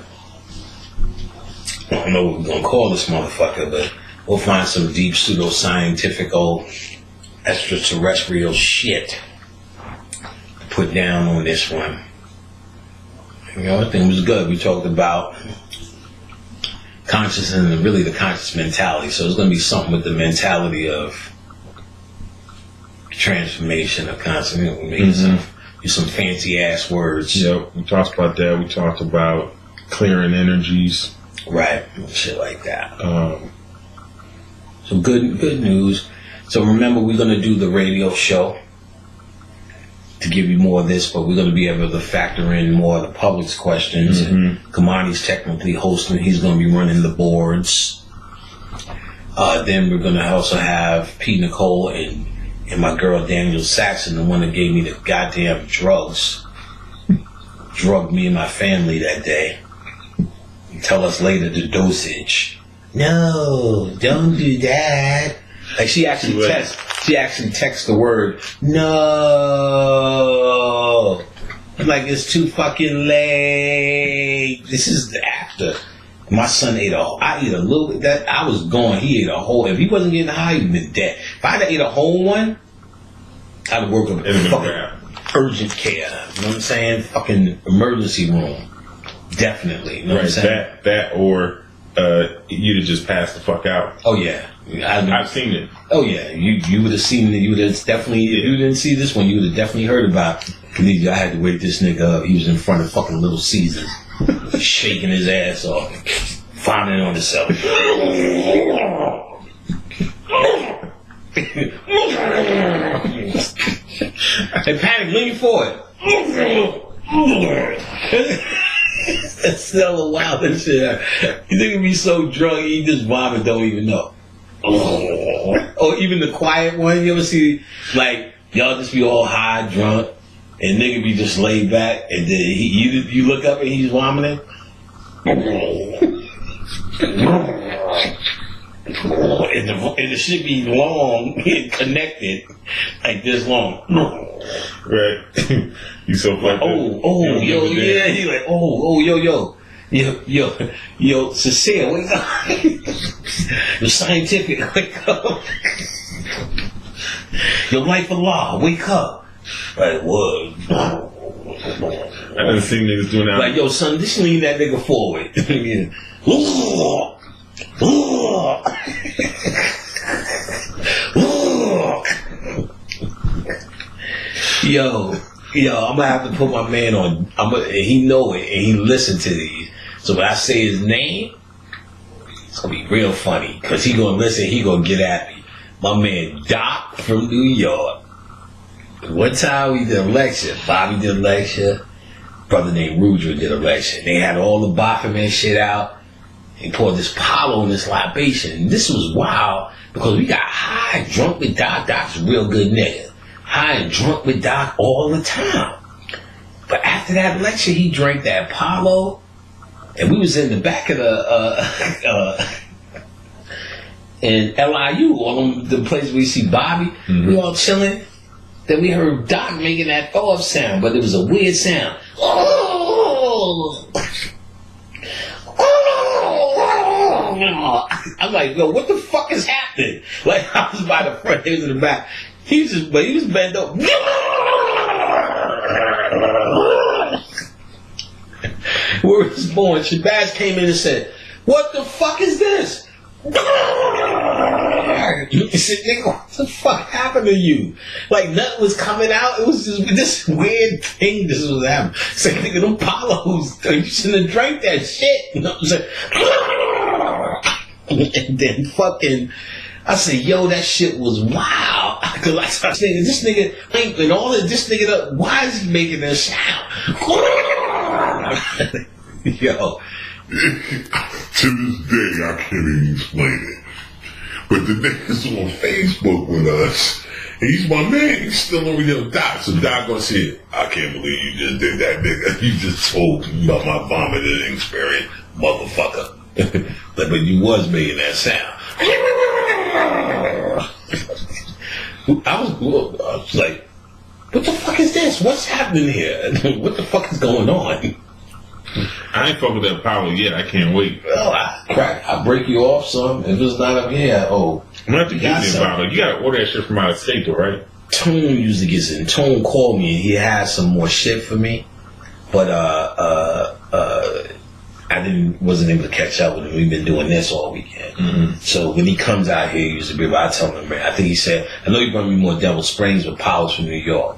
I don't know what we're going to call this motherfucker, but we'll find some deep pseudoscientific extraterrestrial shit to put down on this one. I think it was good. We talked about conscious and really the conscious mentality. So it's going to be something with the mentality of transformation of conscious. Maybe some fancy ass words. Yep, we talked about that. We talked about clearing energies. Right, shit like that. So good news. So remember, we're going to do the radio show to give you more of this, but we're going to be able to factor in more of the public's questions. And Kamani's technically hosting. He's going to be running the boards. Then we're going to also have P. Nicole and my girl Daniel Saxon, the one that gave me the goddamn drugs. Drugged me and my family that day. Tell us later the dosage. No, don't do that. Like she actually texts the word no. I'm like, it's too fucking late. This is after. My son I ate a little bit. That I was gone. He ate a whole. If he wasn't getting high, he'd been dead. If I'd have ate a whole one, I'd have worked up fucking urgent care. You know what I'm saying? Fucking emergency room. Definitely. You know what I'm saying? That or you'd have just passed the fuck out. Oh yeah. I've seen it. Oh yeah, you would have seen it. You would have definitely. If you didn't see this one, you would have definitely heard about. I had to wake this nigga up. He was in front of fucking Little Caesars, shaking his ass off, vomiting on himself. And Panic, lean forward. That's still a wild and shit. You think he'd be so drunk he just vomit, don't even know. Or even the quiet one, you ever see, like, y'all just be all high, drunk, and nigga be just laid back, and then you look up and he's vomiting? And the shit be long and connected, like this long. Right. You so fucked up. Yo, yeah. He like, yo, Cecile, wake up. The scientific, wake up. Your life of law, wake up. Like, what? I done seen niggas doing that. Like, yo, son, just lean that nigga forward. Yo, I'm gonna have to put my man on. He know it and he listen to these. So when I say his name, it's gonna be real funny because he gonna listen. He gonna get at me. My man Doc from New York. One time we did a lecture. Bobby did a lecture. Brother named Rudra did a lecture. They had all the Baphomet shit out. He poured this Palo in this libation. And this was wild because we got high, drunk with Doc. Doc's a real good nigga. High and drunk with Doc all the time. But after that lecture, he drank that Palo, and we was in the back of the in LIU, all the place we see Bobby. We all chilling. Then we heard Doc making that throw up sound, but it was a weird sound. I'm like, yo, what the fuck is happening? Like, I was by the front, he was in the back. He was bent up. Where was born? Shabazz came in and said, "What the fuck is this?" You said, "Nigga, what the fuck happened to you?" Like nothing was coming out. It was just this weird thing. This was happening. Say, "Nigga, them Palos, you shouldn't have drank that shit." You know what I'm saying? And then fucking. I said, yo, that shit was wild. Because I started saying, this nigga ain't been all of this nigga, why is he making that sound? Yo. To this day, I can't even explain it. But the nigga's on Facebook with us. And he's my man. He's still over there with Doc. So Doc gonna say, I can't believe you just did that, nigga. You just told me about my vomiting experience, motherfucker. But you was making that sound. I was like, what the fuck is this? What's happening here? What the fuck is going on? I ain't fucking with that power yet. I can't wait. Well, I'll break you off some. If it's not up here, I'm gonna have to get me a bottle. You gotta order that shit from out of state though, right? Tone usually gets in. Tone called me and he has some more shit for me. But I wasn't able to catch up with him. We've been doing this all weekend. Mm-hmm. So when he comes out here, he used to be. I tell him, man. I think he said, I know you brought me more Devil Springs with Powers from New York.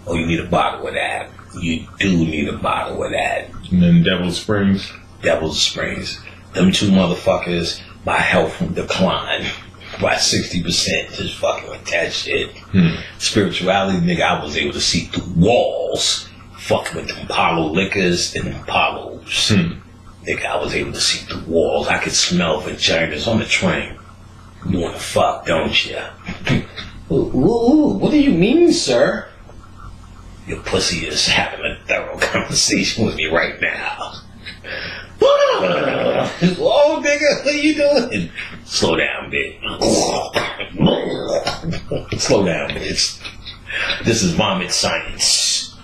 Oh, you need a bottle of that. You do need a bottle of that. And then Devil Springs. Devil Springs. Them two motherfuckers, my health declined by 60%. Just fucking with that shit. Spirituality, nigga, I was able to see through walls. Fucking with them Apollo liquors and Apollos. Nigga, I was able to see through walls. I could smell vaginas on the train. You wanna fuck, don't you? Ooh, what do you mean, sir? Your pussy is having a thorough conversation with me right now. Oh, nigga, what are you doing? Slow down, bitch. Slow down, bitch. This is vomit science.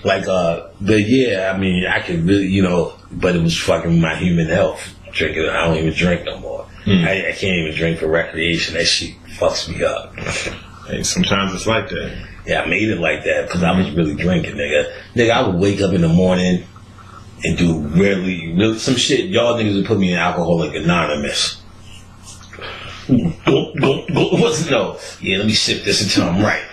Like, but yeah, I mean, I could really, but it was fucking my human health. Drinking, I don't even drink no more. I can't even drink for recreation. That shit fucks me up. Hey, sometimes it's like that. Yeah, I made it like that because I was really drinking, nigga. Nigga, I would wake up in the morning and do really some shit. Y'all niggas would put me in Alcoholic Anonymous. What's no? Yeah, let me sip this until I'm right.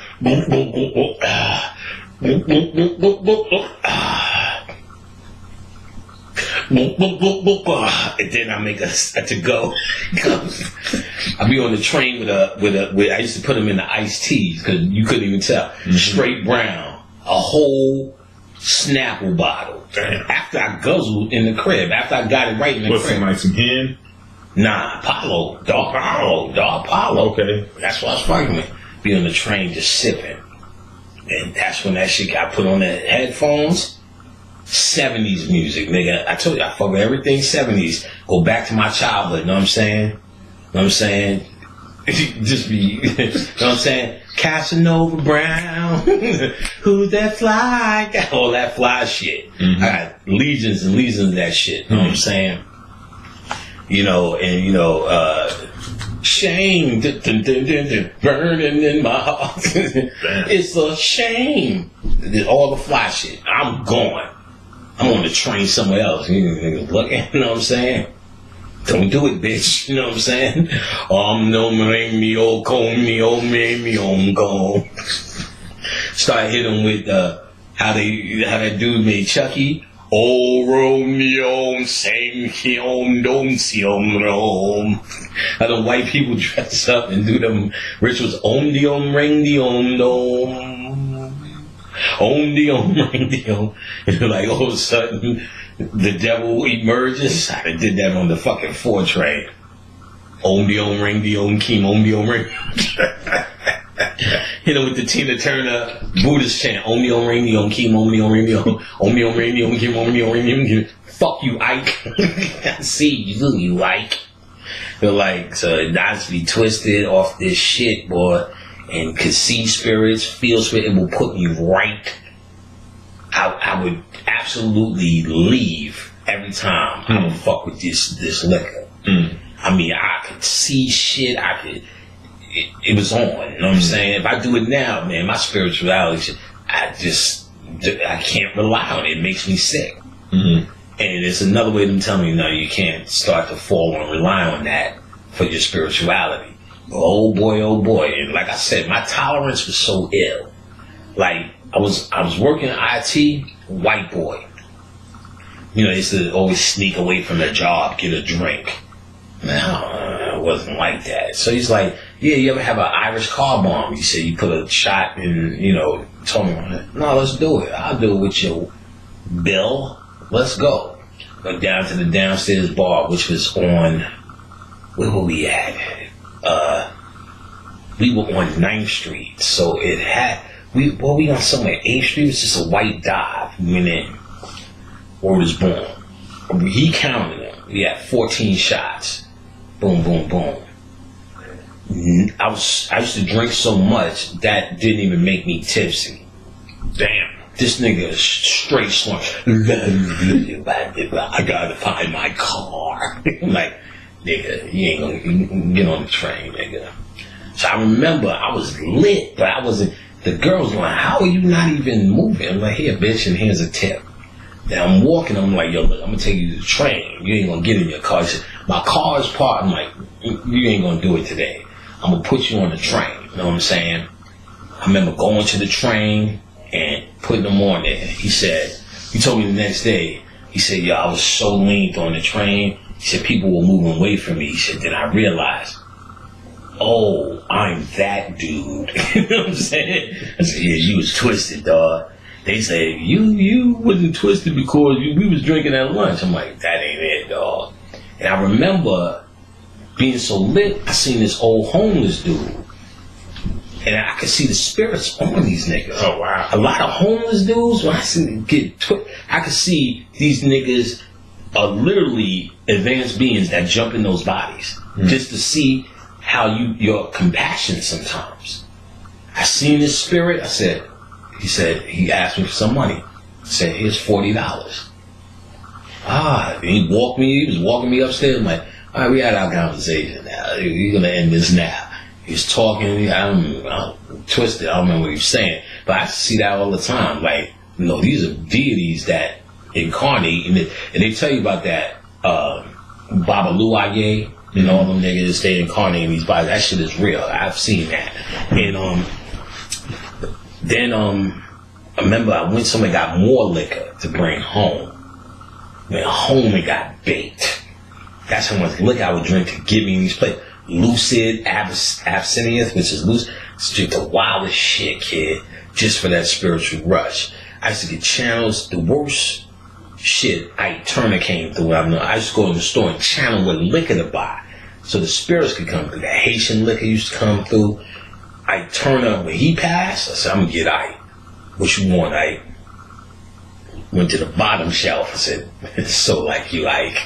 And then I make a to go. I be on the train with I used to put them in the iced teas because you couldn't even tell. Straight brown, a whole Snapple bottle. After I guzzled in the crib, after I got it right in the crib. What's like some hen? Nah, Apollo, dog Apollo. Okay, that's what I was fucking with. Be on the train just sipping, and that's when that shit got put on the headphones. 70s music, nigga. I told you, I fuck with everything 70s. Go back to my childhood, know what I'm saying? Know what I'm saying? Just be, you know what I'm saying? Casanova Brown, who's that fly? All that fly shit. I got legions and legions of that shit, know what I'm saying? Shame, burning in my heart. It's a shame. All the fly shit. I'm gone. I'm on the train somewhere else. Niggas looking, you know what I'm saying? Don't do it, bitch. You know what I'm saying? Start hitting with how that dude made Chucky. Oh, Romeo, sing him, don't see him, how the white people dress up and do them rituals. Om di om, ring di om, dom. Om di om, ring di om. And like all of a sudden, the devil emerges. I did that on the fucking 4 train. Om di om, ring di om, keem, om di om, ring. With the Tina Turner Buddhist chant, Om di om, ring di om, keem, om di om, ring di om, om di om, ring di om, keem, om di om, ring di om. Fuck you, Ike. I see you, Ike. They're like, so not to be twisted off this shit, boy, and could see spirits, feel spirit. It will put me right. I would absolutely leave every time I would fuck with this liquor. I mean, I could see shit. It was on. You know what I'm saying? If I do it now, man, my spirituality, I can't rely on it. It makes me sick. And it's another way of them telling me, no, you can't start to fall and rely on that for your spirituality. Oh boy. And like I said, my tolerance was so ill. Like, I was working in IT, white boy. They used to always sneak away from their job, get a drink. Man, it wasn't like that. So he's like, yeah, you ever have an Irish car bomb? He said, you put a shot in, told me, no, let's do it. I'll do it with your bill. Let's go. Went down to the downstairs bar, which was on, where were we at? We were on 9th Street. So it had, we on somewhere, 8th Street, it was just a white dive. We went in. Word was born. He counted them. We had 14 shots. Boom, boom, boom. I used to drink so much that didn't even make me tipsy. Damn. This nigga is straight slump. I gotta find my car. I'm like, nigga, you ain't gonna get on the train, nigga. So I remember I was lit, but I wasn't. The girls were like, how are you not even moving? I'm like, here, bitch, and here's a tip. Now I'm walking, I'm like, yo, look, I'm gonna take you to the train. You ain't gonna get in your car. He said, my car is parked. I'm like, you ain't gonna do it today. I'm gonna put you on the train. You know what I'm saying? I remember going to the train and putting them on there. He said, he told me the next day, he said, yo, I was so leaned on the train. He said, people were moving away from me. He said, then I realized, oh, I'm that dude. You know what I'm saying? I said, yeah, you was twisted, dog. They say, you wasn't twisted because we was drinking at lunch. I'm like, that ain't it, dog. And I remember being so lit, I seen this old homeless dude. And I could see the spirits on these niggas. Oh, wow. A lot of homeless dudes, when I see them I could see these niggas are literally advanced beings that jump in those bodies. Just to see how your compassion sometimes. I seen this spirit, he asked me for some money. I said, here's $40. He was walking me upstairs. I'm like, all right, we had our conversation now. You're going to end this now. He was talking, I'm twisted, I don't remember what he was saying. But I see that all the time. Like, you know, these are deities that incarnate, and they tell you about that, Baba Luaye, you know, all them niggas, they incarnate in these bodies. That shit is real. I've seen that. And, then I remember somebody got more liquor to bring home. Went home and got baked. That's how much liquor I would drink to give me in these places. Lucid, absinthe, which is loose. It's just the wildest shit, kid. Just for that spiritual rush. I used to get channels. The worst shit, Ike Turner came through. I used to go to the store and channel with liquor to buy. So the spirits could come through. That Haitian liquor used to come through. Ike Turner, when he passed, I said, I'm going to get Ike. What you want, Ike? Went to the bottom shelf. I said, it's so like you, Ike.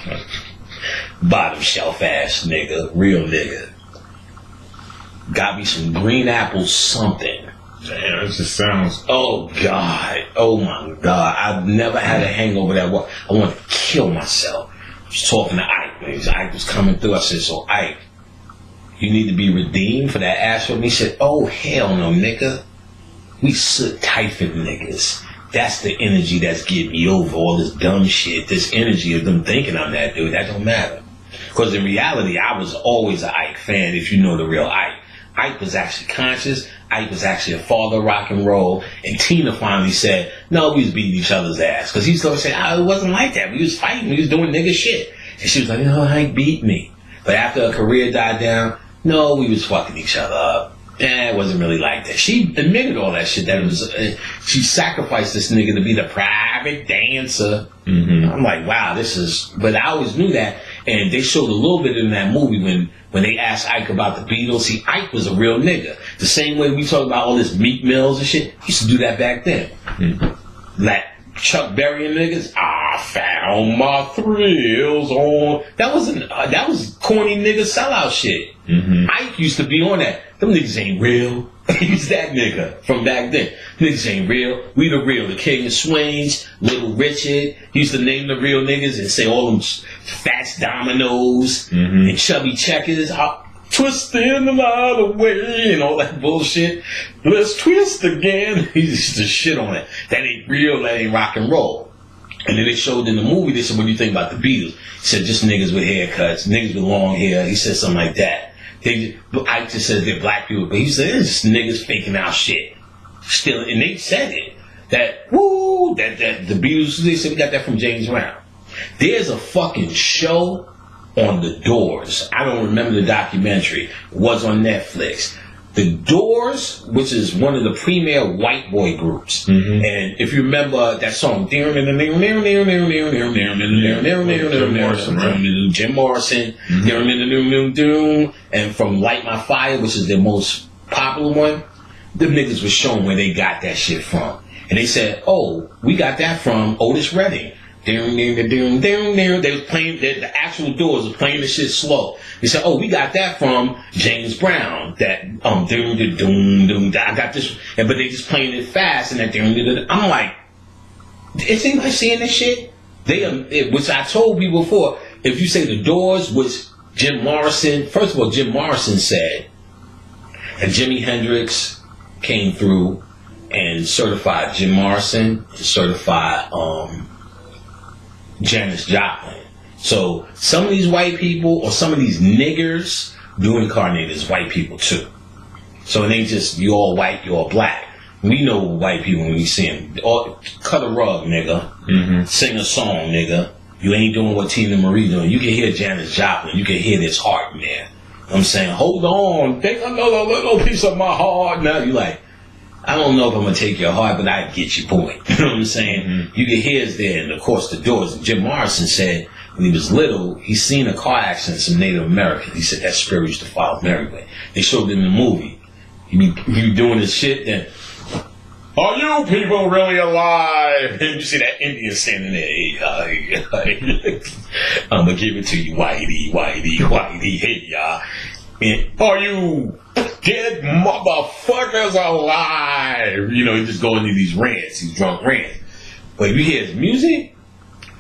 Bottom shelf ass nigga. Real nigga. Got me some green apple something. Damn, it just sounds... Oh, God. Oh, my God. I've never had a hangover that well. I wanted to kill myself. I was talking to Ike. Ike was coming through. I said, so, Ike, you need to be redeemed for that ass with me? He said, oh, hell no, nigga. We soot typhon niggas. That's the energy that's getting me over all this dumb shit. This energy of them thinking I'm that dude. That don't matter. Because in reality, I was always an Ike fan, if you know the real Ike. Ike was actually conscious. Ike was actually a father of rock and roll. And Tina finally said, no, we was beating each other's ass. Because he started saying, it wasn't like that. We was fighting. We was doing nigga shit. And she was like, no, Ike beat me. But after her career died down, no, we was fucking each other up. It wasn't really like that. She admitted all that shit. That it was. She sacrificed this nigga to be the private dancer. Mm-hmm. I'm like, wow, this is... But I always knew that. And they showed a little bit in that movie when they asked Ike about the Beatles. See, Ike was a real nigga. The same way we talk about all this Meek Mills and shit. He used to do that back then. Mm-hmm. Like Chuck Berry and niggas. I found my thrills on... That was corny nigga sellout shit. Mm-hmm. Ike used to be on that. Them niggas ain't real. He's that nigga from back then. Niggas ain't real. We the real. The King of Swings, Little Richard. He used to name the real niggas and say all them Fats Dominoes and Chubby Checkers. Twist in a lot of way and all that bullshit. Let's twist again. He used to shit on it. That ain't real. That ain't rock and roll. And then they showed in the movie, they said, what do you think about the Beatles? He said, just niggas with haircuts, niggas with long hair. He said something like that. I just said they're black people, but he said it's just niggas faking out shit. Still, and they said it. That the Beatles, they said we got that from James Brown. There's a fucking show on The Doors. I don't remember the documentary. It was on Netflix. The Doors, which is one of the premier white boy groups. Mm-hmm. And if you remember that song, Jim Morrison, and from Light My Fire, which is their most popular one, them niggas was shown where they got that shit from. And they said, oh, we got that from Otis Redding. They was playing, the actual Doors were playing the shit slow. They said, oh, we got that from James Brown. That, I got this, but they just playing it fast and that, I'm like, is anybody seeing this shit? Which I told people before, if you say The Doors was Jim Morrison, first of all, Jim Morrison said, and Jimi Hendrix came through and certified Jim Morrison, and certified, Janis Joplin. So some of these white people or some of these niggers do incarnate as white people too. So it ain't just you all white, you all black. We know white people when we see them. Cut a rug, nigga. Mm-hmm. Sing a song, nigga. You ain't doing what Tina Marie doing. You can hear Janis Joplin. You can hear this heart, man. I'm saying, hold on, take another little piece of my heart. Now you like, I don't know if I'm gonna take your heart, but I get your point. You know what I'm saying? Mm-hmm. You can hear it's there, and of course the doors. And Jim Morrison said when he was little, he seen a car accident with some Native Americans. He said that spirit used to follow him everywhere. They showed it in the movie. He be doing this shit, then, are you people really alive? And you see that Indian standing there. Hey, I'm gonna give it to you, whitey, whitey, whitey. Hey, y'all. And, are you dead motherfuckers alive? You know, he just go into these rants, these drunk rants. But if you hear his music,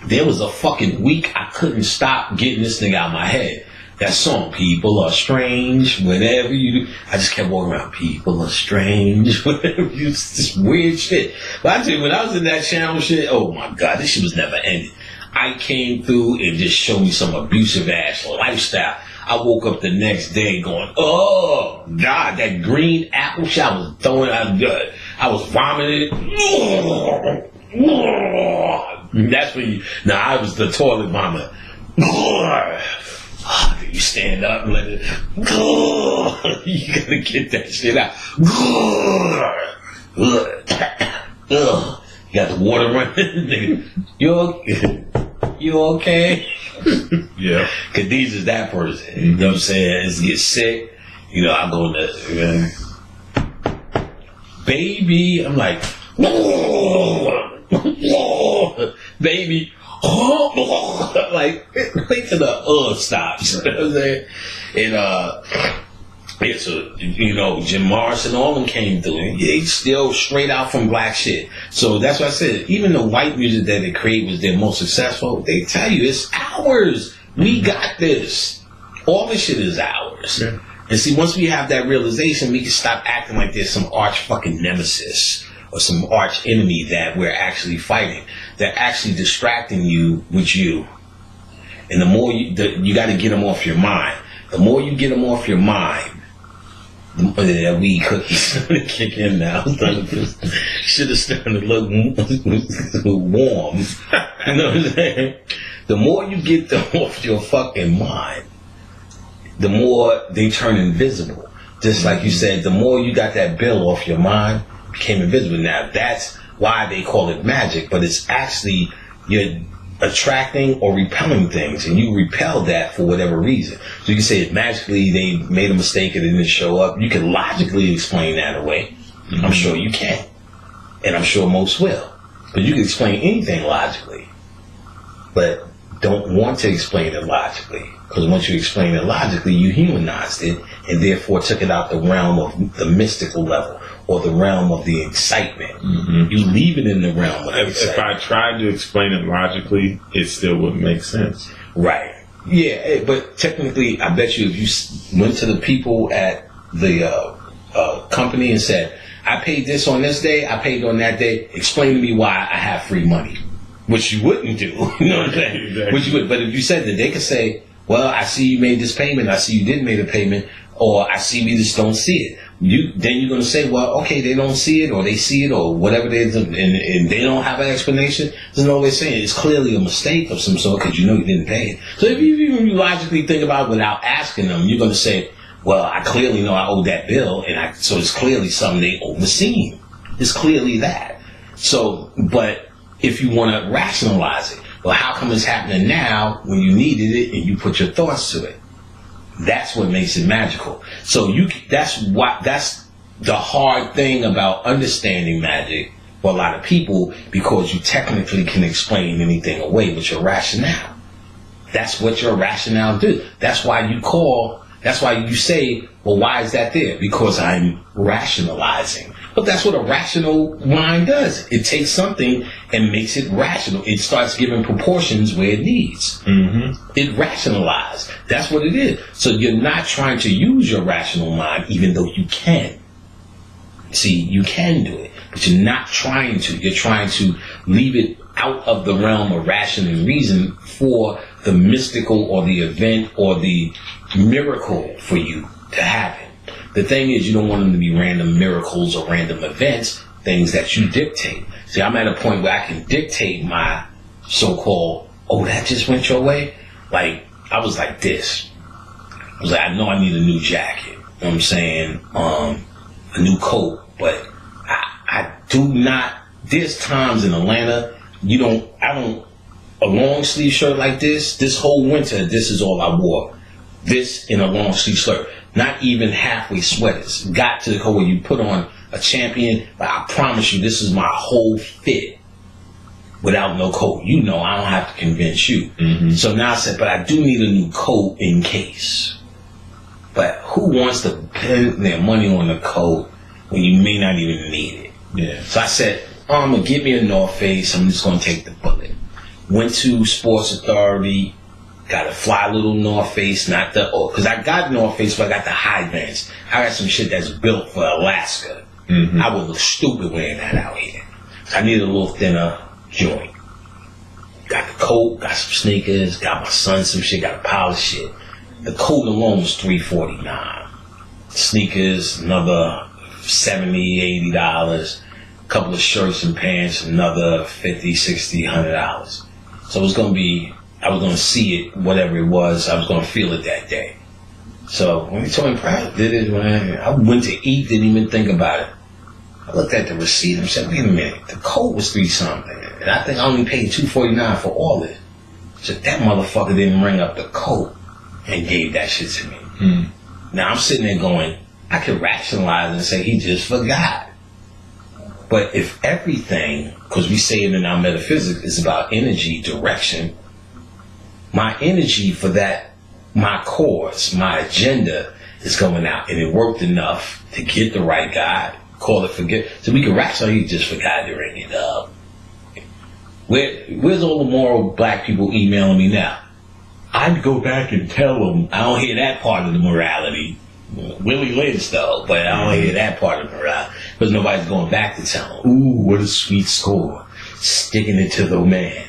there was a fucking week I couldn't stop getting this thing out of my head. That song, people are strange, whatever you do. I just kept walking around, people are strange, whatever you do. This weird shit. But I tell you, when I was in that channel shit, oh my God, this shit was never ending. I came through and just showed me some abusive ass lifestyle. I woke up the next day going, oh God, that green apple shit I was throwing out good. I was vomiting. That's when you, I was the toilet vomit. You stand up and let it. You gotta get that shit out. You got the water running. You okay? Yeah. Cause these is that person. You know what I'm saying? As you get sick, you know, I go to baby. I'm like, baby. Like, wait till the stops. You know what I'm saying? And yeah, so you know, Jim Morrison, all them came through. They still straight out from black shit. So that's what I said. Even the white music that they create was their most successful. They tell you it's ours. We got this. All this shit is ours. Yeah. And see, once we have that realization, we can stop acting like there's some arch fucking nemesis or some arch enemy that we're actually fighting. They're actually distracting you with you. And the more you got to get them off your mind. The more you get them off your mind, that weed cookies starting to kick in now. Should have started to look warm. You know what I'm saying? The more you get them off your fucking mind, the more they turn invisible. Just like you said, the more you got that bill off your mind, became invisible. Now that's why they call it magic, but it's actually you're attracting or repelling things, and you repel that for whatever reason. So you can say it magically they made a mistake and it didn't show up. You can logically explain that away. Mm-hmm. I'm sure you can, and I'm sure most will. But you can explain anything logically, but don't want to explain it logically, because once you explain it logically, you humanized it and therefore took it out the realm of the mystical level or the realm of the excitement. Mm-hmm. You leave it in the realm of excitement. If I tried to explain it logically, it still wouldn't make sense. Right. Yeah, but technically, I bet you if you went to the people at the company and said, I paid this on this day, I paid on that day, explain to me why I have free money. Which you wouldn't do. You know what I'm saying? Exactly. Which you would. But if you said that, they could say, well, I see you made this payment, I see you didn't make a payment, or I see we just don't see it. Then you're going to say, well, okay, they don't see it, or they see it, or whatever it is, and they don't have an explanation. There's no way of saying it. It's clearly a mistake of some sort because you know you didn't pay it. So if you logically think about it without asking them, you're going to say, well, I clearly know I owe that bill, and so it's clearly something they overseen. It's clearly that. So, but if you want to rationalize it, well, how come it's happening now when you needed it and you put your thoughts to it? That's what makes it magical. So that's the hard thing about understanding magic for a lot of people, because you technically can explain anything away with your rationale. That's what your rationale do. That's why you say, well, why is that there? Because I'm rationalizing. But that's what a rational mind does. It takes something and makes it rational. It starts giving proportions where it needs. Mm-hmm. It rationalizes. That's what it is. So you're not trying to use your rational mind, even though you can. See, you can do it, but you're not trying to. You're trying to leave it out of the realm of ration and reason for the mystical or the event or the miracle for you to happen. The thing is, you don't want them to be random miracles or random events, things that you dictate. See, I'm at a point where I can dictate my so-called, oh, that just went your way? Like, I was like this. I was like, I know I need a new jacket. You know what I'm saying? A new coat. But I do not, there's times in Atlanta, a long sleeve shirt like this whole winter, this is all I wore. This in a long sleeve shirt. Not even halfway sweaters. Got to the coat where you put on a Champion, but I promise you, this is my whole fit without no coat. You know, I don't have to convince you. Mm-hmm. So now I said, but I do need a new coat in case. But who wants to spend their money on a coat when you may not even need it? Yeah. So I said, I'm going to get me a North Face. I'm just going to take the bullet. Went to Sports Authority. Got a fly little North Face, not the, because I got North Face, but I got the high vents. I got some shit that's built for Alaska. Mm-hmm. I would look stupid wearing that out here. So I needed a little thinner joint. Got the coat, got some sneakers, got my son some shit, got a pile of shit. The coat alone was $349. Sneakers, another $70, $80. A couple of shirts and pants, another $50, $60, $100. So it was going to be, I was going to see it, whatever it was, I was going to feel it that day. So when he told me Pratt did it, when I went to eat, didn't even think about it. I looked at the receipt and said, wait a minute, the coat was $3-something. And I think I only paid $249 for all this. So that motherfucker didn't ring up the coat and gave that shit to me. Mm. Now I'm sitting there going, I could rationalize and say he just forgot. But if everything, because we say it in our metaphysics, is about energy, direction, my energy for that, my cause, my agenda is going out. And it worked enough to get the right guy, call it forget. So we can rationalize, he just forgot to ring it up. Where's all the moral black people emailing me now? I'd go back and tell them. I don't hear that part of the morality. Willie Lynch, though, but I don't hear that part of the morality. Because nobody's going back to tell them, ooh, what a sweet score. Sticking it to the man.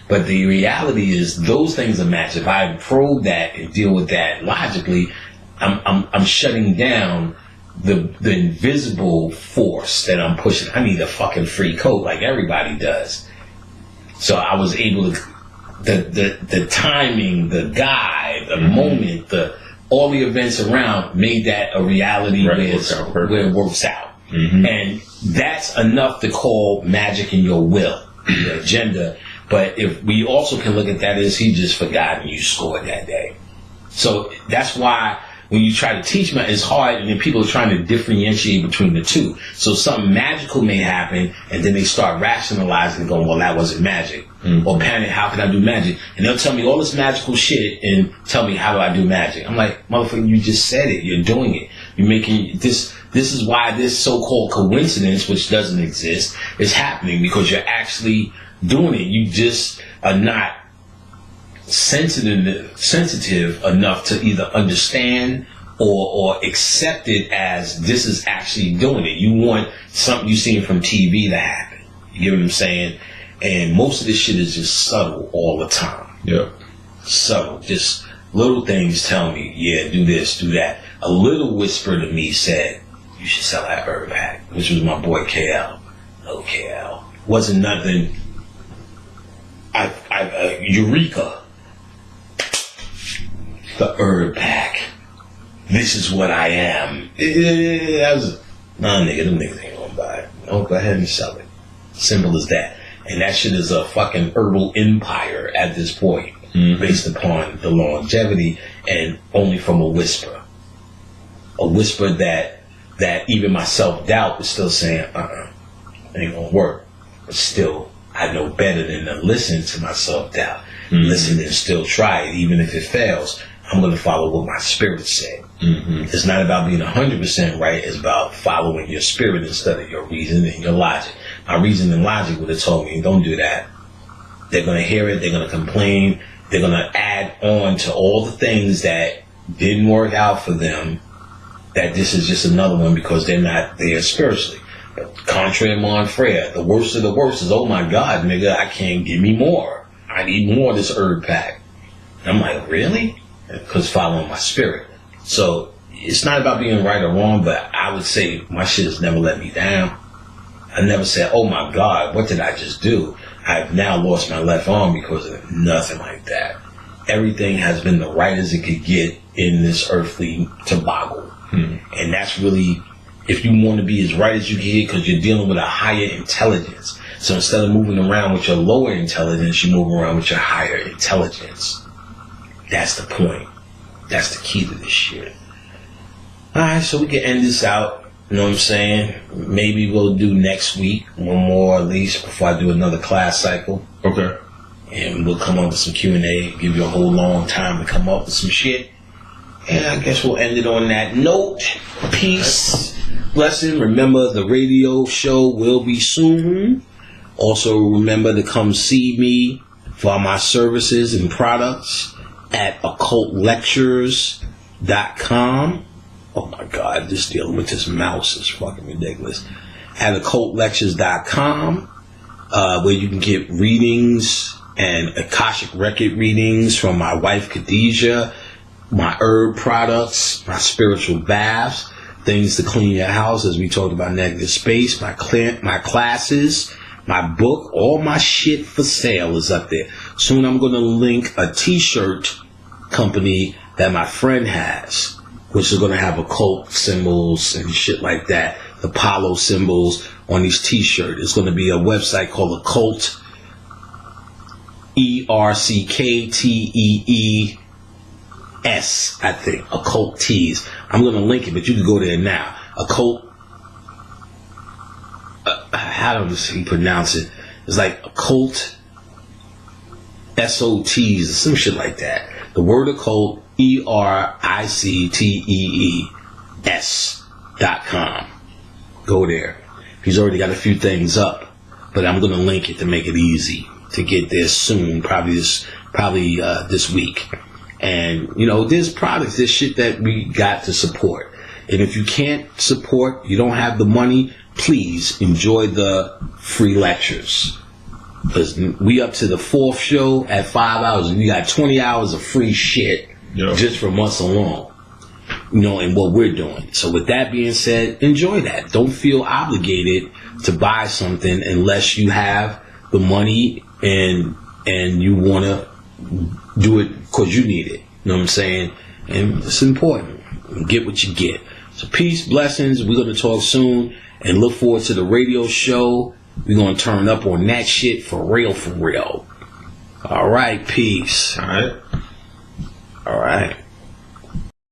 But the reality is those things are matched. If I probe that and deal with that logically, I'm shutting down the invisible force that I'm pushing. I need a fucking free coat like everybody does. So I was able to, the timing, the guy, the moment, all the events around made that a reality where it works out. Mm-hmm. And that's enough to call magic in your will, your agenda. But if we also can look at that as he just forgot and you scored that day. So that's why when you try to teach, it's hard, and then people are trying to differentiate between the two. So something magical may happen, and then they start rationalizing and going, well, that wasn't magic. Mm-hmm. Or panic, how can I do magic? And they'll tell me all this magical shit and tell me, how do I do magic? I'm like, motherfucker, you just said it. You're doing it. You're making this. This is why this so-called coincidence, which doesn't exist, is happening, because you're actually doing it. You just are not sensitive enough to either understand or accept it as this is actually doing it. You want something you've seen from TV to happen. You get what I'm saying? And most of this shit is just subtle all the time. Yeah. Subtle. Just little things tell me, yeah, do this, do that. A little whisper to me said, you should sell that herb pack, which was my boy KL. Oh, KL. Wasn't nothing. Eureka. The herb pack. This is what I am. Nah, nigga, them niggas ain't gonna buy it. No, go ahead and sell it. Simple as that. And that shit is a fucking herbal empire at this point, based upon the longevity and only from a whisper. A whisper that even my self-doubt is still saying, ain't gonna work. But still, I know better than to listen to my self-doubt. Mm-hmm. Listen and still try it. Even if it fails, I'm going to follow what my spirit said. Mm-hmm. It's not about being 100% right. It's about following your spirit instead of your reason and your logic. My reason and logic would have told me, don't do that. They're going to hear it. They're going to complain. They're going to add on to all the things that didn't work out for them, that this is just another one because they're not there spiritually. Contraire mon frere. The worst of the worst is, oh my God, nigga, I can't give me more. I need more of this herb pack. And I'm like, really? Because following my spirit. So it's not about being right or wrong, but I would say my shit has never let me down. I never said, oh my God, what did I just do? I've now lost my left arm because of nothing like that. Everything has been the right as it could get in this earthly toboggle. And that's really, if you want to be as right as you can get, because you're dealing with a higher intelligence. So instead of moving around with your lower intelligence, you move around with your higher intelligence. That's the point. That's the key to this shit. Alright, so we can end this out. You know what I'm saying? Maybe we'll do next week, one more at least, before I do another class cycle. Okay. And we'll come up with some Q&A, give you a whole long time to come up with some shit. And I guess we'll end it on that note. Peace, blessing. Remember, the radio show will be soon. Also, remember to come see me for my services and products at occultlectures.com. Oh my God, this dealing with this mouse is fucking ridiculous. At occultlectures.com, where you can get readings and Akashic record readings from my wife Khadijah, my herb products, my spiritual baths, things to clean your house, as we talked about negative space, my classes, my book, all my shit for sale is up there. Soon I'm going to link a t-shirt company that my friend has, which is going to have occult symbols and shit like that, the Apollo symbols on these t-shirts. It's going to be a website called Occult, ERCKTEES, I think, Occult Tees. I'm going to link it, but you can go there now. Occult, how does he pronounce it? It's like Occult SOTs or some shit like that. The word occult, ERICTEES.com. Go there. He's already got a few things up, but I'm going to link it to make it easy to get there soon, probably this week. And, you know, there's products, there's shit that we got to support. And if you can't support, you don't have the money, please enjoy the free lectures. Because we up to the 4th show at 5 hours, and we got 20 hours of free shit just from us alone. You know, and what we're doing. So with that being said, enjoy that. Don't feel obligated to buy something unless you have the money and you want to do it because you need it. You know what I'm saying? And it's important. Get what you get. So peace, blessings. We're going to talk soon and look forward to the radio show. We're going to turn up on that shit for real, for real. All right, peace. All right. All right.